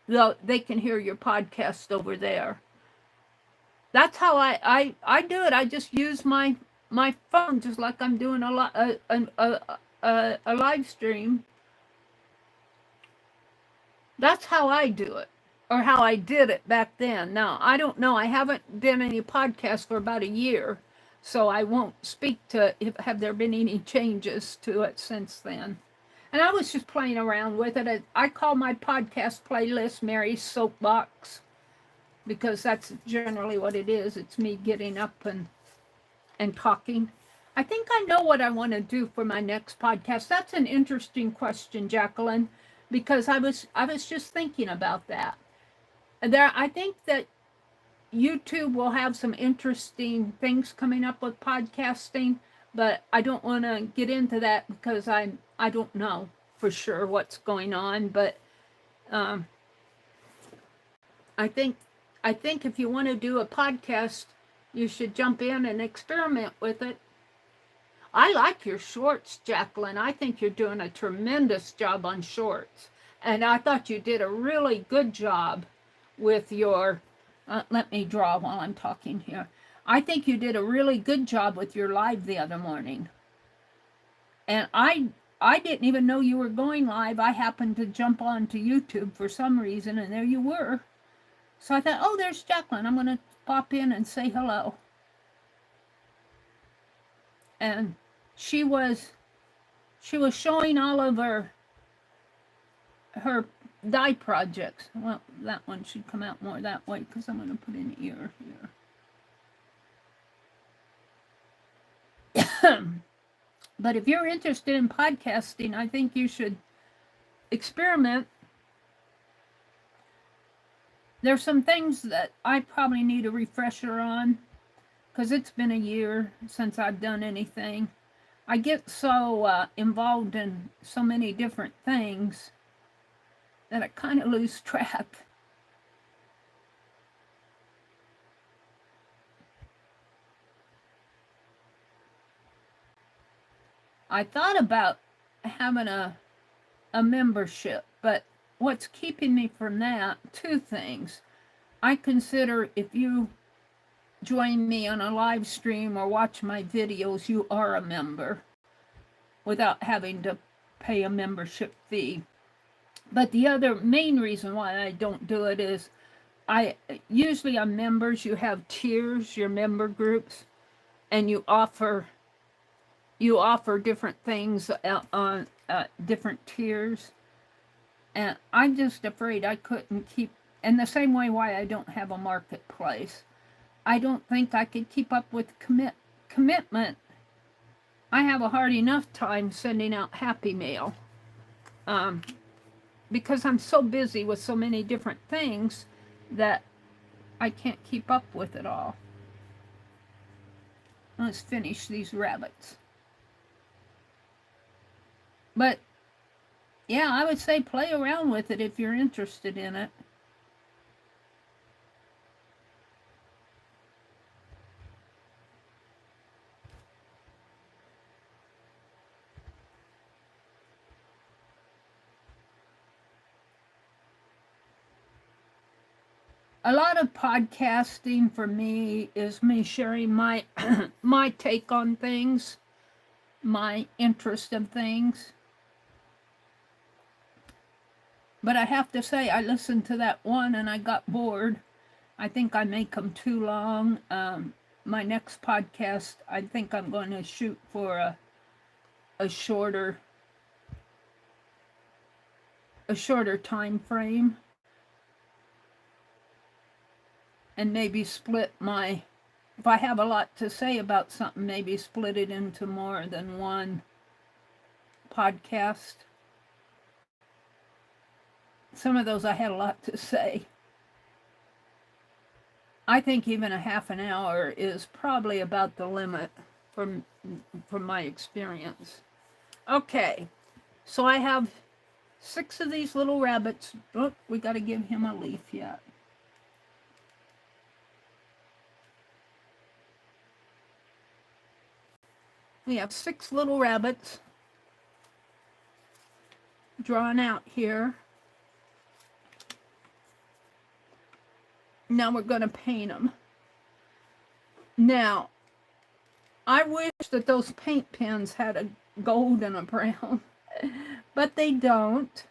Speaker 1: they can hear your podcast over there. That's how I do it. I just use my phone just like I'm doing a live stream. That's how I do it, or how I did it back then. Now, I don't know. I haven't done any podcasts for about a year, so I won't speak to have there been any changes to it since then. And I was just playing around with it. I call my podcast playlist Meri's Soapbox, because that's generally what it is. It's me getting up and talking. I think I know what I want to do for my next podcast. That's an interesting question, Jacqueline, because I was just thinking about that. I think that YouTube will have some interesting things coming up with podcasting, but I don't want to get into that because I don't know for sure what's going on. But I think if you want to do a podcast, you should jump in and experiment with it. I like your shorts, Jacqueline. I think you're doing a tremendous job on shorts. And I thought you did a really good job with your, let me draw while I'm talking here. I think you did a really good job with your live the other morning. And I didn't even know you were going live. I happened to jump onto YouTube for some reason, and there you were. So I thought, oh, there's Jacqueline. I'm going to pop in and say hello. And she was showing all of her dye projects. Well, that one should come out more that way because I'm going to put an ear here. But if you're interested in podcasting, I think you should experiment. There's some things that I probably need a refresher on because it's been a year since I've done anything. I get so involved in so many different things that I kind of lose track. I thought about having a membership, but what's keeping me from that? Two things. I consider if you join me on a live stream or watch my videos, you are a member without having to pay a membership fee. But the other main reason why I don't do it is usually on members, you have tiers, your member groups, and you offer different things on different tiers. And I'm just afraid I couldn't keep, and the same way why I don't have a marketplace. I don't think I could keep up with commitment. I have a hard enough time sending out happy mail because I'm so busy with so many different things that I can't keep up with it all. Let's finish these rabbits. But yeah, I would say play around with it if you're interested in it. A lot of podcasting for me is me sharing my my take on things, my interest of things. But I have to say, I listened to that one and I got bored. I think I make them too long. My next podcast, I think I'm going to shoot for a shorter time frame. And maybe split my, if I have a lot to say about something, maybe split it into more than one podcast. Some of those I had a lot to say. I think even a half an hour is probably about the limit from my experience. Okay, so I have 6 of these little rabbits. Oh, we got to give him a leaf yet. We have 6 little rabbits drawn out here. Now we're going to paint them. Now, I wish that those paint pens had a gold and a brown, but they don't.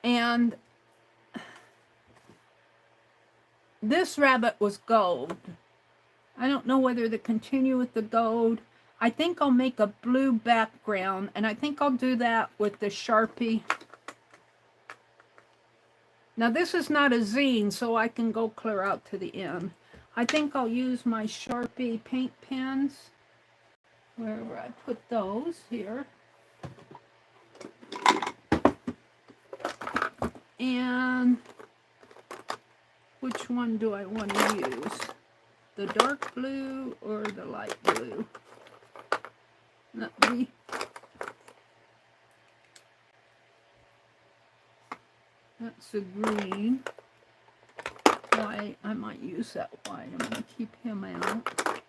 Speaker 1: And this rabbit was gold. I don't know whether to continue with the gold. I think I'll make a blue background, and I think I'll do that with the Sharpie. Now this is not a zine, so I can go clear out to the end. I think I'll use my Sharpie paint pens. Where I put those here. And which one do I want to use? The dark blue or the light blue? Let me. That's the green. White, I might use that white. I'm going to keep him out.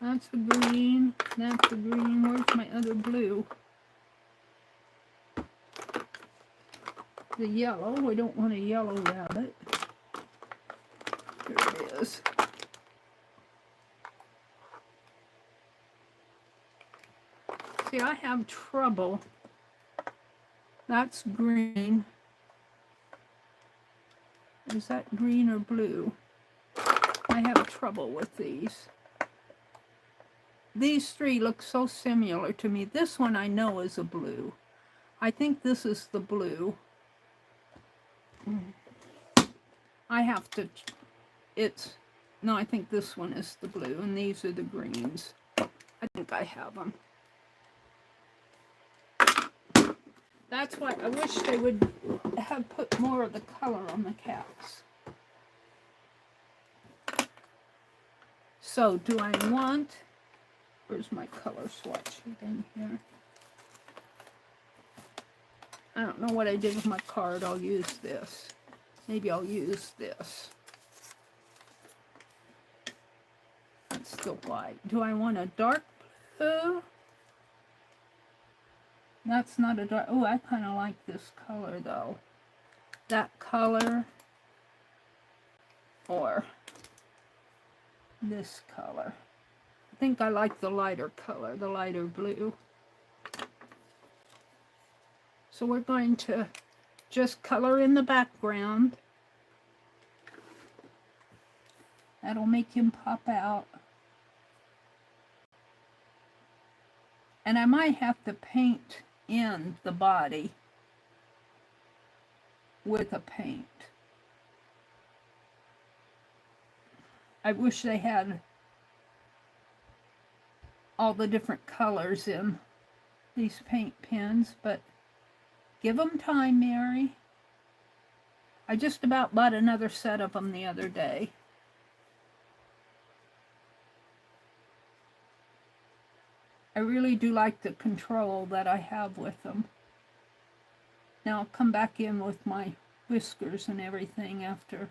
Speaker 1: That's the green. That's the green. Where's my other blue? The yellow. We don't want a yellow rabbit. Here it is. See, I have trouble. That's green. Is that green or blue? I have trouble with these. These 3 look so similar to me. This one I know is a blue. I think this is the blue. I have to, it's, no, I think this one is the blue, and these are the greens. I think I have them. That's why I wish they would have put more of the color on the caps. So, do I want, where's my color swatch in here? I don't know what I did with my card. I'll use this. Maybe I'll use this. That's still white. Do I want a dark blue? That's not a dark, oh, I kind of like this color though. That color or this color. I think I like the lighter color, the lighter blue. So we're going to just color in the background. That'll make him pop out. And I might have to paint in the body with a paint. I wish they had all the different colors in these paint pens, but give them time, Meri. I just about bought another set of them the other day. I really do like the control that I have with them. Now I'll come back in with my whiskers and everything after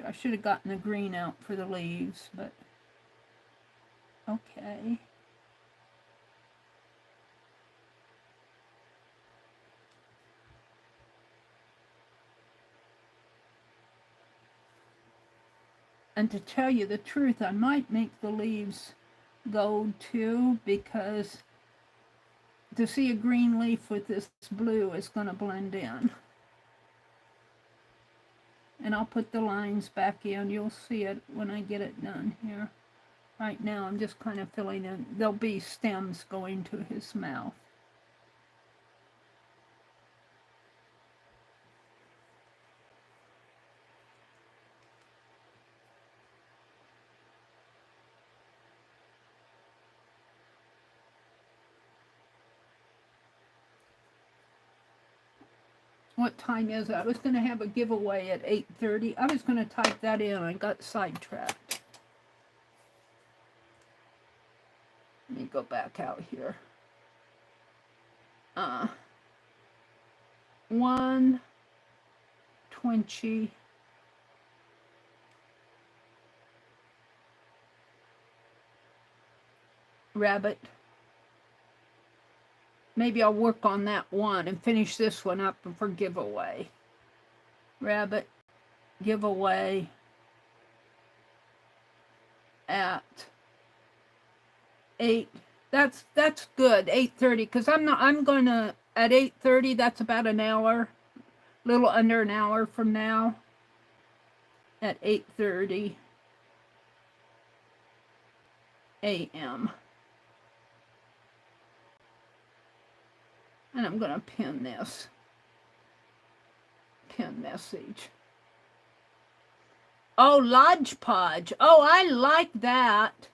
Speaker 1: I should have gotten the green out for the leaves, but okay. And to tell you the truth, I might make the leaves gold too, because to see a green leaf with this blue is going to blend in. And I'll put the lines back in. You'll see it when I get it done here. Right now I'm just kind of filling in. There'll be stems going to his mouth. What time is it? I was going to have a giveaway at 8:30. I was going to type that in. I got sidetracked. Let me go back out here. 1:20. Rabbit. Maybe I'll work on that one and finish this one up for giveaway. Rabbit giveaway at 8. That's good. 8:30, because I'm gonna at 8:30. That's about an hour, a little under an hour from now. At 8:30 a.m. And I'm going to pin this. Pin message. Oh, Lodge Podge. Oh, I like that,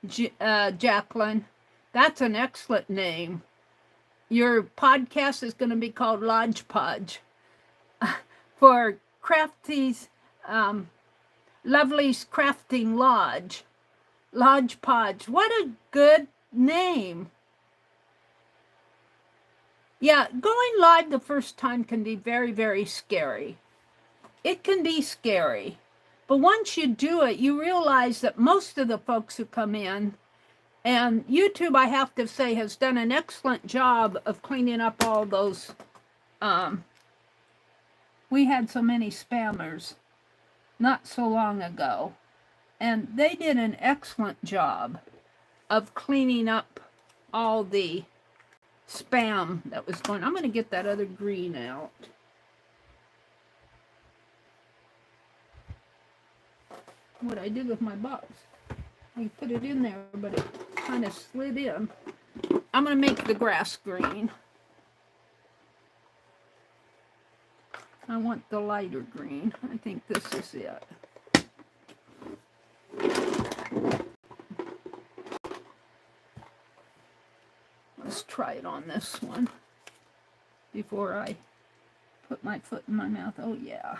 Speaker 1: Jacqueline. That's an excellent name. Your podcast is going to be called Lodge Podge. For Crafty's, Lovely's Crafting Lodge. Lodge Podge. What a good name. Yeah, going live the first time can be very, very scary. It can be scary. But once you do it, you realize that most of the folks who come in, and YouTube, I have to say, has done an excellent job of cleaning up all those. We had so many spammers not so long ago, and they did an excellent job of cleaning up all the spam that was going. I'm going to get that other green out. What I did with my box, I put it in there, but it kind of slid in. I'm going to make the grass green. I want the lighter green. I think this is it. Let's try it on this one before I put my foot in my mouth. Oh yeah.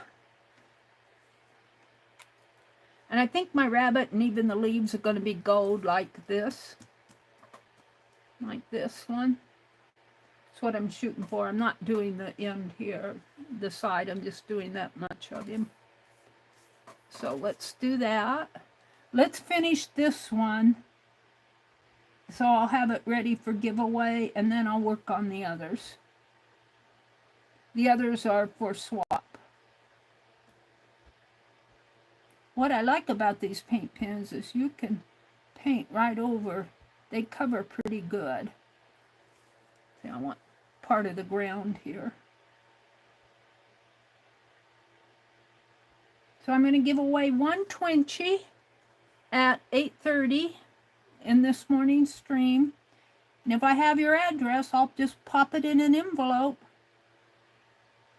Speaker 1: And I think my rabbit and even the leaves are going to be gold like this. Like this one. That's what I'm shooting for. I'm not doing the end here, the side. I'm just doing that much of him. So let's do that. Let's finish this one. So I'll have it ready for giveaway, and then I'll work on the others. The others are for swap. What I like about these paint pens is you can paint right over. They cover pretty good. See, I want part of the ground here. So I'm going to give away 120 at 8:30 in this morning's stream. And if I have your address, I'll just pop it in an envelope.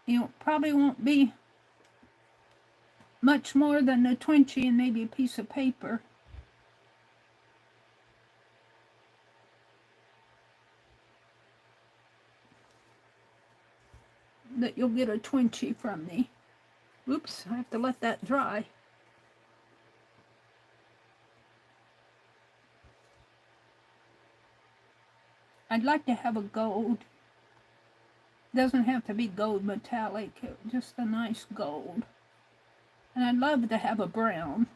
Speaker 1: You probably won't be much more than the 20 and maybe a piece of paper. That you'll get a 20 from me. Oops, I have to let that dry. I'd like to have a gold. Doesn't have to be gold metallic, just a nice gold. And I'd love to have a brown.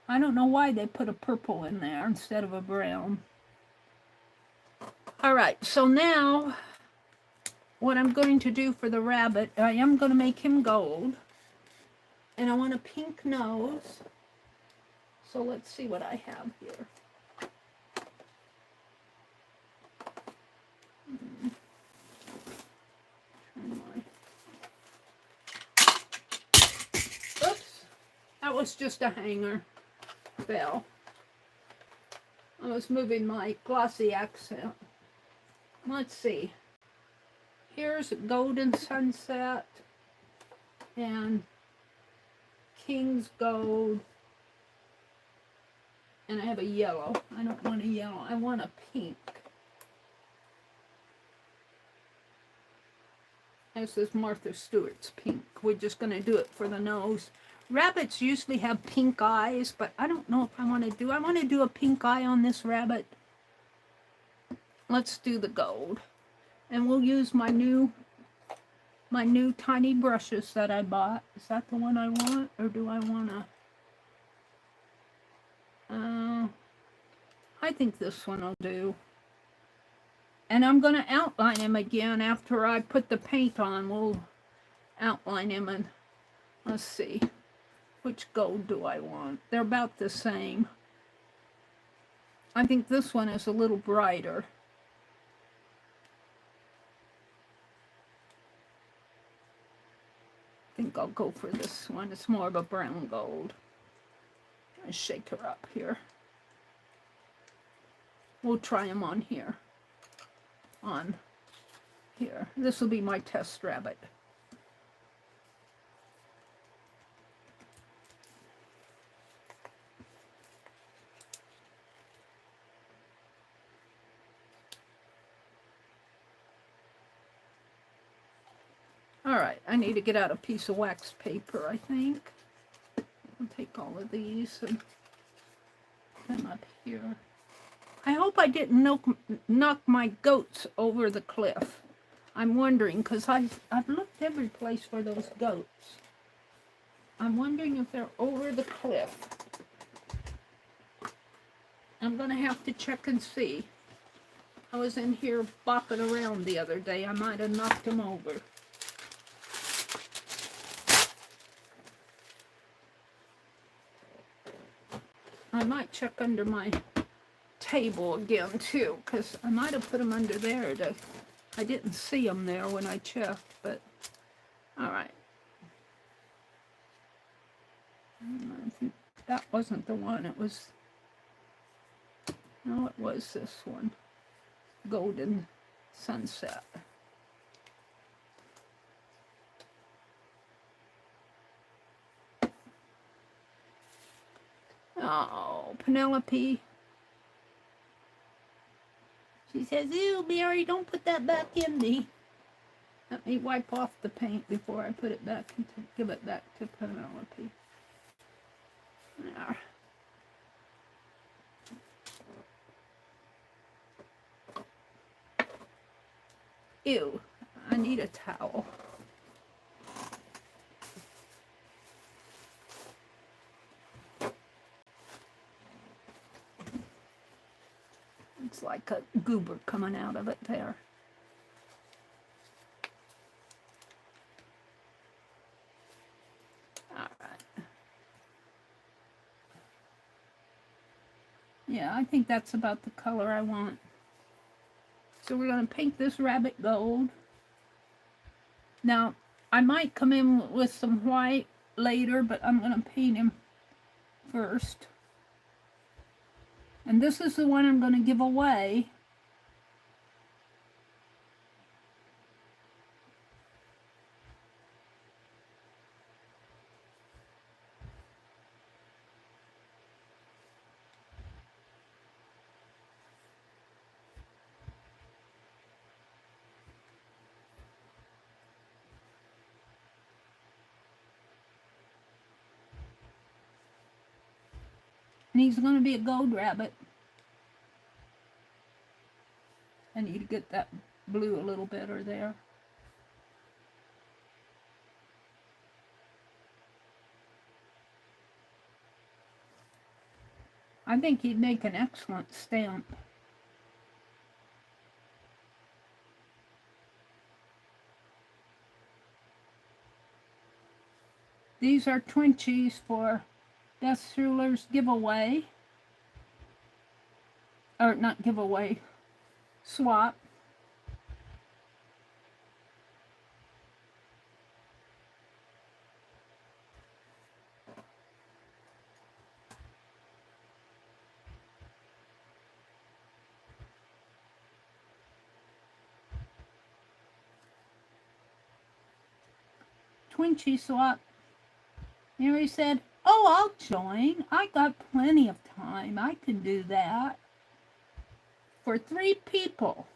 Speaker 1: I don't know why they put a purple in there instead of a brown. Alright, so now what I'm going to do for the rabbit, I am going to make him gold. And I want a pink nose. So let's see what I have here. Oops, that was just a hanger. Fell. I was moving my glossy accent. Let's see. Here's Golden Sunset and King's Gold. And I have a yellow. I don't want a yellow. I want a pink. This is Martha Stewart's pink. We're just going to do it for the nose. Rabbits usually have pink eyes, but I don't know if I want to do. I want to do a pink eye on this rabbit. Let's do the gold. And we'll use my new tiny brushes that I bought. Is that the one I want? Or do I want to... I think this one will do. And I'm going to outline him again after I put the paint on. We'll outline him and let's see. Which gold do I want? They're about the same. I think this one is a little brighter. I think I'll go for this one. It's more of a brown gold. I'll shake her up here. We'll try them on here. On here. This will be my test rabbit. Alright, I need to get out a piece of wax paper, I think. I'll take all of these and put them up here. I hope I didn't knock my goats over the cliff. I'm wondering, because I've looked every place for those goats. I'm wondering if they're over the cliff. I'm going to have to check and see. I was in here bopping around the other day. I might have knocked them over. I might check under my table again too, because I might have put them under there. I didn't see them there when I checked, but all right. I think that wasn't the one. It was, no, it was this one. Golden Sunset. Oh, Penelope. She says, ew, Meri, don't put that back in me. Let me wipe off the paint before I put it back and give it back to Penelope. There. Ew, I need a towel. It's like a goober coming out of it there. All right. Yeah, I think that's about the color I want. So we're going to paint this rabbit gold. Now, I might come in with some white later, but I'm going to paint him first. And this is the one I'm going to give away. And he's going to be a gold rabbit. I need to get that blue a little better there. I think he'd make an excellent stamp. These are Twinchies for Best Rulers giveaway. Or not giveaway, swap. Twinchie swap. Meri said, oh, I'll join. I got plenty of time. I can do that. For 3 people.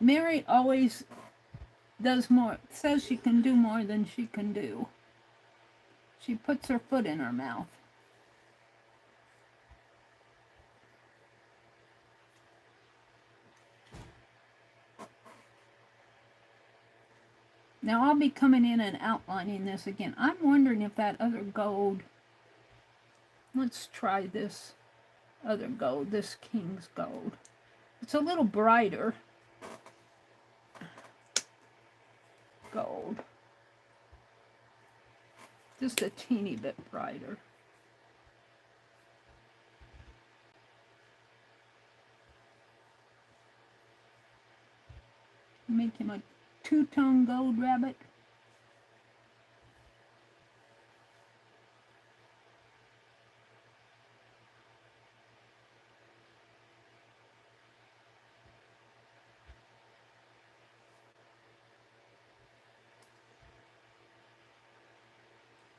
Speaker 1: Meri always does more, says she can do more than she can do. She puts her foot in her mouth. Now I'll be coming in and outlining this again. I'm wondering if that other gold, let's try this other gold, this King's gold. It's a little brighter gold. Just a teeny bit brighter. Make him a 2-tone gold rabbit.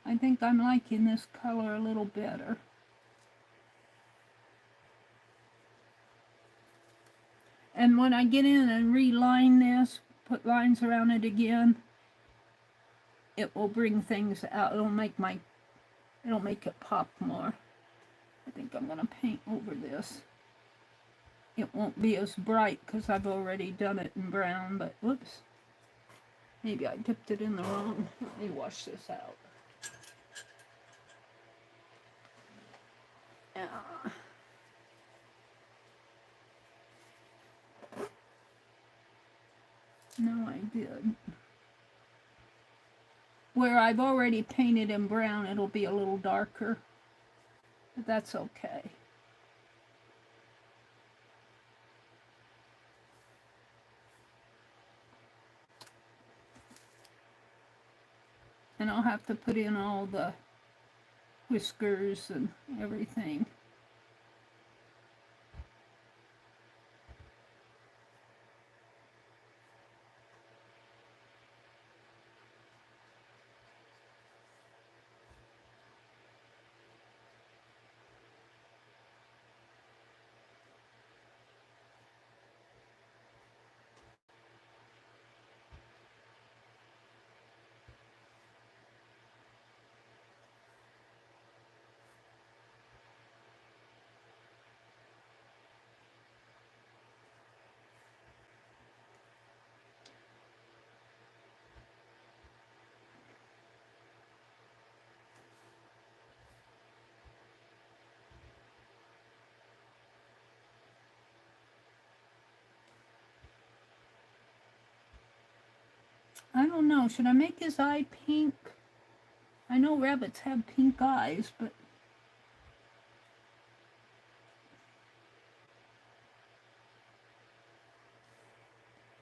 Speaker 1: I think I'm liking this color a little better. And when I get in and reline this, put lines around it again, it will bring things out. It'll make it pop more. I think I'm going to paint over this. It won't be as bright because I've already done it in brown, but whoops. Maybe I dipped it in the wrong. Let me wash this out. No, I did. Where I've already painted in brown, it'll be a little darker, but that's okay. And I'll have to put in all the whiskers and everything. I don't know. Should I make his eye pink? I know rabbits have pink eyes, but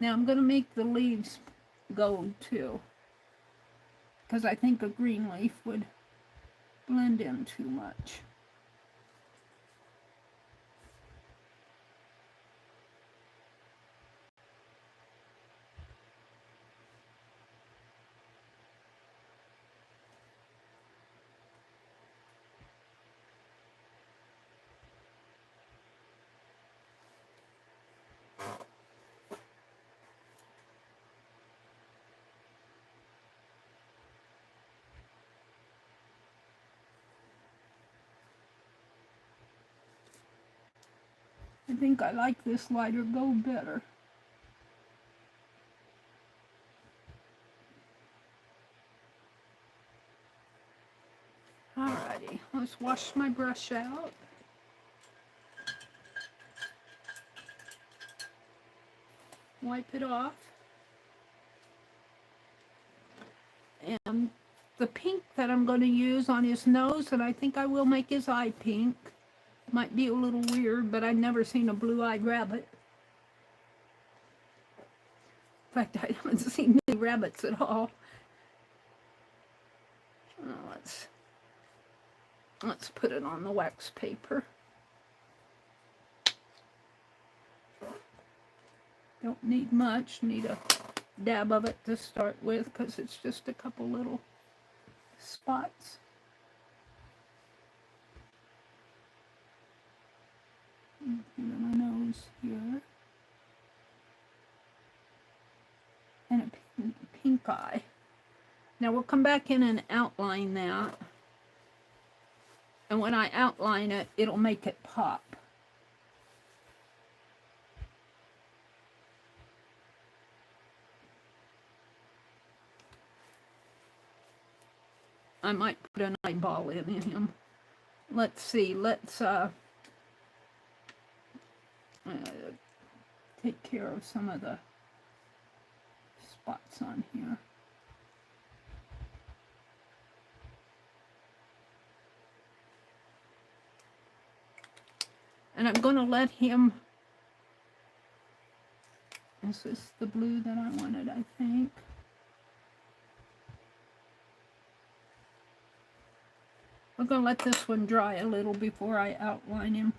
Speaker 1: now I'm going to make the leaves gold too, because I think a green leaf would blend in too much. I think I like this lighter gold better. Alrighty, let's wash my brush out. Wipe it off. And the pink that I'm going to use on his nose, and I think I will make his eye pink. Might be a little weird, but I've never seen a blue-eyed rabbit. In fact, I haven't seen many rabbits at all. Let's put it on the wax paper. Don't need much, need a dab of it to start with because it's just a couple little spots. Under my nose here. And a pink eye. Now we'll come back in and outline that. And when I outline it, it'll make it pop. I might put an eyeball in him. Let's see, let's take care of some of the spots on here. And I'm going to let him, this is the blue that I wanted, I think. We're going to let this one dry a little before I outline him.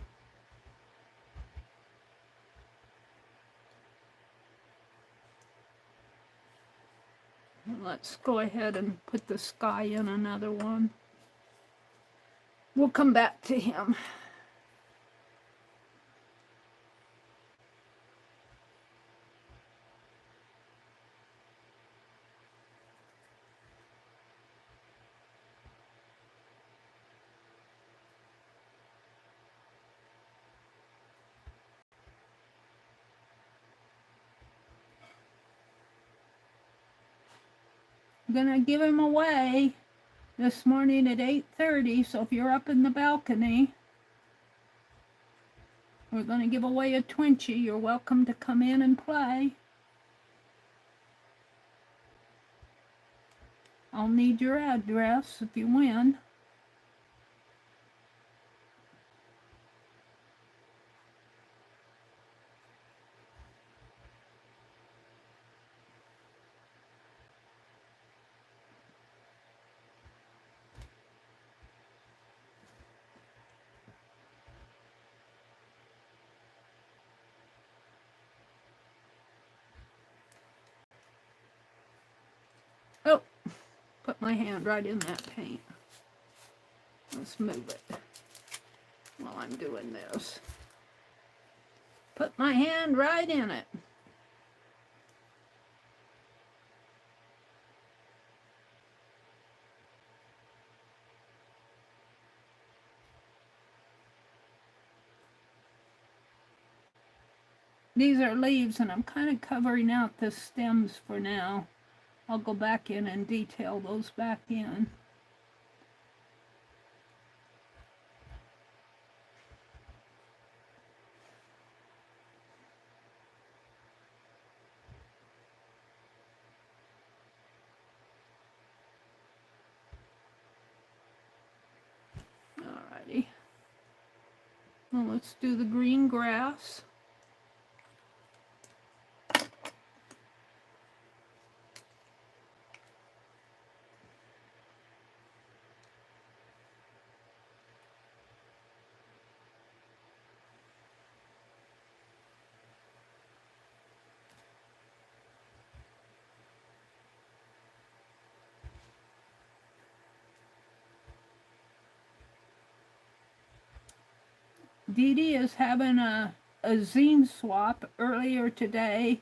Speaker 1: Let's go ahead and put the sky in another one. We'll come back to him. I'm gonna give him away this morning at 8:30, so if you're up in the balcony, we're gonna give away a Twinchie. You're welcome to come in and play. I'll need your address if you win. Oh, put my hand right in that paint. Let's move it while I'm doing this. Put my hand right in it. These are leaves, and I'm kind of covering out the stems for now. I'll go back in and detail those back in. Well, let's do the green grass. Dee Dee is having a zine swap earlier today.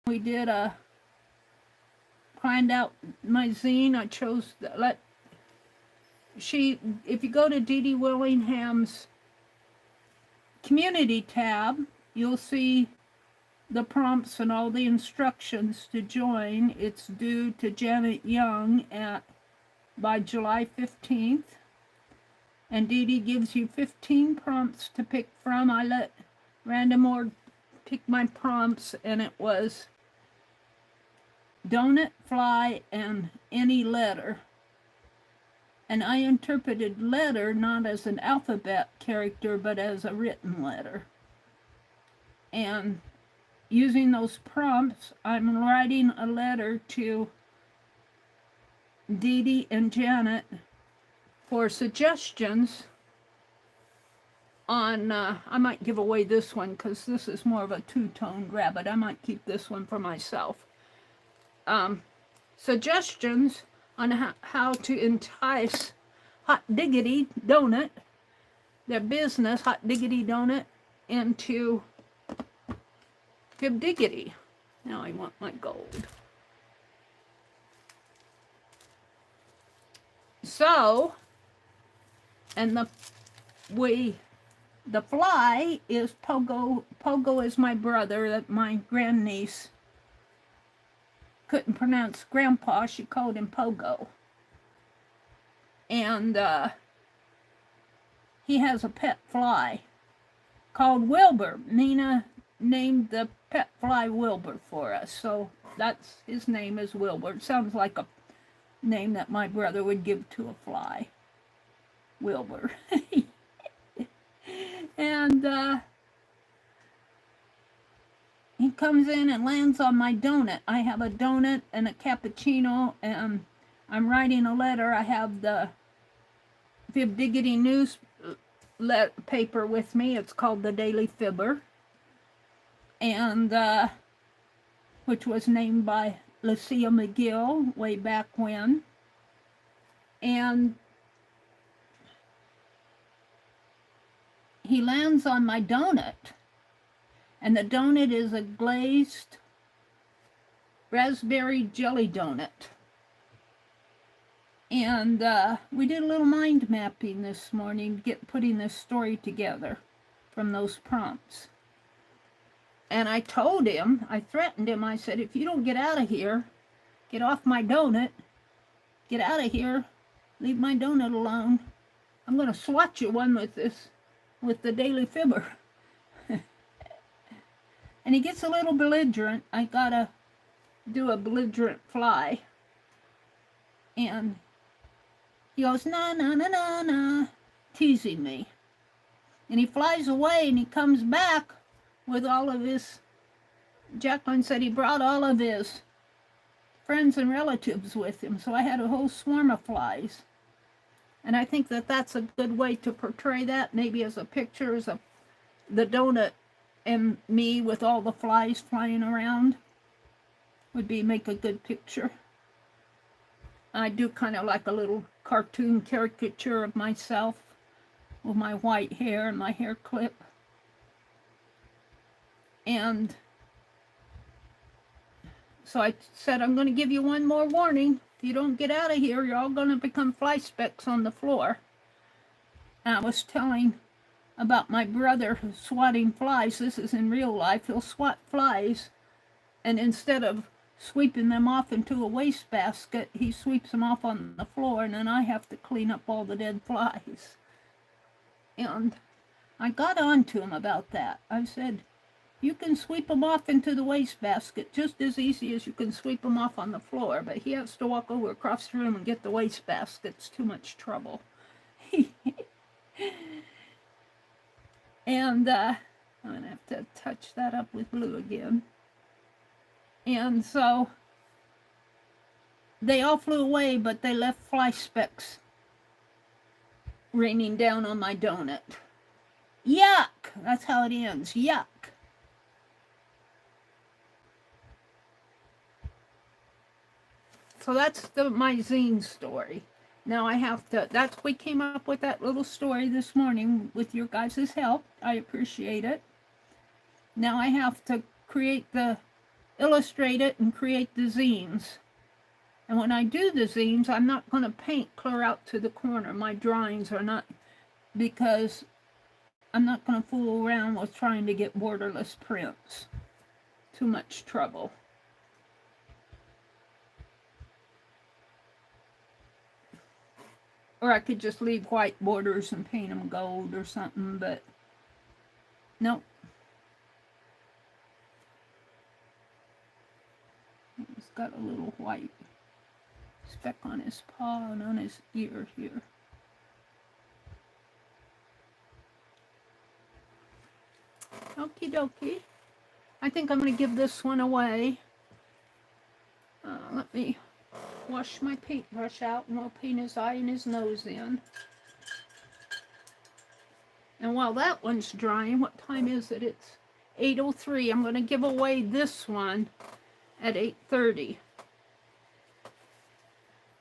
Speaker 1: We did find out my zine. I chose to if you go to Dee Dee Willingham's community tab, you'll see the prompts and all the instructions to join. It's due to Janet Young by July 15th. And Dee Dee gives you 15 prompts to pick from. I let Random Org pick my prompts, and it was donut, fly, and any letter. And I interpreted letter not as an alphabet character, but as a written letter. And using those prompts, I'm writing a letter to Dee Dee and Janet for suggestions on, I might give away this one because this is more of a two-tone grab, but I might keep this one for myself. Suggestions on how to entice FIBdiggity Donut, their business, FIBdiggity Donut, into FIBdiggity. Now I want my gold. So, and the fly is Pogo. Pogo is my brother, that my grandniece couldn't pronounce grandpa. She called him Pogo. And he has a pet fly called Wilbur. Nina named the pet fly Wilbur for us. So that's his name is Wilbur. It sounds like a name that my brother would give to a fly. Wilbur. And he comes in and lands on my donut. I have a donut and a cappuccino, and I'm writing a letter. I have the FIBdiggity news paper with me. It's called the Daily Fibber, and which was named by Lucia McGill way back when. And he lands on my donut, and the donut is a glazed raspberry jelly donut. And we did a little mind mapping this morning, putting this story together from those prompts. And I told him, I threatened him, I said, if you don't get out of here, get off my donut, get out of here, leave my donut alone, I'm going to swat you one with the Daily Fibber. And he gets a little belligerent. I gotta do a belligerent fly. And he goes, nah, nah, nah, nah, nah, teasing me. And he flies away, and he comes back with all of his, Jacqueline said he brought all of his friends and relatives with him. So I had a whole swarm of flies. And I think that that's a good way to portray that, maybe as a picture, as the donut and me with all the flies flying around would make a good picture. I do kind of like a little cartoon caricature of myself with my white hair and my hair clip. And so I said, I'm going to give you one more warning. If you don't get out of here, you're all going to become fly specks on the floor. And I was telling about my brother swatting flies. This is in real life. He'll swat flies, and instead of sweeping them off into a wastebasket, he sweeps them off on the floor, and then I have to clean up all the dead flies. And I got on to him about that. I said, you can sweep them off into the wastebasket just as easy as you can sweep them off on the floor, but he has to walk over across the room and get the wastebasket. It's too much trouble. And I'm going to have to touch that up with blue again. And so they all flew away, but they left fly specks raining down on my donut. Yuck! That's how it ends. Yuck. So that's my zine story. Now I have to, we came up with that little story this morning with your guys' help. I appreciate it. Now I have to illustrate it and create the zines. And when I do the zines, I'm not going to paint clear out to the corner. My drawings are not, because I'm not going to fool around with trying to get borderless prints. Too much trouble. Or I could just leave white borders and paint them gold or something, but nope. He's got a little white speck on his paw and on his ear here. Okie dokie. I think I'm going to give this one away. Let me wash my paintbrush out and we'll paint his eye and his nose in. And while that one's drying, what time is it? It's 8:03. I'm going to give away this one at 8:30.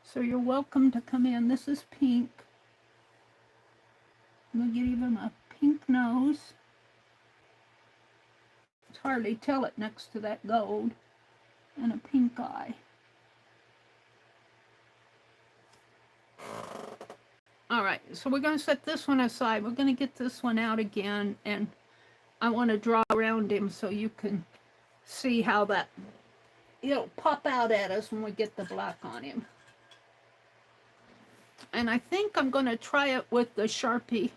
Speaker 1: So you're welcome to come in. This is pink. I'm going to give him a pink nose. It's hardly tell it next to that gold. And a pink eye. All right, so we're going to set this one aside. We're going to get this one out again, and I want to draw around him so you can see how that, it'll pop out at us when we get the black on him. And I think I'm going to try it with the Sharpie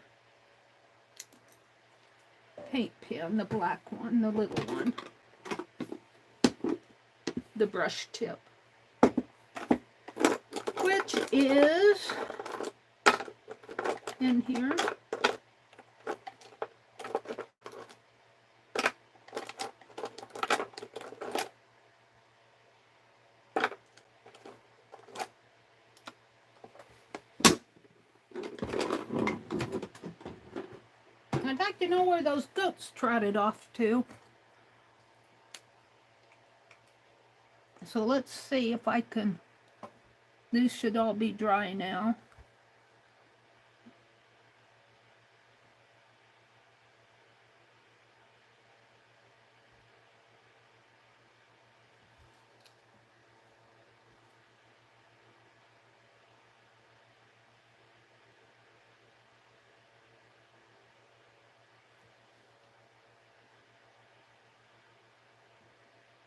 Speaker 1: paint pen, the black one, the little one, the brush tip, which is in here. I'd like to know where those goats trotted off to. So let's see if I can, these should all be dry now.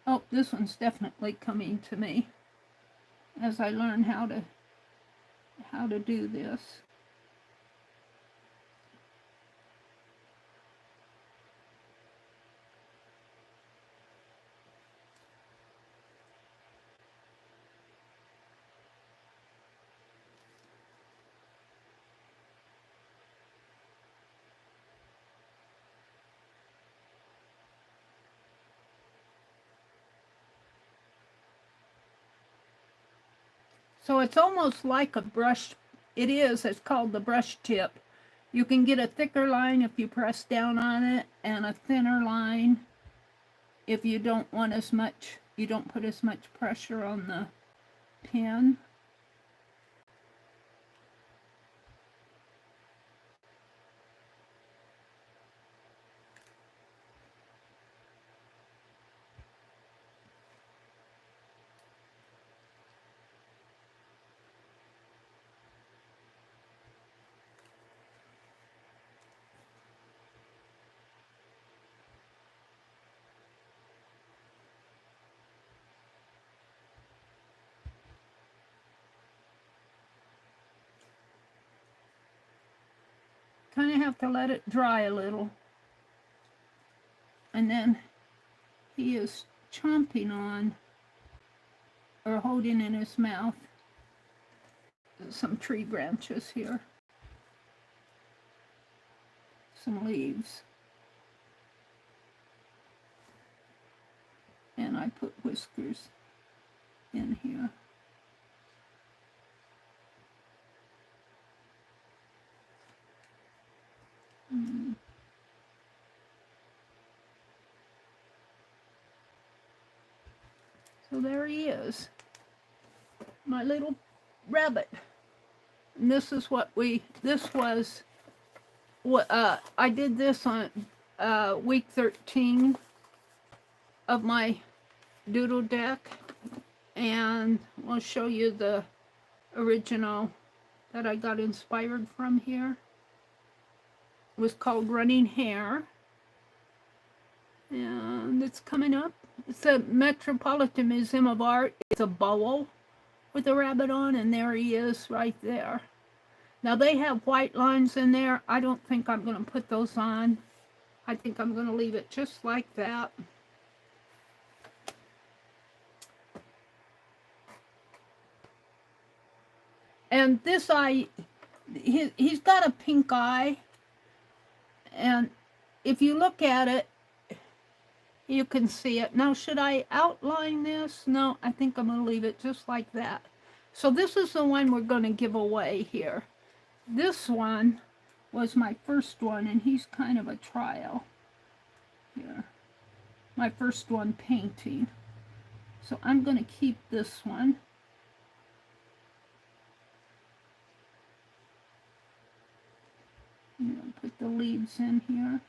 Speaker 1: Oh, this one's definitely coming to me as I learn how to do this. So it's almost like a brush. It's called the brush tip. You can get a thicker line if you press down on it, and a thinner line if you don't want as much, you don't put as much pressure on the pen. Kind of have to let it dry a little. And then he is chomping on, or holding in his mouth, some tree branches here. Some leaves. and I put whiskers in here. So there he is, my little rabbit. And this is what this was what I did this on week 13 of my doodle deck, and I'll show you the original that I got inspired from here. It was called Running Hare, and it's coming up. It's the Metropolitan Museum of Art. It's a bowl with a rabbit on, and there he is right there. Now they have white lines in there. I don't think I'm going to put those on. I think I'm going to leave it just like that. And this eye, he's got a pink eye. And if you look at it, you can see it. Now, should I outline this? No, I think I'm going to leave it just like that. So this is the one we're going to give away here. This one was my first one, and he's kind of a trial here. My first one painting. So I'm going to keep this one. I'm going to put the leaves in here.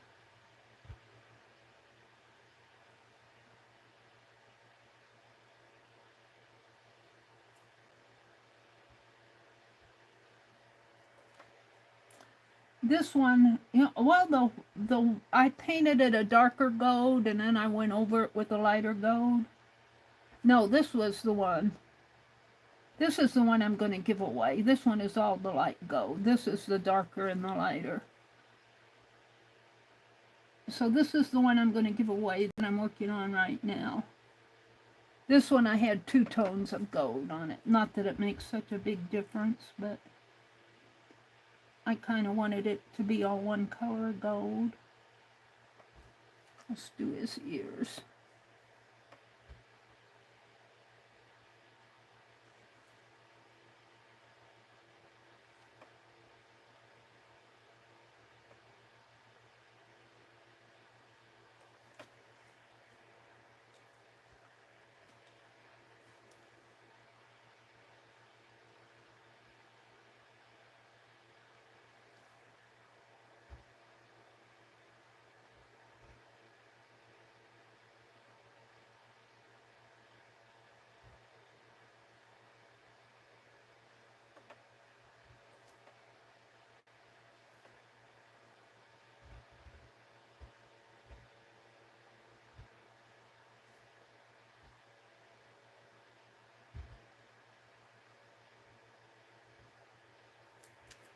Speaker 1: This one, you know, well, I painted it a darker gold, and then I went over it with a lighter gold. No, this was the one. This is the one I'm going to give away. This one is all the light gold. This is the darker and the lighter. So this is the one I'm going to give away that I'm working on right now. This one I had 2 tones of gold on it. Not that it makes such a big difference, but I kind of wanted it to be all one color gold. Let's do his ears.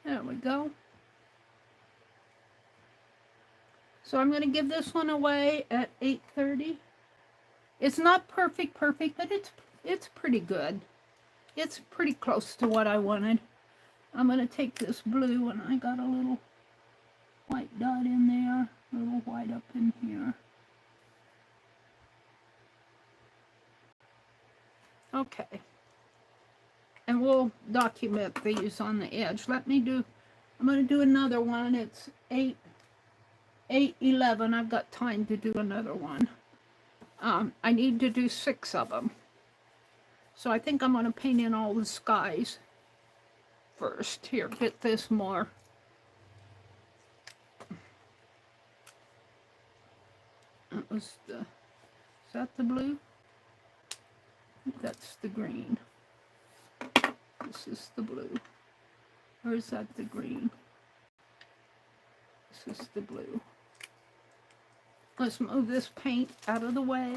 Speaker 1: There we go. So I'm going to give this one away at 8:30. It's not perfect, but it's pretty good. It's pretty close to what I wanted. I'm going to take this blue, and I got a little white dot in there, a little white up in here. Okay. And we'll document these on the edge. I'm going to do another one. It's 8:11. I've got time to do another one. I need to do 6 of them. So I think I'm going to paint in all the skies first. Here, get this more. Is that the blue? That's the green. This is the blue. Or is that the green? This is the blue. Let's move this paint out of the way.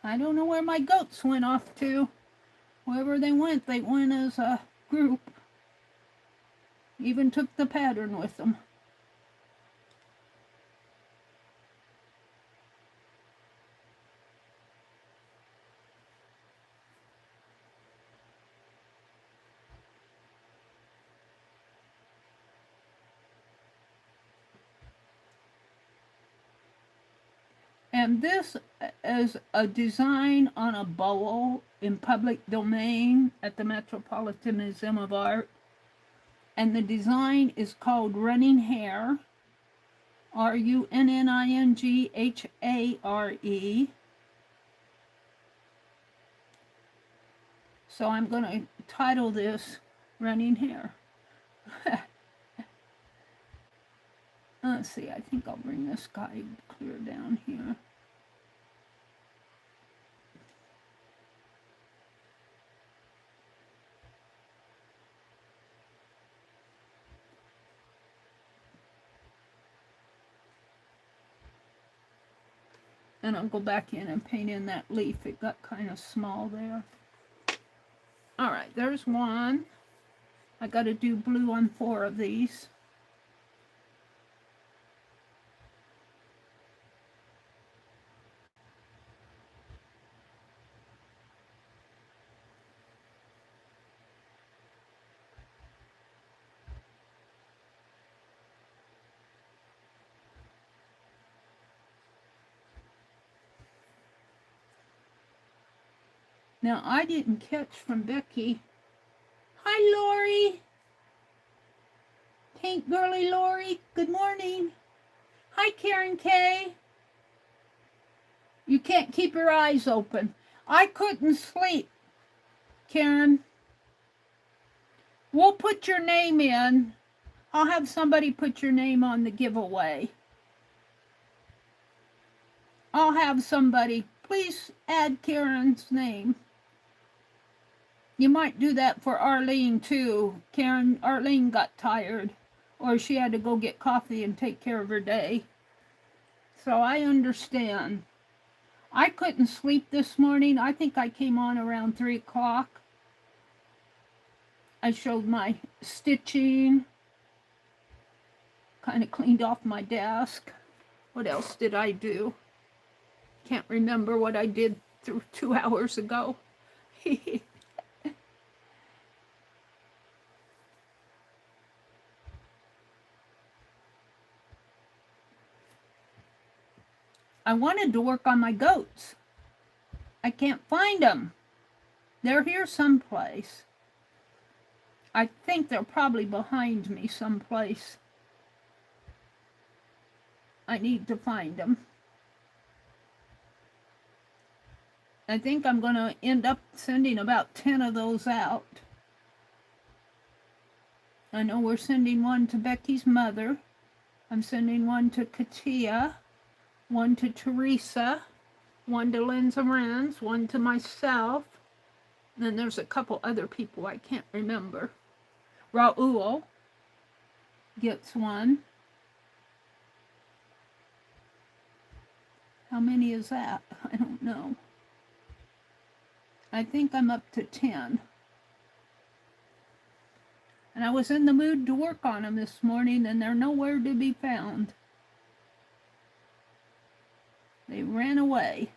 Speaker 1: I don't know where my goats went off to. Wherever they went as a group. Even took the pattern with them. And this is a design on a bowl in public domain at the Metropolitan Museum of Art. And the design is called Running Hare, RUNNINGHARE. So I'm going to title this Running Hare. Let's see, I think I'll bring this guy clear down here. And I'll go back in and paint in that leaf. It got kind of small there. All right, there's one. I got to do blue on 4 of these. Now, I didn't catch from Becky. Hi, Lori. Paint Girly Lori. Good morning. Hi, Karen K. You can't keep your eyes open. I couldn't sleep, Karen. We'll put your name in. I'll have somebody put your name on the giveaway. I'll have somebody. Please add Karen's name. You might do that for Arlene too. Arlene got tired, or she had to go get coffee and take care of her day. So I understand. I couldn't sleep this morning. I think I came on around 3 o'clock. I showed my stitching. Kind of cleaned off my desk. What else did I do? Can't remember what I did 2 hours ago. I wanted to work on my goats. I can't find them. They're here someplace. I think they're probably behind me someplace. I need to find them. I think I'm going to end up sending about 10 of those out. I know we're sending one to Becky's mother. I'm sending one to Katia, one to Teresa, one to Linza Renz, one to myself. And then there's a couple other people I can't remember. Raul gets one. How many is that? I don't know. I think I'm up to 10. And I was in the mood to work on them this morning, and they're nowhere to be found. They ran away.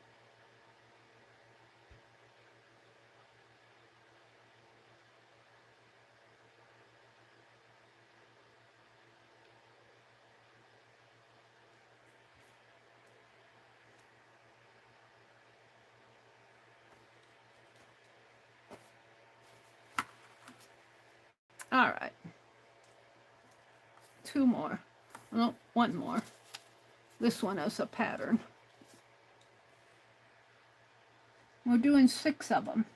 Speaker 1: All right. 2 more. Oh, 1 more. This one is a pattern. We're doing 6 of them.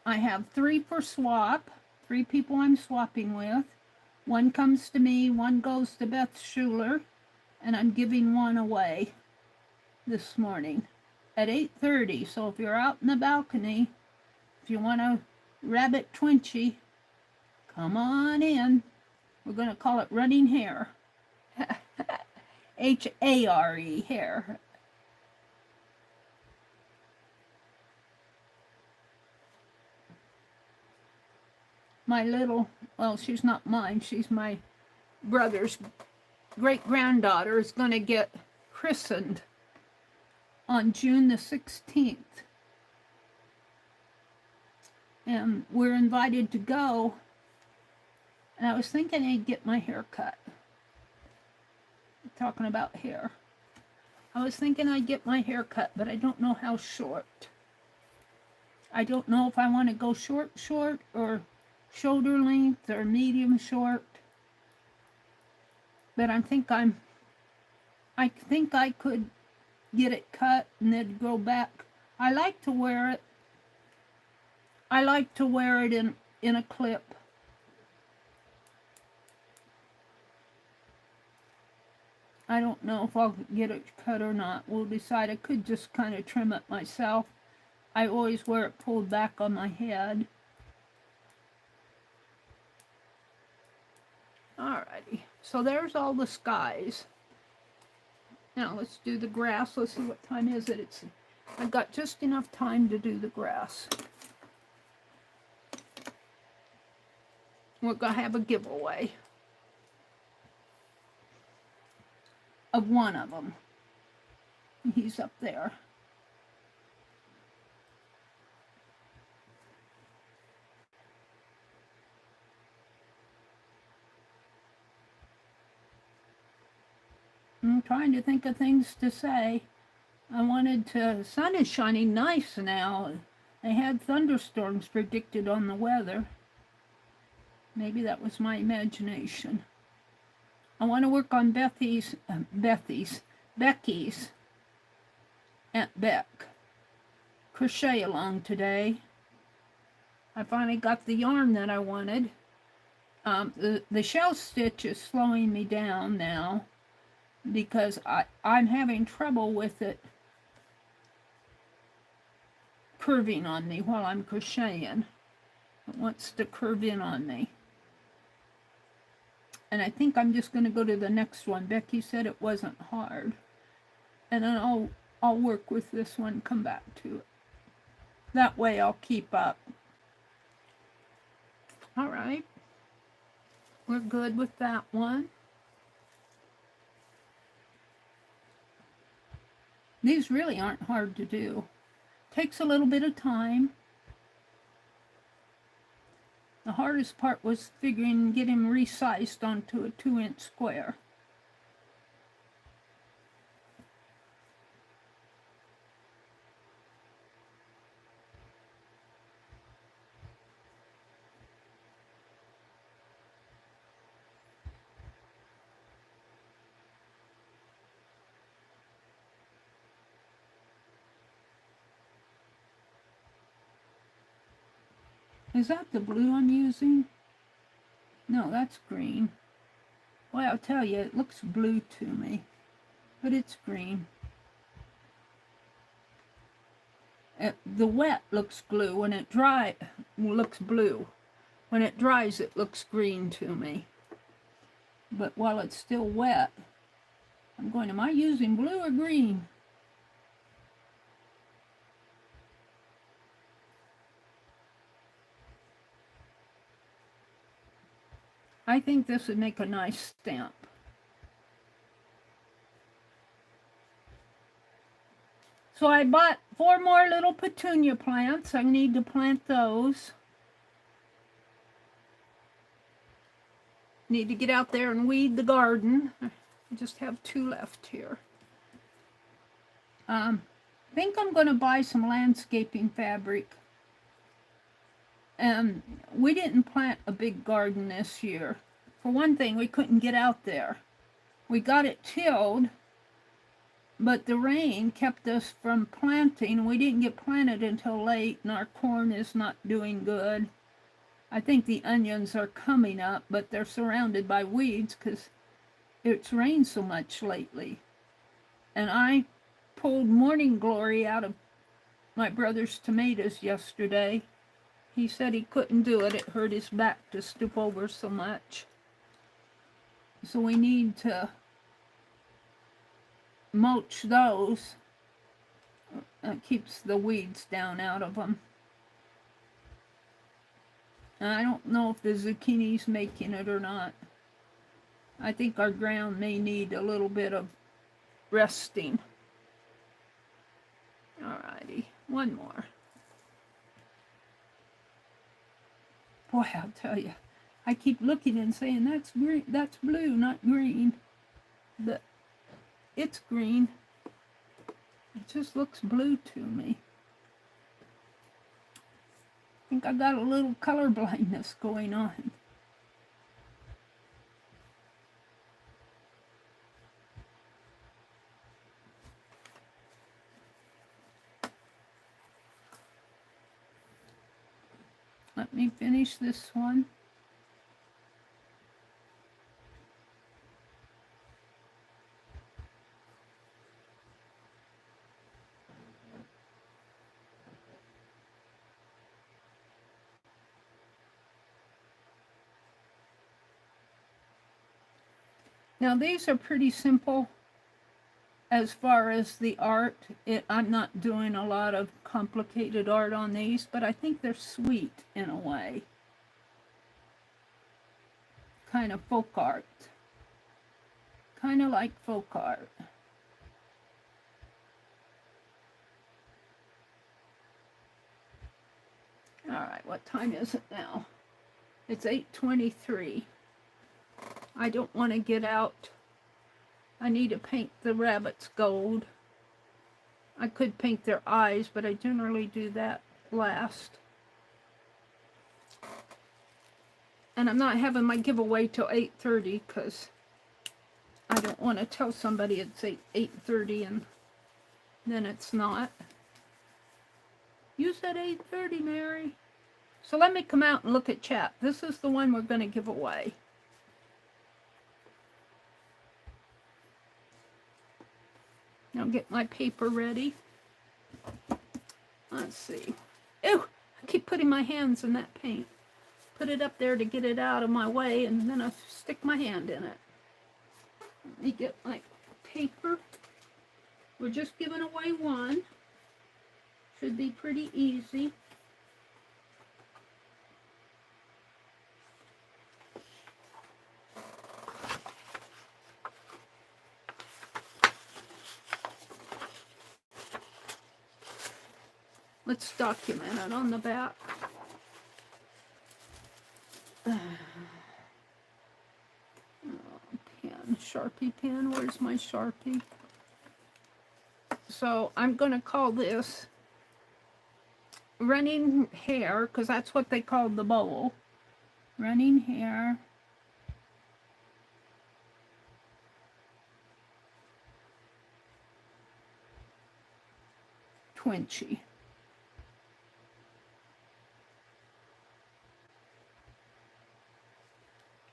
Speaker 1: I have 3 for swap, 3 people I'm swapping with. 1 comes to me, 1 goes to Beth Schuler, and I'm giving 1 away this morning at 8:30. So if you're out in the balcony, if you want a rabbit twinchie, come on in. We're going to call it Running Hare. H-A-R-E, hare. My little, well, she's not mine, she's my brother's great-granddaughter, is going to get christened on June the 16th. And we're invited to go. And I was thinking I'd get my hair cut. Talking about hair. I was thinking I'd get my hair cut, but I don't know how short. I don't know if I want to go short or shoulder length or medium short. But I think I could get it cut and then grow back. I like to wear it. I like to wear it in a clip. I don't know if I'll get it cut or not. We'll decide. I could just kind of trim it myself. I always wear it pulled back on my head. Alrighty, so there's all the skies. Now let's do the grass. Let's see what time is it. I've got just enough time to do the grass. We're going to have a giveaway of one of them. He's up there. I'm trying to think of things to say. The sun is shining nice now. They had thunderstorms predicted on the weather. Maybe that was my imagination. I want to work on Becky's, Aunt Beck, crochet along today. I finally got the yarn that I wanted. The shell stitch is slowing me down now because I'm having trouble with it curving on me while I'm crocheting. It wants to curve in on me. And I think I'm just going to go to the next one. Becky said it wasn't hard. And then I'll work with this one, come back to it. That way I'll keep up. All right. We're good with that one. These really aren't hard to do. Takes a little bit of time. The hardest part was getting him resized onto a 2-inch square. Is that the blue I'm using? No, that's green. Well, I'll tell you, it looks blue to me, but it's green. The wet looks blue. When it dries, it looks blue. When it dries, it looks green to me. But while it's still wet, I'm going, am I using blue or green? I think this would make a nice stamp. So I bought 4 more little petunia plants. I need to plant those. Need to get out there and weed the garden. I just have 2 left here. I think I'm going to buy some landscaping fabric. We didn't plant a big garden this year. For one thing, we couldn't get out there. We got it tilled, but the rain kept us from planting. We didn't get planted until late, and our corn is not doing good. I think the onions are coming up, but they're surrounded by weeds because it's rained so much lately. And I pulled Morning Glory out of my brother's tomatoes yesterday. He said he couldn't do it. It hurt his back to stoop over so much. So we need to mulch those. It keeps the weeds down out of them. And I don't know if the zucchini's making it or not. I think our ground may need a little bit of resting. Alrighty, one more. Boy, I'll tell you, I keep looking and saying, that's green, that's blue, not green. But it's green. It just looks blue to me. I think I got a little color blindness going on. Let me finish this one. Now these are pretty simple as far as the art. I'm not doing a lot of complicated art on these, but I think they're sweet in a way. Kind of folk art. Kind of like folk art. All right, what time is it now? It's 8:23. I don't want to get out. I need to paint the rabbits gold. I could paint their eyes, but I generally do that last. And I'm not having my giveaway till 8:30 because I don't want to tell somebody it's 8:30 and then it's not. You said 8:30, Mary. So let me come out and look at chat. This is the one we're going to give away. Now get my paper ready. Let's see. Ew, I keep putting my hands in that paint. Put it up there to get it out of my way, and then I stick my hand in it. Let me get my paper. We're just giving away one. Should be pretty easy. Let's document it on the back. Pen, Sharpie pen. Where's my Sharpie? So I'm going to call this Running Hair, because that's what they called the bowl. Running Hair. Twinchy.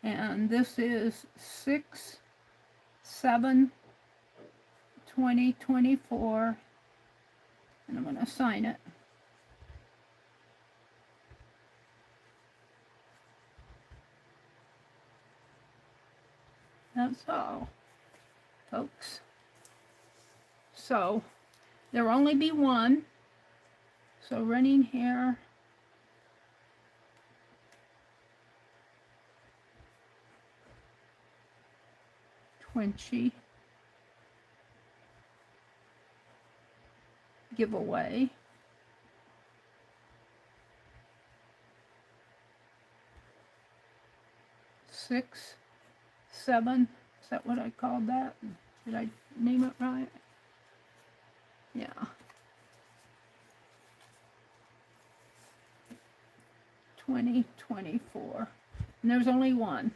Speaker 1: And this is 6/7/2024, and I'm going to sign it. That's all, folks. So there'll only be one. So Running Hair. Twinchy giveaway. Six, 7, is that what I called that? Did I name it right? Yeah. $20.24. And there's only one.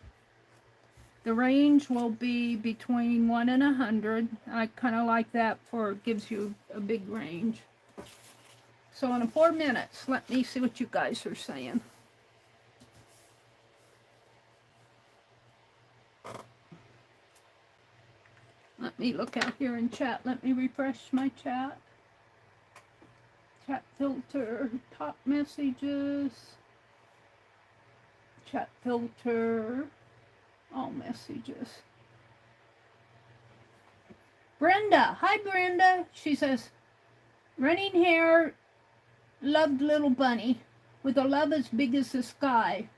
Speaker 1: The range will be between 1 and 100. I kind of like that for it gives you a big range. So in 4 minutes, let me see what you guys are saying. Let me look out here in chat. Let me refresh my chat. Chat filter, top messages. Chat filter. All messages. Brenda. Hi, Brenda. She says, Running Hair loved little bunny with a love as big as the sky.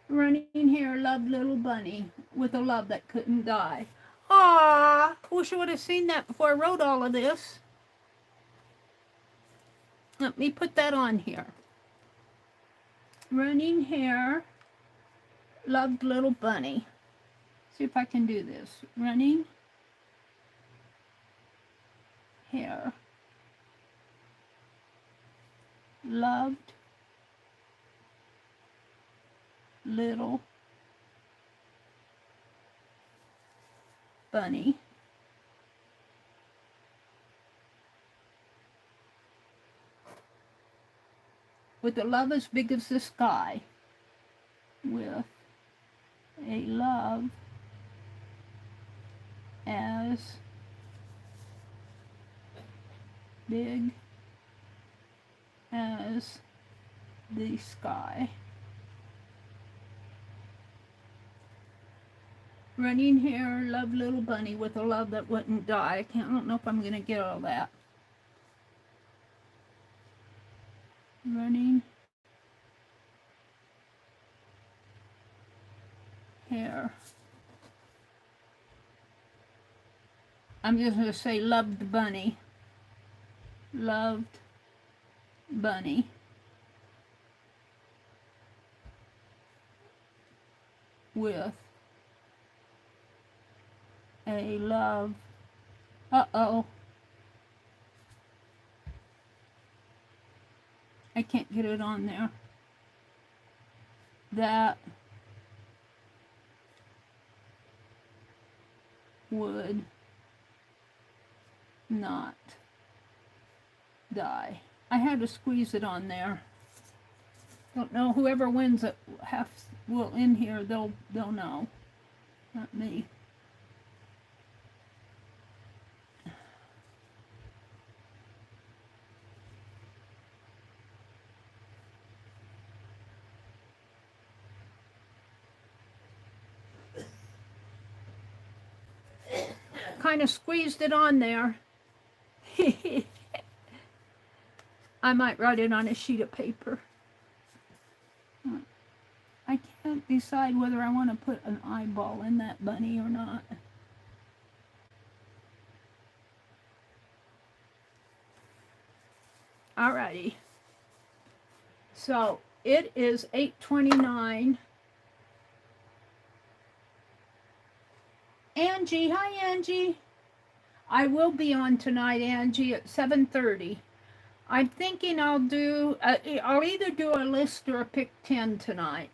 Speaker 1: Running Hair loved little bunny with a love that couldn't die. Aww. Wish I would have seen that before I wrote all of this. Let me put that on here. Running Hair loved little bunny. See if I can do this. Running Hair loved little bunny with a love as big as the sky, with a love as big as the sky. Running hair, love little bunny with a love that wouldn't die. I don't know if I'm going to get all that. Running hair. I'm just going to say loved bunny. Loved bunny. With a love. Uh-oh. I can't get it on there. That would not die. I had to squeeze it on there. Don't know, whoever wins it will in here, they'll know. Not me. Kind of squeezed it on there. I might write it on a sheet of paper. I can't decide whether I want to put an eyeball in that bunny or not. Alrighty. So it is 8:29. Angie, hi Angie. I will be on tonight, Angie, at 7:30. I'm thinking I'll either do a list or a pick 10 tonight.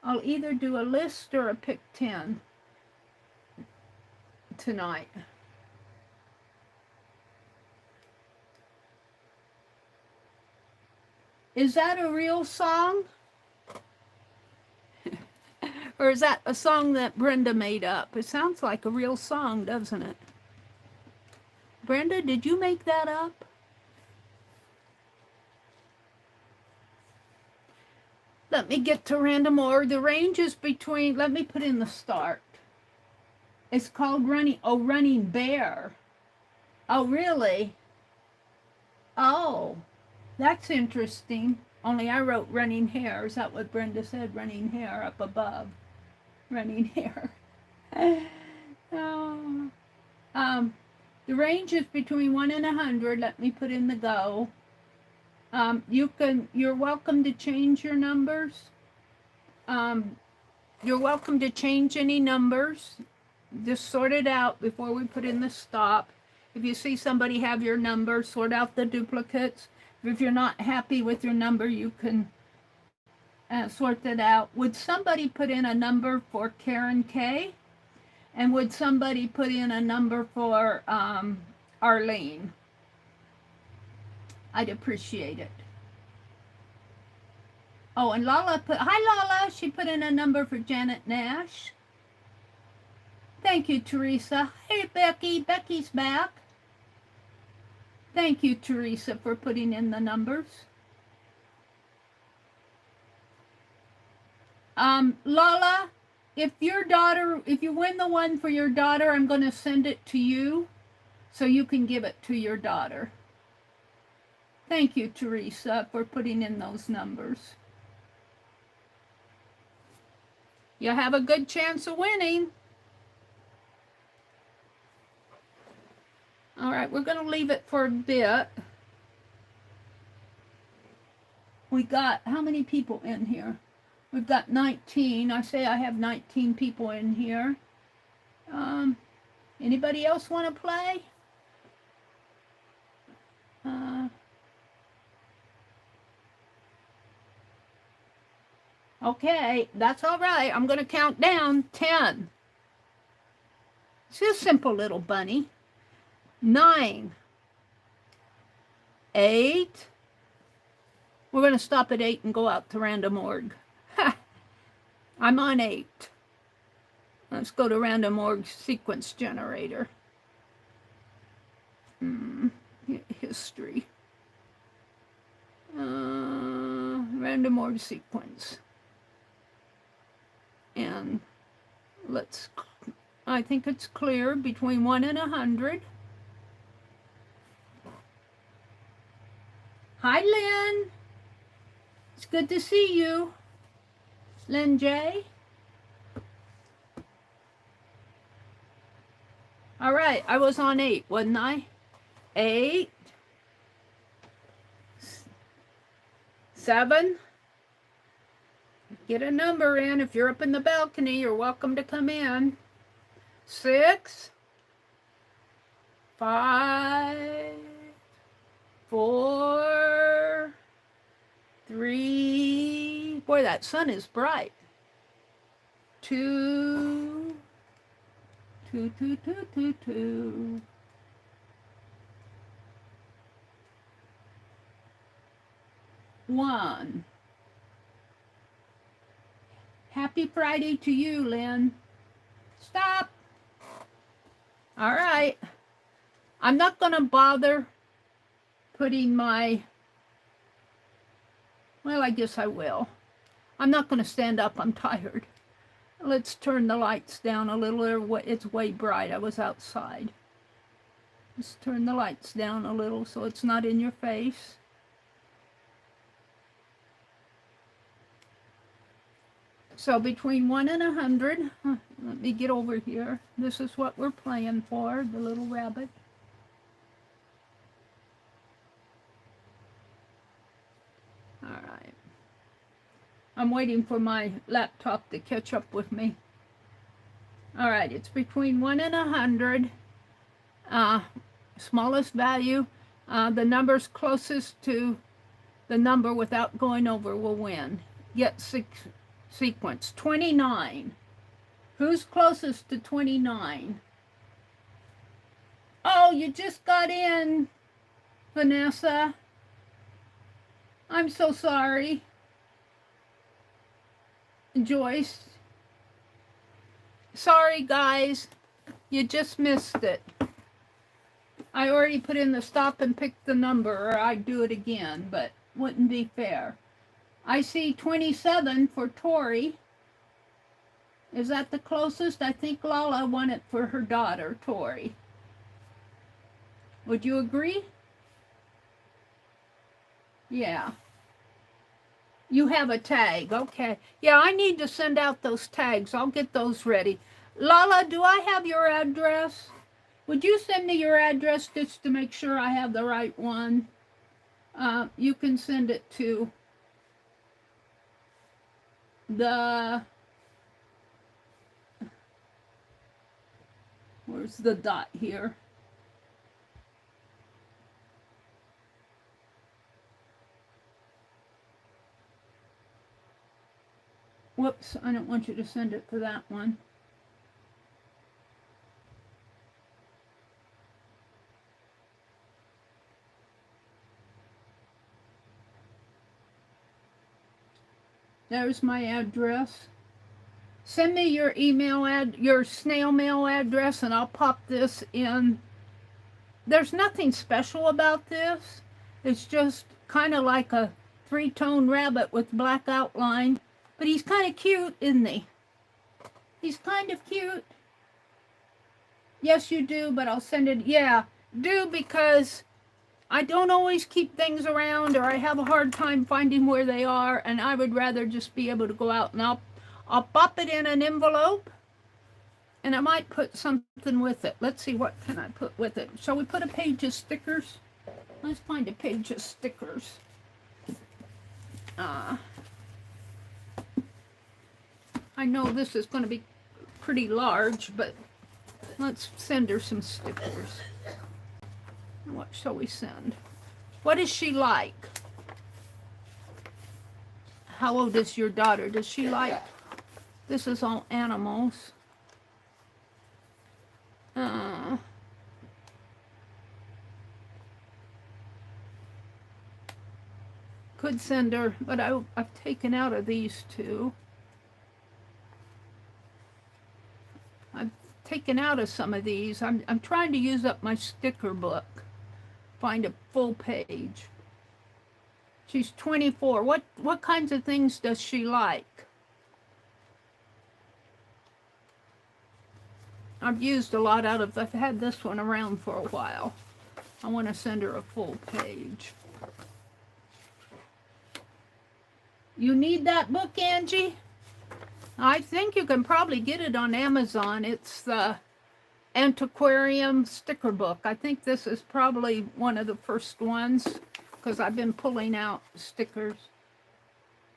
Speaker 1: I'll either do a list or a pick 10 tonight. Is that a real song? Or is that a song that Brenda made up? It sounds like a real song, doesn't it? Brenda, did you make that up? Let me get to random order. The range is between, let me put in the start. It's called Running Bear. Oh, really? Oh, that's interesting. Only I wrote running hair. Is that what Brenda said? Running hair up above. Running hair. Oh. The range is between 1 and 100. Let me put in the go. You're welcome to change your numbers. You're welcome to change any numbers. Just sort it out before we put in the stop. If you see somebody have your number, sort out the duplicates. If you're not happy with your number, you can sort that out. Would somebody put in a number for Karen K? And would somebody put in a number for Arlene? I'd appreciate it. Oh, and Lala hi Lala, she put in a number for Janet Nash. Thank you, Teresa. Hey, Becky, Becky's back. Thank you, Teresa, for putting in the numbers. Lala, if you win the one for your daughter, I'm going to send it to you so you can give it to your daughter. Thank you, Teresa, for putting in those numbers. You have a good chance of winning. All right, we're going to leave it for a bit. We got, how many people in here? We've got 19. I say I have 19 people in here. Anybody else want to play? Okay, that's all right. I'm going to count down. 10. She's a simple little bunny. 9. 8. We're going to stop at 8 and go out to random org. I'm on 8. Let's go to random org sequence generator. History. Random org sequence. And let's, I think it's clear between 1 and 100. Hi, Lynn. It's good to see you. Lynn J. All right, I was on 8, wasn't I? 8. 7. Get a number in. If you're up in the balcony, you're welcome to come in. 6. 5. 4. 3. Boy, that sun is bright. 2. 2, 2, 2, 2, 2. 1. Happy Friday to you, Lynn. Stop. All right. I'm not going to bother putting my, well, I guess I will. I'm not going to stand up. I'm tired. Let's turn the lights down a little. It's way bright. I was outside. Let's turn the lights down a little so it's not in your face. So between 1 and 100, let me get over here. This is what we're playing for, the little rabbit. All right. I'm waiting for my laptop to catch up with me. All right, it's between 1 and 100. Smallest value. The numbers closest to the number without going over will win. Get 6. Sequence 29. Who's closest to 29? Oh, you just got in, Vanessa. I'm so sorry. Joyce. Sorry, guys. You just missed it. I already put in the stop and pick the number, or I'd do it again, but wouldn't be fair. I see 27 for Tori. Is that the closest? I think Lala won it for her daughter, Tori. Would you agree? Yeah. You have a tag. Okay. Yeah, I need to send out those tags. I'll get those ready. Lala, do I have your address? Would you send me your address just to make sure I have the right one? You can send it to where's the dot here? Whoops, I don't want you to send it to that one. There's my address. Send me your email your snail mail address, and I'll pop this in. There's nothing special about this. It's just kind of like a 3-tone rabbit with black outline. But he's kind of cute, isn't he? He's kind of cute. Yes, you do, but I'll send it. Yeah, do, because I don't always keep things around, or I have a hard time finding where they are, and I would rather just be able to go out, and I'll pop it in an envelope, and I might put something with it. Let's see, what can I put with it? Shall we put a page of stickers? Let's find a page of stickers. I know this is going to be pretty large, but let's send her some stickers. What shall we send? What is she like? How old is your daughter? Does she like, this is all animals. Could send her, but I've taken out of these two. I've taken out of some of these. I'm trying to use up my sticker book. Find a full page. She's 24. What kinds of things does she like? I've used a lot out of, I've had this one around for a while. I want to send her a full page. You need that book, Angie? I think you can probably get it on Amazon. It's the Antiquarium sticker book. I think this is probably one of the first ones because I've been pulling out stickers.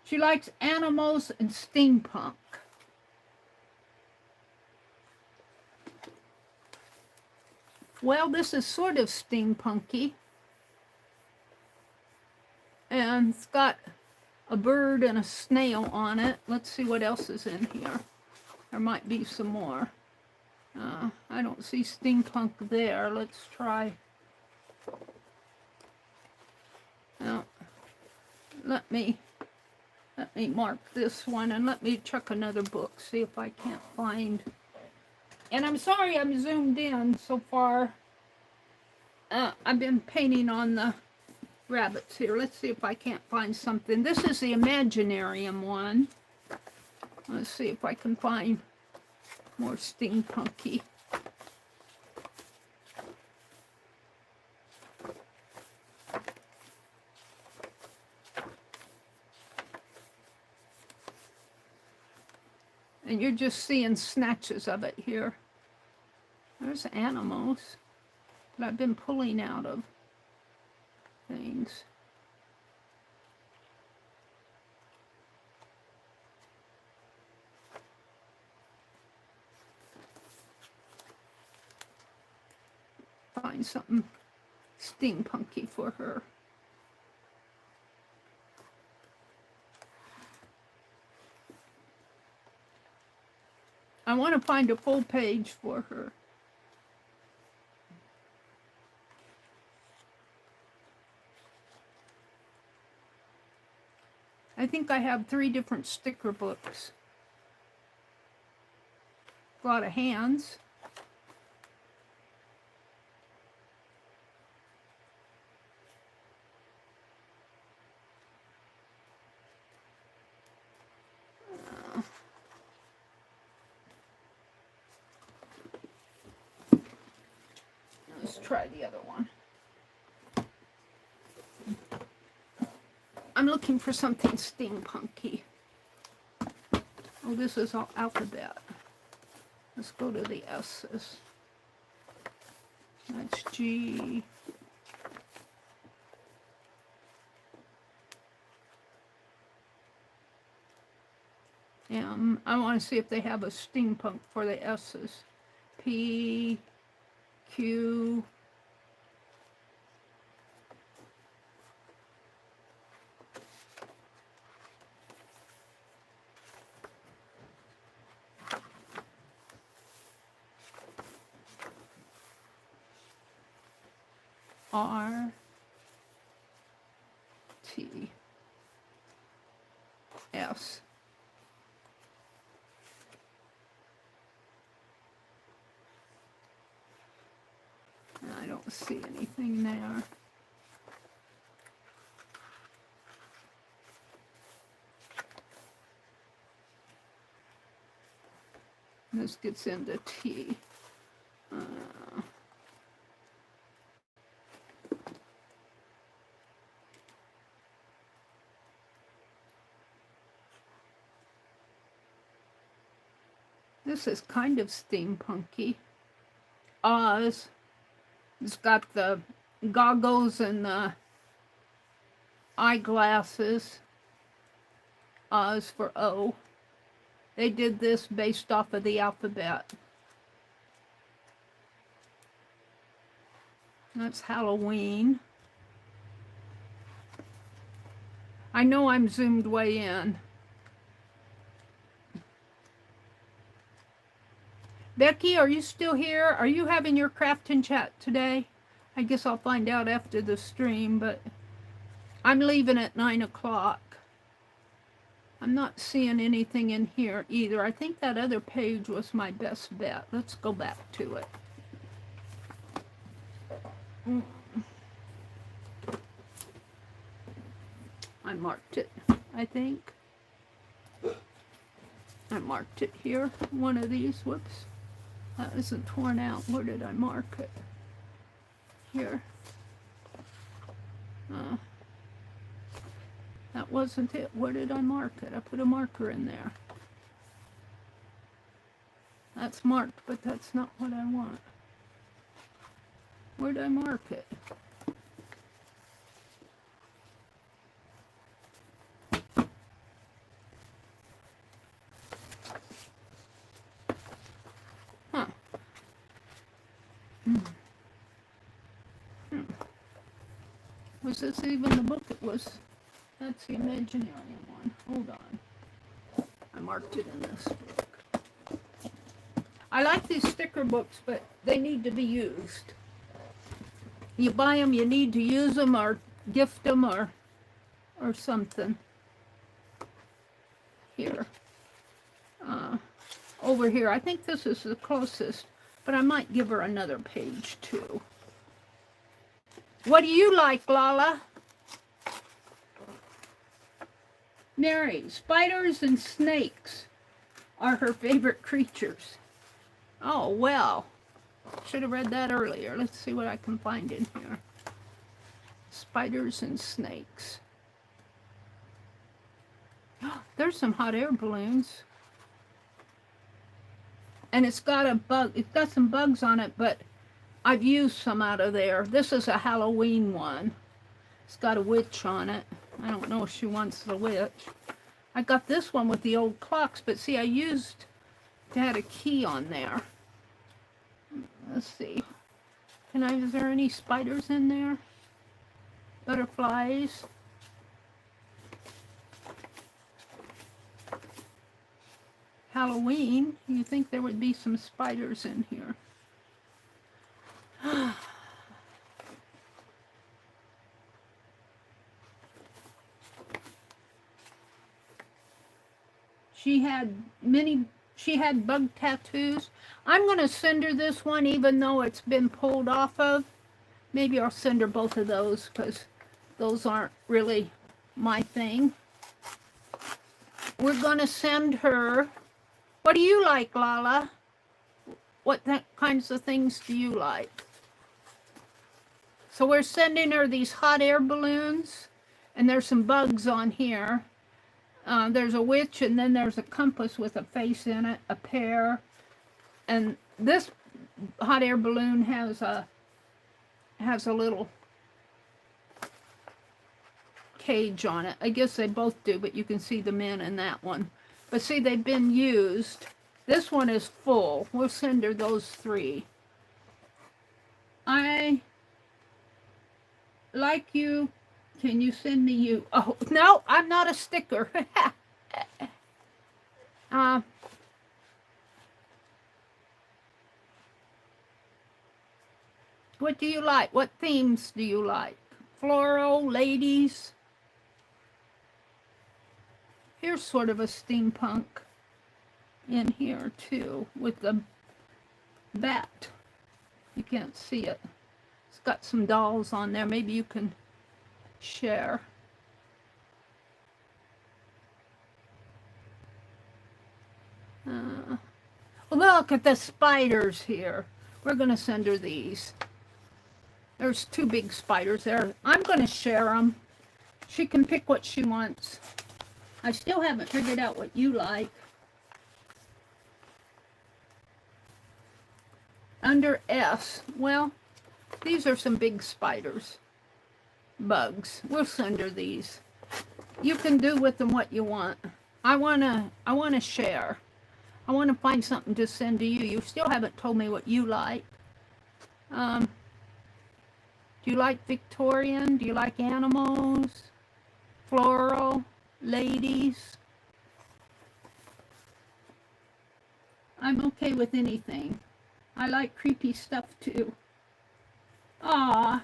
Speaker 1: She likes animals and steampunk. Well, this is sort of steampunky. And it's got a bird and a snail on it. Let's see what else is in here. There might be some more. I don't see steampunk there. Let's try. Now, let me mark this one and let me check another book, see if I can't find. And I'm sorry I'm zoomed in so far. I've been painting on the rabbits here. Let's see if I can't find something. This is the Imaginarium one. Let's see if I can find more steampunky. And you're just seeing snatches of it here. There's animals that I've been pulling out of things. Find something steampunky for her. I want to find a full page for her. I think I have 3 different sticker books. A lot of hands. Let's try the other one. I'm looking for something steampunky. Oh, this is all alphabet. Let's go to the S's. That's G. M. I want to see if they have a steampunk for the S's. P. Q. R. T. S. I don't see anything there. This gets into T. This is kind of steampunky. Oz. It's got the goggles and the eyeglasses. Oz for O. They did this based off of the alphabet. That's Halloween. I know I'm zoomed way in. Becky, are you still here? Are you having your crafting chat today? I guess I'll find out after the stream, but I'm leaving at 9 o'clock. I'm not seeing anything in here either. I think that other page was my best bet. Let's go back to it. I marked it, I think. I marked it here. One of these. Whoops. That isn't torn out. Where did I mark it? Here. That wasn't it. Where did I mark it? I put a marker in there. That's marked, but that's not what I want. Where did I mark it? Huh. Was this even the book it was? That's the imaginary one. Hold on. I marked it in this book. I like these sticker books, but they need to be used. You buy them, you need to use them or gift them or something. Here. Over here. I think this is the closest, but I might give her another page too. What do you like, Lala? Meri, spiders and snakes are her favorite creatures. Oh, well. Should have read that earlier. Let's see what I can find in here. Spiders and snakes. There's some hot air balloons. And it's got a bug. It's got some bugs on it, but I've used some out of there. This is a Halloween one. It's got a witch on it. I don't know if she wants the witch. I got this one with the old clocks, but see, I used, it had a key on there. Let's see. Is there any spiders in there? Butterflies. Halloween, you think there would be some spiders in here. She had bug tattoos. I'm going to send her this one even though it's been pulled off of. Maybe I'll send her both of those because those aren't really my thing. We're going to send her... What do you like, Lala? What kinds of things do you like? So we're sending her these hot air balloons, and there's some bugs on here. There's a witch, and then there's a compass with a face in it, a pear. And this hot air balloon has a little cage on it. I guess they both do, but you can see the men in that one. But see, they've been used. This one is full. We'll send her those 3. I like you. Can you send me you? Oh, no, I'm not a sticker. What do you like? What themes do you like? Floral, ladies? Here's sort of a steampunk in here too with the bat. You can't see it. It's got some dolls on there. Maybe you can share. Look at the spiders here. We're going to send her these. There's 2 big spiders there. I'm going to share them. She can pick what she wants. I still haven't figured out what you like. Under S, well, these are some big spiders. Bugs. We'll send her these. You can do with them what you want. I wanna share. I want to find something to send to you. You still haven't told me what you like. Do you like Victorian? Do you like animals? floral ladies. I'm okay with anything. I like creepy stuff too. Ah,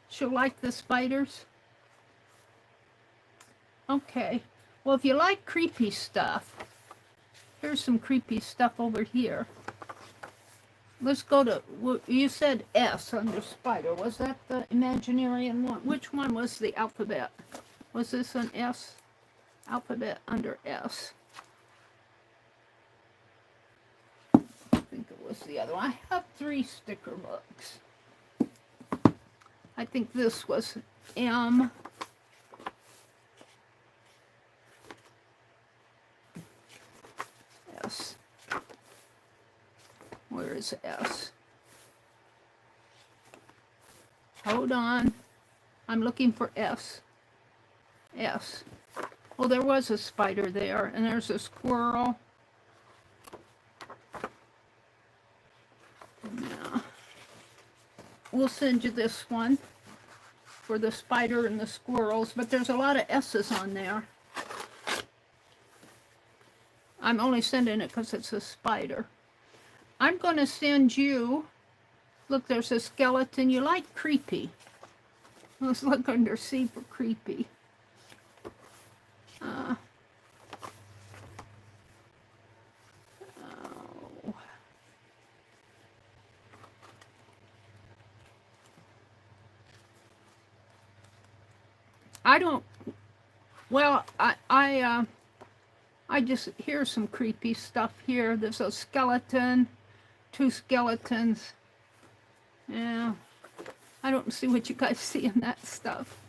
Speaker 1: she'll like the spiders. Okay, well, if you like creepy stuff, here's some creepy stuff over here. Let's go to, you said S under spider. Was that the Imaginarian one? Which one was the alphabet? Was this an S? Alphabet under S. I think it was the other one. I have 3 sticker books. I think this was M. S. Where is S? Hold on. I'm looking for S. S. Well, there was a spider there, and there's a squirrel. Now, we'll send you this one for the spider and the squirrels, but there's a lot of S's on there. I'm only sending it because it's a spider. I'm going to send you, look, there's a skeleton. You like creepy. Let's look under C for creepy. Oh. I don't, well, I just hear some creepy stuff here. There's a skeleton, 2 skeletons. Yeah, I don't see what you guys see in that stuff.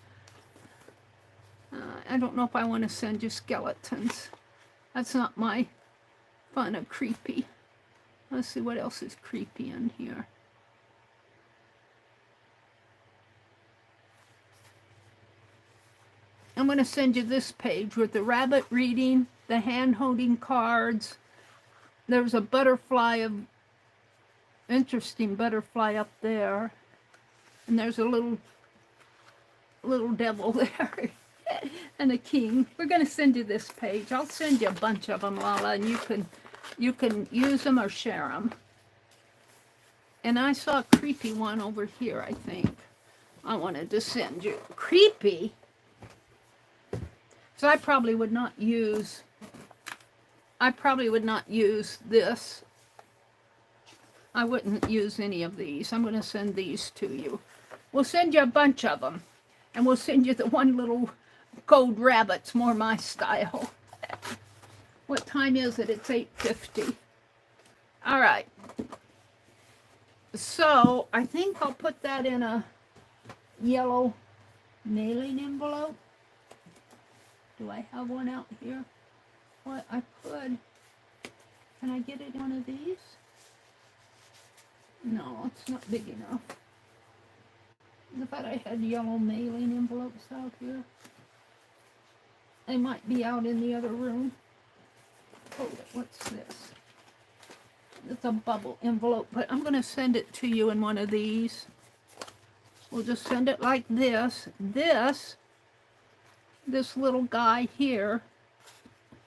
Speaker 1: I don't know if I want to send you skeletons. That's not my fun of creepy. Let's see what else is creepy in here. I'm going to send you this page with the rabbit reading, the hand-holding cards. There's a butterfly, interesting butterfly up there. And there's a little devil there. And a king. We're going to send you this page. I'll send you a bunch of them, Lala, and you can use them or share them. And I saw a creepy one over here, I think. I wanted to send you. Creepy? So I probably would not use this. I wouldn't use any of these. I'm going to send these to you. We'll send you a bunch of them. And we'll send you the one little gold rabbit's more my style. What time is it? It's 8:50. All right. So I think I'll put that in a yellow mailing envelope. Do I have one out here? What I could. Can I get it in one of these? No, it's not big enough. I thought I had yellow mailing envelopes out here. They might be out in the other room. Oh, what's this? It's a bubble envelope, but I'm going to send it to you in one of these. We'll just send it like this. This little guy here.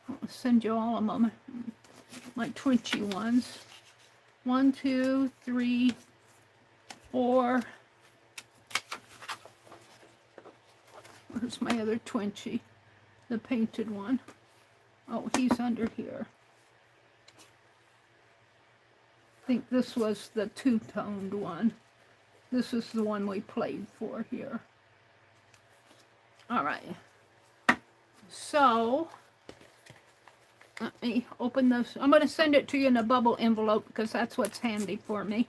Speaker 1: I'll send you all of them. My twitchy ones. 1, 2, 3, 4. Where's my other twinchie? The painted one. Oh, he's under here. I think this was the two-toned one. This is the one we played for here. All right. So, let me open this. I'm going to send it to you in a bubble envelope because that's what's handy for me.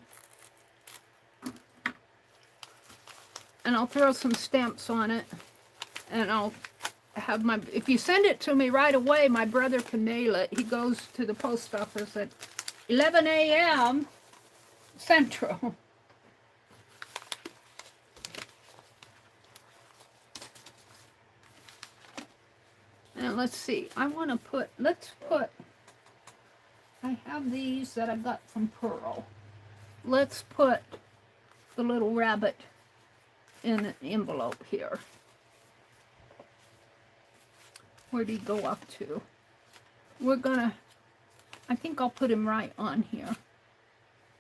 Speaker 1: And I'll throw some stamps on it. And I'll have my, if you send it to me right away, my brother can mail it. He goes to the post office at 11 a.m. Central. And let's see, I want to put, I have these that I got from Pearl. Let's put the little rabbit in an envelope here. Where'd he go up to? We're gonna, I think I'll put him right on here.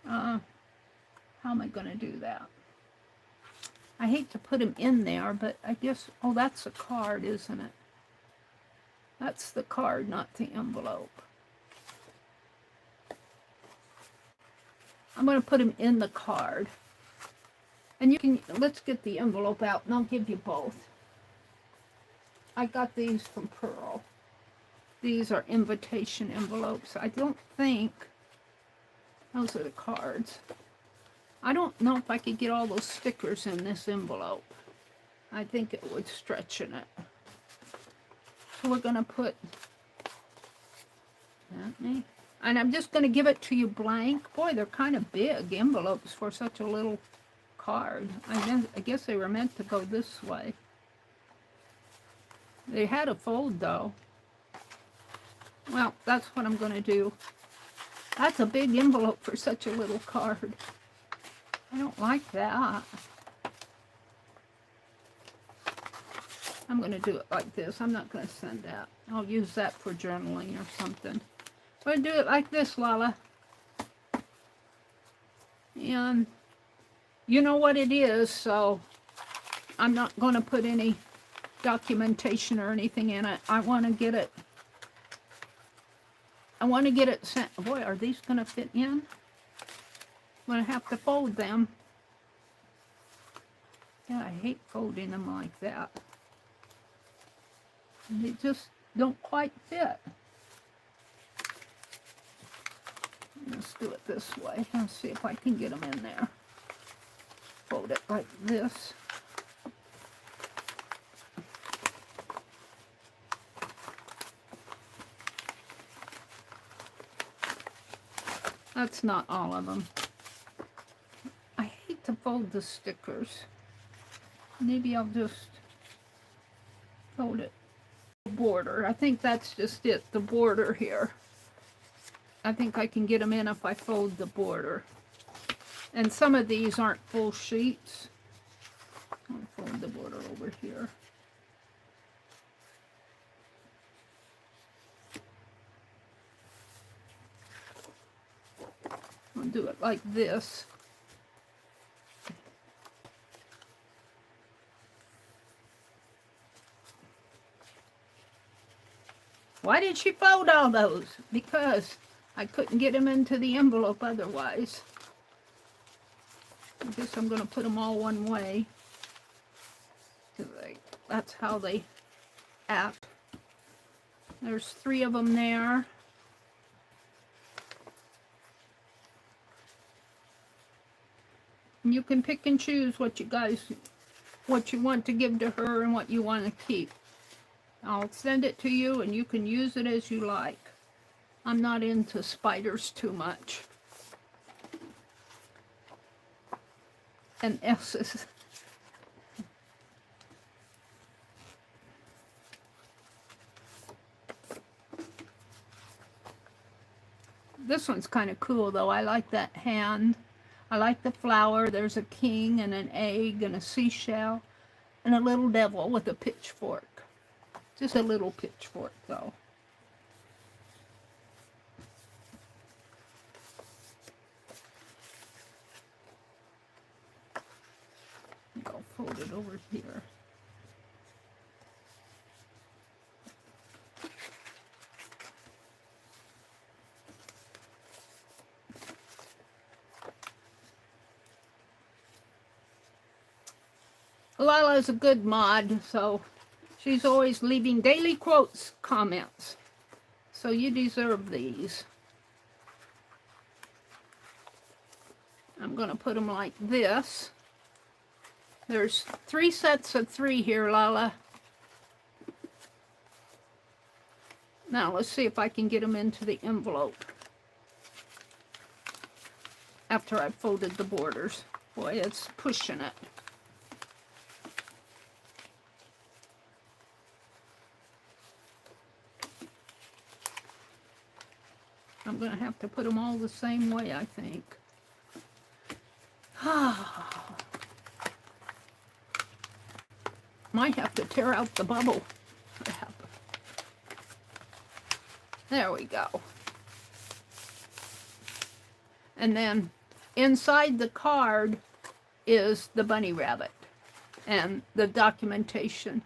Speaker 1: How am I gonna do that? I hate to put him in there, but I guess, oh, that's a card, isn't it? That's the card, not the envelope. I'm going to put him in the card. And you can, let's get the envelope out, and I'll give you both. I got these from Pearl. These are invitation envelopes. I don't think, those are the cards. I don't know if I could get all those stickers in this envelope. I think it would stretch in it. So we're going to put that. And I'm just going to give it to you blank. Boy, they're kind of big envelopes for such a little card. I guess they were meant to go this way. They had a fold, though. Well, that's what I'm going to do. That's a big envelope for such a little card. I don't like that. I'm going to do it like this. I'm not going to send that. I'll use that for journaling or something. I'm going to do it like this, Lala. And you know what it is, so I'm not going to put any documentation or anything in it. I want to get it. I want to get it sent. Boy, are these going to fit in? I'm going to have to fold them. Yeah, I hate folding them like that. They just don't quite fit. Let's do it this way. Let's see if I can get them in there. Fold it like this. That's not all of them. I hate to fold the stickers. Maybe I'll just fold it. Border. I think that's just it, the border here. I think I can get them in if I fold the border. And some of these aren't full sheets. I'll fold the border over here. I'll do it like this. Why did she fold all those? Because I couldn't get them into the envelope otherwise. I guess I'm going to put them all one way. That's how they act. There's 3 of them there. And you can pick and choose what you want to give to her and what you want to keep. I'll send it to you and you can use it as you like. I'm not into spiders too much. And S's. This one's kind of cool though. I like that hand. I like the flower. There's a king and an egg and a seashell and a little devil with a pitchfork. Just a little pitchfork, though. I'll fold it over here. Lala is a good mod, so she's always leaving daily quotes comments. So you deserve these. I'm going to put them like this. There's 3 sets of 3 here, Lala. Now let's see if I can get them into the envelope. After I've folded the borders. Boy, it's pushing it. I'm going to have to put them all the same way, I think. Might have to tear out the bubble wrap. There we go. And then inside the card is the bunny rabbit and the documentation.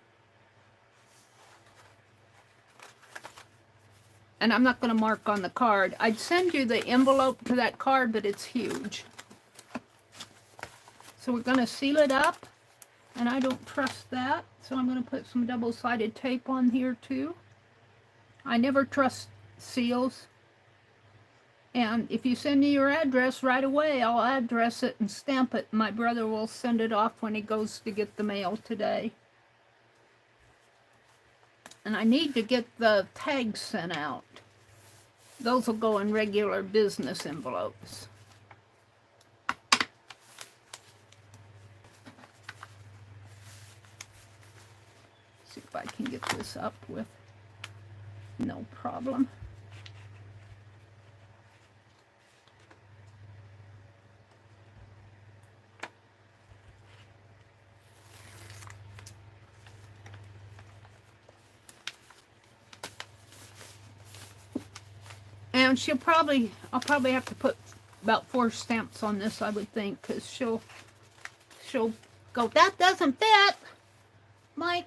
Speaker 1: And I'm not going to mark on the card. I'd send you the envelope to that card, but it's huge. So we're going to seal it up, and I don't trust that, so I'm going to put some double-sided tape on here too. I never trust seals. And if you send me your address right away, I'll address it and stamp it. My brother will send it off when he goes to get the mail today. And I need to get the tags sent out. Those will go in regular business envelopes. See if I can get this up with no problem. And I'll probably have to put about 4 stamps on this, I would think, because she'll go, that doesn't fit my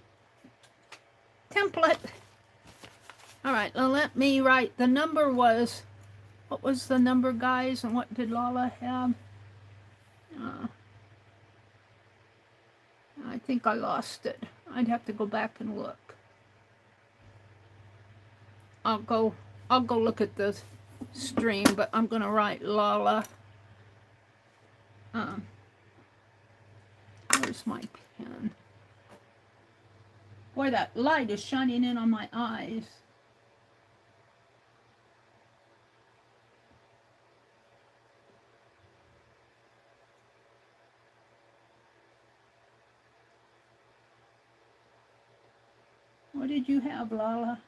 Speaker 1: template. All right, now let me write. The number was, what was the number, guys? And what did Lala have? I think I lost it. I'd have to go back and look. I'll go look at the stream, but I'm going to write Lala. Where's my pen? Boy, that light is shining in on my eyes. What did you have, Lala?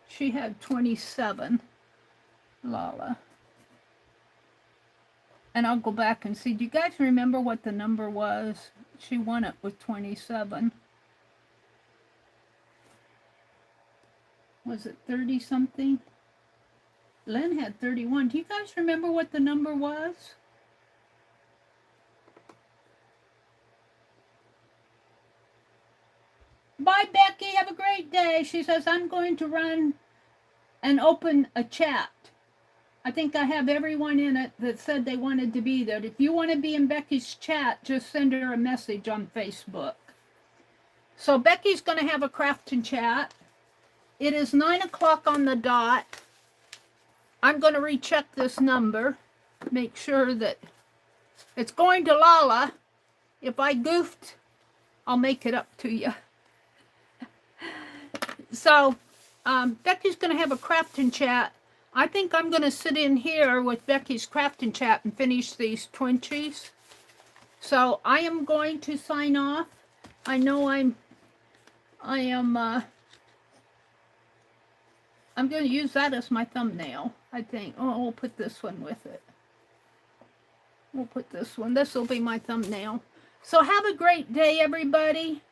Speaker 1: She had 27, Lala. And I'll go back and see. Do you guys remember what the number was? She won it with 27. Was it 30 something? Lynn had 31. Do you guys remember what the number was? Bye, Becky. Have a great day. She says, I'm going to run and open a chat. I think I have everyone in it that said they wanted to be there. If you want to be in Becky's chat, just send her a message on Facebook. So Becky's going to have a crafting chat. It is 9 o'clock on the dot. I'm going to recheck this number. Make sure that it's going to Lala. If I goofed, I'll make it up to you. So Becky's going to have a crafting chat. I think I'm going to sit in here with Becky's crafting chat and finish these twinchies. So I am going to sign off. I know I'm going to use that as my thumbnail, I think. Oh, we'll put this one with it. We'll put this one. This will be my thumbnail. So have a great day, everybody.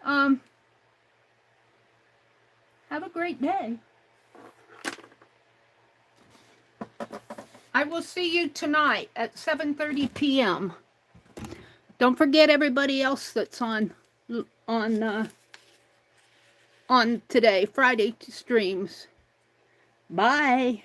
Speaker 1: Have a great day. I will see you tonight at 7:30 p.m. Don't forget everybody else that's on today, Friday streams. Bye.